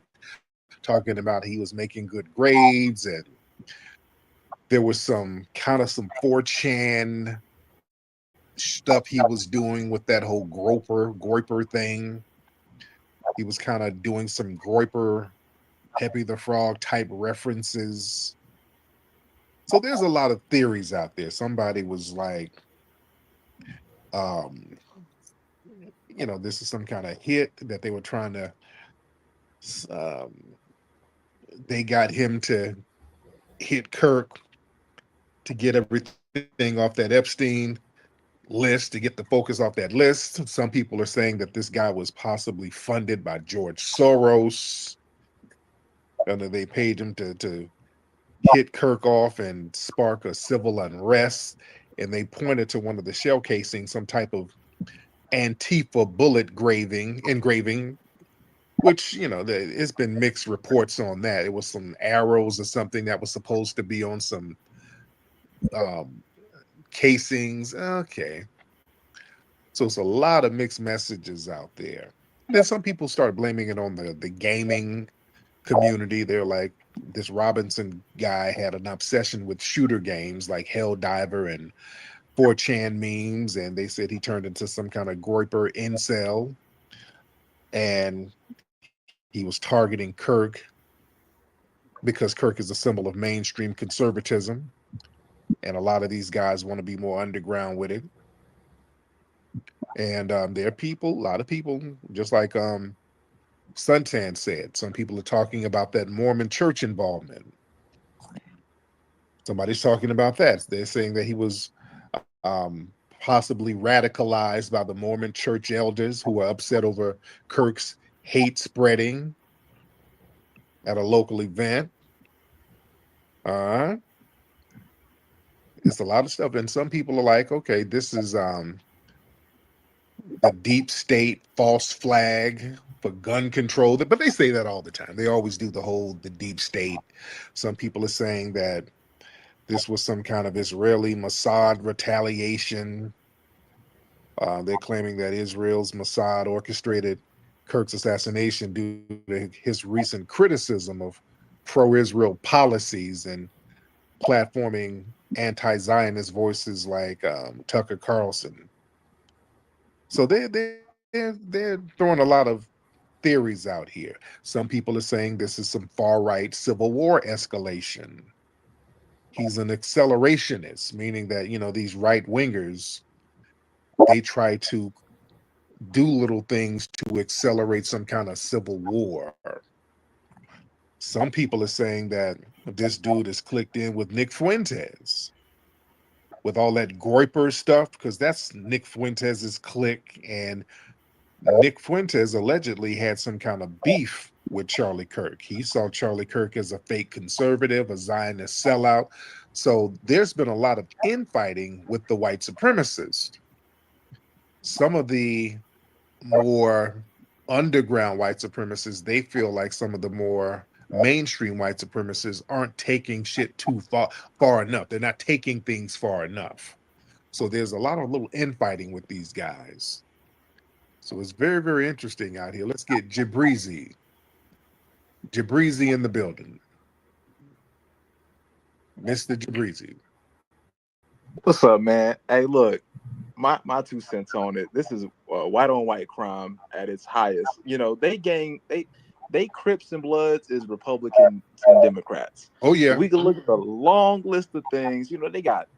talking about he was making good grades, and there was some 4chan stuff he was doing with that whole Groiper thing. He was kind of doing some Groiper, Pepe the Frog type references. So there's a lot of theories out there. Somebody was like, this is some kind of hit that they were trying to, they got him to hit Kirk to get everything off that Epstein list, to get the focus off that list. Some people are saying that this guy was possibly funded by George Soros, and that they paid him to hit Kirk off and spark a civil unrest. And they pointed to one of the shell casings, some type of Antifa bullet engraving, which, it's been mixed reports on that. It was some arrows or something that was supposed to be on some casings. Okay. So it's a lot of mixed messages out there. Then some people start blaming it on the gaming community. They're like, this Robinson guy had an obsession with shooter games like Helldiver and 4chan memes, and they said he turned into some kind of Groiper incel, and he was targeting Kirk because Kirk is a symbol of mainstream conservatism, and a lot of these guys want to be more underground with it. And there are a lot of people, just like Suntan said, some people are talking about that Mormon church involvement. Somebody's talking about that. They're saying that he was possibly radicalized by the Mormon church elders who were upset over Kirk's hate spreading at a local event. It's a lot of stuff. And some people are like, okay, this is the deep state false flag for gun control. But they say that all the time. They always do the deep state. Some people are saying that this was some kind of Israeli Mossad retaliation. They're claiming that Israel's Mossad orchestrated Kirk's assassination due to his recent criticism of pro-Israel policies and platforming anti-Zionist voices like Tucker Carlson. So they're throwing a lot of theories out here. Some people are saying this is some far-right Civil War escalation. He's an accelerationist, meaning that, these right-wingers, they try to do little things to accelerate some kind of civil war. Some people are saying that this dude is clicked in with Nick Fuentes with all that Groiper stuff, because that's Nick Fuentes' clique, and Nick Fuentes allegedly had some kind of beef with Charlie Kirk. He saw Charlie Kirk as a fake conservative, a Zionist sellout. So there's been a lot of infighting with the white supremacists. Some of the more underground white supremacists, they feel like some of the more mainstream white supremacists aren't taking shit too far enough. They're not taking things far enough. So there's a lot of little infighting with these guys. So it's very, very interesting out here. Let's get Jabrizi in the building. Mr. Jabrizi. What's up, man? Hey, look, my 2 cents on it. This is white on white crime at its highest. They Crips and Bloods is Republicans and Democrats. Oh yeah. We can look at the long list of things. They got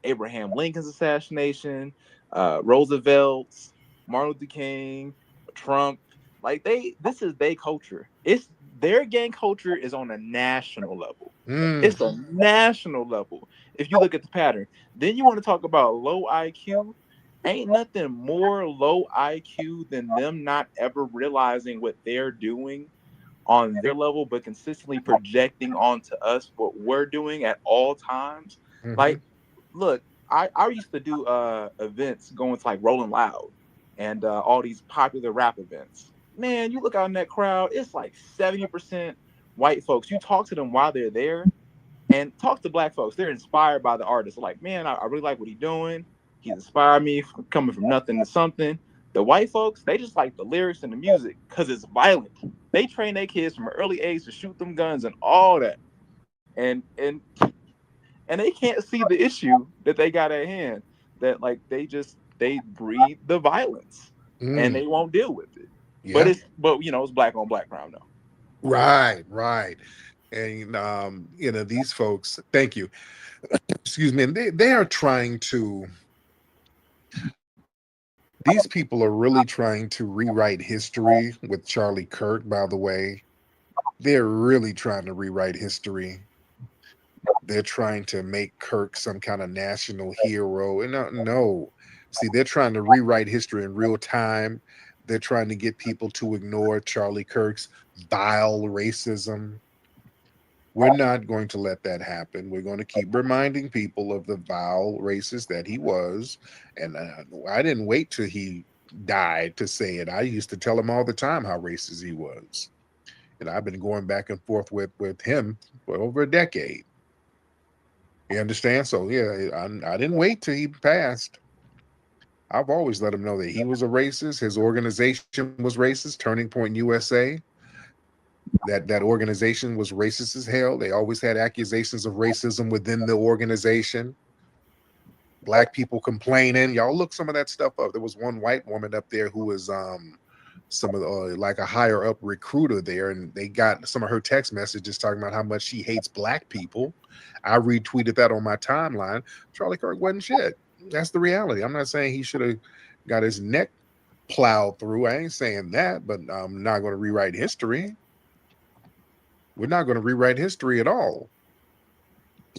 Abraham Lincoln's assassination, Roosevelt's, Martin Luther King, Trump. This is their culture. Their gang culture is on a national level. It's a national level. If you look at the pattern, then you want to talk about low IQ. Ain't nothing more low IQ than them not ever realizing what they're doing on their level, but consistently projecting onto us what we're doing at all times. Like, look, I used to do events going to like Rolling Loud and all these popular rap events. Man, you look out in that crowd, it's like 70% white folks, you talk to them while they're there, and talk to black folks. They're inspired by the artist. Like, man, I really like what he's doing. He's inspired me from coming from nothing to something. The white folks, they just like the lyrics and the music because it's violent. They train their kids from an early age to shoot them guns and all that. And they can't see the issue that they got at hand. That like they breed the violence and they won't deal with it. Yeah. But it's black on black crime though. Right. And these folks, thank you. Excuse me, and they are trying to, these people are really trying to rewrite history with Charlie Kirk, by the way. They're really trying to rewrite history. They're trying to make Kirk some kind of national hero. And no. See, they're trying to rewrite history in real time. They're trying to get people to ignore Charlie Kirk's vile racism. We're not going to let that happen. We're going to keep reminding people of the vile racist that he was. And I didn't wait till he died to say it. I used to tell him all the time how racist he was. And I've been going back and forth with him for over a decade. You understand? So, yeah, I didn't wait till he passed. I've always let him know that he was a racist. His organization was racist, Turning Point USA. That organization was racist as hell. They always had accusations of racism within the organization. Black people complaining. Y'all look some of that stuff up. There was one white woman up there who was some of the, like a higher up recruiter there, and they got some of her text messages talking about how much she hates black people. I retweeted that on my timeline. Charlie Kirk wasn't shit. That's the reality. I'm not saying he should have got his neck plowed through. I ain't saying that, but I'm not going to rewrite history. We're not going to rewrite history at all.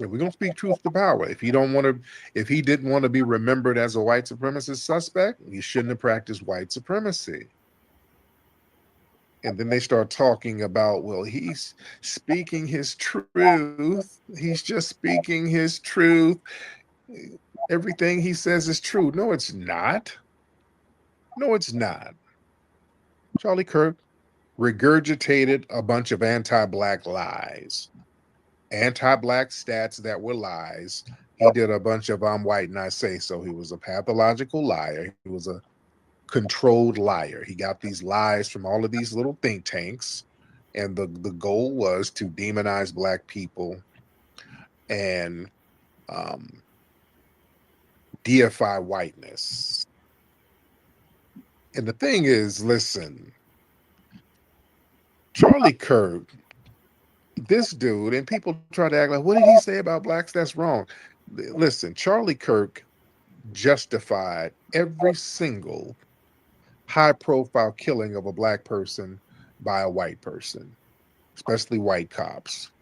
We're going to speak truth to power. If he didn't want to be remembered as a white supremacist suspect, he shouldn't have practiced white supremacy. And then they start talking about, well, he's speaking his truth. He's just speaking his truth. Everything he says is true. No, it's not. No, it's not. Charlie Kirk regurgitated a bunch of anti-black lies, anti-black stats that were lies. He did a bunch of I'm white and I say so. He was a pathological liar. He was a controlled liar. He got these lies from all of these little think tanks, and the goal was to demonize black people and deify whiteness. And the thing is, listen, Charlie Kirk, this dude, and people try to act like, what did he say about blacks? That's wrong. Listen, Charlie Kirk justified every single high-profile killing of a black person by a white person, especially white cops.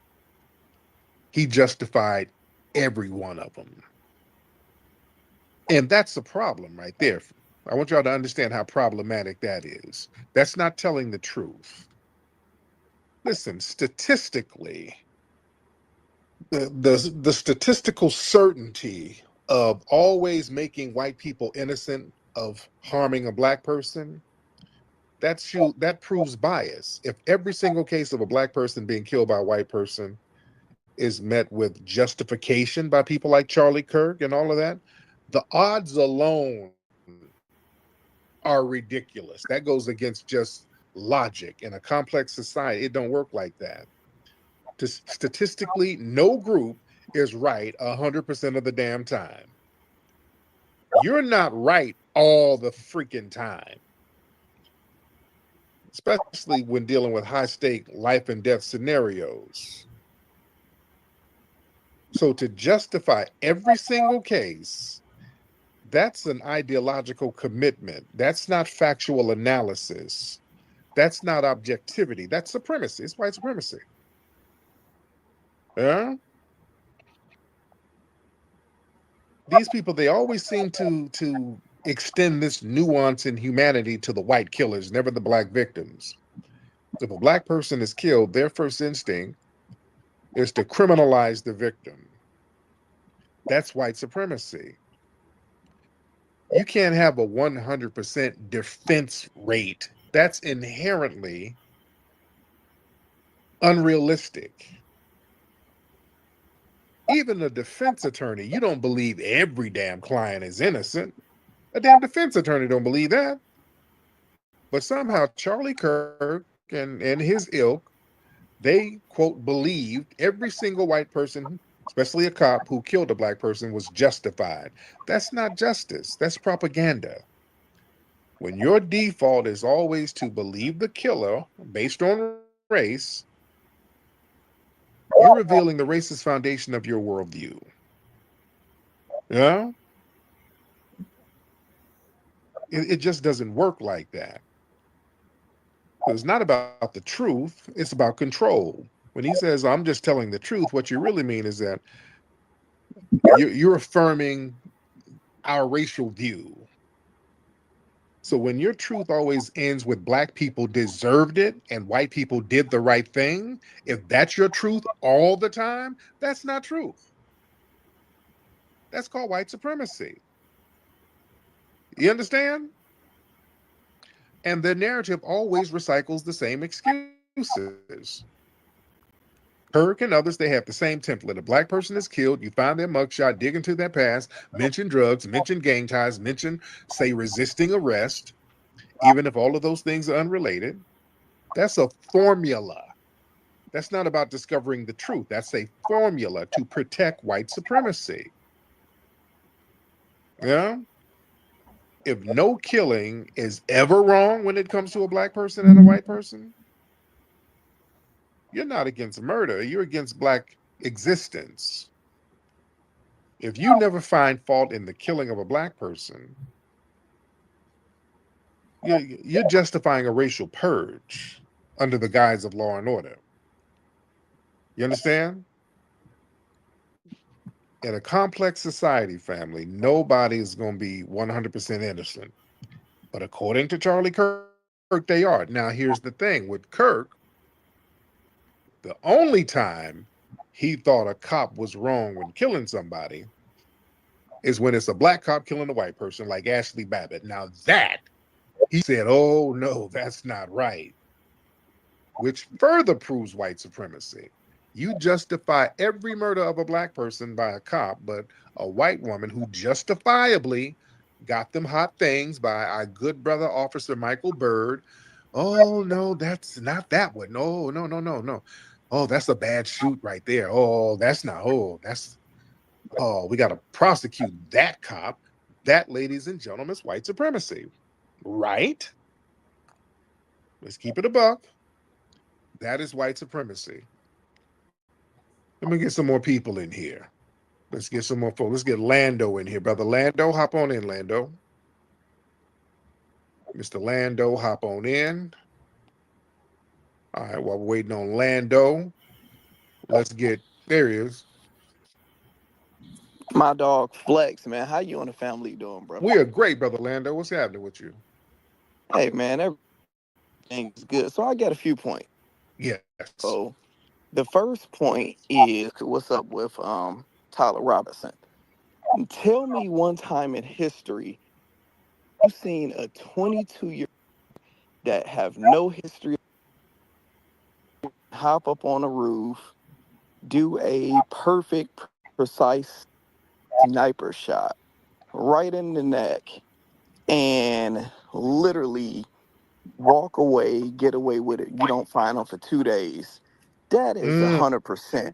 He justified every one of them. And that's the problem right there. I want y'all to understand how problematic that is. That's not telling the truth. Listen, statistically, the statistical certainty of always making white people innocent of harming a black person, that proves bias. If every single case of a black person being killed by a white person is met with justification by people like Charlie Kirk and all of that, the odds alone are ridiculous. That goes against just logic. In a complex society, it don't work like that. Statistically, no group is right 100% of the damn time. You're not right all the freaking time, especially when dealing with high-stake life and death scenarios. So to justify every single case, that's an ideological commitment. That's not factual analysis. That's not objectivity. That's supremacy. It's white supremacy. Yeah? These people, they always seem to extend this nuance in humanity to the white killers, never the black victims. If a black person is killed, their first instinct is to criminalize the victim. That's white supremacy. You can't have a 100% defense rate. That's inherently unrealistic. Even a defense attorney, you don't believe every damn client is innocent. A damn defense attorney don't believe that. But somehow Charlie Kirk and his ilk, they, quote, believed every single white person, especially a cop who killed a black person, was justified. That's not justice. That's propaganda. When your default is always to believe the killer based on race, you're revealing the racist foundation of your worldview. Yeah? It just doesn't work like that. It's not about the truth, it's about control. When he says, I'm just telling the truth, what you really mean is that you're affirming our racial view. So when your truth always ends with black people deserved it and white people did the right thing, if that's your truth all the time, that's not truth. That's called white supremacy. You understand? And the narrative always recycles the same excuses. Kirk and others, they have the same template. A black person is killed, you find their mugshot, dig into their past, mention drugs, mention gang ties, mention, say, resisting arrest, even if all of those things are unrelated. That's a formula. That's not about discovering the truth. That's a formula to protect white supremacy. Yeah? If no killing is ever wrong when it comes to a black person and a white person, you're not against murder, you're against black existence. If you never find fault in the killing of a black person, you're justifying a racial purge under the guise of law and order. You understand? In a complex society, family, nobody is going to be 100% innocent. But according to Charlie Kirk, they are. Now, here's the thing with Kirk, the only time he thought a cop was wrong when killing somebody is when it's a black cop killing a white person, like Ashley Babbitt. Now, that he said, oh, no, that's not right, which further proves white supremacy. You justify every murder of a black person by a cop, but a white woman who justifiably got them hot things by our good brother, Officer Michael Byrd. Oh, no, that's not that one. No, no, no, no, no. Oh, that's a bad shoot right there. Oh, that's not. Oh, that's. Oh, we got to prosecute that cop. That, ladies and gentlemen, is white supremacy. Right? Let's keep it a buck. That is white supremacy. Let me get some more people in here. Let's get some more folks. Let's get Lando in here. Brother Lando, hop on in, Lando. Mr. Lando, hop on in. All right, while we're waiting on Lando, let's get, there he is. My dog Flex, man. How you and the family doing, bro? We are great, Brother Lando. What's happening with you? Hey, man, everything's good. So I got a few points. Yes. So the first point is what's up with Tyler Robinson. Tell me one time in history you've seen a 22-year that have no history hop up on a roof, do a perfect, precise sniper shot right in the neck, and literally walk away, get away with it. You don't find them for 2 days. That is 100%.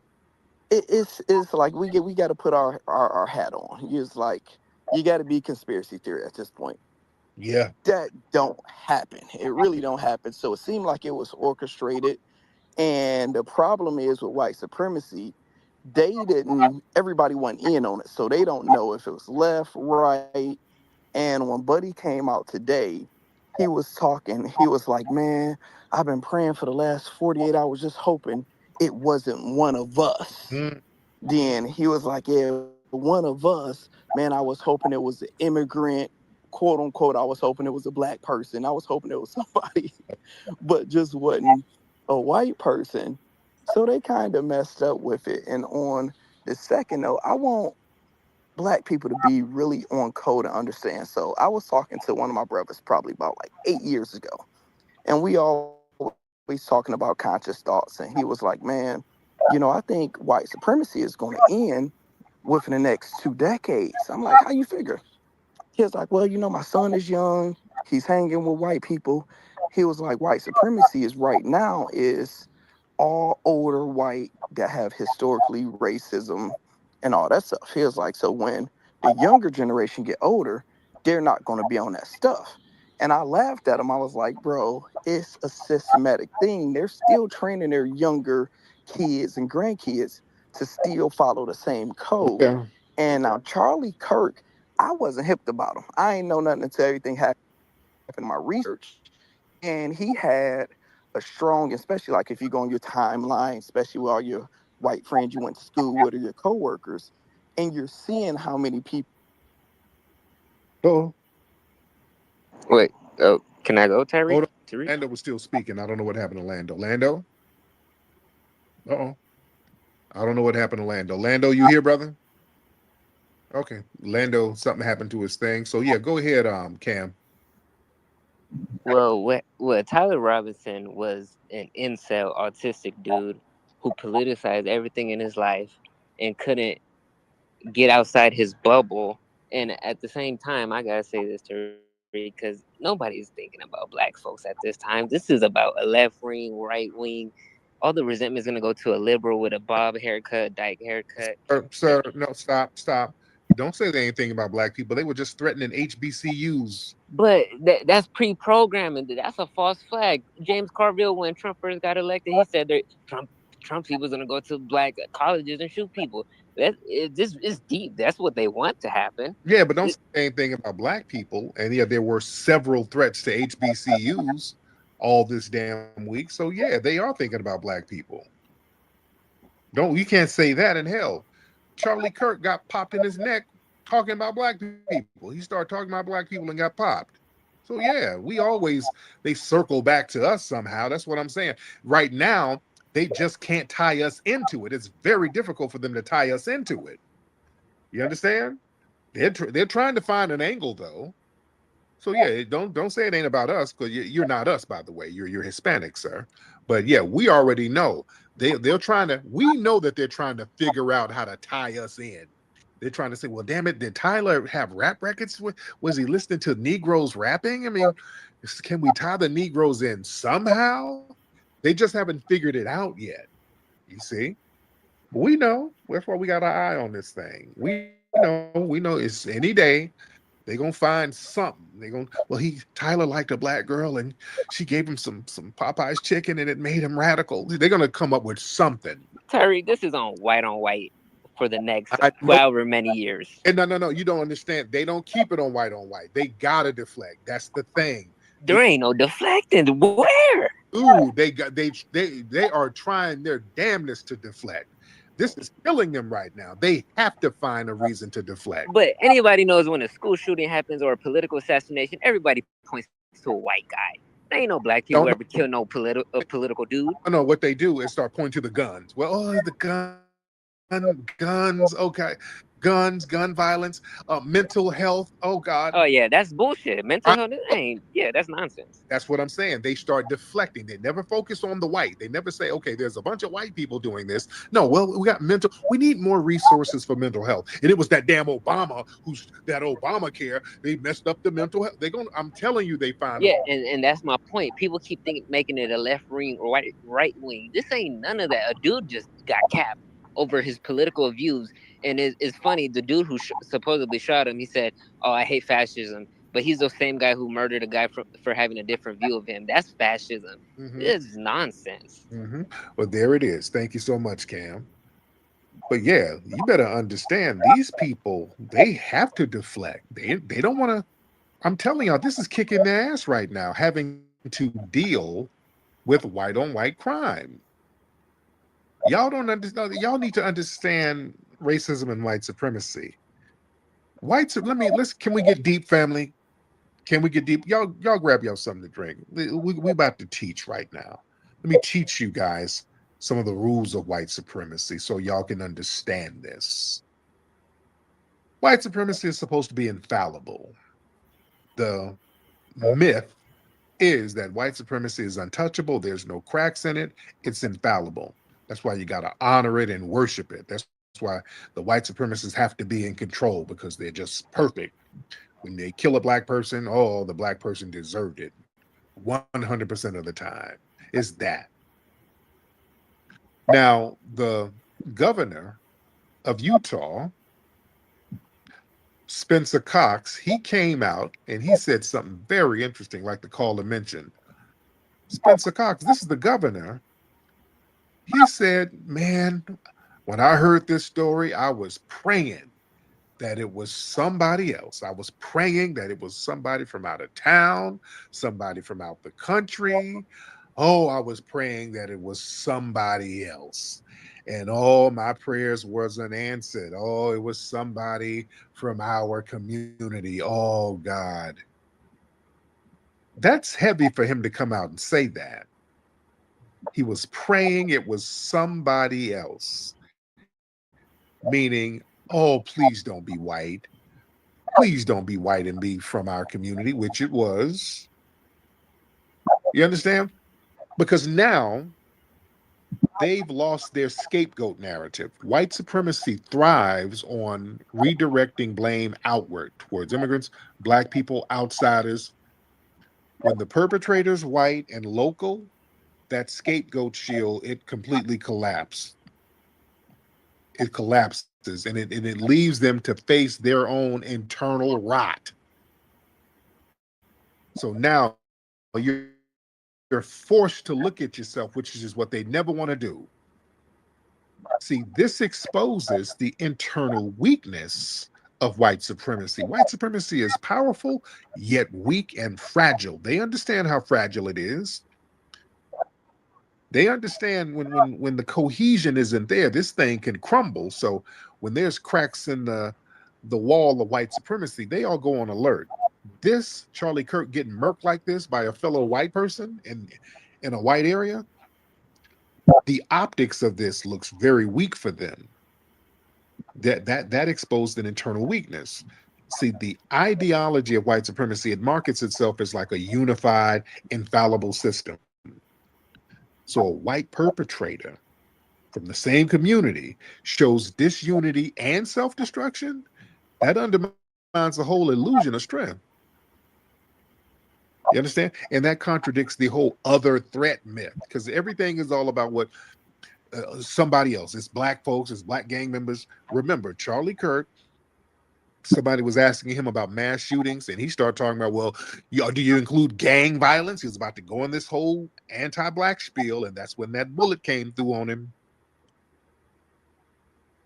It's like we got to put our hat on. It's like you got to be conspiracy theory at this point. Yeah. That don't happen. It really don't happen. So it seemed like it was orchestrated. And the problem is with white supremacy, everybody went in on it. So they don't know if it was left, right. And when Buddy came out today, he was talking. He was like, man, I've been praying for the last 48 hours, just hoping it wasn't one of us. Then he was like, yeah, one of us, man, I was hoping it was an immigrant, quote unquote. I was hoping it was a black person. I was hoping it was somebody, but just wasn't a white person. So they kind of messed up with it. And on the second note, I want black people to be really on code and understand. So I was talking to one of my brothers probably about like 8 years ago, and we all He's talking about conscious thoughts, and he was like, man, I think white supremacy is going to end within the next 2 decades. I'm like, how you figure? He was like, well, my son is young. He's hanging with white people. He was like, white supremacy is right now is all older white that have historically racism and all that stuff. He was like, so when the younger generation get older, they're not going to be on that stuff. And I laughed at him. I was like, bro, it's a systematic thing. They're still training their younger kids and grandkids to still follow the same code. Yeah. And now Charlie Kirk, I wasn't hip about him. I ain't know nothing until everything happened in my research. And he had a strong, especially like if you go on your timeline, especially with all your white friends you went to school with or your coworkers, and you're seeing how many people. Oh, Wait, oh, can I go, Tyree? Hold on. Lando was still speaking. I don't know what happened to Lando. Lando? Uh-oh. I don't know what happened to Lando. Lando, you here, brother? Okay. Lando, something happened to his thing. So yeah, go ahead, Cam. Well, what Tyler Robinson was an incel, autistic dude who politicized everything in his life and couldn't get outside his bubble. And at the same time, I gotta say this to because nobody's thinking about black folks at this time. This is about a left wing, right wing. All the resentment is gonna go to a liberal with a bob haircut, dyke haircut. Sir, no, stop. Don't say they ain't thinking about black people. They were just threatening HBCUs. But that's pre-programming. That's a false flag. James Carville, when Trump first got elected, he said that Trump people was gonna go to black colleges and shoot people. This is deep. That's what they want to happen. Yeah, but don't say anything about black people. And yeah, there were several threats to HBCUs all this damn week. So yeah, they are thinking about black people. You can't say that in hell. Charlie Kirk got popped in his neck talking about black people. He started talking about black people and got popped. So yeah, they circle back to us somehow. That's what I'm saying. Right now, they just can't tie us into it. It's very difficult for them to tie us into it. You understand? They're trying to find an angle though. So yeah, don't say it ain't about us, because you're not us, by the way. You're Hispanic, sir. But yeah, we already know they're trying to. We know that they're trying to figure out how to tie us in. They're trying to say, well, damn it, did Tyler have rap records? Was he listening to Negroes rapping? I mean, can we tie the Negroes in somehow? They just haven't figured it out yet. You see, we know. That's why we got our eye on this thing. We know it's any day. They're gonna find something. Tyler liked a black girl and she gave him some Popeye's chicken and it made him radical. They're gonna come up with something. Terry, this is on white for the next however many years. And no, you don't understand. They don't keep it on white. They gotta deflect. That's the thing. There ain't no deflecting. Where? Ooh, they are trying their damnedest to deflect. This is killing them right now. They have to find a reason to deflect. But anybody knows when a school shooting happens or a political assassination, everybody points to a white guy. There ain't no black people ever kill no political dude. No, what they do is start pointing to the guns. Well, the guns, okay. Guns, gun violence, mental health. Oh God. Oh yeah, that's bullshit. Mental health that's nonsense. That's what I'm saying. They start deflecting. They never focus on the white. They never say, okay, there's a bunch of white people doing this. No, well, we need more resources for mental health. And it was that damn Obama that Obamacare, they messed up the mental health. I'm telling you, they find and that's my point. People keep making it a left wing or right wing. This ain't none of that. A dude just got capped over his political views. And it's funny, the dude who supposedly shot him, he said, oh, I hate fascism. But he's the same guy who murdered a guy for having a different view of him. That's fascism. Mm-hmm. This is nonsense. Mm-hmm. Well, there it is. Thank you so much, Cam. But yeah, you better understand, these people, they have to deflect. They don't want to. I'm telling y'all, this is kicking their ass right now, having to deal with white-on-white crime. Y'all don't understand. Y'all need to understand racism and white supremacy. Can we get deep, family? Can we get deep? Y'all grab y'all something to drink. We about to teach right now. Let me teach you guys some of the rules of white supremacy so y'all can understand this. White supremacy is supposed to be infallible. The myth is that white supremacy is untouchable. There's no cracks in it. It's infallible. That's why you got to honor it and worship it. That's why the white supremacists have to be in control, because they're just perfect. When they kill a black person, oh, the black person deserved it. 100% of the time. It's that. Now, the governor of Utah, Spencer Cox, he came out and he said something very interesting, like the caller mentioned. Spencer Cox, this is the governor. He said, man, when I heard this story, I was praying that it was somebody else. I was praying that it was somebody from out of town, somebody from out the country. Oh, I was praying that it was somebody else. And all my prayers wasn't answered. Oh, it was somebody from our community. Oh, God. That's heavy for him to come out and say that. He was praying it was somebody else. Meaning, oh, please don't be white. Please don't be white and be from our community, which it was. You understand? Because now they've lost their scapegoat narrative. White supremacy thrives on redirecting blame outward towards immigrants, black people, outsiders. When the perpetrator's white and local, that scapegoat shield, it completely collapses. It collapses, and it leaves them to face their own internal rot. So now you're forced to look at yourself, which is what they never want to do. See, this exposes the internal weakness of white supremacy. White supremacy is powerful, yet weak and fragile. They understand how fragile it is. They understand when the cohesion isn't there, this thing can crumble. So when there's cracks in the wall of white supremacy, they all go on alert. This Charlie Kirk getting murked like this by a fellow white person in a white area, the optics of this looks very weak for them. That exposed an internal weakness. See, the ideology of white supremacy, it markets itself as like a unified, infallible system. So a white perpetrator from the same community shows disunity and self-destruction, that undermines the whole illusion of strength. You understand? And that contradicts the whole other threat myth, because everything is all about what somebody else. It's black folks, it's black gang members. Remember, Charlie Kirk, somebody was asking him about mass shootings, and he started talking about, well, do you include gang violence? He was about to go on this whole anti-black spiel, and that's when that bullet came through on him.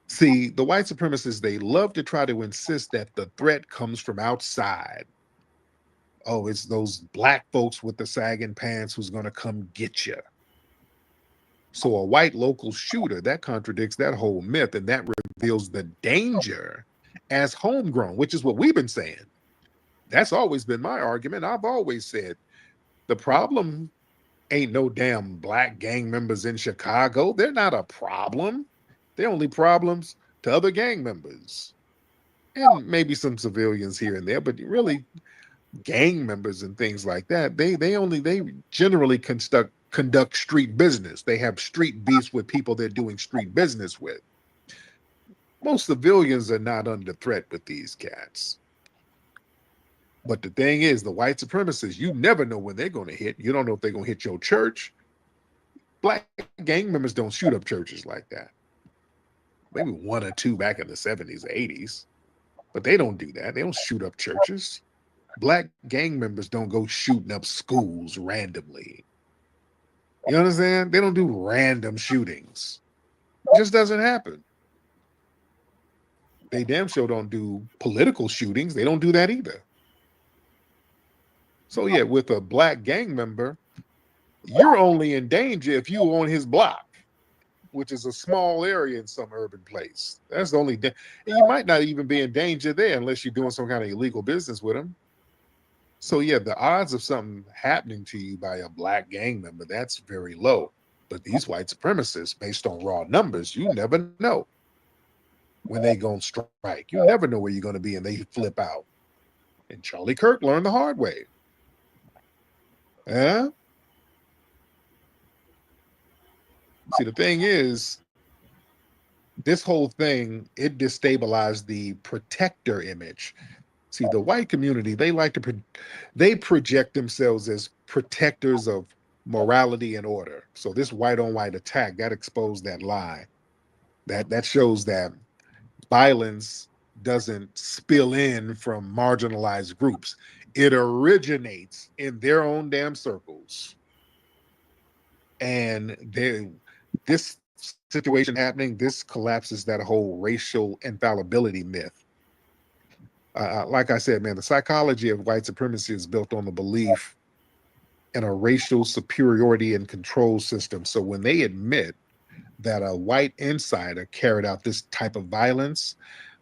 See, the white supremacists, they love to try to insist that the threat comes from outside. Oh, it's those black folks with the sagging pants who's going to come get you. So a white local shooter, that contradicts that whole myth, and that reveals the danger as homegrown, which is what we've been saying. That's always been my argument. I've always said the problem ain't no damn black gang members in Chicago. They're not a problem. They're only problems to other gang members and maybe some civilians here and there, but really gang members and things like that, they generally conduct street business. They have street beefs with people they're doing street business with. Most civilians are not under threat with these cats. But the thing is, the white supremacists, you never know when they're going to hit. You don't know if they're going to hit your church. Black gang members don't shoot up churches like that. Maybe one or two back in the 70s or 80s. But they don't do that. They don't shoot up churches. Black gang members don't go shooting up schools randomly. You understand? They don't do random shootings. It just doesn't happen. They damn sure don't do political shootings. They don't do that either. So yeah, with a black gang member, you're only in danger if you're on his block, which is a small area in some urban place. That's the only and you might not even be in danger there unless you're doing some kind of illegal business with him. So yeah, the odds of something happening to you by a black gang member, that's very low. But these white supremacists, based on raw numbers, you never know when they gonna strike. You never know where you're gonna be, and they flip out. And Charlie Kirk learned the hard way. Huh? See, the thing is, this whole thing, it destabilized the protector image. See, the white community, they like to they project themselves as protectors of morality and order. So this white on white attack, that exposed that lie. That shows that violence doesn't spill in from marginalized groups. It originates in their own damn circles. And this situation happening, this collapses that whole racial infallibility myth. Like I said, man, the psychology of white supremacy is built on the belief in a racial superiority and control system. So when they admit that a white insider carried out this type of violence,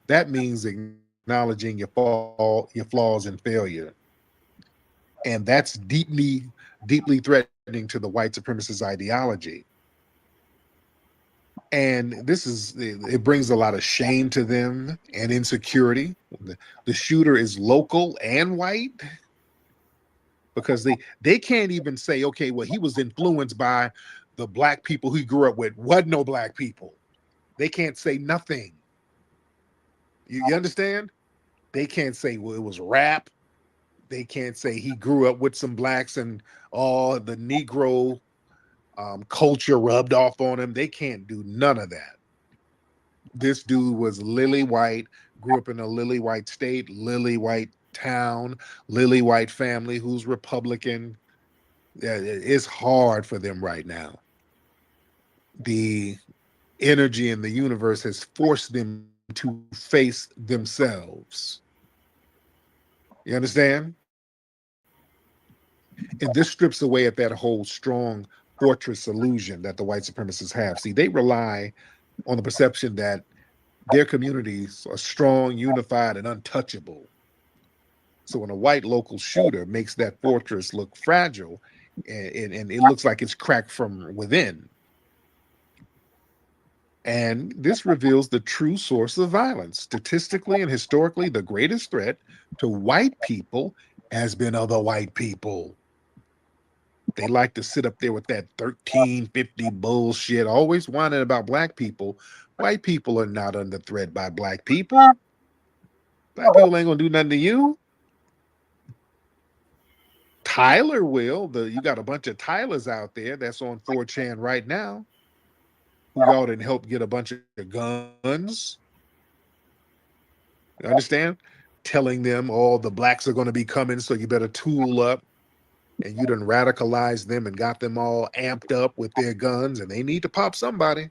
that means acknowledging your flaws and failure. And that's deeply, deeply threatening to the white supremacist ideology. And it brings a lot of shame to them and insecurity. The shooter is local and white, because they can't even say, okay, well, he was influenced by the black people he grew up with. Wasn't no black people. They can't say nothing. You understand? They can't say, well, it was rap. They can't say he grew up with some blacks and all the Negro culture rubbed off on him. They can't do none of that. This dude was lily white, grew up in a lily white state, lily white town, lily white family who's Republican. It's hard for them right now. The energy in the universe has forced them to face themselves. You understand? And this strips away at that whole strong fortress illusion that the white supremacists have. See, they rely on the perception that their communities are strong, unified, and untouchable. So when a white local shooter makes that fortress look fragile, and it looks like it's cracked from within. And this reveals the true source of violence. Statistically and historically, the greatest threat to white people has been other white people. They like to sit up there with that 1350 bullshit, always whining about black people. White people are not under threat by black people. Black people ain't gonna do nothing to you. Tyler will. You got a bunch of Tylers out there that's on 4chan right now who y'all didn't help get a bunch of guns. You understand? Telling them all the blacks are going to be coming, so you better tool up. And you done radicalized them and got them all amped up with their guns, and they need to pop somebody.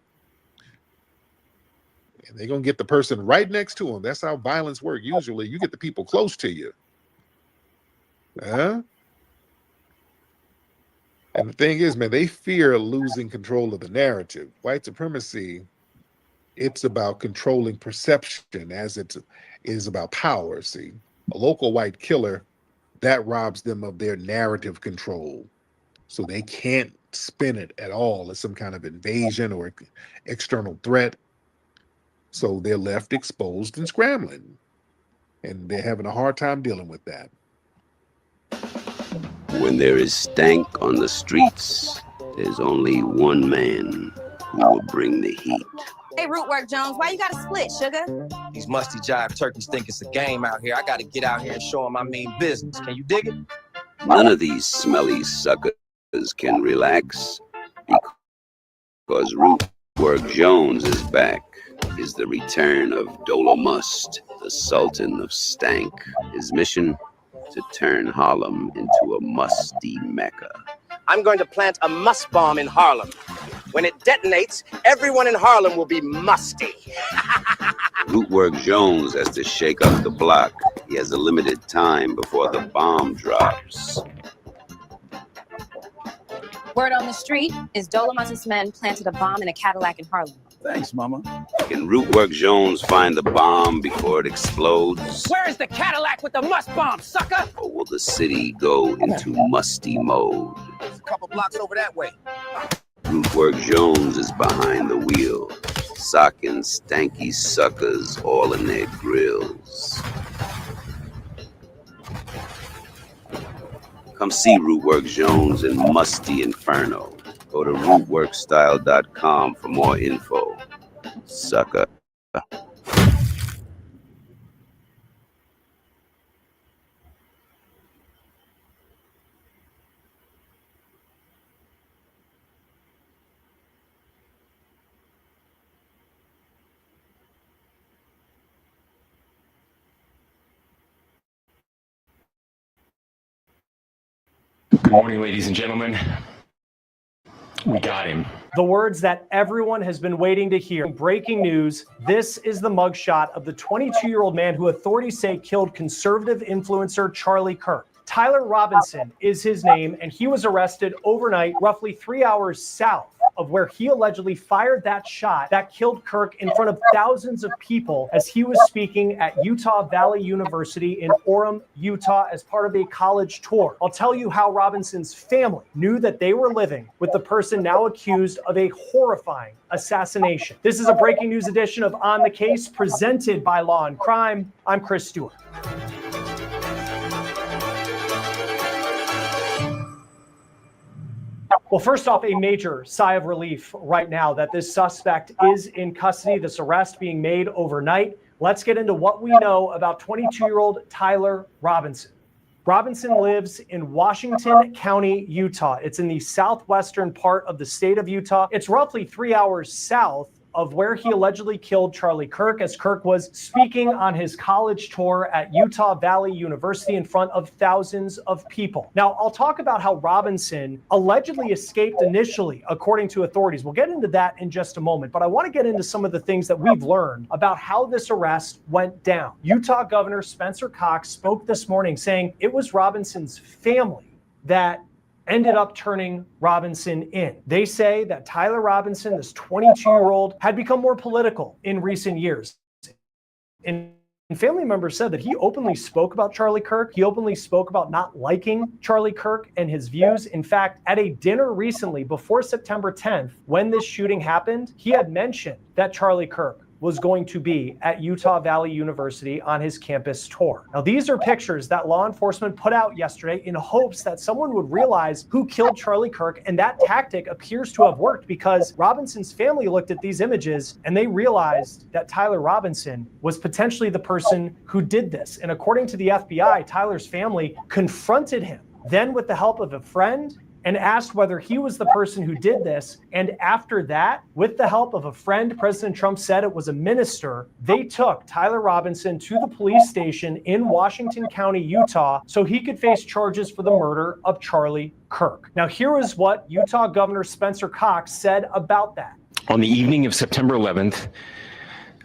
And they're going to get the person right next to them. That's how violence works. Usually you get the people close to you. And the thing is, man, they fear losing control of the narrative. White supremacy, it's about controlling perception as it is about power. See, a local white killer, that robs them of their narrative control. So they can't spin it at all as some kind of invasion or external threat. So they're left exposed and scrambling. And they're having a hard time dealing with that. When there is stank on the streets, there's only one man who will bring the heat. Hey, Rootwork Jones, why you gotta split, sugar? These musty jive turkeys think it's a game out here. I gotta get out here and show them I mean business. Can you dig it? None of these smelly suckers can relax because Rootwork Jones is back. Is the return of Dolomust, the Sultan of Stank. His mission? To turn Harlem into a musty mecca. I'm going to plant a must bomb in Harlem. When it detonates, everyone in Harlem will be musty. Rootwork Jones has to shake up the block. He has a limited time before the bomb drops. Word on the street is Dolomus's men planted a bomb in a Cadillac in Harlem. Thanks, Mama. Can Rootwork Jones find the bomb before it explodes? Where is the Cadillac with the must bomb, sucker? Or will the city go into musty mode? It's a couple blocks over that way. Rootwork Jones is behind the wheel, socking stanky suckers all in their grills. Come see Rootwork Jones in Musty Inferno. Go to rootworkstyle.com for more info. Sucker. Good morning, ladies and gentlemen. We got him. The words that everyone has been waiting to hear. Breaking news. This is the mugshot of the 22-year-old man who authorities say killed conservative influencer Charlie Kirk. Tyler Robinson is his name, and he was arrested overnight, roughly 3 hours south of where he allegedly fired that shot that killed Kirk in front of thousands of people as he was speaking at Utah Valley University in Orem, Utah, as part of a college tour. I'll tell you how Robinson's family knew that they were living with the person now accused of a horrifying assassination. This is a breaking news edition of On the Case, presented by Law and Crime. I'm Chris Stewart. Well, first off, a major sigh of relief right now that this suspect is in custody, this arrest being made overnight. Let's get into what we know about 22-year-old Tyler Robinson. Robinson lives in Washington County, Utah. It's in the southwestern part of the state of Utah. It's roughly 3 hours south of where he allegedly killed Charlie Kirk, as Kirk was speaking on his college tour at Utah Valley University in front of thousands of people. Now, I'll talk about how Robinson allegedly escaped initially, according to authorities. We'll get into that in just a moment, but I want to get into some of the things that we've learned about how this arrest went down. Utah Governor Spencer Cox spoke this morning saying it was Robinson's family that ended up turning Robinson in. They say that Tyler Robinson, this 22-year-old, had become more political in recent years. And family members said that he openly spoke about Charlie Kirk. He openly spoke about not liking Charlie Kirk and his views. In fact, at a dinner recently before September 10th, when this shooting happened, he had mentioned that Charlie Kirk was going to be at Utah Valley University on his campus tour. Now, these are pictures that law enforcement put out yesterday in hopes that someone would realize who killed Charlie Kirk, and that tactic appears to have worked because Robinson's family looked at these images and they realized that Tyler Robinson was potentially the person who did this. And according to the FBI, Tyler's family confronted him, then with the help of a friend, and asked whether he was the person who did this. And after that, with the help of a friend, President Trump said it was a minister, they took Tyler Robinson to the police station in Washington County, Utah, so he could face charges for the murder of Charlie Kirk. Now, here is what Utah Governor Spencer Cox said about that. On the evening of September 11th,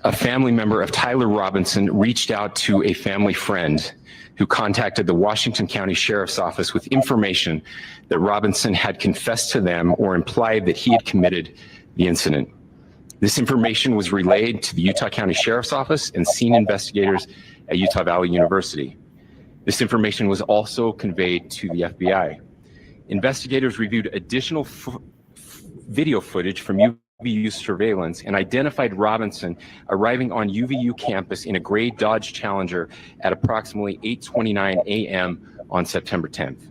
a family member of Tyler Robinson reached out to a family friend who contacted the Washington County Sheriff's Office with information that Robinson had confessed to them or implied that he had committed the incident. This information was relayed to the Utah County Sheriff's Office and scene investigators at Utah Valley University. This information was also conveyed to the FBI. Investigators reviewed additional video footage from UVU surveillance and identified Robinson arriving on UVU campus in a gray Dodge Challenger at approximately 8:29 a.m. on September 10th,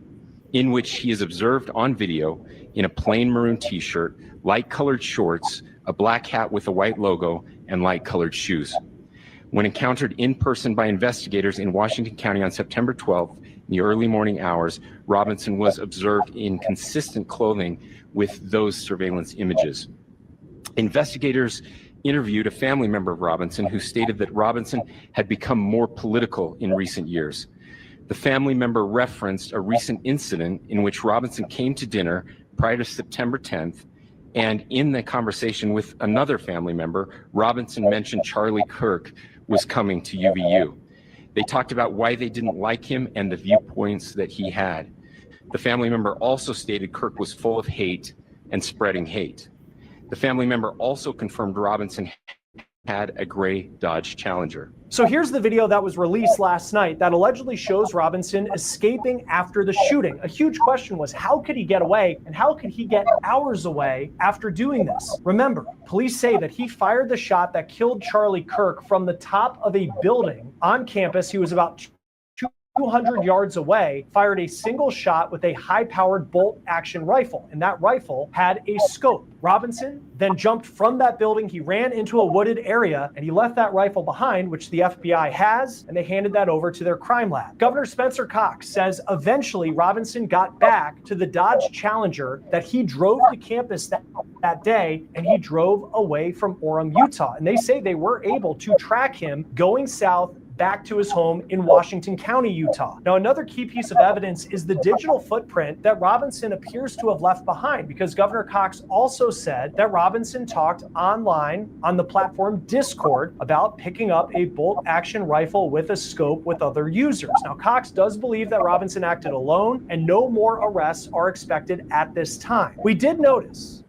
in which he is observed on video in a plain maroon t-shirt, light-colored shorts, a black hat with a white logo, and light-colored shoes. When encountered in person by investigators in Washington County on September 12th, in the early morning hours, Robinson was observed in consistent clothing with those surveillance images. Investigators interviewed a family member of Robinson who stated that Robinson had become more political in recent years. The family member referenced a recent incident in which Robinson came to dinner prior to September 10th, and in the conversation with another family member, Robinson mentioned Charlie Kirk was coming to UVU. They talked about why they didn't like him and the viewpoints that he had. The family member also stated Kirk was full of hate and spreading hate. The family member also confirmed Robinson had a gray Dodge Challenger. So here's the video that was released last night that allegedly shows Robinson escaping after the shooting. A huge question was, how could he get away, and how could he get hours away after doing this? Remember, police say that he fired the shot that killed Charlie Kirk from the top of a building on campus. He was about 200 yards away, fired a single shot with a high-powered bolt-action rifle, and that rifle had a scope. Robinson then jumped from that building. He ran into a wooded area, and he left that rifle behind, which the FBI has, and they handed that over to their crime lab. Governor Spencer Cox says eventually Robinson got back to the Dodge Challenger that he drove to campus that day, and he drove away from Orem, Utah. And they say they were able to track him going south back to his home in Washington County, Utah. Now, another key piece of evidence is the digital footprint that Robinson appears to have left behind, because Governor Cox also said that Robinson talked online on the platform Discord about picking up a bolt-action rifle with a scope with other users. Now, Cox does believe that Robinson acted alone, and no more arrests are expected at this time. We did notice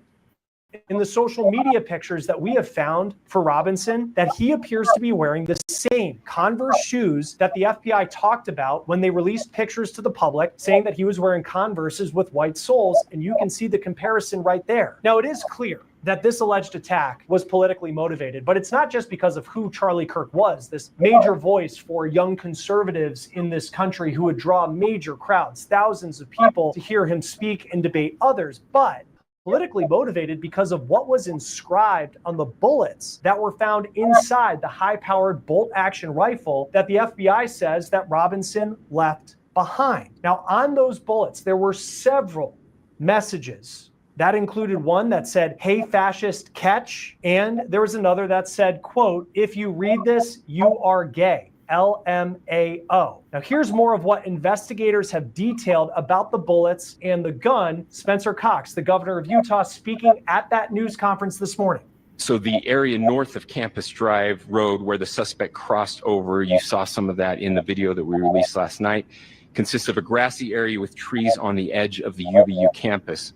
in the social media pictures that we have found for Robinson that he appears to be wearing the same Converse shoes that the FBI talked about when they released pictures to the public, saying that he was wearing Converses with white soles, and you can see the comparison right there. Now, it is clear that this alleged attack was politically motivated, but it's not just because of who Charlie Kirk was, this major voice for young conservatives in this country who would draw major crowds, thousands of people to hear him speak and debate others, but politically motivated because of what was inscribed on the bullets that were found inside the high-powered bolt-action rifle that the FBI says that Robinson left behind. Now, on those bullets, there were several messages. That included one that said, "Hey, fascist, catch," and there was another that said, quote, "If you read this, you are gay." LMAO. Now, here's more of what investigators have detailed about the bullets and the gun. Spencer Cox, the governor of Utah, speaking at that news conference this morning. So the area north of Campus Drive Road where the suspect crossed over, you saw some of that in the video that we released last night, consists of a grassy area with trees on the edge of the UVU campus.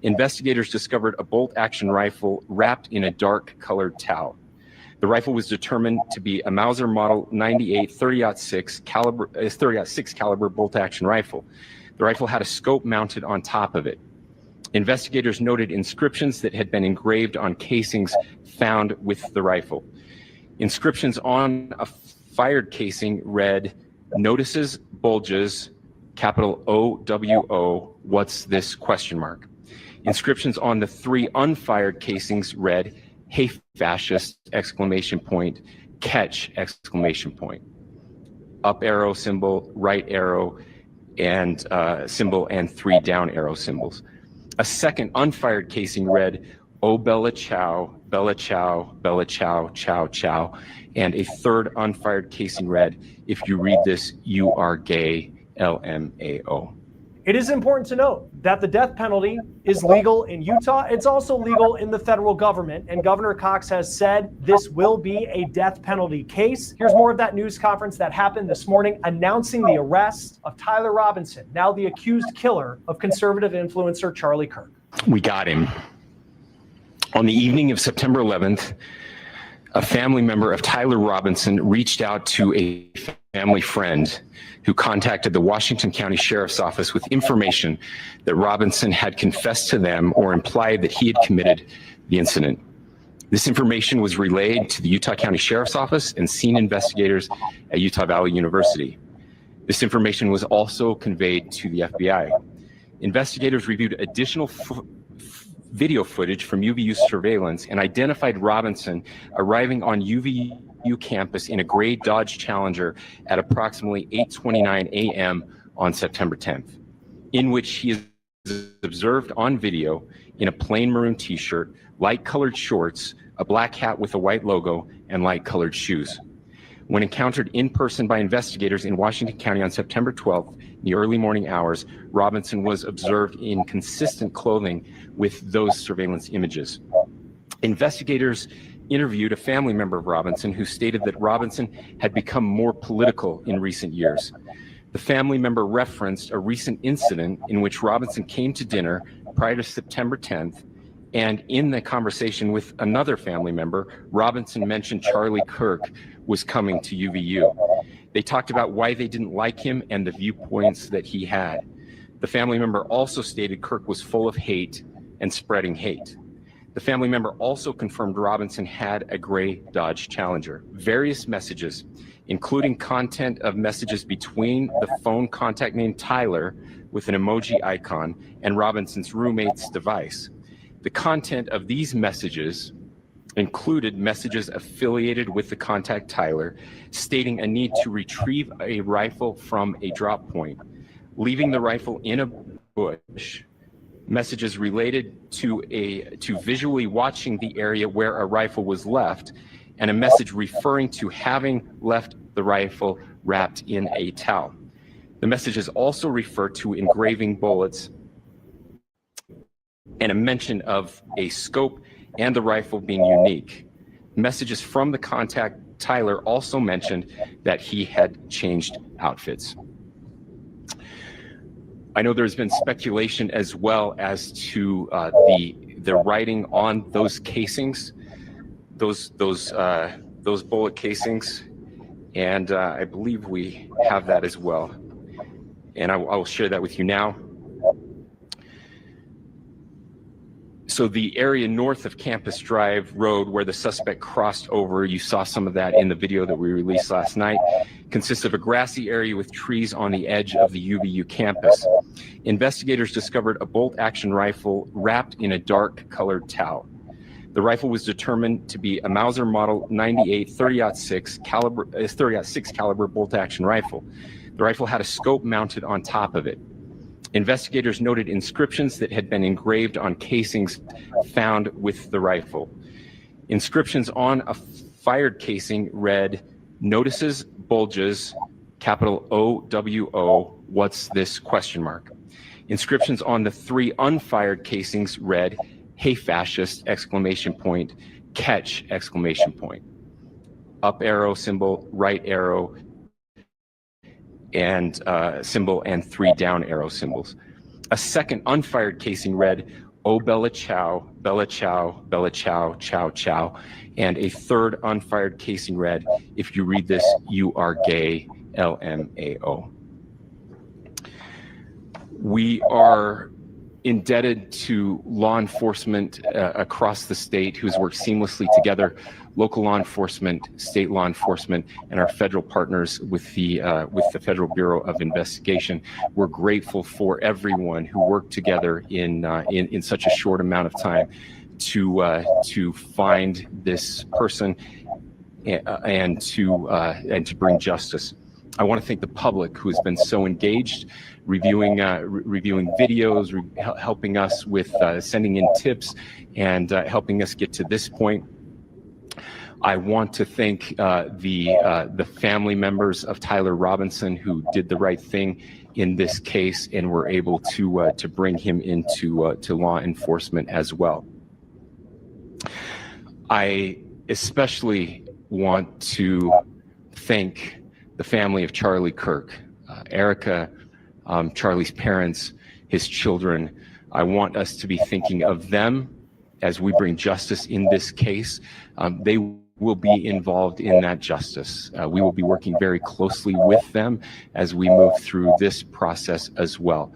Investigators discovered a bolt-action rifle wrapped in a dark-colored towel. The rifle was determined to be a Mauser Model 98 30-06 caliber bolt-action rifle. The rifle had a scope mounted on top of it. Investigators noted inscriptions that had been engraved on casings found with the rifle. Inscriptions on a fired casing read, "Notices bulges, capital OWO, what's this?" ? Inscriptions on the 3 unfired casings read, "Hey, fascist, !" catch, ! Up arrow symbol, right arrow, and symbol, and 3 down arrow symbols. A second unfired casing read, "Oh, Bella Chow, Bella Chow, Bella Chow, Chow, Chow." And a third unfired casing read, "If you read this, you are gay, LMAO. It is important to note that the death penalty is legal in Utah. It's also legal in the federal government, and Governor Cox has said this will be a death penalty case. Here's more of that news conference that happened this morning announcing the arrest of Tyler Robinson, now the accused killer of conservative influencer Charlie Kirk. We got him. On the evening of September 11th, a family member of Tyler Robinson reached out to a family friend who contacted the Washington County Sheriff's Office with information that Robinson had confessed to them or implied that he had committed the incident. This information was relayed to the Utah County Sheriff's Office and scene investigators at Utah Valley University. This information was also conveyed to the FBI. Investigators reviewed additional video footage from UVU surveillance and identified Robinson arriving on UVU campus in a gray Dodge Challenger at approximately 8:29 a.m. on September 10th, in which he is observed on video in a plain maroon t-shirt, light-colored shorts, a black hat with a white logo, and light-colored shoes. When encountered in person by investigators in Washington County on September 12th, in the early morning hours, Robinson was observed in consistent clothing with those surveillance images. Investigators interviewed a family member of Robinson who stated that Robinson had become more political in recent years. The family member referenced a recent incident in which Robinson came to dinner prior to September 10th, and in the conversation with another family member, Robinson mentioned Charlie Kirk was coming to UVU. They talked about why they didn't like him and the viewpoints that he had. The family member also stated Kirk was full of hate and spreading hate. The family member also confirmed Robinson had a gray Dodge Challenger. Various messages, including content of messages between the phone contact named Tyler with an emoji icon and Robinson's roommate's device. The content of these messages included messages affiliated with the contact Tyler, stating a need to retrieve a rifle from a drop point, leaving the rifle in a bush, messages related to visually watching the area where a rifle was left, and a message referring to having left the rifle wrapped in a towel. The messages also refer to engraving bullets and a mention of a scope and the rifle being unique. Messages from the contact Tyler also mentioned that he had changed outfits. I know there's been speculation as well as to the writing on those casings, those bullet casings, and I believe we have that as well. And I will share that with you now. So the area north of Campus Drive Road where the suspect crossed over, you saw some of that in the video that we released last night, consists of a grassy area with trees on the edge of the UVU campus. Investigators discovered a bolt-action rifle wrapped in a dark colored towel. The rifle was determined to be a Mauser Model 98 30-06 caliber bolt-action rifle. The rifle had a scope mounted on top of it. Investigators noted inscriptions that had been engraved on casings found with the rifle. Inscriptions on a fired casing read, "Notices, bulges, capital OWO, what's this?" ? Inscriptions on the 3 unfired casings read, "Hey fascist!" ! Catch! ! Up arrow symbol, right arrow, and symbol, and 3 down arrow symbols. A second unfired casing read, "Oh Bella Chow, Bella Chow, Bella Chow, Chow Chow," and a third unfired casing read, "If you read this, you are gay, LMAO." We are indebted to law enforcement across the state who's worked seamlessly together, local law enforcement, state law enforcement, and our federal partners with the Federal Bureau of Investigation. We're grateful for everyone who worked together in such a short amount of time to find this person and to bring justice. I want to thank the public who has been so engaged, reviewing videos, helping us with sending in tips, and helping us get to this point. I want to thank the family members of Tyler Robinson who did the right thing in this case and were able to bring him into to law enforcement as well. I especially want to thank the family of Charlie Kirk, Erica, Charlie's parents, his children. I want us to be thinking of them as we bring justice in this case. They will be involved in that justice. We will be working very closely with them as we move through this process as well.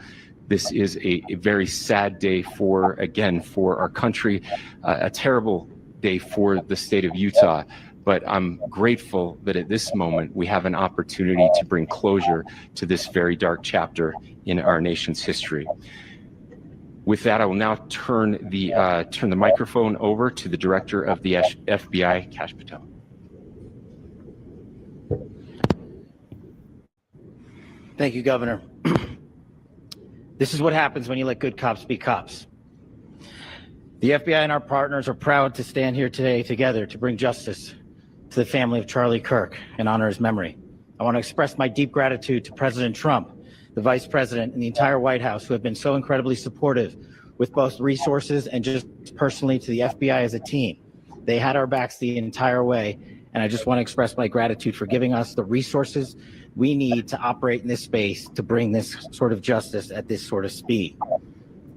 This is a very sad day for our country, a terrible day for the state of Utah. But I'm grateful that at this moment we have an opportunity to bring closure to this very dark chapter in our nation's history. With that, I will now turn the microphone over to the Director of the FBI, Kash Patel. Thank you, Governor. This is what happens when you let good cops be cops. The FBI and our partners are proud to stand here today together to bring justice to the family of Charlie Kirk and honor his memory. I want to express my deep gratitude to President Trump, the Vice President, and the entire White House who have been so incredibly supportive with both resources and just personally to the FBI as a team. They had our backs the entire way, and I just want to express my gratitude for giving us the resources we need to operate in this space to bring this sort of justice at this sort of speed.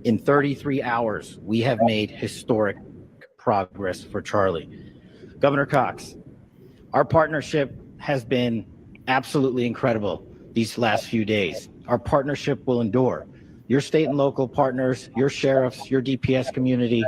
In 33 hours, we have made historic progress for Charlie. Governor Cox, our partnership has been absolutely incredible these last few days. Our partnership will endure. Your state and local partners, your sheriffs, your DPS community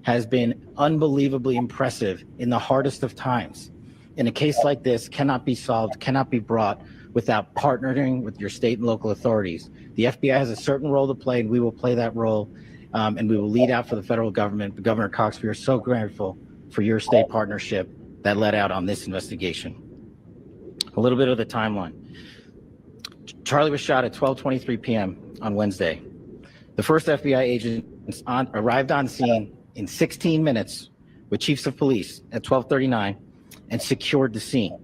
has been unbelievably impressive in the hardest of times. And a case like this cannot be solved, cannot be brought without partnering with your state and local authorities. The FBI has a certain role to play, and we will play that role, and we will lead out for the federal government. But Governor Cox, we are so grateful for your state partnership that led out on this investigation. A little bit of the timeline. Charlie was shot at 12:23 p.m. on Wednesday. The first FBI agents arrived on scene in 16 minutes with chiefs of police at 12:39 and secured the scene.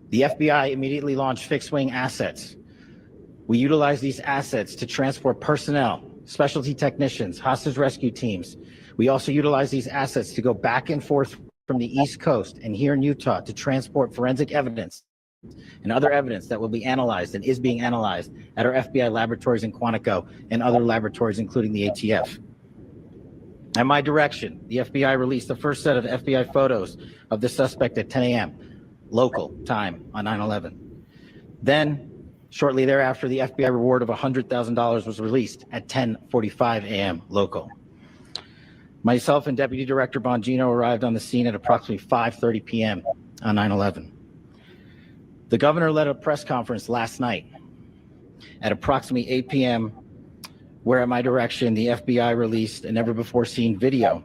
The FBI immediately launched fixed-wing assets. We utilized these assets to transport personnel, specialty technicians, hostage rescue teams. We also utilized these assets to go back and forth from the East Coast and here in Utah to transport forensic evidence and other evidence that will be analyzed and is being analyzed at our FBI laboratories in Quantico and other laboratories, including the ATF. At my direction, the FBI released the first set of FBI photos of the suspect at 10 a.m. local time on 9/11. Then, shortly thereafter, the FBI reward of $100,000 was released at 10:45 a.m. local. Myself and Deputy Director Bongino arrived on the scene at approximately 5:30 p.m. on 9/11. The governor led a press conference last night at approximately 8 p.m., where at my direction, the FBI released a never-before-seen video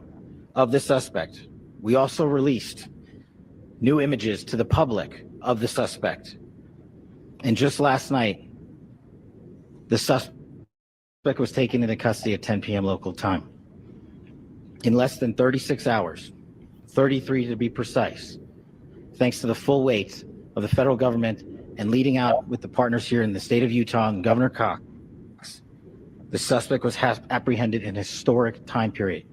of the suspect. We also released new images to the public of the suspect. And just last night, the suspect was taken into custody at 10 p.m. local time. In less than 36 hours, 33 to be precise, thanks to the full weight of the federal government and leading out with the partners here in the state of Utah and Governor Cox, the suspect was apprehended in a historic time period.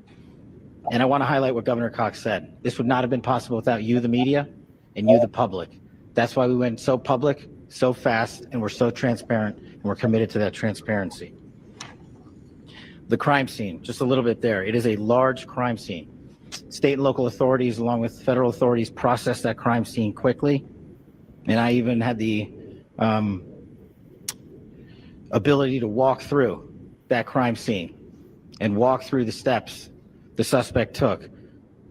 And I want to highlight what Governor Cox said. This would not have been possible without you, the media, and you, the public. That's why we went so public, so fast, and we're so transparent, and we're committed to that transparency. The crime scene, just a little bit there. It is a large crime scene. State and local authorities, along with federal authorities, processed that crime scene quickly. And I even had the ability to walk through that crime scene and walk through the steps the suspect took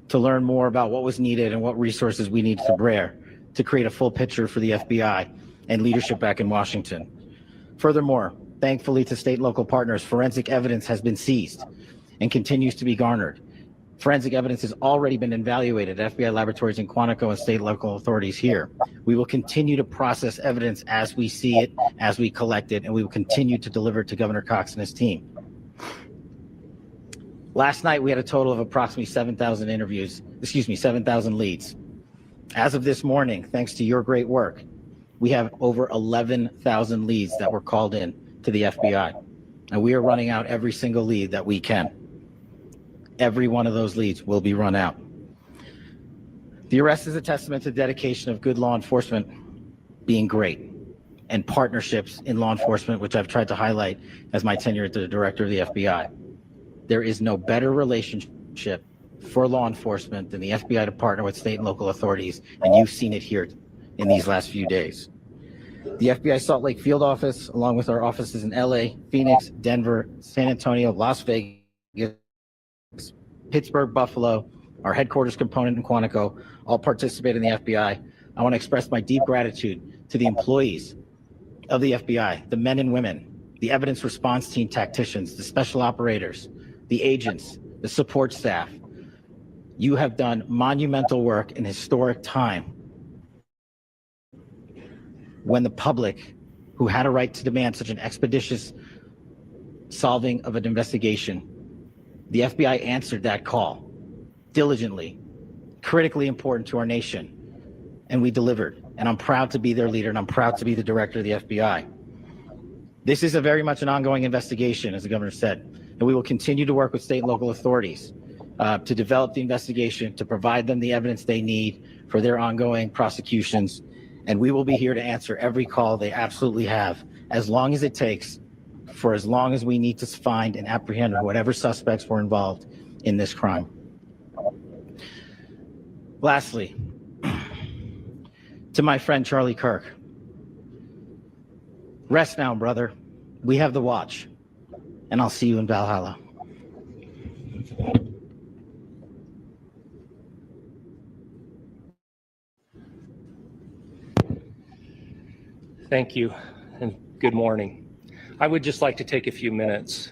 to learn more about what was needed and what resources we needed to bear to create a full picture for the FBI and leadership back in Washington. Furthermore, thankfully to state and local partners, forensic evidence has been seized and continues to be garnered. Forensic evidence has already been evaluated at FBI laboratories in Quantico and state and local authorities here. We will continue to process evidence as we see it, as we collect it, and we will continue to deliver it to Governor Cox and his team. Last night, we had a total of approximately 7,000 leads. As of this morning, thanks to your great work, we have over 11,000 leads that were called in to the FBI. And we are running out every single lead that we can. Every one of those leads will be run out. The arrest is a testament to the dedication of good law enforcement being great and partnerships in law enforcement, which I've tried to highlight as my tenure as the director of the FBI. There is no better relationship for law enforcement than the FBI to partner with state and local authorities, and you've seen it here in these last few days. The FBI Salt Lake field office, along with our offices in LA, Phoenix, Denver, San Antonio, Las Vegas, Pittsburgh, Buffalo, our headquarters component in Quantico, all participate in the FBI. I want to express my deep gratitude to the employees of the FBI, the men and women, the evidence response team tacticians, the special operators, the agents, the support staff. You have done monumental work in historic time when the public, who had a right to demand such an expeditious solving of an investigation, the FBI answered that call diligently, critically important to our nation, and we delivered. And I'm proud to be their leader, and I'm proud to be the director of the FBI. This is a very much an ongoing investigation, as the governor said, and we will continue to work with state and local authorities to develop the investigation, to provide them the evidence they need for their ongoing prosecutions, and we will be here to answer every call they absolutely have, as long as it takes, for as long as we need to find and apprehend whatever suspects were involved in this crime. Lastly, to my friend Charlie Kirk, rest now, brother. We have the watch, and I'll see you in Valhalla. Thank you, and good morning. I would just like to take a few minutes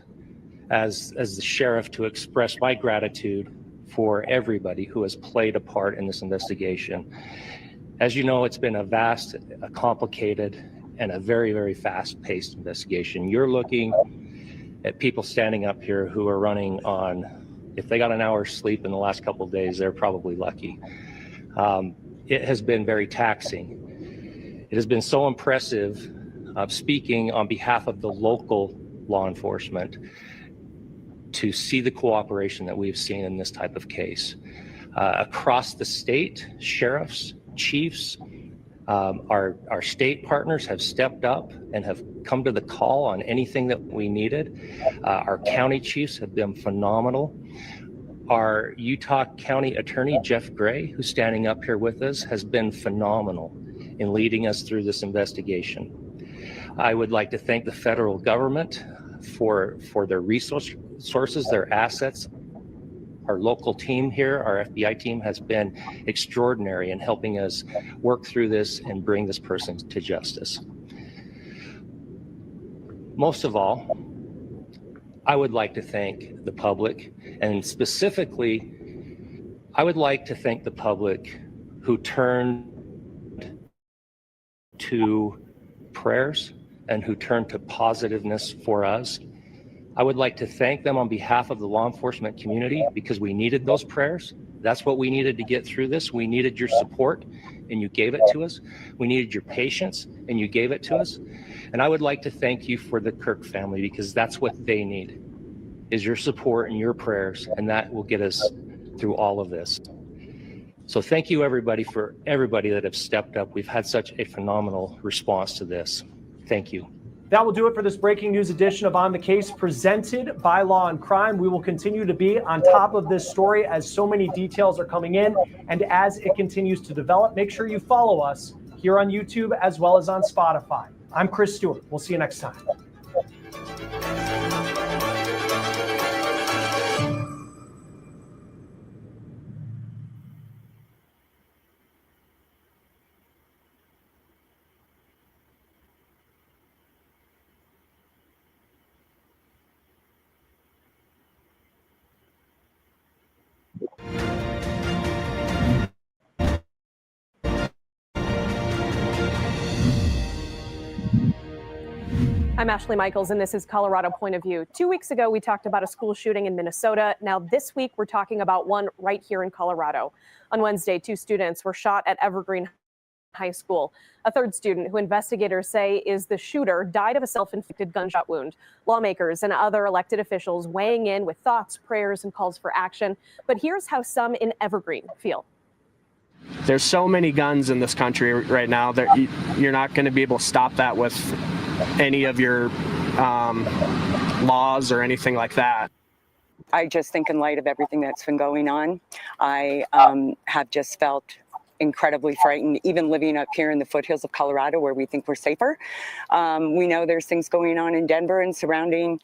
as the sheriff to express my gratitude for everybody who has played a part in this investigation. As you know, it's been a vast, a complicated, and a very, very fast-paced investigation. You're looking at people standing up here who are running on, if they got an hour's sleep in the last couple of days, they're probably lucky. It has been very taxing. It has been so impressive speaking on behalf of the local law enforcement to see the cooperation that we've seen in this type of case. Across the state, sheriffs, chiefs, our state partners have stepped up and have come to the call on anything that we needed. Our county chiefs have been phenomenal. Our Utah County Attorney, Jeff Gray, who's standing up here with us, has been phenomenal in leading us through this investigation. I would like to thank the federal government for their resources, their assets. Our local team here, our FBI team, has been extraordinary in helping us work through this and bring this person to justice. Most of all, I would like to thank the public, and specifically, I would like to thank the public who turned to prayers and who turned to positiveness for us. I would like to thank them on behalf of the law enforcement community because we needed those prayers. That's what we needed to get through this. We needed your support and you gave it to us. We needed your patience and you gave it to us. And I would like to thank you for the Kirk family because that's what they need, is your support and your prayers, and that will get us through all of this. So thank you everybody for everybody that have stepped up. We've had such a phenomenal response to this. Thank you. That will do it for this breaking news edition of On the Case presented by Law and Crime. We will continue to be on top of this story as so many details are coming in and as it continues to develop. Make sure you follow us here on YouTube as well as on Spotify. I'm Chris Stewart. We'll see you next time. I'm Ashley Michaels, and this is Colorado Point of View. 2 weeks ago, we talked about a school shooting in Minnesota. Now, this week, we're talking about one right here in Colorado. On Wednesday, 2 students were shot at Evergreen High School. A third student, who investigators say is the shooter, died of a self-inflicted gunshot wound. Lawmakers and other elected officials weighing in with thoughts, prayers, and calls for action. But here's how some in Evergreen feel. There's so many guns in this country right now that you're not going to be able to stop that with any of your laws or anything like that. I just think in light of everything that's been going on, I have just felt incredibly frightened, even living up here in the foothills of Colorado where we think we're safer. We know there's things going on in Denver and surrounding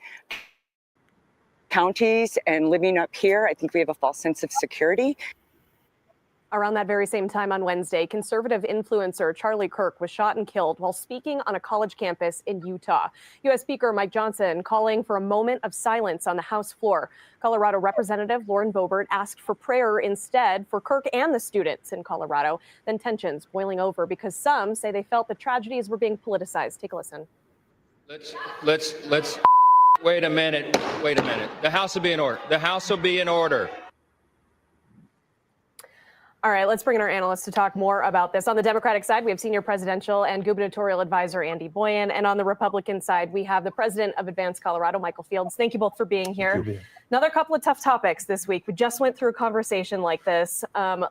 counties, and living up here, I think we have a false sense of security. Around that very same time on Wednesday, conservative influencer Charlie Kirk was shot and killed while speaking on a college campus in Utah. U.S. Speaker Mike Johnson calling for a moment of silence on the House floor. Colorado Representative Lauren Boebert asked for prayer instead for Kirk and the students in Colorado. Then tensions boiling over because some say they felt the tragedies were being politicized. Take a listen. Let's wait a minute. The House will be in order. The House will be in order. All right, let's bring in our analysts to talk more about this. On the Democratic side, we have senior presidential and gubernatorial advisor Andy Boyan. And on the Republican side, we have the president of Advanced Colorado, Michael Fields. Thank you both for being here. Another couple of tough topics this week. We just went through a conversation like this.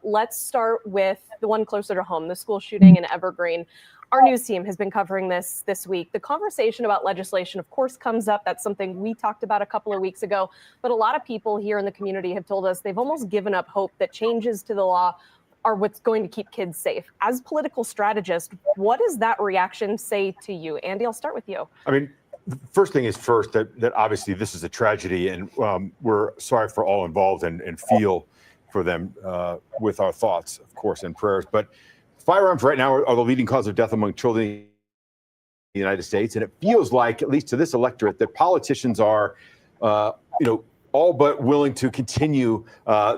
Let's start with the one closer to home, the school shooting in Evergreen. Our news team has been covering this week. The conversation about legislation, of course, comes up. That's something we talked about a couple of weeks ago. But a lot of people here in the community have told us they've almost given up hope that changes to the law are what's going to keep kids safe. As political strategist, what does that reaction say to you? Andy, I'll start with you. I mean, the first thing is that obviously this is a tragedy, and we're sorry for all involved and feel for them with our thoughts, of course, and prayers. But firearms right now are the leading cause of death among children United States, and it feels like, at least to this electorate, that politicians are, all but willing to continue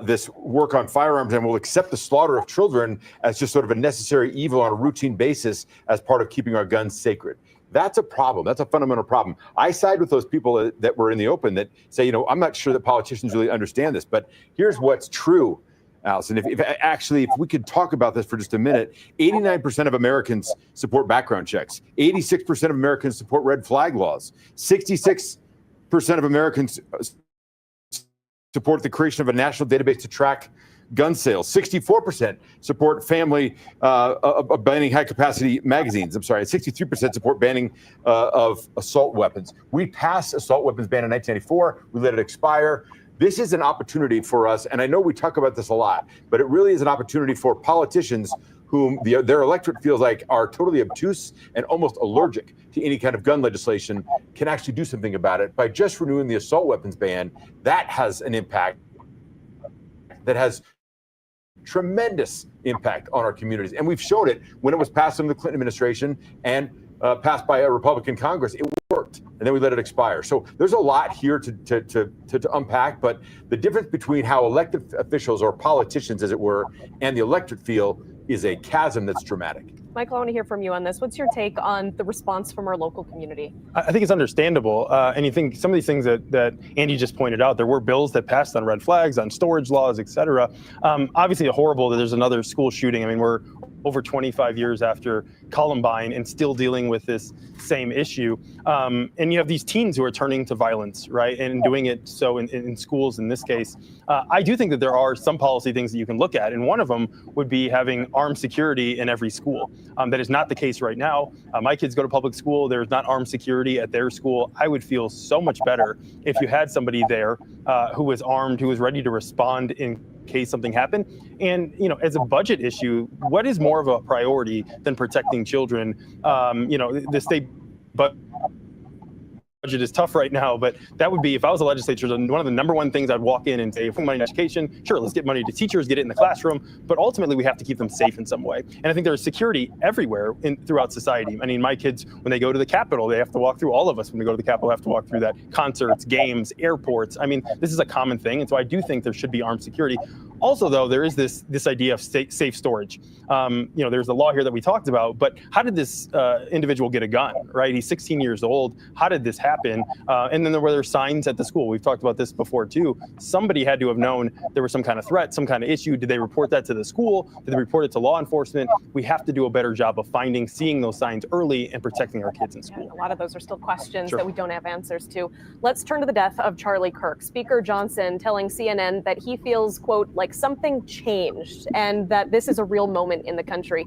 this work on firearms and will accept the slaughter of children as just sort of a necessary evil on a routine basis as part of keeping our guns sacred. That's a problem. That's a fundamental problem. I side with those people that were in the open that say, I'm not sure that politicians really understand this, but here's what's true, Allison. If we could talk about this for just a minute, 89% of Americans support background checks. 86% of Americans support red flag laws. 66% of Americans support the creation of a national database to track gun sales. 64% support banning high-capacity magazines. 63% support banning of assault weapons. We passed assault weapons ban in 1994. We let it expire. This is an opportunity for us, and I know we talk about this a lot, but it really is an opportunity for politicians whom their electorate feels like are totally obtuse and almost allergic to any kind of gun legislation can actually do something about it by just renewing the assault weapons ban. That has an impact that has tremendous impact on our communities. And we've showed it when it was passed under the Clinton administration and passed by a Republican Congress. It worked, and then we let it expire. So there's a lot here to unpack, but the difference between how elected officials or politicians, as it were, and the electorate feel is a chasm that's dramatic. Michael, I want to hear from you on this. What's your take on the response from our local community? I think it's understandable. And you think some of these things that Andy just pointed out, there were bills that passed on red flags, on storage laws, et cetera. Obviously horrible that there's another school shooting. I mean, we're over 25 years after Columbine and still dealing with this same issue. And you have these teens who are turning to violence, right? And doing it so in schools in this case. I do think that there are some policy things that you can look at. And one of them would be having armed security in every school. That is not the case right now. My kids go to public school. There's not armed security at their school. I would feel so much better if you had somebody there who was armed, who was ready to respond in case something happened. And, as a budget issue, what is more of a priority than protecting children? The state budget is tough right now, but that would be, if I was a legislator, one of the number one things I'd walk in and say, if we money in education, sure, let's get money to teachers, get it in the classroom, but ultimately we have to keep them safe in some way. And I think there's security everywhere throughout society. I mean, my kids, when they go to the Capitol, they have to walk through, all of us when we go to the Capitol have to walk through that, concerts, games, airports. I mean, this is a common thing. And so I do think there should be armed security. Also, though, there is this idea of safe storage. There's a law here that we talked about, but how did this individual get a gun, right? He's 16 years old. How did this happen? And then there were signs at the school. We've talked about this before, too. Somebody had to have known there was some kind of threat, some kind of issue. Did they report that to the school? Did they report it to law enforcement? We have to do a better job of seeing those signs early and protecting our kids in school. A lot of those are still questions Sure. that we don't have answers to. Let's turn to the death of Charlie Kirk. Speaker Johnson telling CNN that he feels, quote, like something changed and that this is a real moment in the country.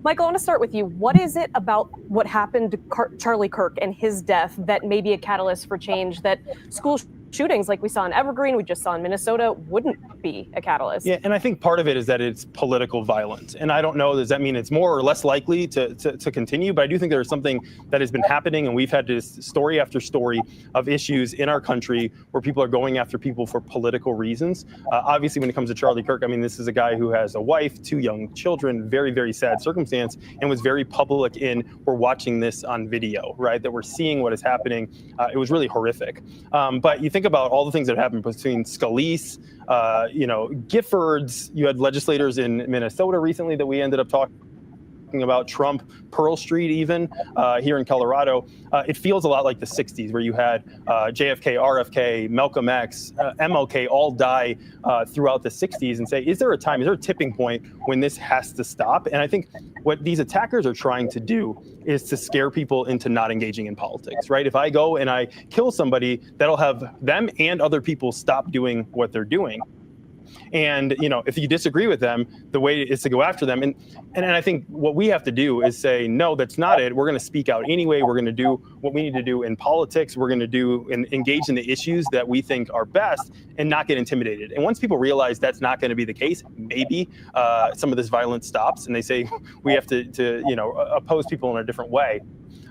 Michael, I want to start with you. What is it about what happened to Charlie Kirk and his death that may be a catalyst for change that school shootings like we saw in Evergreen, we just saw in Minnesota, wouldn't be a catalyst? Yeah, and I think part of it is that it's political violence. And I don't know, does that mean it's more or less likely to continue? But I do think there's something that has been happening, and we've had this story after story of issues in our country where people are going after people for political reasons. Obviously, when it comes to Charlie Kirk, I mean, this is a guy who has a wife, 2 young children, very, very sad circumstance, and was very public in, we're watching this on video, right? That we're seeing what is happening. It was really horrific. But you think about all the things that happened between Scalise, Giffords. You had legislators in Minnesota recently that we ended up talking about, Trump, Pearl Street even, here in Colorado. It feels a lot like the 60s where you had JFK, RFK, Malcolm X, MLK all die throughout the 60s, and say, is there a tipping point when this has to stop? And I think what these attackers are trying to do is to scare people into not engaging in politics, right? If I go and I kill somebody, that'll have them and other people stop doing what they're doing. And, if you disagree with them, the way is to go after them. And I think what we have to do is say, no, that's not it. We're going to speak out anyway. We're going to do what we need to do in politics. We're going to do and engage in the issues that we think are best and not get intimidated. And once people realize that's not going to be the case, maybe some of this violence stops and they say we have to oppose people in a different way.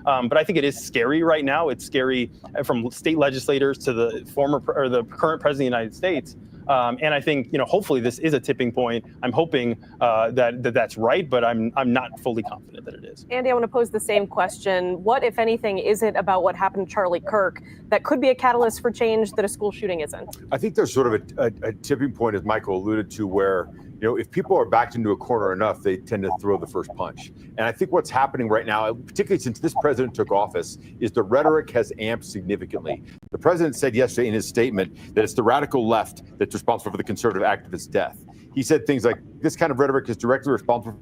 But I think it is scary right now. It's scary from state legislators to the current president of the United States. And I think, hopefully this is a tipping point. I'm hoping that's right, but I'm not fully confident that it is. Andy, I want to pose the same question. What, if anything, is it about what happened to Charlie Kirk that could be a catalyst for change that a school shooting isn't? I think there's sort of a tipping point, as Michael alluded to, where if people are backed into a corner enough, they tend to throw the first punch. And I think what's happening right now, particularly since this president took office, is the rhetoric has amped significantly. The president said yesterday in his statement that it's the radical left that's responsible for the conservative activist's death. He said things like, this kind of rhetoric is directly responsible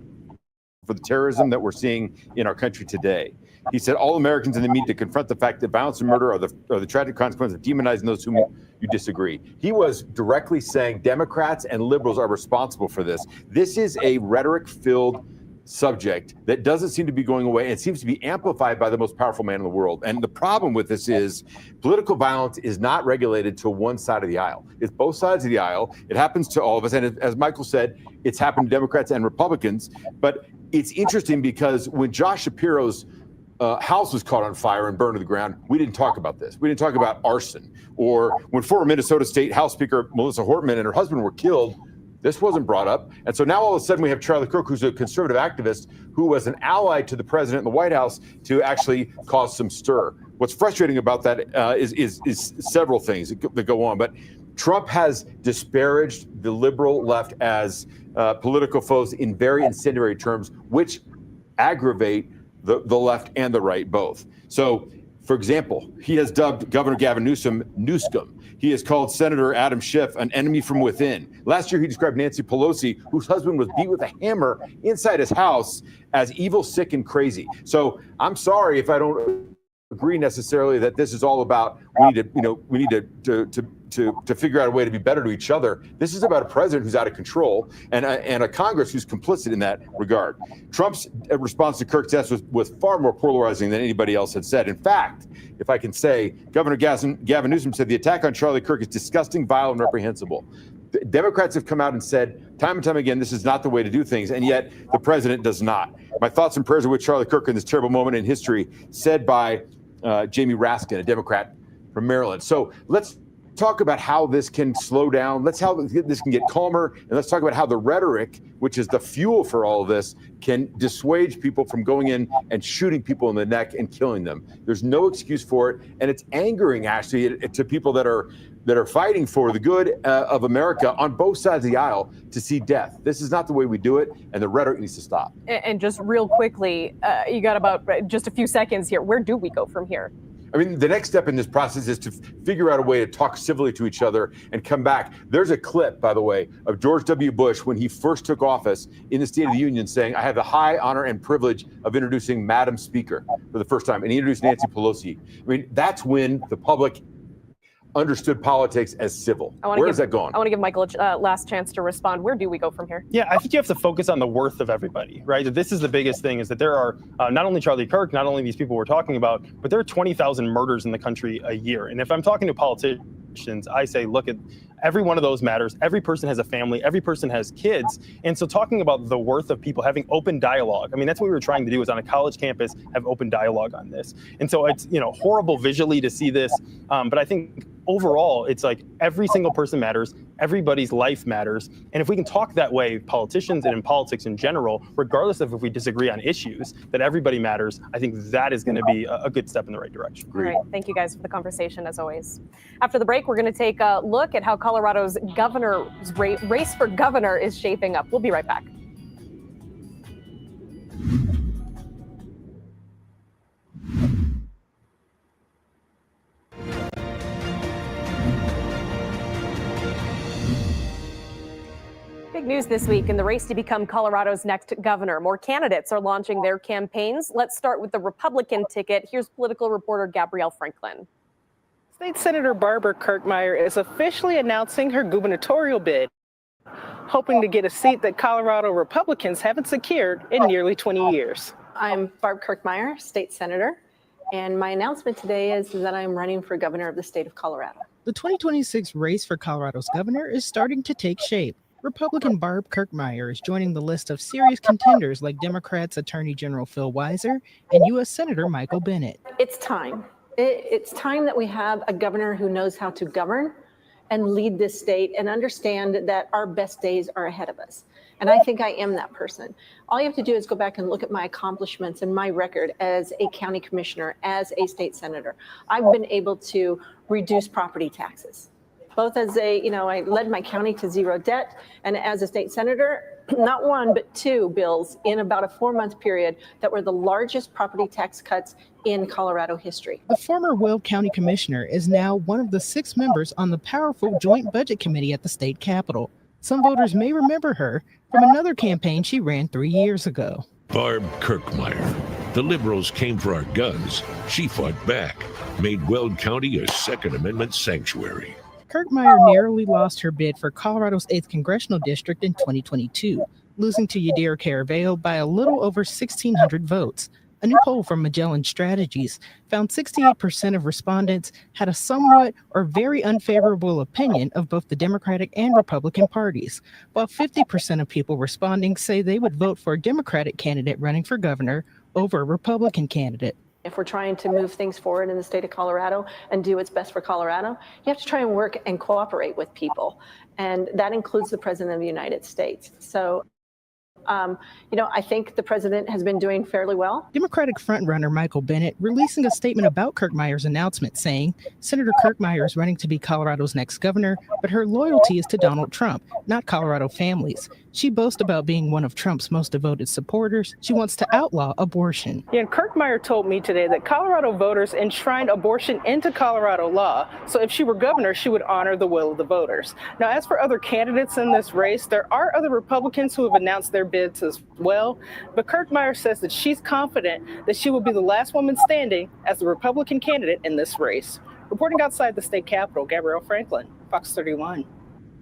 for the terrorism that we're seeing in our country today. He said all Americans in the need to confront the fact that violence and murder are the tragic consequences of demonizing those whom you disagree. He was directly saying Democrats and liberals are responsible for this. This is a rhetoric-filled subject that doesn't seem to be going away. It seems to be amplified by the most powerful man in the world. And the problem with this is political violence is not regulated to one side of the aisle. It's both sides of the aisle. It happens to all of us. And as Michael said, it's happened to Democrats and Republicans. But it's interesting because when Josh Shapiro's house was caught on fire and burned to the ground, we didn't talk about this. We didn't talk about arson. Or when former Minnesota State House Speaker Melissa Hortman and her husband were killed, this wasn't brought up. And so now all of a sudden we have Charlie Kirk, who's a conservative activist, who was an ally to the president in the White House to actually cause some stir. What's frustrating about that is several things that go on. But Trump has disparaged the liberal left as political foes in very incendiary terms, which aggravate the left and the right both. So, for example, he has dubbed Governor Gavin Newsom Newscom. He has called Senator Adam Schiff an enemy from within. Last year, he described Nancy Pelosi, whose husband was beat with a hammer inside his house, as evil, sick, and crazy. So I'm sorry if I don't agree necessarily that this is all about we need to figure out a way to be better to each other. This is about a president who's out of control and a Congress who's complicit in that regard. Trump's response to Kirk's death was far more polarizing than anybody else had said. In fact, if I can say, Governor Gavin Newsom said the attack on Charlie Kirk is disgusting, vile, and reprehensible. Democrats have come out and said time and time again, this is not the way to do things, and yet the president does not. My thoughts and prayers are with Charlie Kirk in this terrible moment in history, said by Jamie Raskin, a Democrat from Maryland. So let's talk about how this can slow down. How this can get calmer. And let's talk about how the rhetoric, which is the fuel for all of this, can dissuade people from going in and shooting people in the neck and killing them. There's no excuse for it. And it's angering, actually, to people that are fighting for the good of America on both sides of the aisle to see death. This is not the way we do it, and the rhetoric needs to stop. And just real quickly, you got about just a few seconds here. Where do we go from here? I mean, the next step in this process is to figure out a way to talk civilly to each other and come back. There's a clip, by the way, of George W. Bush when he first took office in the State of the Union saying, I have the high honor and privilege of introducing Madam Speaker for the first time. And he introduced Nancy Pelosi. I mean, that's when the public understood politics as civil. Where has that gone? I want to give Michael a last chance to respond. Where do we go from here? Yeah, I think you have to focus on the worth of everybody, right? This is the biggest thing, is that there are not only Charlie Kirk, not only these people we're talking about, but there are 20,000 murders in the country a year. And if I'm talking to politicians, I say, look, at every one of those matters. Every person has a family. Every person has kids. And so talking about the worth of people, having open dialogue, I mean, that's what we were trying to do, is on a college campus, have open dialogue on this. And so it's, horrible visually to see this. But I think overall, it's like every single person matters. Everybody's life matters. And if we can talk that way, politicians and in politics in general, regardless of if we disagree on issues, that everybody matters, I think that is going to be a good step in the right direction. All right. Thank you guys for the conversation, as always. After the break, we're going to take a look at how Colorado's governor's race for governor is shaping up. We'll be right back. Big news this week in the race to become Colorado's next governor. More candidates are launching their campaigns. Let's start with the Republican ticket. Here's political reporter Gabrielle Franklin. State Senator Barbara Kirkmeyer is officially announcing her gubernatorial bid, hoping to get a seat that Colorado Republicans haven't secured in nearly 20 years. I'm Barb Kirkmeyer, state senator, and my announcement today is that I'm running for governor of the state of Colorado. The 2026 race for Colorado's governor is starting to take shape. Republican Barb Kirkmeyer is joining the list of serious contenders like Democrats Attorney General Phil Weiser and U.S. Senator Michael Bennet. It's time. It's time that we have a governor who knows how to govern and lead this state and understand that our best days are ahead of us. And I think I am that person. All you have to do is go back and look at my accomplishments and my record as a county commissioner, as a state senator. I've been able to reduce property taxes, both as I led my county to zero debt, and as a state senator, not one, but two bills in about a 4-month period that were the largest property tax cuts in Colorado history. The former Weld County Commissioner is now one of the 6 members on the powerful Joint Budget Committee at the state capitol. Some voters may remember her from another campaign she ran 3 years ago. Barb Kirkmeyer. The liberals came for our guns. She fought back, made Weld County a Second Amendment sanctuary. Kirkmeyer narrowly lost her bid for Colorado's 8th Congressional District in 2022, losing to Yadira Caraveo by a little over 1,600 votes. A new poll from Magellan Strategies found 68% of respondents had a somewhat or very unfavorable opinion of both the Democratic and Republican parties, while 50% of people responding say they would vote for a Democratic candidate running for governor over a Republican candidate. If we're trying to move things forward in the state of Colorado and do what's best for Colorado, you have to try and work and cooperate with people. And that includes the President of the United States. So, I think the president has been doing fairly well. Democratic frontrunner Michael Bennet releasing a statement about Kirkmeyer's announcement saying, Senator Kirkmeyer is running to be Colorado's next governor, but her loyalty is to Donald Trump, not Colorado families. She boasts about being one of Trump's most devoted supporters. She wants to outlaw abortion. Yeah, and Kirkmeyer told me today that Colorado voters enshrined abortion into Colorado law. So if she were governor, she would honor the will of the voters. Now, as for other candidates in this race, there are other Republicans who have announced their bids as well. But Kirkmeyer says that she's confident that she will be the last woman standing as the Republican candidate in this race. Reporting outside the state capitol, Gabrielle Franklin, Fox 31.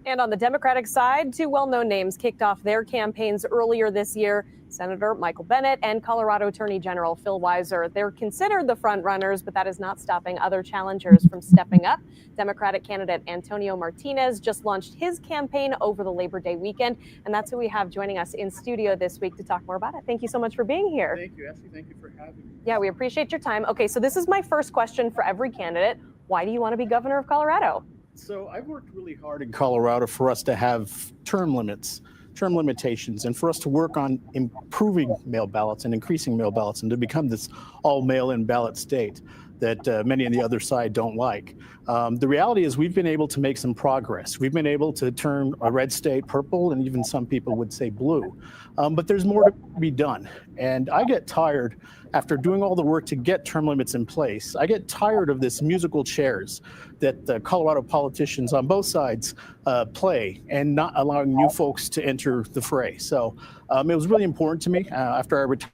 And on the Democratic side, 2 well-known names kicked off their campaigns earlier this year. Senator Michael Bennet and Colorado Attorney General Phil Weiser. They're considered the front runners, but that is not stopping other challengers from stepping up. Democratic candidate Antonio Martinez just launched his campaign over the Labor Day weekend, and that's who we have joining us in studio this week to talk more about it. Thank you so much for being here. Thank you, Essie. Thank you for having me. Yeah, we appreciate your time. Okay, so this is my first question for every candidate. Why do you want to be governor of Colorado? So I've worked really hard in Colorado for us to have term limitations, and for us to work on improving mail ballots and increasing mail ballots and to become this all mail-in ballot state that many on the other side don't like. The reality is we've been able to make some progress. We've been able to turn a red state purple, and even some people would say blue. But there's more to be done. And I get tired after doing all the work to get term limits in place. I get tired of this musical chairs that the Colorado politicians on both sides play and not allowing new folks to enter the fray. So it was really important to me after I retired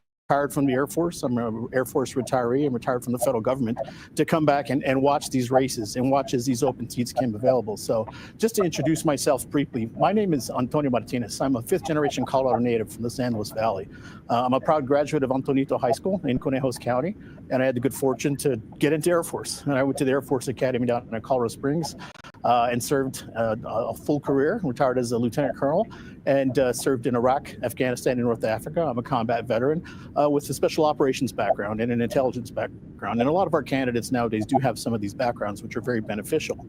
from the Air Force. I'm an Air Force retiree and retired from the federal government to come back and watch these races and watch as these open seats came available. So just to introduce myself briefly, my name is Antonio Martinez. I'm a 5th generation Colorado native from the San Luis Valley. I'm a proud graduate of Antonito High School in Conejos County, and I had the good fortune to get into Air Force. And I went to the Air Force Academy down in Colorado Springs and served a full career, retired as a lieutenant colonel, and served in Iraq, Afghanistan, and North Africa. I'm a combat veteran with a special operations background and an intelligence background. And a lot of our candidates nowadays do have some of these backgrounds, which are very beneficial.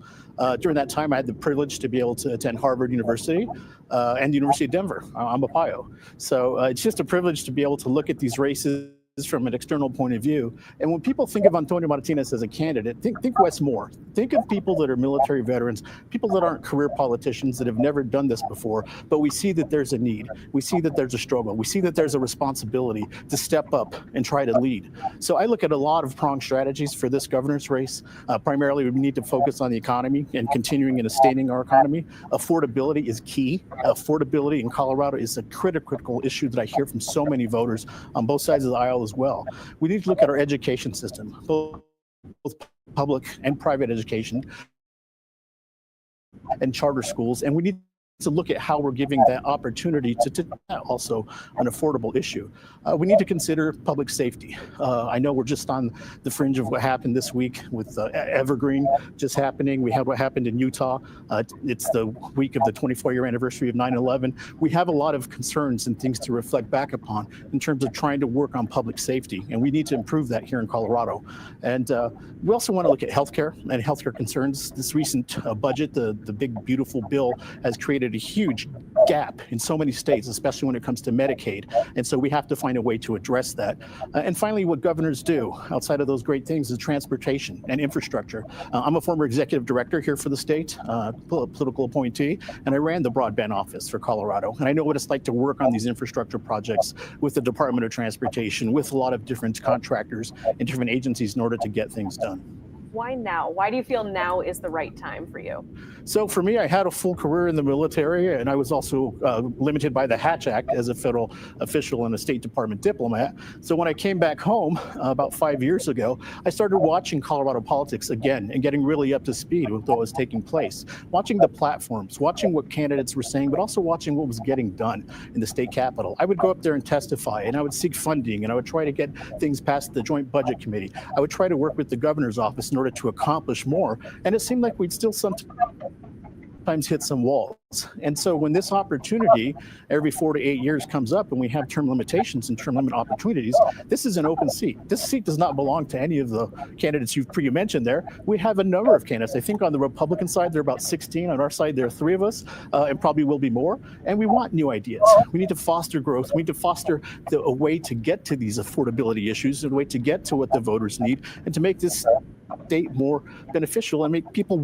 During that time, I had the privilege to be able to attend Harvard University and the University of Denver. I'm a PIO. So it's just a privilege to be able to look at these races from an external point of view. And when people think of Antonio Martinez as a candidate, think Wes Moore. Think of people that are military veterans, people that aren't career politicians that have never done this before, but we see that there's a need. We see that there's a struggle. We see that there's a responsibility to step up and try to lead. So I look at a lot of pronged strategies for this governor's race. Primarily, we need to focus on the economy and continuing and sustaining our economy. Affordability is key. Affordability in Colorado is a critical issue that I hear from so many voters on both sides of the aisle as well. We need to look at our education system, both public and private education and charter schools, and we need to look at how we're giving that opportunity to also an affordable issue. We need to consider public safety. I know we're just on the fringe of what happened this week with Evergreen just happening. We had what happened in Utah. It's the week of the 24-year anniversary of 9/11. We have a lot of concerns and things to reflect back upon in terms of trying to work on public safety, and we need to improve that here in Colorado. And we also want to look at healthcare and healthcare concerns. This recent budget, the big beautiful bill, has created a huge gap in so many states, especially when it comes to Medicaid. And so we have to find a way to address that. And finally, what governors do outside of those great things is transportation and infrastructure. I'm a former executive director here for the state, political appointee, and I ran the broadband office for Colorado. And I know what it's like to work on these infrastructure projects with the Department of Transportation, with a lot of different contractors and different agencies in order to get things done. Why now? Why do you feel now is the right time for you? So for me, I had a full career in the military, and I was also limited by the Hatch Act as a federal official and a State Department diplomat. So when I came back home about 5 years ago, I started watching Colorado politics again and getting really up to speed with what was taking place, watching the platforms, watching what candidates were saying, but also watching what was getting done in the state capitol. I would go up there and testify, and I would seek funding, and I would try to get things past the Joint Budget Committee. I would try to work with the governor's office in order to accomplish more, and it seemed like we'd still sometimes hit some walls. And so when this opportunity every 4 to 8 years comes up and we have term limitations and term limit opportunities, this is an open seat. This seat does not belong to any of the candidates you've mentioned there. We have a number of candidates. I think on the Republican side, there are about 16. On our side, there are 3 of us, and probably will be more. And we want new ideas. We need to foster growth. We need to foster a way to get to these affordability issues, a way to get to what the voters need, and to make this state more beneficial and make people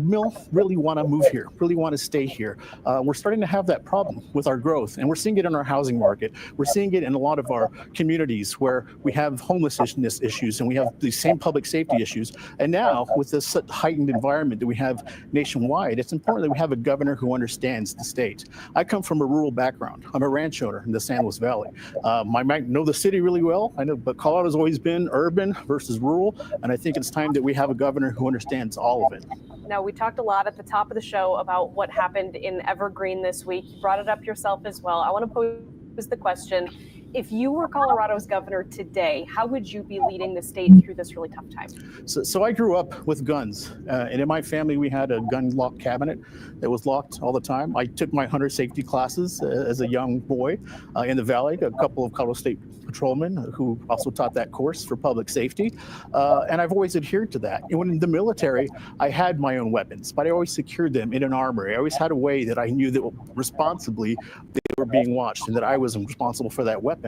really want to move here, really want to stay here. We're starting to have that problem with our growth, and we're seeing it in our housing market. We're seeing it in a lot of our communities where we have homelessness issues and we have the same public safety issues. And now with this heightened environment that we have nationwide, it's important that we have a governor who understands the state. I come from a rural background. I'm a ranch owner in the San Luis Valley. I might know the city really well, I know, but Colorado's always been urban versus rural, and I think it's time that we have a governor who understands all of it. Now, we talked a lot at the top of the show about what happened in Evergreen this week. You brought it up yourself as well. I want to pose the question, if you were Colorado's governor today, how would you be leading the state through this really tough time? So I grew up with guns, and in my family, we had a gun lock cabinet that was locked all the time. I took my hunter safety classes as a young boy in the Valley, a couple of Colorado State patrolmen who also taught that course for public safety, and I've always adhered to that. And when in the military, I had my own weapons, but I always secured them in an armory. I always had a way that I knew that responsibly they were being watched and that I was responsible for that weapon.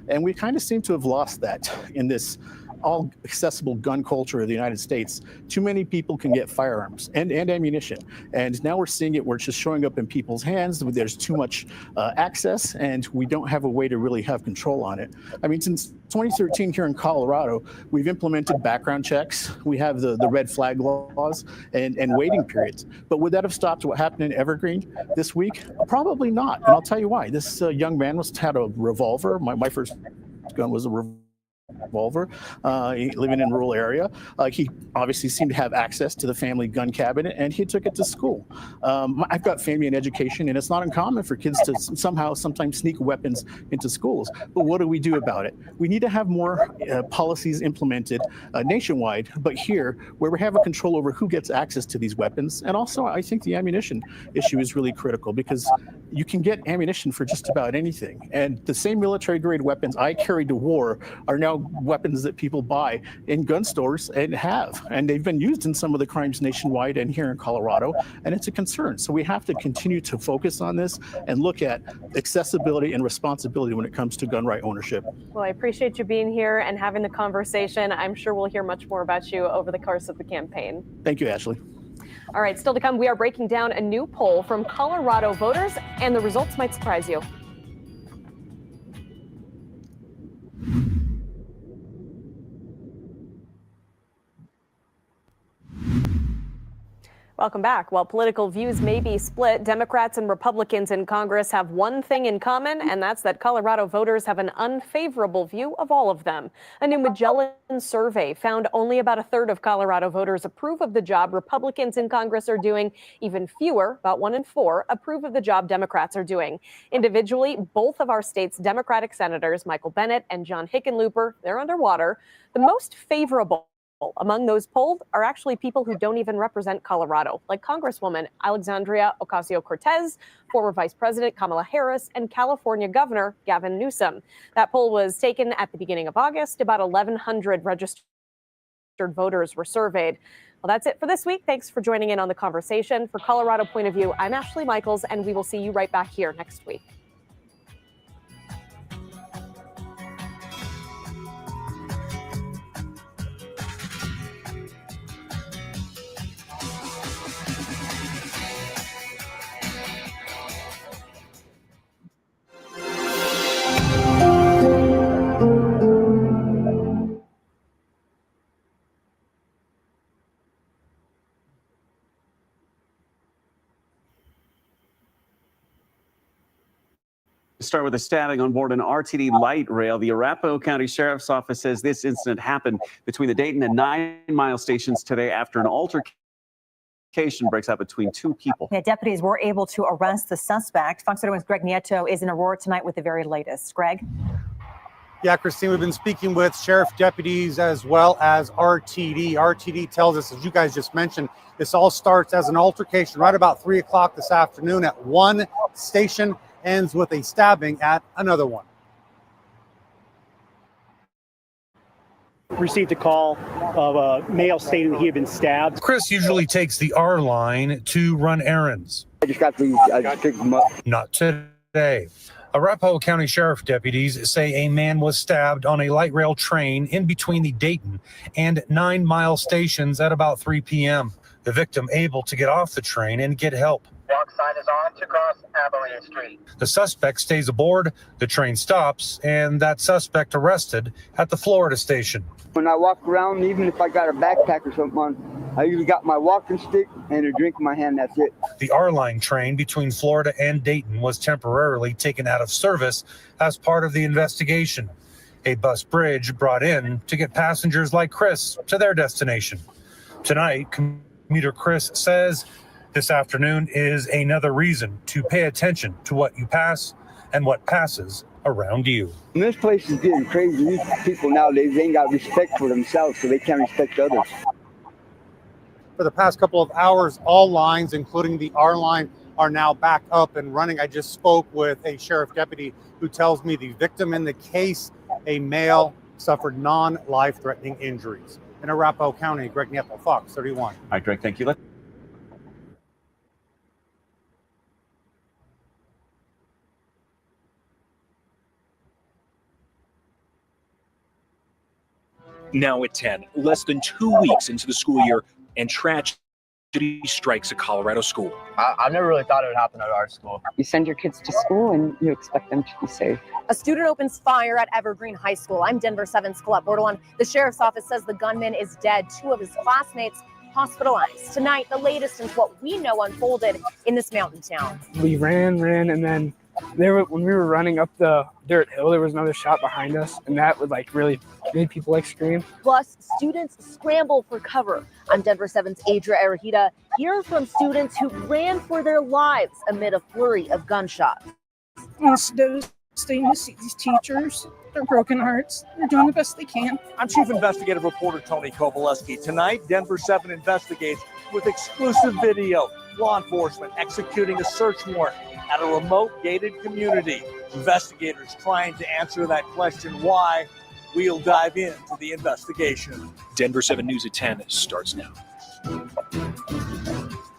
And we kind of seem to have lost that in this all accessible gun culture of the United States. Too many people can get firearms and ammunition. And now we're seeing it where it's just showing up in people's hands. There's too much access, and we don't have a way to really have control on it. I mean, since 2013 here in Colorado, we've implemented background checks. We have the red flag laws and waiting periods. But would that have stopped what happened in Evergreen this week? Probably not. And I'll tell you why. This young man had a revolver. My first gun was a revolver, living in a rural area. He obviously seemed to have access to the family gun cabinet, and he took it to school. I've got family in education, and it's not uncommon for kids to sometimes sneak weapons into schools. But what do we do about it? We need to have more policies implemented nationwide, but here, where we have a control over who gets access to these weapons. And also, I think the ammunition issue is really critical, because you can get ammunition for just about anything. And the same military-grade weapons I carried to war are now weapons that people buy in gun stores and they've been used in some of the crimes nationwide and here in Colorado, and it's a concern. So we have to continue to focus on this and look at accessibility and responsibility when it comes to gun right ownership. Well, I appreciate you being here and having the conversation. I'm sure we'll hear much more about you over the course of the campaign. Thank you, Ashley. All right, still to come, we are breaking down a new poll from Colorado voters, and the results might surprise you. Welcome back. While political views may be split, Democrats and Republicans in Congress have one thing in common, and that's that Colorado voters have an unfavorable view of all of them. A new Magellan survey found only about a third of Colorado voters approve of the job Republicans in Congress are doing. Even fewer, about 1 in 4, approve of the job Democrats are doing. Individually, both of our state's Democratic senators, Michael Bennet and John Hickenlooper, they're underwater. The most favorable among those polled are actually people who don't even represent Colorado, like Congresswoman Alexandria Ocasio-Cortez, former Vice President Kamala Harris, and California Governor Gavin Newsom. That poll was taken at the beginning of August. About 1,100 registered voters were surveyed. Well, that's it for this week. Thanks for joining in on the conversation. For Colorado Point of View, I'm Ashley Michaels, and we will see you right back here next week. Start with a stabbing on board an RTD light rail. The Arapahoe County Sheriff's Office says this incident happened between the Dayton and 9 Mile stations today after an altercation breaks out between two people. Yeah, deputies were able to arrest the suspect. Fox 31's Greg Nieto is in Aurora tonight with the very latest. Greg? Yeah, Christine, we've been speaking with sheriff deputies as well as RTD. RTD tells us, as you guys just mentioned, this all starts as an altercation right about 3 o'clock this afternoon at one station, ends with a stabbing at another one. Received a call of a male stating that he had been stabbed. Chris usually takes the R line to run errands. I just got these, I just picked them up. Not today. Arapahoe County Sheriff deputies say a man was stabbed on a light rail train in between the Dayton and 9 Mile stations at about 3 p.m. The victim able to get off the train and get help. Walk sign is on to cross Abilene Street. The suspect stays aboard, the train stops, and that suspect arrested at the Florida station. When I walk around, even if I got a backpack or something on, I usually got my walking stick and a drink in my hand, that's it. The R-Line train between Florida and Dayton was temporarily taken out of service as part of the investigation. A bus bridge brought in to get passengers like Chris to their destination. Tonight, commuter Chris says this afternoon is another reason to pay attention to what you pass and what passes around you. And this place is getting crazy. These people nowadays, they ain't got respect for themselves, so they can't respect others. For the past couple of hours, all lines, including the R line, are now back up and running. I just spoke with a sheriff deputy who tells me the victim in the case, a male, suffered non-life-threatening injuries. In Arapahoe County, Greg Nieto, Fox 31. All right, Greg, thank you. Now at 10, less than 2 weeks into the school year, and tragedy strikes a Colorado school. I've never really thought it would happen at our school. You send your kids to school and you expect them to be safe. A student opens fire at Evergreen High School. I'm Denver 7's Colette Bordelon. The sheriff's office says the gunman is dead. 2 of his classmates hospitalized. Tonight, the latest into what we know unfolded in this mountain town. We ran, and then when we were running up the dirt hill, there was another shot behind us, and that would really made people scream. Plus, students scramble for cover. I'm Denver 7's Adria Arahita. Hear from students who ran for their lives amid a flurry of gunshots. It's devastating to see these teachers. Their broken hearts. They're doing the best they can. I'm Chief Investigative Reporter Tony Kowaleski. Tonight, Denver 7 investigates with exclusive video. Law enforcement executing a search warrant at a remote gated community. Investigators trying to answer that question why. We'll dive into the investigation. Denver 7 News at 10 starts now.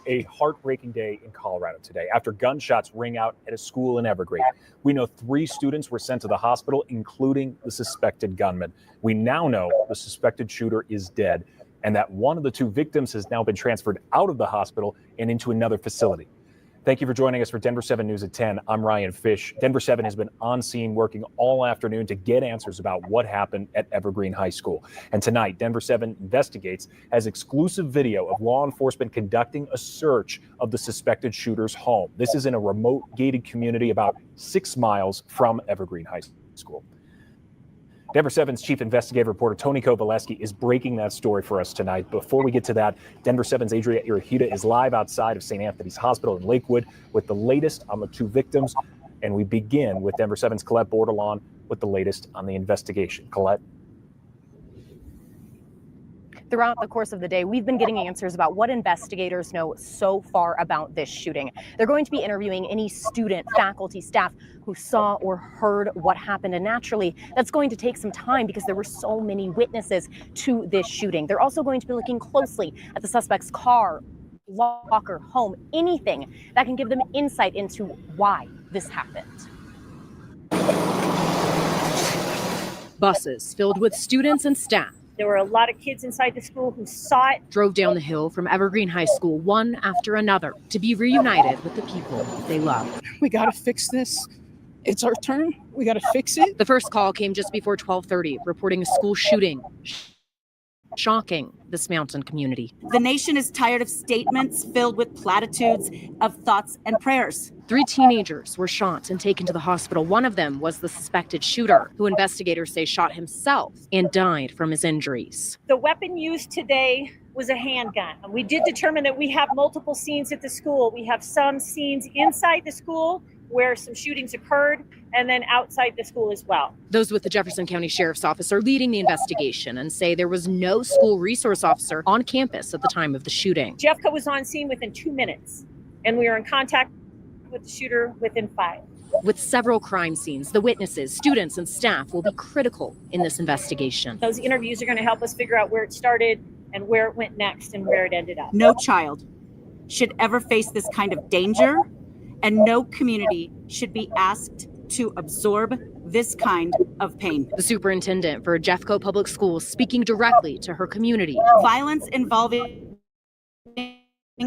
A heartbreaking day in Colorado today after gunshots ring out at a school in Evergreen. We know 3 students were sent to the hospital, including the suspected gunman. We now know the suspected shooter is dead and that one of the 2 victims has now been transferred out of the hospital and into another facility. Thank you for joining us for Denver 7 News at 10. I'm Ryan Fish. Denver 7 has been on scene working all afternoon to get answers about what happened at Evergreen High School. And tonight, Denver 7 Investigates has exclusive video of law enforcement conducting a search of the suspected shooter's home. This is in a remote gated community about 6 miles from Evergreen High School. Denver 7's chief investigative reporter Tony Kovaleski is breaking that story for us tonight. Before we get to that, Denver 7's Adria Irahita is live outside of St. Anthony's Hospital in Lakewood with the latest on the 2 victims. And we begin with Denver 7's Colette Bordelon with the latest on the investigation. Colette. Throughout the course of the day, we've been getting answers about what investigators know so far about this shooting. They're going to be interviewing any student, faculty, staff who saw or heard what happened. And naturally, that's going to take some time because there were so many witnesses to this shooting. They're also going to be looking closely at the suspect's car, locker, home, anything that can give them insight into why this happened. Buses filled with students and staff. There were a lot of kids inside the school who saw it. Drove down the hill from Evergreen High School one after another to be reunited with the people they love. We got to fix this. It's our turn. We got to fix it. The first call came just before 12:30, reporting a school shooting, shocking this mountain community. The nation is tired of statements filled with platitudes of thoughts and prayers. 3 teenagers were shot and taken to the hospital. One of them was the suspected shooter, who investigators say shot himself and died from his injuries. The weapon used today was a handgun. We did determine that we have multiple scenes at the school. We have some scenes inside the school where some shootings occurred, and then outside the school as well. Those with the Jefferson County Sheriff's Office are leading the investigation and say there was no school resource officer on campus at the time of the shooting. Jeffco was on scene within 2 minutes, and we were in contact with the shooter within 5. With several crime scenes, the witnesses, students, and staff will be critical in this investigation. Those interviews are going to help us figure out where it started and where it went next and where it ended up. No child should ever face this kind of danger, and no community should be asked to absorb this kind of pain. The superintendent for Jeffco Public Schools speaking directly to her community. Violence involving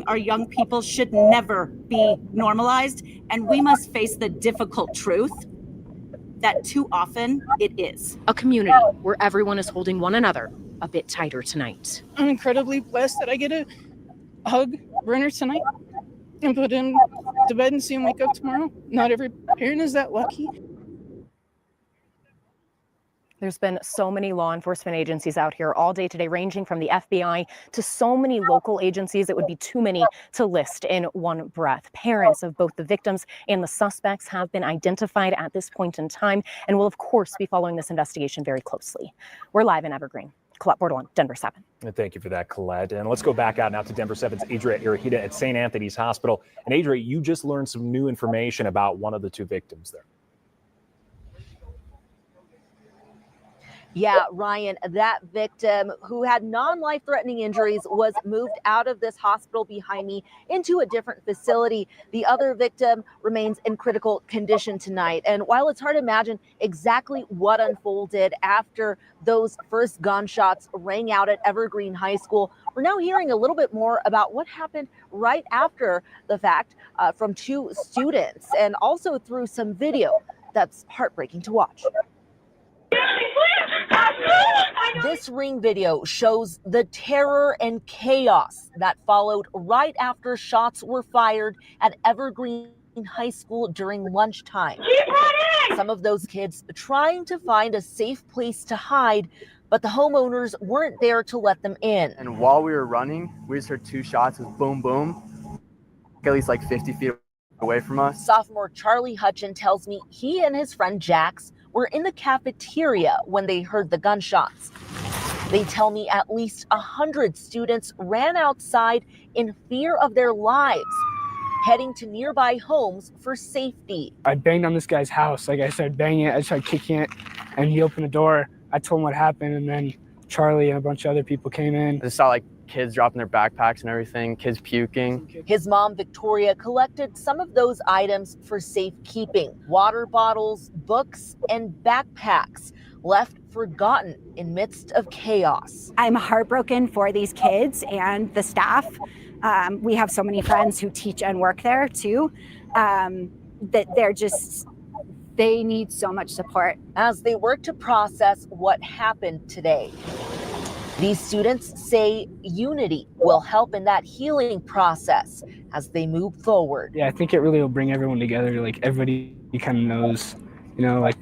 our young people should never be normalized, and we must face the difficult truth that too often it is. A community where everyone is holding one another a bit tighter tonight. I'm incredibly blessed that I get to hug Brenner tonight and put him to bed and see him wake up tomorrow. Not every parent is that lucky. There's been so many law enforcement agencies out here all day today, ranging from the FBI to so many local agencies. It would be too many to list in one breath. Parents of both the victims and the suspects have been identified at this point in time and will, of course, be following this investigation very closely. We're live in Evergreen. Colette Bordelon, Denver 7. And thank you for that, Colette. And let's go back out now to Denver 7's Adria Irahita at St. Anthony's Hospital. And Adria, you just learned some new information about one of the 2 victims there. Yeah, Ryan, that victim who had non-life-threatening injuries was moved out of this hospital behind me into a different facility. The other victim remains in critical condition tonight. And while it's hard to imagine exactly what unfolded after those first gunshots rang out at Evergreen High School, we're now hearing a little bit more about what happened right after the fact from 2 students, and also through some video that's heartbreaking to watch. This Ring video shows the terror and chaos that followed right after shots were fired at Evergreen High School during lunchtime. Some of those kids trying to find a safe place to hide, but the homeowners weren't there to let them in. And while we were running, we just heard 2 shots. It was boom, boom, at least like 50 feet away from us. Sophomore Charlie Hutchin tells me he and his friend Jax were in the cafeteria when they heard the gunshots. They tell me at least 100 students ran outside in fear of their lives, heading to nearby homes for safety. I banged on this guy's house. Like I started banging it, I started kicking it, and he opened the door. I told him what happened, and then Charlie and a bunch of other people came in. I just saw like kids dropping their backpacks and everything, kids puking. His mom, Victoria, collected some of those items for safekeeping: water bottles, books, and backpacks left forgotten in midst of chaos. I'm heartbroken for these kids and the staff. We have so many friends who teach and work there too, that they need so much support. As they work to process what happened today, these students say unity will help in that healing process as they move forward. Yeah, I think it really will bring everyone together. Like everybody kind of knows, like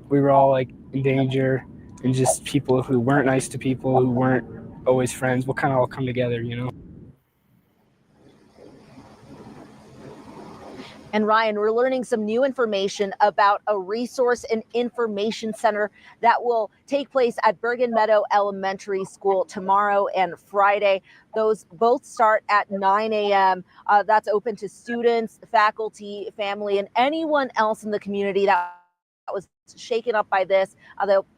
we were all like in danger, and just people who weren't nice to people, who weren't always friends, will kind of all come together, And Ryan, we're learning some new information about a resource and information center that will take place at Bergen Meadow Elementary School tomorrow and Friday. Those both start at 9 a.m. That's open to students, faculty, family, and anyone else in the community that was shaken up by this.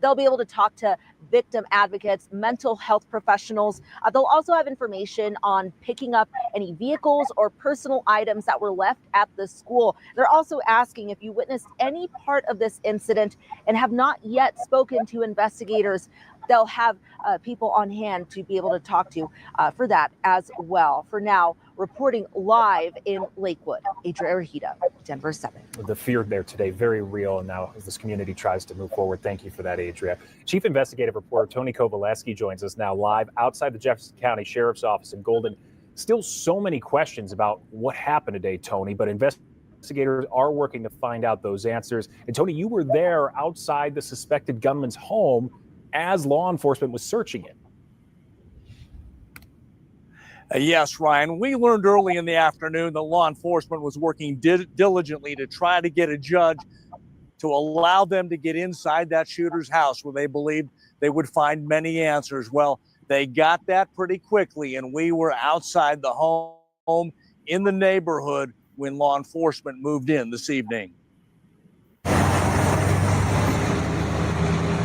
They'll be able to talk to victim advocates, mental health professionals. They'll also have information on picking up any vehicles or personal items that were left at the school. They're also asking if you witnessed any part of this incident and have not yet spoken to investigators. They'll have people on hand to be able to talk to for that as well. For now, reporting live in Lakewood, Adria Rahita, Denver 7. The fear there today, very real. And now as this community tries to move forward, thank you for that, Adria. Chief Investigative Reporter Tony Kovaleski joins us now live outside the Jefferson County Sheriff's Office in Golden. Still so many questions about what happened today, Tony, but investigators are working to find out those answers. And Tony, you were there outside the suspected gunman's home as law enforcement was searching it. Yes, Ryan. We learned early in the afternoon that law enforcement was working diligently to try to get a judge to allow them to get inside that shooter's house where they believed they would find many answers. Well, they got that pretty quickly, and we were outside the home in the neighborhood when law enforcement moved in this evening.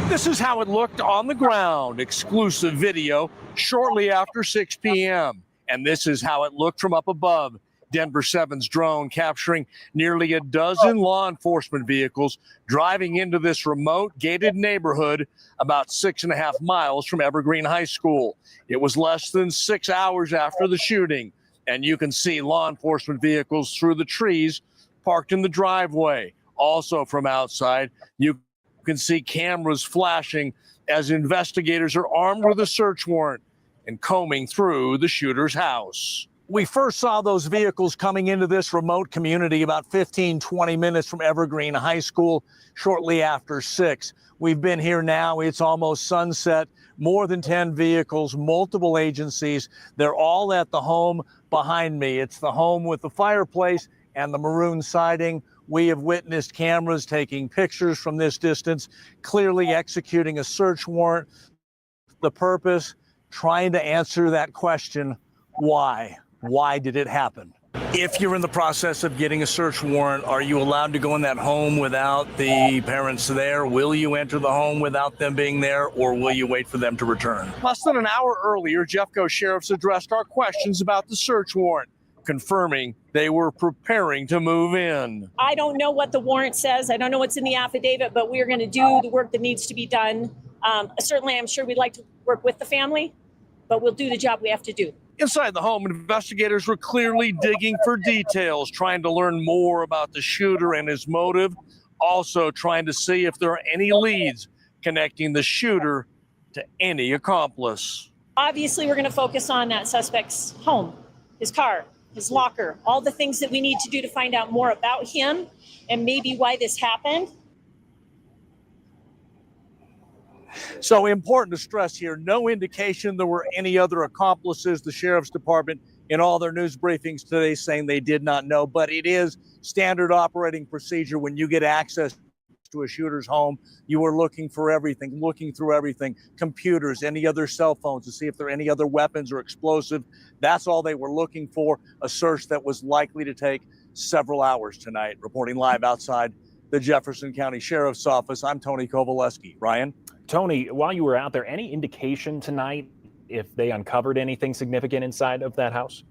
This is how it looked on the ground. Exclusive video shortly after 6 p.m. And this is how it looked from up above. Denver 7's drone capturing nearly a dozen law enforcement vehicles driving into this remote gated neighborhood about 6.5 miles from Evergreen High School. It was less than 6 hours after the shooting, and you can see law enforcement vehicles through the trees parked in the driveway. Also from outside, you can see cameras flashing as investigators are armed with a search warrant and combing through the shooter's house. We first saw those vehicles coming into this remote community about 15-20 minutes from Evergreen High School shortly after 6. We've been here now. It's almost sunset. More than 10 vehicles, multiple agencies. They're all at the home behind me. It's the home with the fireplace and the maroon siding. We have witnessed cameras taking pictures from this distance, clearly executing a search warrant. The purpose, trying to answer that question, why? Why did it happen? If you're in the process of getting a search warrant, are you allowed to go in that home without the parents there? Will you enter the home without them being there, or will you wait for them to return? Less than an hour earlier, Jeffco sheriffs addressed our questions about the search warrant, confirming they were preparing to move in. I don't know what the warrant says. I don't know what's in the affidavit, but we are going to do the work that needs to be done. Certainly, I'm sure we'd like to work with the family, but we'll do the job we have to do. Inside the home, investigators were clearly digging for details, trying to learn more about the shooter and his motive, also trying to see if there are any leads connecting the shooter to any accomplice. Obviously, we're going to focus on that suspect's home, his car, his locker, all the things that we need to do to find out more about him and maybe why this happened. So important to stress here, no indication there were any other accomplices. The sheriff's department in all their news briefings today saying they did not know, but it is standard operating procedure when you get access to a shooter's home. You are looking for everything, looking through everything, computers, any other cell phones to see if there are any other weapons or explosive. That's all they were looking for, a search that was likely to take several hours tonight. Reporting live outside the Jefferson County Sheriff's Office, I'm Tony Kovaleski. Ryan? Tony, while you were out there, any indication tonight if they uncovered anything significant inside of that house?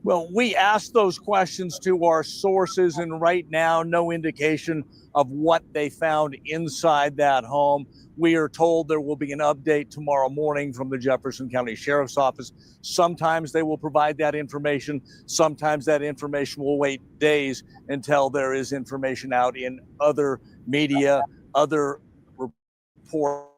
Well, we asked those questions to our sources, and right now, no indication of what they found inside that home. We are told there will be an update tomorrow morning from the Jefferson County Sheriff's Office. Sometimes they will provide that information. Sometimes that information will wait days until there is information out in other media, other reports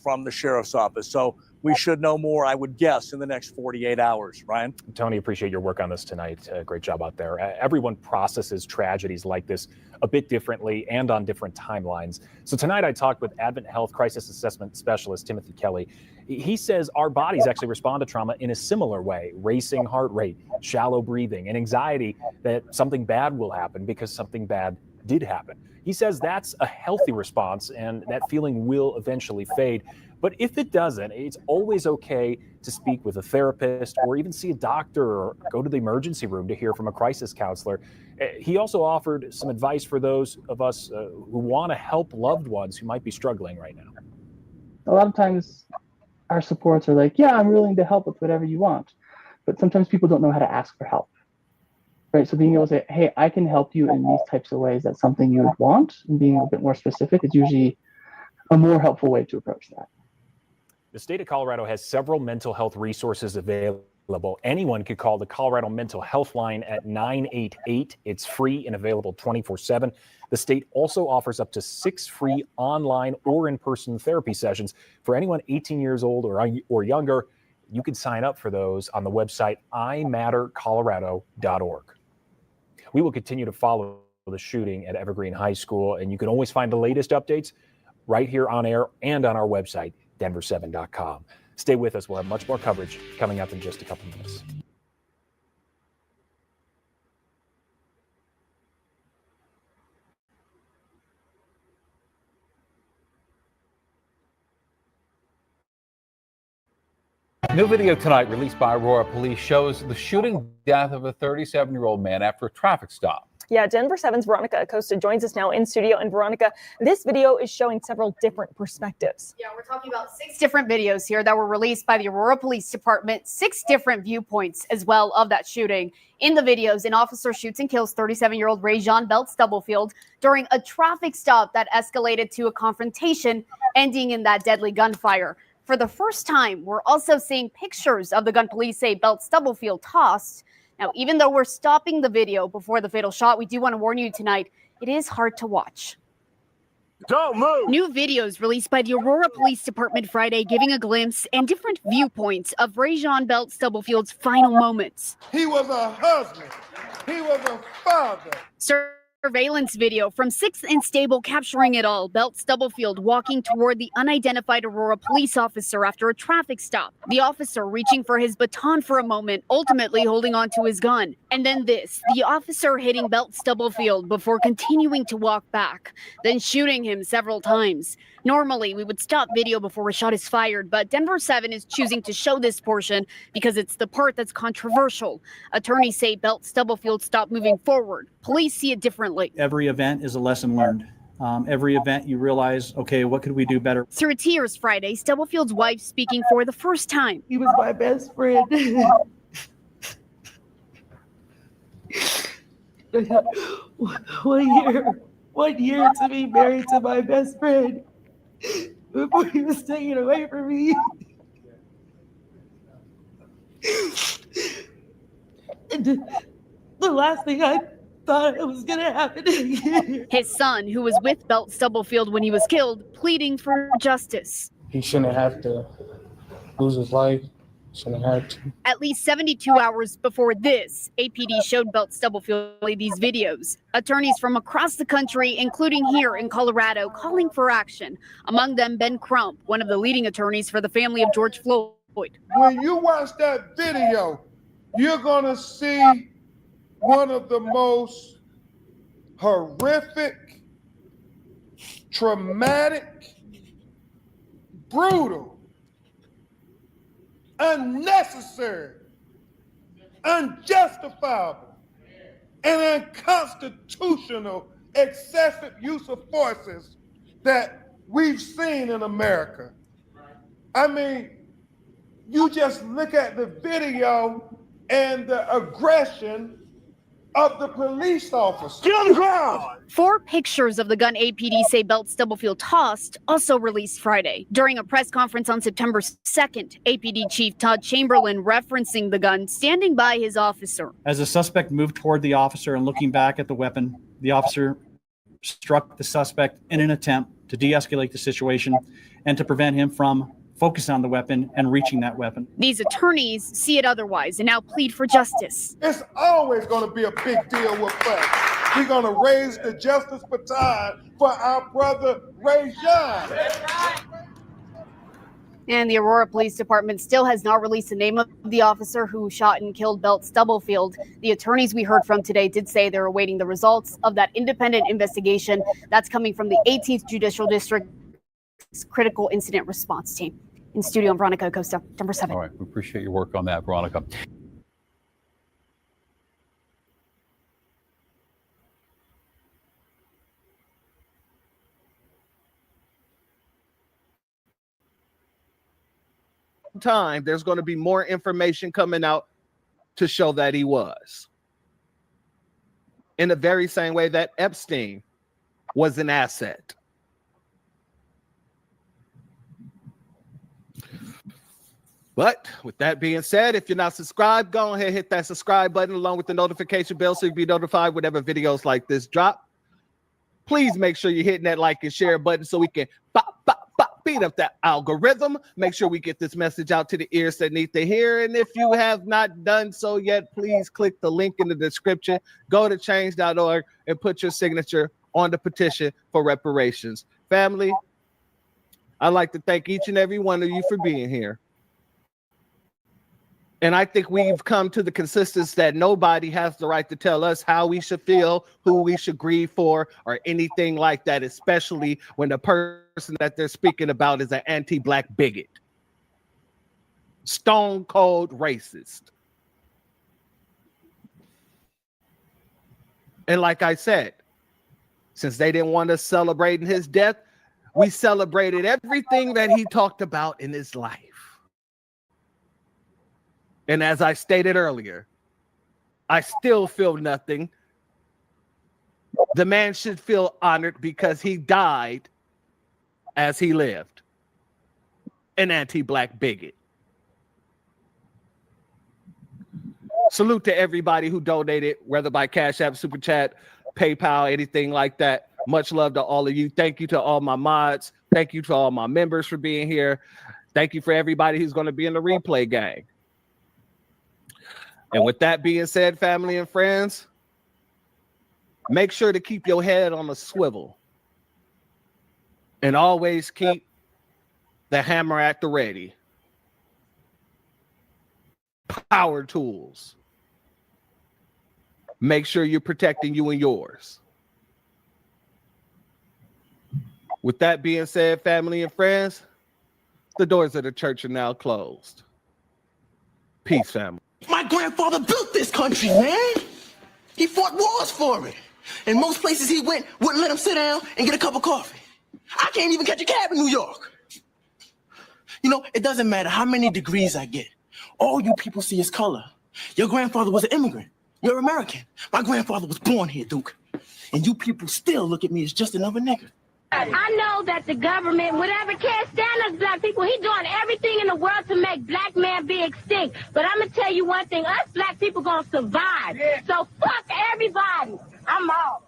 from the Sheriff's Office. So we should know more, I would guess, in the next 48 hours. Ryan? Tony, appreciate your work on this tonight. Great job out there. Everyone processes tragedies like this a bit differently and on different timelines. So tonight I talked with Advent Health Crisis Assessment Specialist Timothy Kelly. He says our bodies actually respond to trauma in a similar way: racing heart rate, shallow breathing, and anxiety that something bad will happen because something bad did happen. He says that's a healthy response and that feeling will eventually fade. But if it doesn't, it's always okay to speak with a therapist or even see a doctor or go to the emergency room to hear from a crisis counselor. He also offered some advice for those of us who want to help loved ones who might be struggling right now. A lot of times our supports are like, yeah, I'm willing to help with whatever you want. But sometimes people don't know how to ask for help. Right? So being able to say, hey, I can help you in these types of ways, that's something you would want, and being a bit more specific is usually a more helpful way to approach that. The state of Colorado has several mental health resources available. Anyone could call the Colorado Mental Health Line at 988. It's free and available 24/7. The state also offers up to 6 free online or in-person therapy sessions for anyone 18 years old or younger. You can sign up for those on the website imattercolorado.org. We will continue to follow the shooting at Evergreen High School, and you can always find the latest updates right here on air and on our website, denver7.com. Stay with us. We'll have much more coverage coming up in just a couple minutes. New video tonight released by Aurora police shows the shooting death of a 37-year-old man after a traffic stop. Yeah, Denver 7's Veronica Acosta joins us now in studio. And Veronica, this video is showing several different perspectives. Yeah, we're talking about 6 different videos here that were released by the Aurora Police Department, 6 different viewpoints as well of that shooting. In the videos, an officer shoots and kills 37-year-old Rajon Belt Stubblefield during a traffic stop that escalated to a confrontation, ending in that deadly gunfire. For the first time, we're also seeing pictures of the gun police say Belt Stubblefield tossed. Now, even though we're stopping the video before the fatal shot, we do want to warn you tonight, it is hard to watch. Don't move! New videos released by the Aurora Police Department Friday giving a glimpse and different viewpoints of Rajon Belt Stubblefield's final moments. He was a husband. He was a father. Surveillance video from 6th and Stable capturing it all. Belt Stubblefield walking toward the unidentified Aurora police officer after a traffic stop. The officer reaching for his baton for a moment, ultimately holding onto his gun. And then this, the officer hitting Belt Stubblefield before continuing to walk back, then shooting him several times. Normally, we would stop video before a shot is fired, but Denver 7 is choosing to show this portion because it's the part that's controversial. Attorneys say Belt Stubblefield stopped moving forward. Police see it differently. Every event is a lesson learned. Every event you realize, okay, what could we do better? Through tears Friday, Stubblefield's wife speaking for the first time. He was my best friend. 1 year to be married to my best friend before he was taken away from me. And the last thing I thought it was going to happen again. His son, who was with Belt Stubblefield when he was killed, pleading for justice. He shouldn't have to lose his life. Shouldn't have to. At least 72 hours before this, APD showed Belt Stubblefield these videos. Attorneys from across the country, including here in Colorado, calling for action. Among them, Ben Crump, one of the leading attorneys for the family of George Floyd. When you watch that video, you're going to see one of the most horrific, traumatic, brutal, unnecessary, unjustifiable, and unconstitutional excessive use of forces that we've seen in America. I mean, you just look at the video and the aggression of the police officer. Get on the ground! 4 pictures of the gun APD say Belt Stubblefield tossed also released Friday. During a press conference on September 2nd, APD Chief Todd Chamberlain referencing the gun standing by his officer. As the suspect moved toward the officer and looking back at the weapon, the officer struck the suspect in an attempt to de-escalate the situation and to prevent him from focusing on the weapon and reaching that weapon. These attorneys see it otherwise and now plead for justice. It's always going to be a big deal with us. We're going to raise the justice baton for our brother Ray John. And the Aurora Police Department still has not released the name of the officer who shot and killed Belt Stubblefield. The attorneys we heard from today did say they're awaiting the results of that independent investigation that's coming from the 18th Judicial District's Critical Incident Response Team. In studio, I'm Veronica Acosta, Denver 7. All right, we appreciate your work on that, Veronica. Time there's going to be more information coming out to show that he was, in the very same way that Epstein was an asset. But with that being said, if you're not subscribed, go ahead and hit that subscribe button along with the notification bell so you'll be notified whenever videos like this drop. Please make sure you're hitting that like and share button so we can beat up that algorithm. Make sure we get this message out to the ears that need to hear. And if you have not done so yet, please click the link in the description. Go to change.org and put your signature on the petition for reparations. Family, I'd like to thank each and every one of you for being here. And I think we've come to the consensus that nobody has the right to tell us how we should feel, who we should grieve for, or anything like that, especially when the person that they're speaking about is an anti-Black bigot. Stone cold racist. And like I said, since they didn't want us celebrating his death, we celebrated everything that he talked about in his life. And as I stated earlier, I still feel nothing. The man should feel honored because he died as he lived. An anti-Black bigot. Salute to everybody who donated, whether by Cash App, Super Chat, PayPal, anything like that. Much love to all of you. Thank you to all my mods. Thank you to all my members for being here. Thank you for everybody who's going to be in the replay gang. And with that being said, family and friends, make sure to keep your head on a swivel and always keep the hammer at the ready. Power tools. Make sure you're protecting you and yours. With that being said, family and friends, the doors of the church are now closed. Peace, family. My grandfather built this country, man. He fought wars for it. And most places he went wouldn't let him sit down and get a cup of coffee. I can't even catch a cab in New York. You know, it doesn't matter how many degrees I get. All you people see is color. Your grandfather was an immigrant. You're American. My grandfather was born here, Duke. And you people still look at me as just another nigga. I know that the government, whatever can't stand us Black people, he's doing everything in the world to make Black man be extinct. But I'm going to tell you one thing, us Black people going to survive. Yeah. So fuck everybody. I'm out.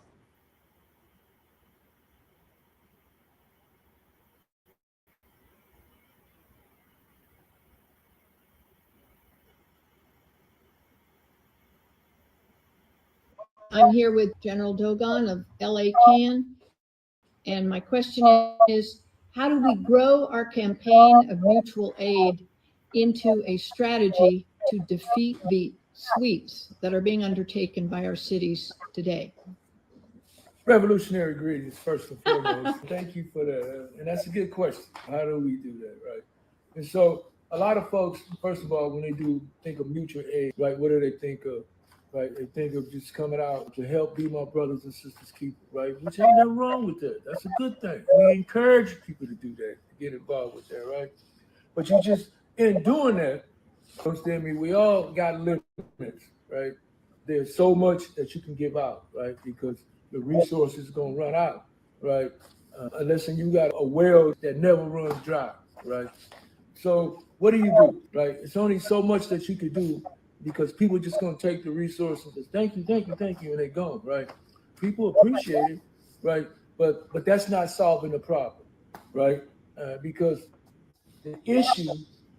I'm here with General Dogon of LA CAN. And my question is, how do we grow our campaign of mutual aid into a strategy to defeat the sweeps that are being undertaken by our cities today? Revolutionary greetings, first and foremost. Thank you for that. And that's a good question. How do we do that, right? And so a lot of folks, first of all, when they do think of mutual aid, right, what do they think of? Right, they think of just coming out to help be my brothers and sisters keeper, right? Which ain't nothing wrong with that. That's a good thing. We encourage people to do that, to get involved with that, right? But you just, in doing that, Understand me? We all got limits, right? There's so much that you can give out, right? Because the resources gonna run out, right? Unless you got a well that never runs dry, right? So what do, right? It's only so much that you could do because people just gonna take the resources as thank you, and they gone, right? People appreciate it, right? But that's not solving the problem, right? Because the issue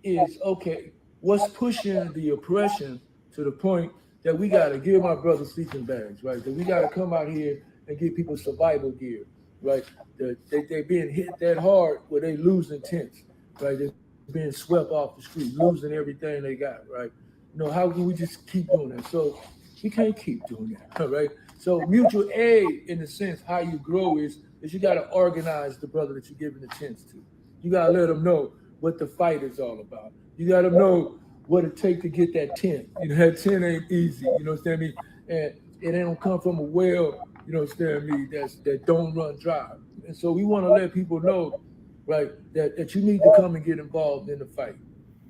is, okay, what's pushing the oppression to the point that we got to give my brothers sleeping bags, right? That we got to come out here and give people survival gear, right? They're being hit that hard where they losing tents, right? They're being swept off the street, losing everything they got, right? You know, how can we just keep doing that? So we can't keep doing that, right? So mutual aid, in a sense, how you grow is you got to organize the brother that you're giving the tents to. You got to let them know what the fight is all about. You got to know what it takes to get that tent. You know, that tent ain't easy, you know what I'm saying? And it don't come from a well, you know what I'm saying, that don't run dry. And so we want to let people know, right, that you need to come and get involved in the fight,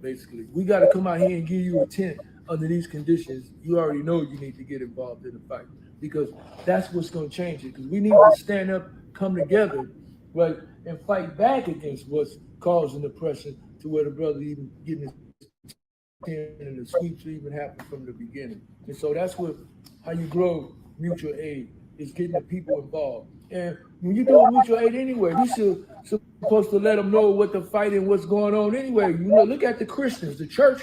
basically. We got to come out here and give you a tent under these conditions. You already know you need to get involved in the fight because that's what's going to change it. Because we need to stand up, come together, right, and fight back against what's causing oppression to where the brother even getting his and the sweeps even happen from the beginning. And so that's how you grow mutual aid, is getting the people involved. And when you do mutual aid anyway, you supposed to let them know what the fight and what's going on anyway. You know, look at the Christians, the church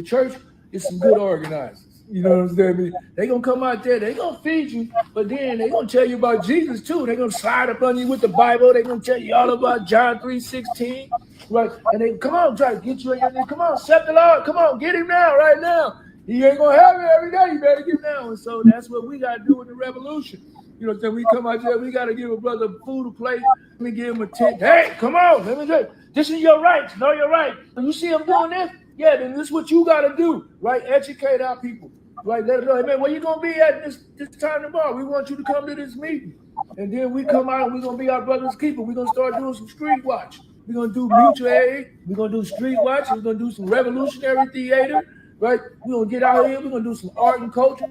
is some good organizers. You know what I'm saying? They gonna come out there, they gonna feed you, but then they gonna tell you about Jesus too. They gonna slide up on you with the Bible. They gonna tell you all about John 3:16, right? And they come on, try to get you in your come on, accept the Lord. Come on, get him now, right now. He ain't gonna have it every day. You better get him now. And so that's what we gotta do in the revolution. You know, then we come out there, we gotta give a brother food, a plate. Let me give him a tent. Hey, come on, let me say, this is your rights. Know your right. You see him doing this? Yeah, then this is what you gotta do, right? Educate our people. Right, let them know, hey, man, where you gonna be at this time tomorrow? We want you to come to this meeting. And then we come out and we're gonna be our brother's keeper. We're gonna start doing some street watch. We're gonna do mutual aid. We're gonna do street watch. We're gonna do some revolutionary theater, right? We're gonna get out here. We're gonna do some art and culture.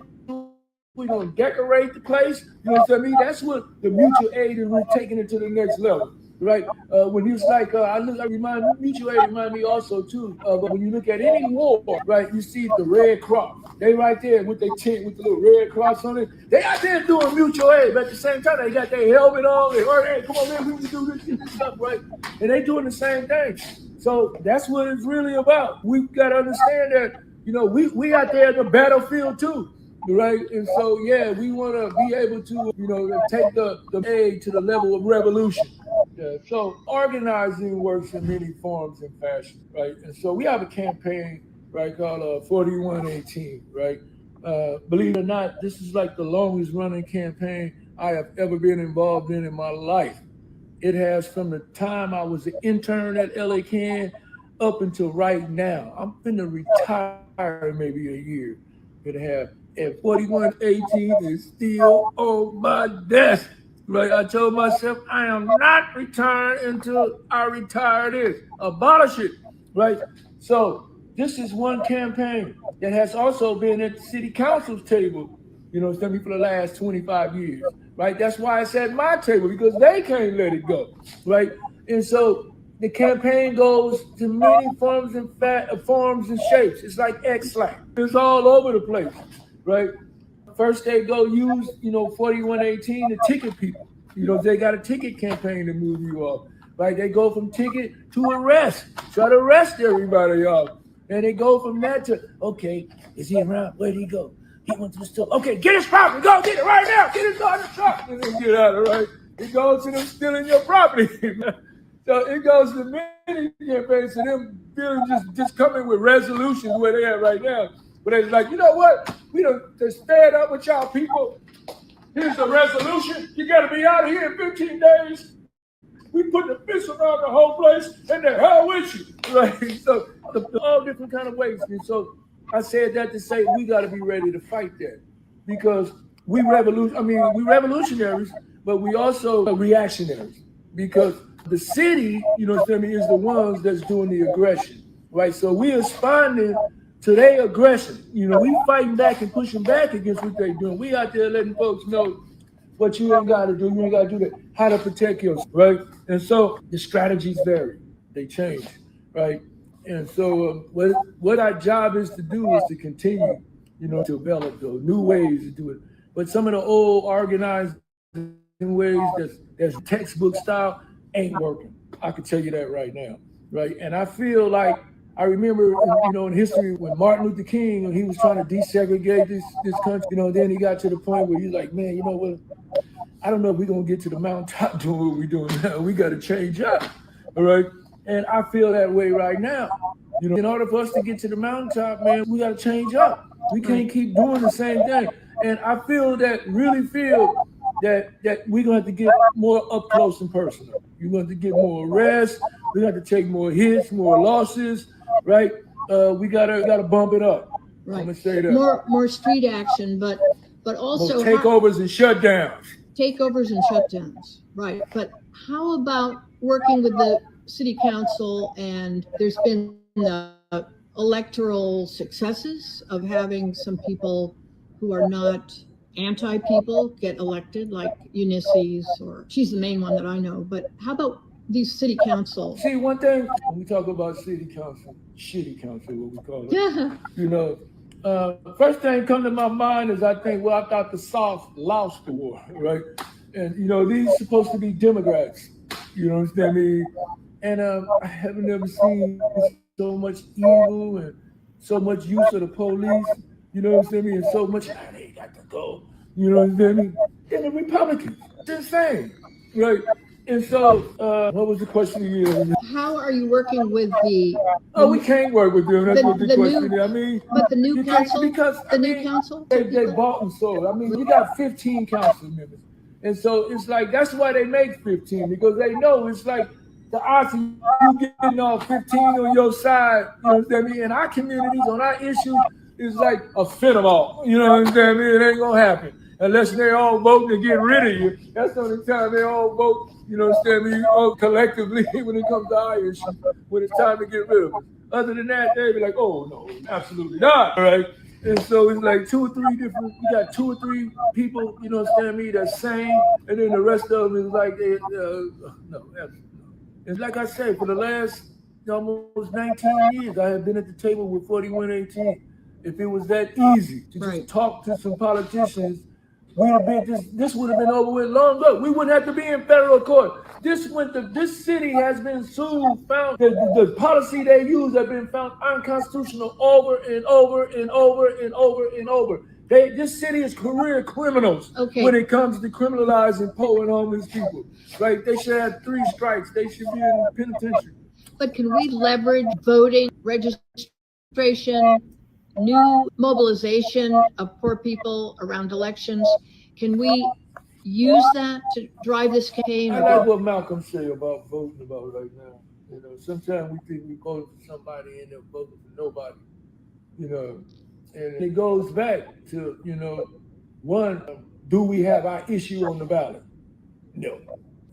We're gonna decorate the place. You know what I mean? That's what the mutual aid is. We're taking it to the next level, right? When it's like, mutual aid remind me also too of when you look at any war, right? You see the Red Cross. They right there with their tent with the little red cross on it. They out there doing mutual aid, but at the same time they got their helmet on. They heard, hey, come on, man, we can do this stuff, right? And they doing the same thing. So that's what it's really about. We got to understand that, you know, we out there in the battlefield too, right? And so, yeah, we want to be able to, you know, take the aid to the level of revolution. Yeah, so organizing works in many forms and fashions, right? And so we have a campaign, right, called 4118, right? Believe it or not, this is like the longest running campaign I have ever been involved in my life. It has from the time I was an intern at LA Can up until right now. I'm finna retire maybe a year. Gonna have, and 4118 is still on my desk. Right, I told myself I am not retiring until I retire this. Abolish it, right? So this is one campaign that has also been at the city council's table, you know, for the last 25 years, right? That's why it's at my table, because they can't let it go, right? And so the campaign goes to many forms and shapes. It's like X-Slack. It's all over the place, right? First, they go use, 4118 to ticket people. You know, they got a ticket campaign to move you off. Right? They go from ticket to arrest. Try to arrest everybody, y'all. And they go from that to, okay, is he around? Where'd he go? He went to the store. Okay, get his property. Go get it right now. Get his car in the truck. And then get out of it, right? It goes to them stealing your property. So it goes to many campaigns to them just coming with resolutions where they are right now. But they're like, you know what? We done just fed up with y'all people. Here's the resolution. You got to be out of here in 15 days. We put the fist around the whole place, and the hell with you. Right? So all different kind of ways. And so I said that to say we got to be ready to fight that, because we revolutionaries, but we also reactionaries, because the city, is the ones that's doing the aggression, right? So we are responding So they aggressive. You know, we fighting back and pushing back against what they doing. We out there letting folks know what you ain't got to do. You ain't got to do that. How to protect yourself, right? And so the strategies vary. They change, right? And so what our job is to do is to continue, you know, to develop those new ways to do it. But some of the old organized ways that's textbook style ain't working. I can tell you that right now, right? And I feel like I remember, you know, in history when Martin Luther King, when he was trying to desegregate this country, you know, then he got to the point where he's like, man, you know what? I don't know if we're gonna get to the mountaintop doing what we're doing now. We got to change up, all right? And I feel that way right now. You know, in order for us to get to the mountaintop, man, we got to change up. We can't keep doing the same thing. And I really feel that we're going to have to get more up close and personal. You're going to have to get more arrests. We got to take more hits, more losses, right? We gotta bump it up. Right. I'm gonna say that. More street action, but also more takeovers and shutdowns. Takeovers and shutdowns, right? But how about working with the city council? And there's been electoral successes of having some people who are not anti-people get elected, like Ulysses, or she's the main one that I know. But how about these city council? See, one thing when we talk about city council, shitty council, what we call it. Yeah. You know, first thing come to my mind is I thought the South lost the war, right? And you know, these supposed to be Democrats. You know what I mean? And I haven't ever seen so much evil and so much use of the police. You know what I mean? And so much, they got to go. You know what I mean? And the Republicans, it's insane, right? And so, what was the question again? How are you working with the? Oh, we can't work with them. That's what the question is. I mean, but the new council, because the new council, they bought and sold. I mean, you got 15 council members, and so it's like that's why they make 15, because they know it's like the odds of you getting all 15 on your side. You know what I mean? In our communities, on our issues, is like a fentanyl. You know what I mean? It ain't gonna happen unless they all vote to get rid of you. That's the only time they all vote. You know what I mean? All collectively when it comes to our issue, when it's time to get rid of them. Other than that, they be like, oh no, absolutely not. All right. And so it's like we got 2 or 3 people, you know what I mean, that's sane, and then the rest of them is like, no, absolutely not. It's like I said, for the last almost 19 years, I have been at the table with 4118. If it was that easy to just talk to some politicians, this would have been over with long ago. We wouldn't have to be in federal court. This city has been sued, found the policy they use have been found unconstitutional over and over and over and over and over. This city is career criminals when it comes to criminalizing poor and homeless people. Right? They should have 3 strikes. They should be in the penitentiary. But can we leverage voting, registration, new mobilization of poor people around elections? Can we use that to drive this campaign? I like what Malcolm said about voting about right now. You know, sometimes we think we voted for somebody and they're voting for nobody. You know, and it goes back to, you know, one, do we have our issue on the ballot? No.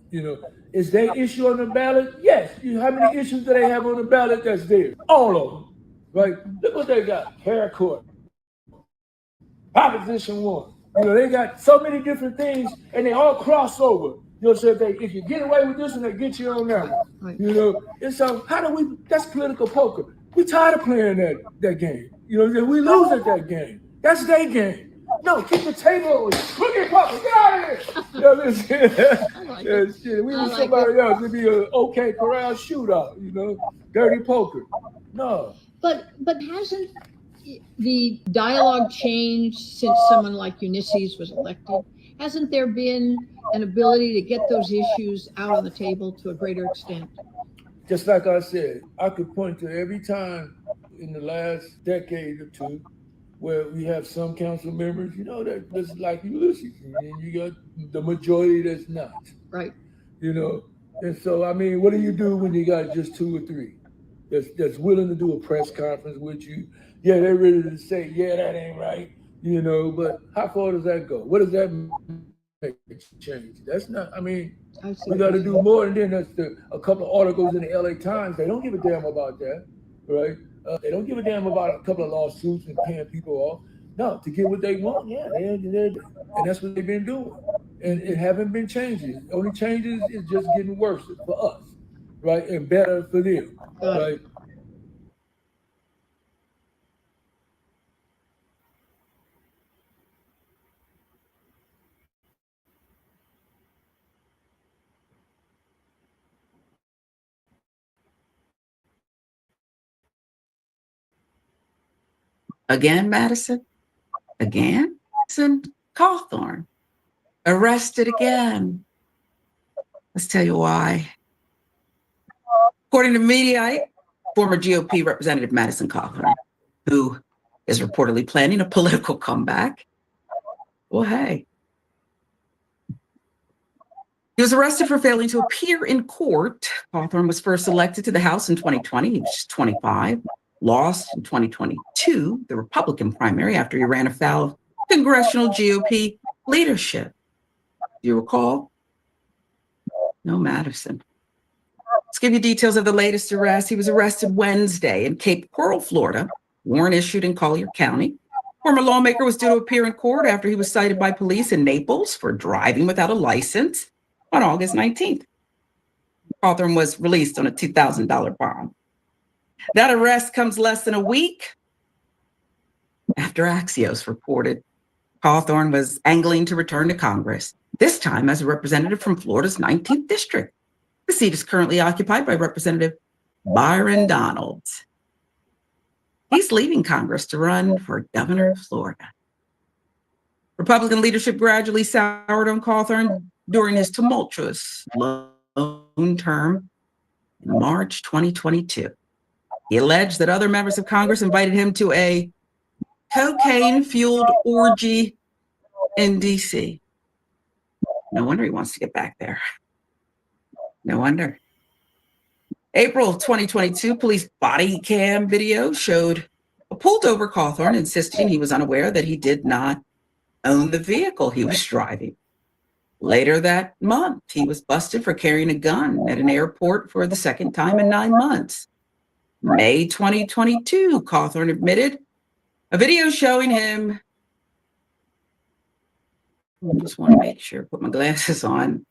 You know, is their issue on the ballot? Yes. How many issues do they have on the ballot that's there? All of them. Right? Look what they got. Hair court. Proposition 1. You know, they got so many different things and they all cross over. You know, so if you get away with this one, they get you on that one. Right. You know, and so that's political poker. We tired of playing that game. You know, we lose at that game. That's their game. No, keep the table. Look at Papa, get out of here. You know, listen, we need somebody else. It'd be an OK corral shootout, you know, dirty poker. No. But hasn't the dialogue changed since someone like Ulysses was elected? Hasn't there been an ability to get those issues out on the table to a greater extent? Just like I said, I could point to every time in the last decade or two where we have some council members, you know, that's like Ulysses, and then you got the majority that's not. Right. You know, and so, I mean, what do you do when you got just 2 or 3 that's willing to do a press conference with you? Yeah, they're ready to say, yeah, that ain't right, you know, but how far does that go? What does that make change? That's not, I mean, we got to do more. And then there's a couple of articles in the LA Times, they don't give a damn about that, right? They don't give a damn about a couple of lawsuits and paying people off. No, to get what they want, yeah, and that's what they've been doing. And it haven't been changing. The only changes is just getting worse for us, right? And better for them, right? Again, Madison? Again? Madison Cawthorn. Arrested again. Let's tell you why. According to Mediaite, former GOP Representative Madison Cawthorn, who is reportedly planning a political comeback. Well, hey. He was arrested for failing to appear in court. Cawthorn was first elected to the House in 2020. He was 25. Lost in 2022, the Republican primary, after he ran afoul of congressional GOP leadership. Do you recall? No, Madison. Let's give you details of the latest arrest. He was arrested Wednesday in Cape Coral, Florida. Warrant issued in Collier County. Former lawmaker was due to appear in court after he was cited by police in Naples for driving without a license on August 19th. Cawthorn was released on a $2,000 bond. That arrest comes less than a week after Axios reported Cawthorn was angling to return to Congress, this time as a representative from Florida's 19th district. The seat is currently occupied by Representative Byron Donalds. He's leaving Congress to run for governor of Florida. Republican leadership gradually soured on Cawthorn during his tumultuous lone term in March 2022. He alleged that other members of Congress invited him to a cocaine-fueled orgy in D.C. No wonder he wants to get back there. No wonder. April 2022, police body cam video showed a pulled over Cawthorn insisting he was unaware that he did not own the vehicle he was driving. Later that month, he was busted for carrying a gun at an airport for the second time in 9 months. May 2022, Cawthorn admitted a video showing him. I just want to make sure, put my glasses on.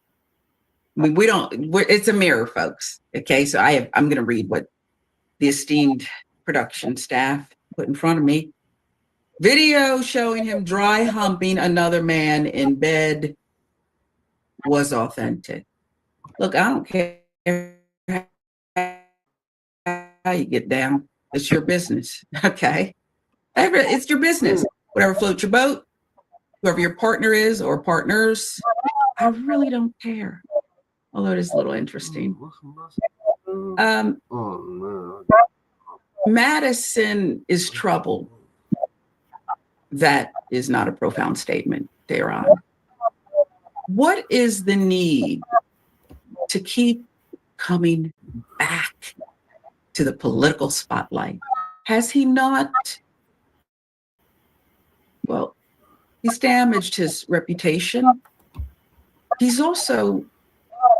I mean, it's a mirror, folks. Okay, so I'm going to read what the esteemed production staff put in front of me. Video showing him dry humping another man in bed was authentic. Look, I don't care how you get down. It's your business, okay? It's your business. Whatever floats your boat, whoever your partner is or partners, I really don't care. Although it is a little interesting. Madison is troubled. That is not a profound statement, Daron. What is the need to keep coming back to the political spotlight? Has he not? Well, he's damaged his reputation. He's also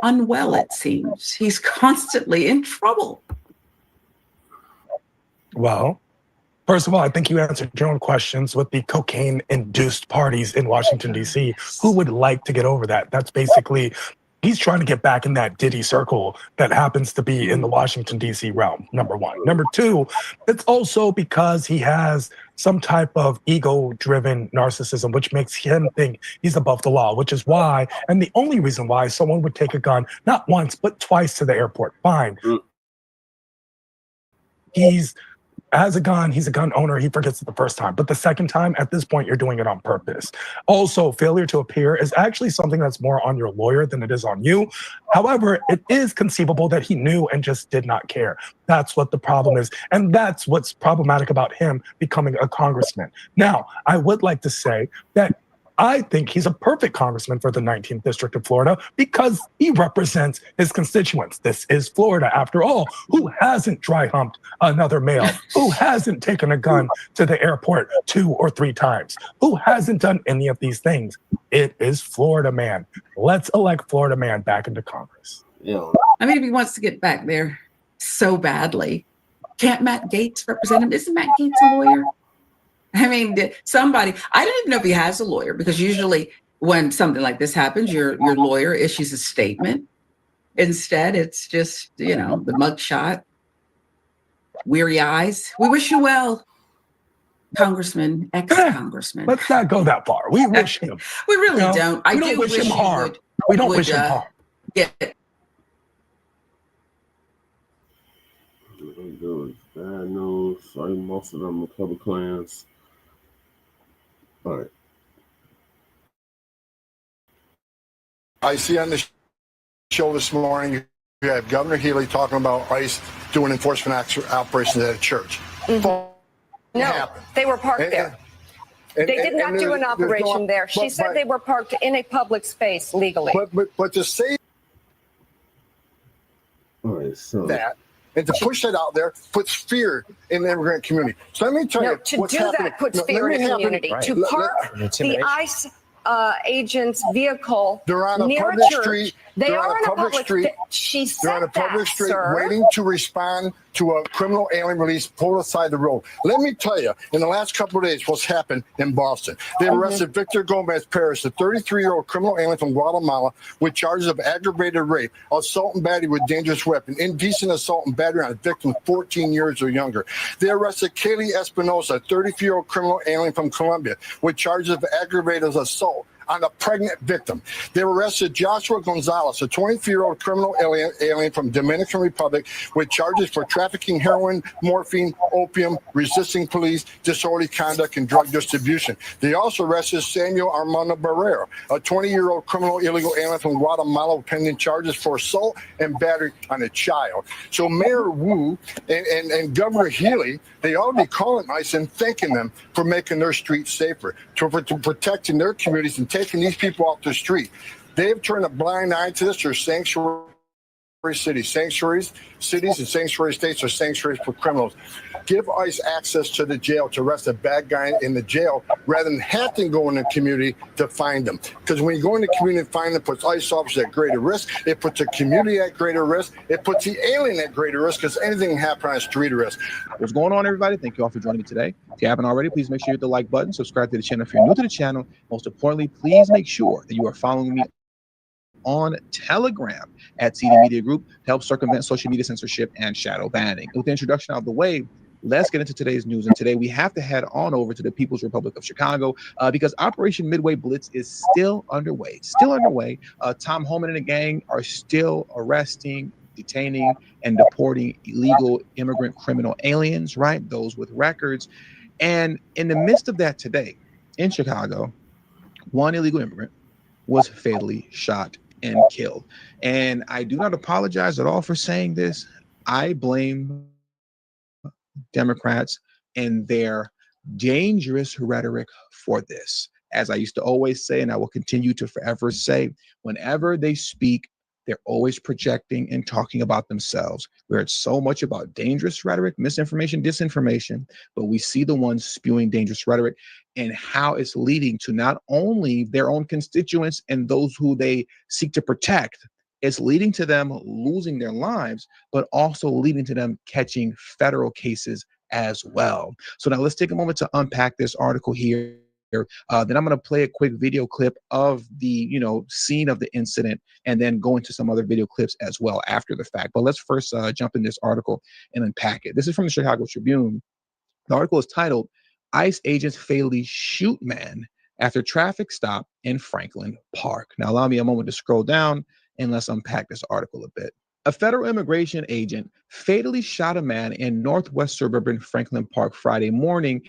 unwell, it seems. He's constantly in trouble. Well, first of all, I think you answered your own questions with the cocaine-induced parties in Washington, D.C. Who would like to get over that? That's basically, he's trying to get back in that Diddy circle that happens to be in the Washington, D.C. realm, number one. Number two, it's also because he has some type of ego-driven narcissism, which makes him think he's above the law, which is why, and the only reason why someone would take a gun, not once, but twice to the airport. Fine. He's has a gun, he's a gun owner, he forgets it the first time. But the second time, at this point, you're doing it on purpose. Also, failure to appear is actually something that's more on your lawyer than it is on you. However, it is conceivable that he knew and just did not care. That's what the problem is. And that's what's problematic about him becoming a congressman. Now, I would like to say that I think he's a perfect congressman for the 19th District of Florida because he represents his constituents. This is Florida, after all. Who hasn't dry humped another male? Who hasn't taken a gun to the airport 2 or 3 times? Who hasn't done any of these things? It is Florida man. Let's elect Florida man back into Congress. I mean, if he wants to get back there so badly, Can't Matt Gaetz represent him? Isn't Matt Gaetz a lawyer? I mean, somebody, I don't even know if he has a lawyer, because usually when something like this happens, your lawyer issues a statement. Instead, it's just, the mugshot, weary eyes. We wish you well, Congressman, ex-congressman. Let's not go that far. We wish him. We really don't. I we don't do wish him you harm. We don't would, wish him harm. Get Bad news. Sorry, most of them are public clans. All right. I see on the show this morning, you have Governor Healy talking about ICE doing enforcement operations at a church. No, they were parked there. They did not do an operation there. She said they were parked in a public space legally. But to say that and to push that out there puts fear in the immigrant community. So let me tell you, to do that puts fear in the community. To park the ICE agent's vehicle they're on a near public church. street. They are are on a public street. She said they're on a public street sir. waiting to respond to a criminal alien release pulled aside the road. Let me tell you, in the last couple of days, what's happened in Boston. They arrested Victor Gomez Perez, a 33-year-old criminal alien from Guatemala, with charges of aggravated rape, assault and battery with dangerous weapon, indecent assault and battery on a victim 14 years or younger. They arrested Kaylee Espinosa, a 33-year-old criminal alien from Colombia, with charges of aggravated assault on a pregnant victim. They arrested Joshua Gonzalez, a 24-year-old criminal alien from Dominican Republic, with charges for trafficking heroin, morphine, opium, resisting police, disorderly conduct, and drug distribution. They also arrested Samuel Armando Barrero, a 20-year-old criminal illegal alien from Guatemala, pending charges for assault and battery on a child. So Mayor Wu and Governor Healy, they ought to be calling ICE and thanking them for making their streets safer, for protecting their communities and taking these people off the street. They've turned a blind eye to this. They're sanctuary cities. Sanctuaries, cities, and sanctuary states are sanctuaries for criminals. Give ICE access to the jail to arrest a bad guy in the jail rather than have to go in the community to find them. Because when you go in the community and find them, it puts ICE officers at greater risk. It puts the community at greater risk. It puts the alien at greater risk because anything can happen on a street risk. What's going on, everybody? Thank you all for joining me today. If you haven't already, please make sure you hit the like button, subscribe to the channel if you're new to the channel. Most importantly, please make sure that you are following me on Telegram at CD Media Group to help circumvent social media censorship and shadow banning. With the introduction out of the way, let's get into today's news. And today we have to head on over to the People's Republic of Chicago because Operation Midway Blitz is still underway. Tom Homan and the gang are still arresting, detaining, and deporting illegal immigrant criminal aliens, right? Those with records. And in the midst of that today, in Chicago, one illegal immigrant was fatally shot and killed. And I do not apologize at all for saying this. I blame Democrats and their dangerous rhetoric for this. As I used to always say, and I will continue to forever say, whenever they speak, they're always projecting and talking about themselves, where it's so much about dangerous rhetoric, misinformation, disinformation, but we see the ones spewing dangerous rhetoric and how it's leading to not only their own constituents and those who they seek to protect, it's leading to them losing their lives, but also leading to them catching federal cases as well. So now let's take a moment to unpack this article here. Then I'm going to play a quick video clip of the scene of the incident and then go into some other video clips as well after the fact. But let's first jump in this article and unpack it. This is from the Chicago Tribune. The article is titled, ICE Agents Fatally Shoot Man After Traffic Stop in Franklin Park. Now allow me a moment to scroll down and let's unpack this article a bit. A federal immigration agent fatally shot a man in northwest suburban Franklin Park Friday morning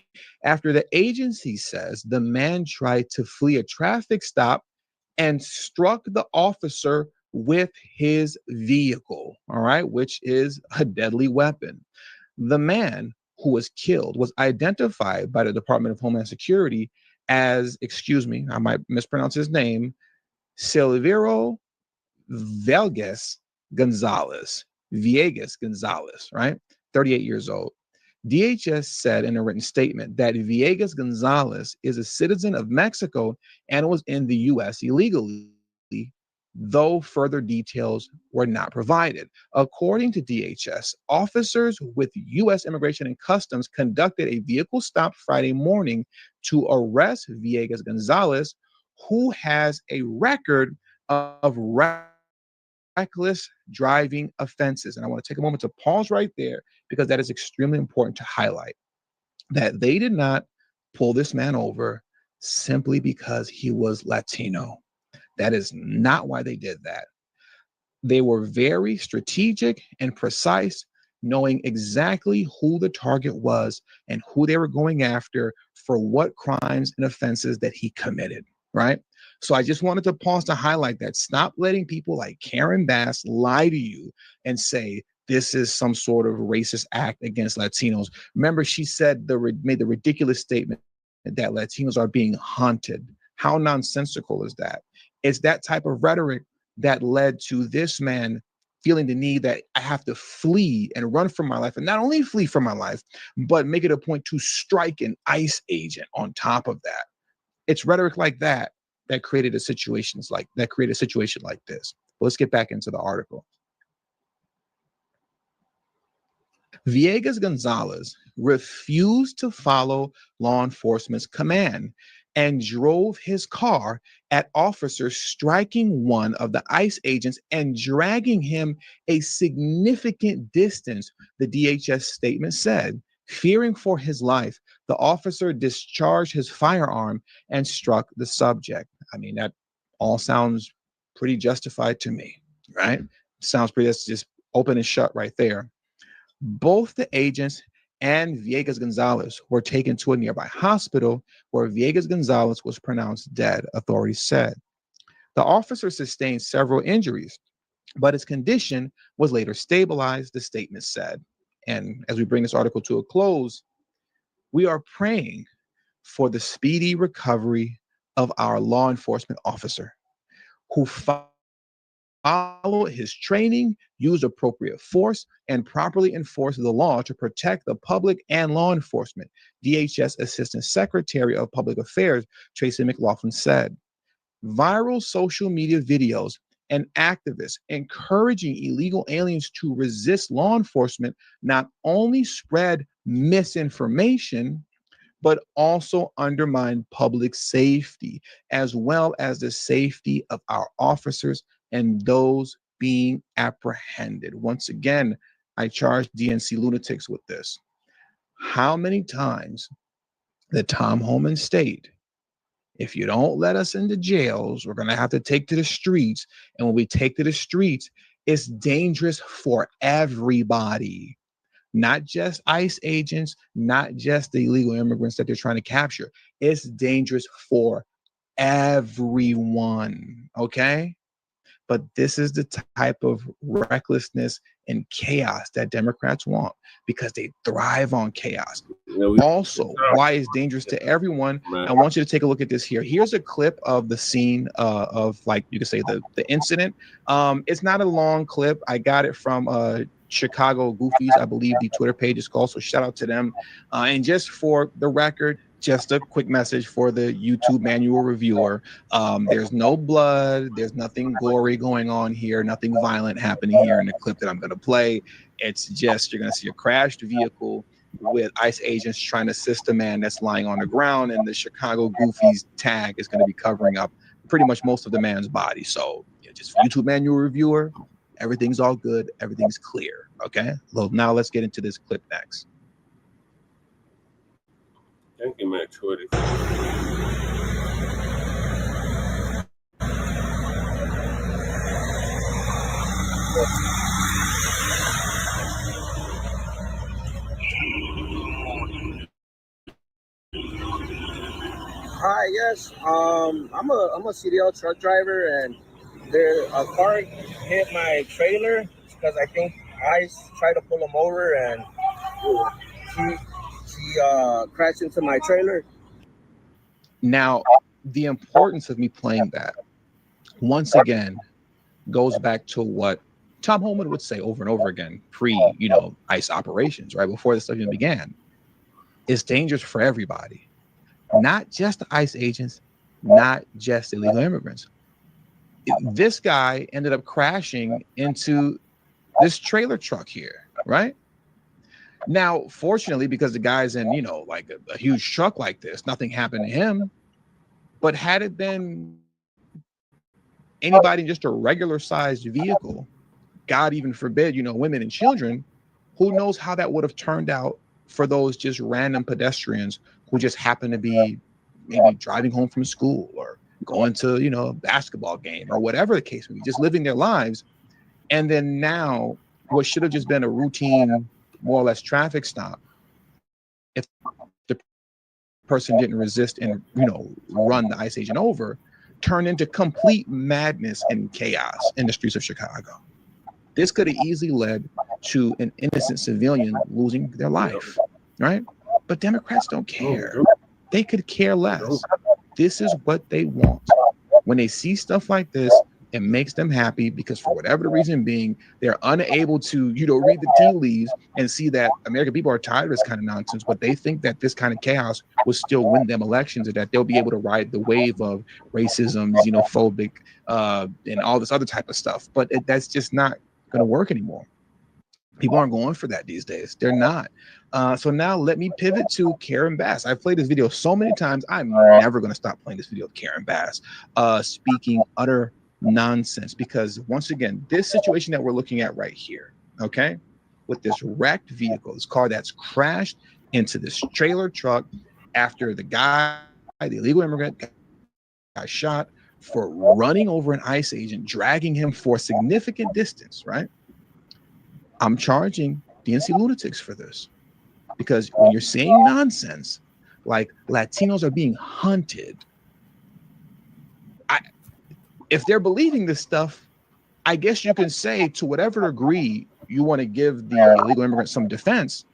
after the agency says the man tried to flee a traffic stop and struck the officer with his vehicle, all right, which is a deadly weapon. The man who was killed was identified by the Department of Homeland Security as, excuse me, I might mispronounce his name, Silverio Villegas Gonzalez, right? 38 years old. DHS said in a written statement that Villegas Gonzalez is a citizen of Mexico and was in the U.S. illegally though further details were not provided. According to DHS, officers with U.S. Immigration and Customs conducted a vehicle stop Friday morning to arrest Villegas Gonzalez, who has a record of reckless driving offenses. And I want to take a moment to pause right there because that is extremely important to highlight that they did not pull this man over simply because he was Latino. That is not why they did that. They were very strategic and precise, knowing exactly who the target was and who they were going after for what crimes and offenses that he committed, right? So I just wanted to pause to highlight that. Stop letting people like Karen Bass lie to you and say this is some sort of racist act against Latinos. Remember, she said made the ridiculous statement that Latinos are being hunted. How nonsensical is that? It's that type of rhetoric that led to this man feeling the need that I have to flee and run for my life, and not only flee for my life, but make it a point to strike an ICE agent on top of that. It's rhetoric like that that created a situation like this. But let's get back into the article. Villegas Gonzalez refused to follow law enforcement's command and drove his car at officers, striking one of the ICE agents and dragging him a significant distance, the DHS statement said. Fearing for his life, the officer discharged his firearm and struck the subject. I mean, that all sounds pretty justified to me, right? Sounds pretty, that's just open and shut right there. Both the agents and Villegas Gonzalez were taken to a nearby hospital where Villegas Gonzalez was pronounced dead, authorities said. The officer sustained several injuries, but his condition was later stabilized, the statement said. And as we bring this article to a close, we are praying for the speedy recovery of our law enforcement officer who followed his training, used appropriate force, and properly enforced the law to protect the public and law enforcement, DHS Assistant Secretary of Public Affairs, Tracy McLaughlin said. Viral social media videos and activists encouraging illegal aliens to resist law enforcement not only spread misinformation, but also undermine public safety, as well as the safety of our officers and those being apprehended. Once again, I charge DNC lunatics with this. How many times did Tom Homan state, if you don't let us into jails, we're going to have to take to the streets. And when we take to the streets, it's dangerous for everybody, not just ICE agents, not just the illegal immigrants that they're trying to capture. It's dangerous for everyone, okay? But this is the type of recklessness and chaos that Democrats want because they thrive on chaos. Also, why it's dangerous to everyone. I want you to take a look at this here. Here's a clip of the scene of, like, you could say the incident. It's not a long clip. I got it from Chicago Goofies, I believe the Twitter page is called, so shout out to them. And just for the record, just a quick message for the YouTube manual reviewer. There's no blood. There's nothing gory going on here. Nothing violent happening here in the clip that I'm going to play. It's just, you're going to see a crashed vehicle with ICE agents trying to assist a man that's lying on the ground, and the Chicago Goofies tag is going to be covering up pretty much most of the man's body. So just YouTube manual reviewer, everything's all good. Everything's clear. Okay. Well, now let's get into this clip next. Thank you, Matt Twitter. Hi, yes. I'm a CDL truck driver, and a car hit my trailer because I think ICE tried to pull him over, and she crashed into my trailer. Now, the importance of me playing that once again goes back to what Tom Homan would say over and over again, ICE operations, right before this stuff even began. It's dangerous for everybody, not just the ICE agents, not just illegal immigrants, this guy ended up crashing into this trailer truck here, right? Now, fortunately, because the guy's in, you know, like a huge truck like this, nothing happened to him. But had it been anybody in just a regular sized vehicle, God even forbid, you know, women and children, who knows how that would have turned out for those just random pedestrians who just happen to be maybe driving home from school or going to, you know, a basketball game or whatever the case may be, just living their lives. And then now what should have just been a routine, more or less traffic stop, if the person didn't resist and, you know, run the ICE agent over, turned into complete madness and chaos in the streets of Chicago. This could have easily led to an innocent civilian losing their life, right? But Democrats don't care. They could care less. This is what they want. When they see stuff like this, it makes them happy because for whatever the reason being, they're unable to, you know, read the tea leaves and see that American people are tired of this kind of nonsense, but they think that this kind of chaos will still win them elections and that they'll be able to ride the wave of racism, xenophobic, and all this other type of stuff. But that's just not going to work anymore. People aren't going for that these days. They're not. So now let me pivot to Karen Bass. I've played this video so many times. I'm never going to stop playing this video of Karen Bass speaking utter nonsense, because once again, this situation that we're looking at right here, okay, with this wrecked vehicle, this car that's crashed into this trailer truck after the guy, the illegal immigrant, got shot for running over an ICE agent, dragging him for a significant distance, right? I'm charging DNC lunatics for this, because when you're saying nonsense like Latinos are being hunted, if they're believing this stuff, I guess you can say to whatever degree you want to give the illegal immigrant some defense.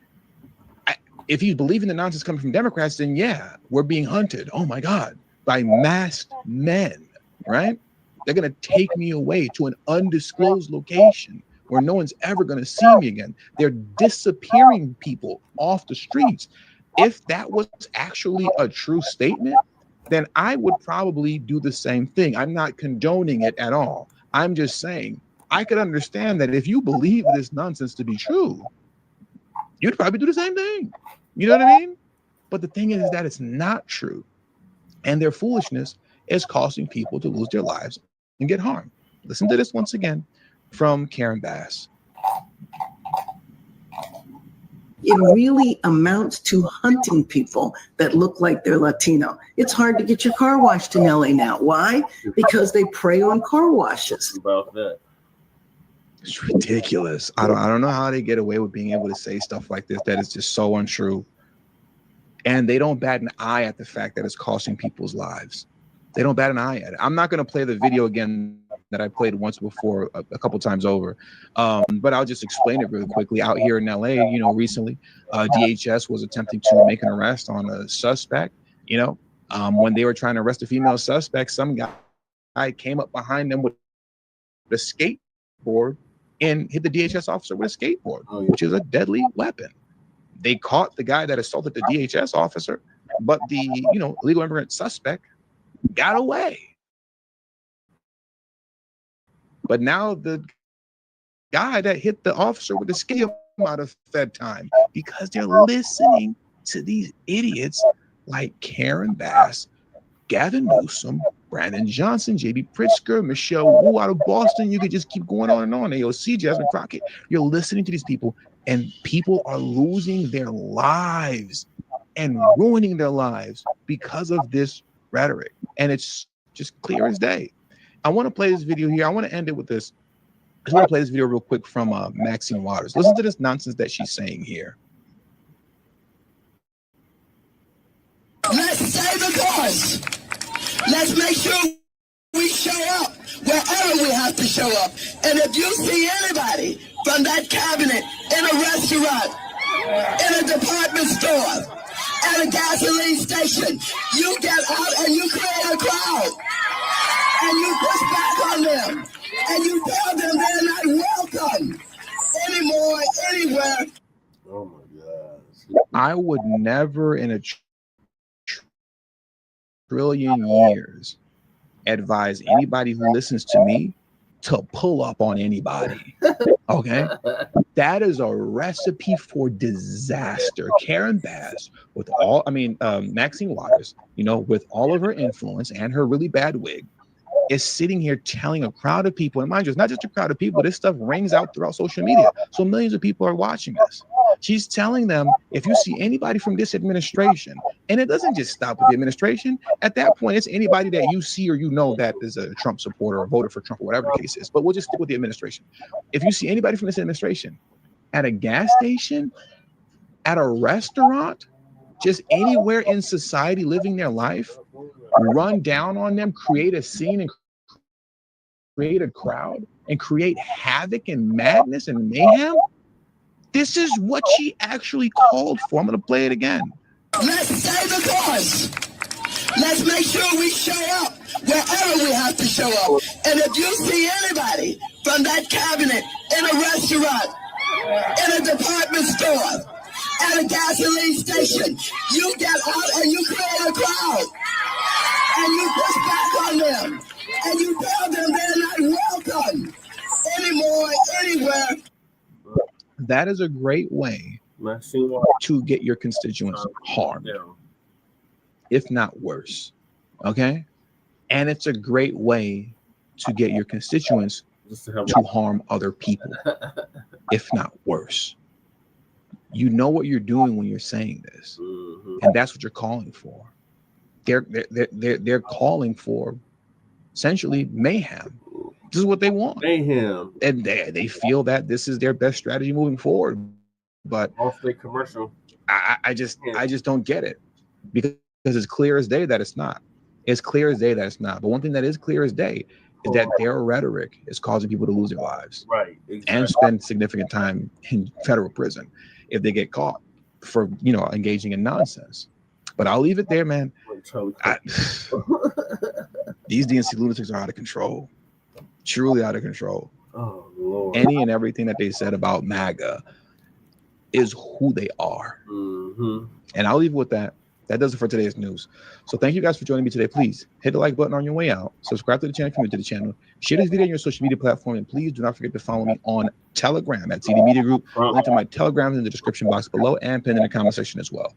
If he's believing the nonsense coming from Democrats, then yeah, we're being hunted. Oh my God, by masked men, right? They're going to take me away to an undisclosed location where no one's ever going to see me again. They're disappearing people off the streets. If that was actually a true statement, then I would probably do the same thing. I'm not condoning it at all. I'm just saying I could understand that if you believe this nonsense to be true, you'd probably do the same thing. You know what I mean? But the thing is that it's not true. And their foolishness is causing people to lose their lives and get harmed. Listen to this once again from Karen Bass. It really amounts to hunting people that look like they're Latino. It's hard to get your car washed in LA now. Why? Because they prey on car washes. About that. It's ridiculous. I don't know how they get away with being able to say stuff like this that is just so untrue. And they don't bat an eye at the fact that it's costing people's lives. They don't bat an eye at it. I'm not going to play the video again that I played once before a couple times over. But I'll just explain it really quickly. Out here in LA, you know, recently, DHS was attempting to make an arrest on a suspect. You know, when they were trying to arrest a female suspect, some guy came up behind them with a skateboard and hit the DHS officer with a skateboard, which is a deadly weapon. They caught the guy that assaulted the DHS officer, but the, you know, illegal immigrant suspect got away. But now the guy that hit the officer with the skateboard out of Fed time because they're listening to these idiots like Karen Bass, Gavin Newsom, Brandon Johnson, JB Pritzker, Michelle Wu out of Boston. You could just keep going on and on. AOC, Jasmine Crockett. You're listening to these people, and people are losing their lives and ruining their lives because of this rhetoric. And it's just clear as day. I want to play this video here. I want to end it with this. I just want to play this video real quick from Maxine Waters. Listen to this nonsense that she's saying here. Let's save the cause. Let's make sure we show up wherever we have to show up. And if you see anybody from that cabinet in a restaurant, in a department store, at a gasoline station, you get out and you create a crowd. And you push back on them. And you tell them they're not welcome anymore, anywhere. Oh my God. I would never in a trillion years advise anybody who listens to me to pull up on anybody. Okay, that is a recipe for disaster. Karen Bass, with all, Maxine Waters, with all of her influence and her really bad wig, is sitting here telling a crowd of people, and mind you, it's not just a crowd of people, this stuff rings out throughout social media. So millions of people are watching this. She's telling them, if you see anybody from this administration, and it doesn't just stop with the administration, at that point, it's anybody that you see or that is a Trump supporter or voted for Trump or whatever the case is. But we'll just stick with the administration. If you see anybody from this administration at a gas station, at a restaurant, just anywhere in society living their life, run down on them, create a scene and create a crowd and create havoc and madness and mayhem. This is what she actually called for. I'm going to play it again. Let's stay the course. Let's make sure we show up wherever we have to show up. And if you see anybody from that cabinet in a restaurant, in a department store, at a gasoline station, you get out and you create a crowd. And you push back on them. And you tell them they're not welcome anymore, anywhere. That is a great way to get your constituents harmed, if not worse. Okay? And it's a great way to get your constituents to harm other people, if not worse. You know what you're doing when you're saying this, and that's what you're calling for. They're calling for essentially mayhem. This is what they want. Mayhem. And they feel that this is their best strategy moving forward. But mostly commercial. I just don't get it, because it's clear as day that it's not. It's clear as day that it's not. But one thing that is clear as day is that their rhetoric is causing people to lose their lives, right? Exactly. And spend significant time in federal prison if they get caught for engaging in nonsense. But I'll leave it there, man. These DNC lunatics are out of control. Truly out of control. Oh, Lord. Any and everything that they said about MAGA is who they are. And I'll leave it with that. That does it for today's news. So thank you guys for joining me today. Please hit the like button on your way out. Subscribe to the channel if you're new to the channel. Share this video on your social media platform. And please do not forget to follow me on Telegram at CD Media Group. Link to my Telegram is in the description box below and pinned in the comment section as well.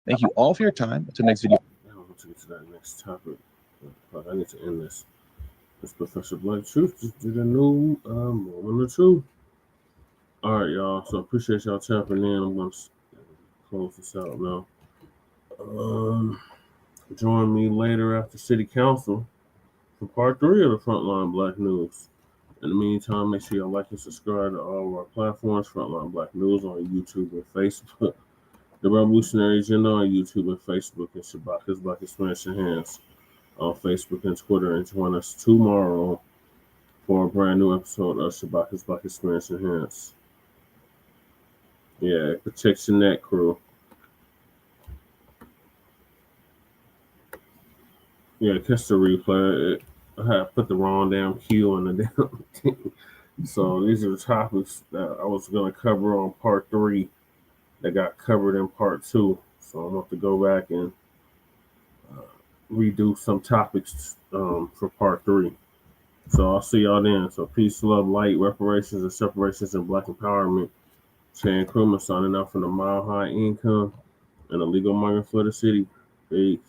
Thank you all for your time. Until next video. I want to get to that next topic. I need to end this. This Professor Blacc Truth just did a new moment or two. All right, y'all. So appreciate y'all tapping in. I'm going to close this out now. Join me later after City Council for part 3 of the Front Line Blacc News. In the meantime, make sure y'all like and subscribe to all of our platforms, Front Line Blacc News on YouTube and Facebook, The Revolutionary Agenda on YouTube and Facebook, and Shabaka's Black Expansion Hands on Facebook and Twitter. And join us tomorrow for a brand new episode of Shabaka's Black Expansion Hands. Yeah, it protects your neck, crew. Yeah, catch the replay. I had put the wrong damn cue on the damn thing. So these are the topics that I was going to cover on part 3 that got covered in part 2. So I'm going to have to go back and redo some topics for part 3. So I'll see y'all then. So peace, love, light, reparations, and separations, and Black empowerment. Chan Krumah signing out from the Mile High Income and illegal migrant flooded city. Peace.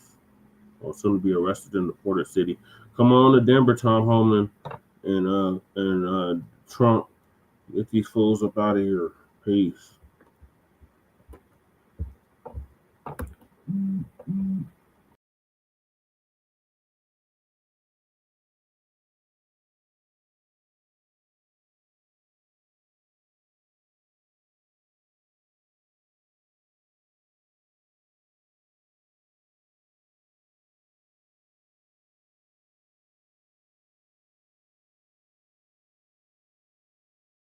Or soon to be arrested in the deported city. Come on to Denver, Tom Homan and Trump. Get these fools up out of here. Peace.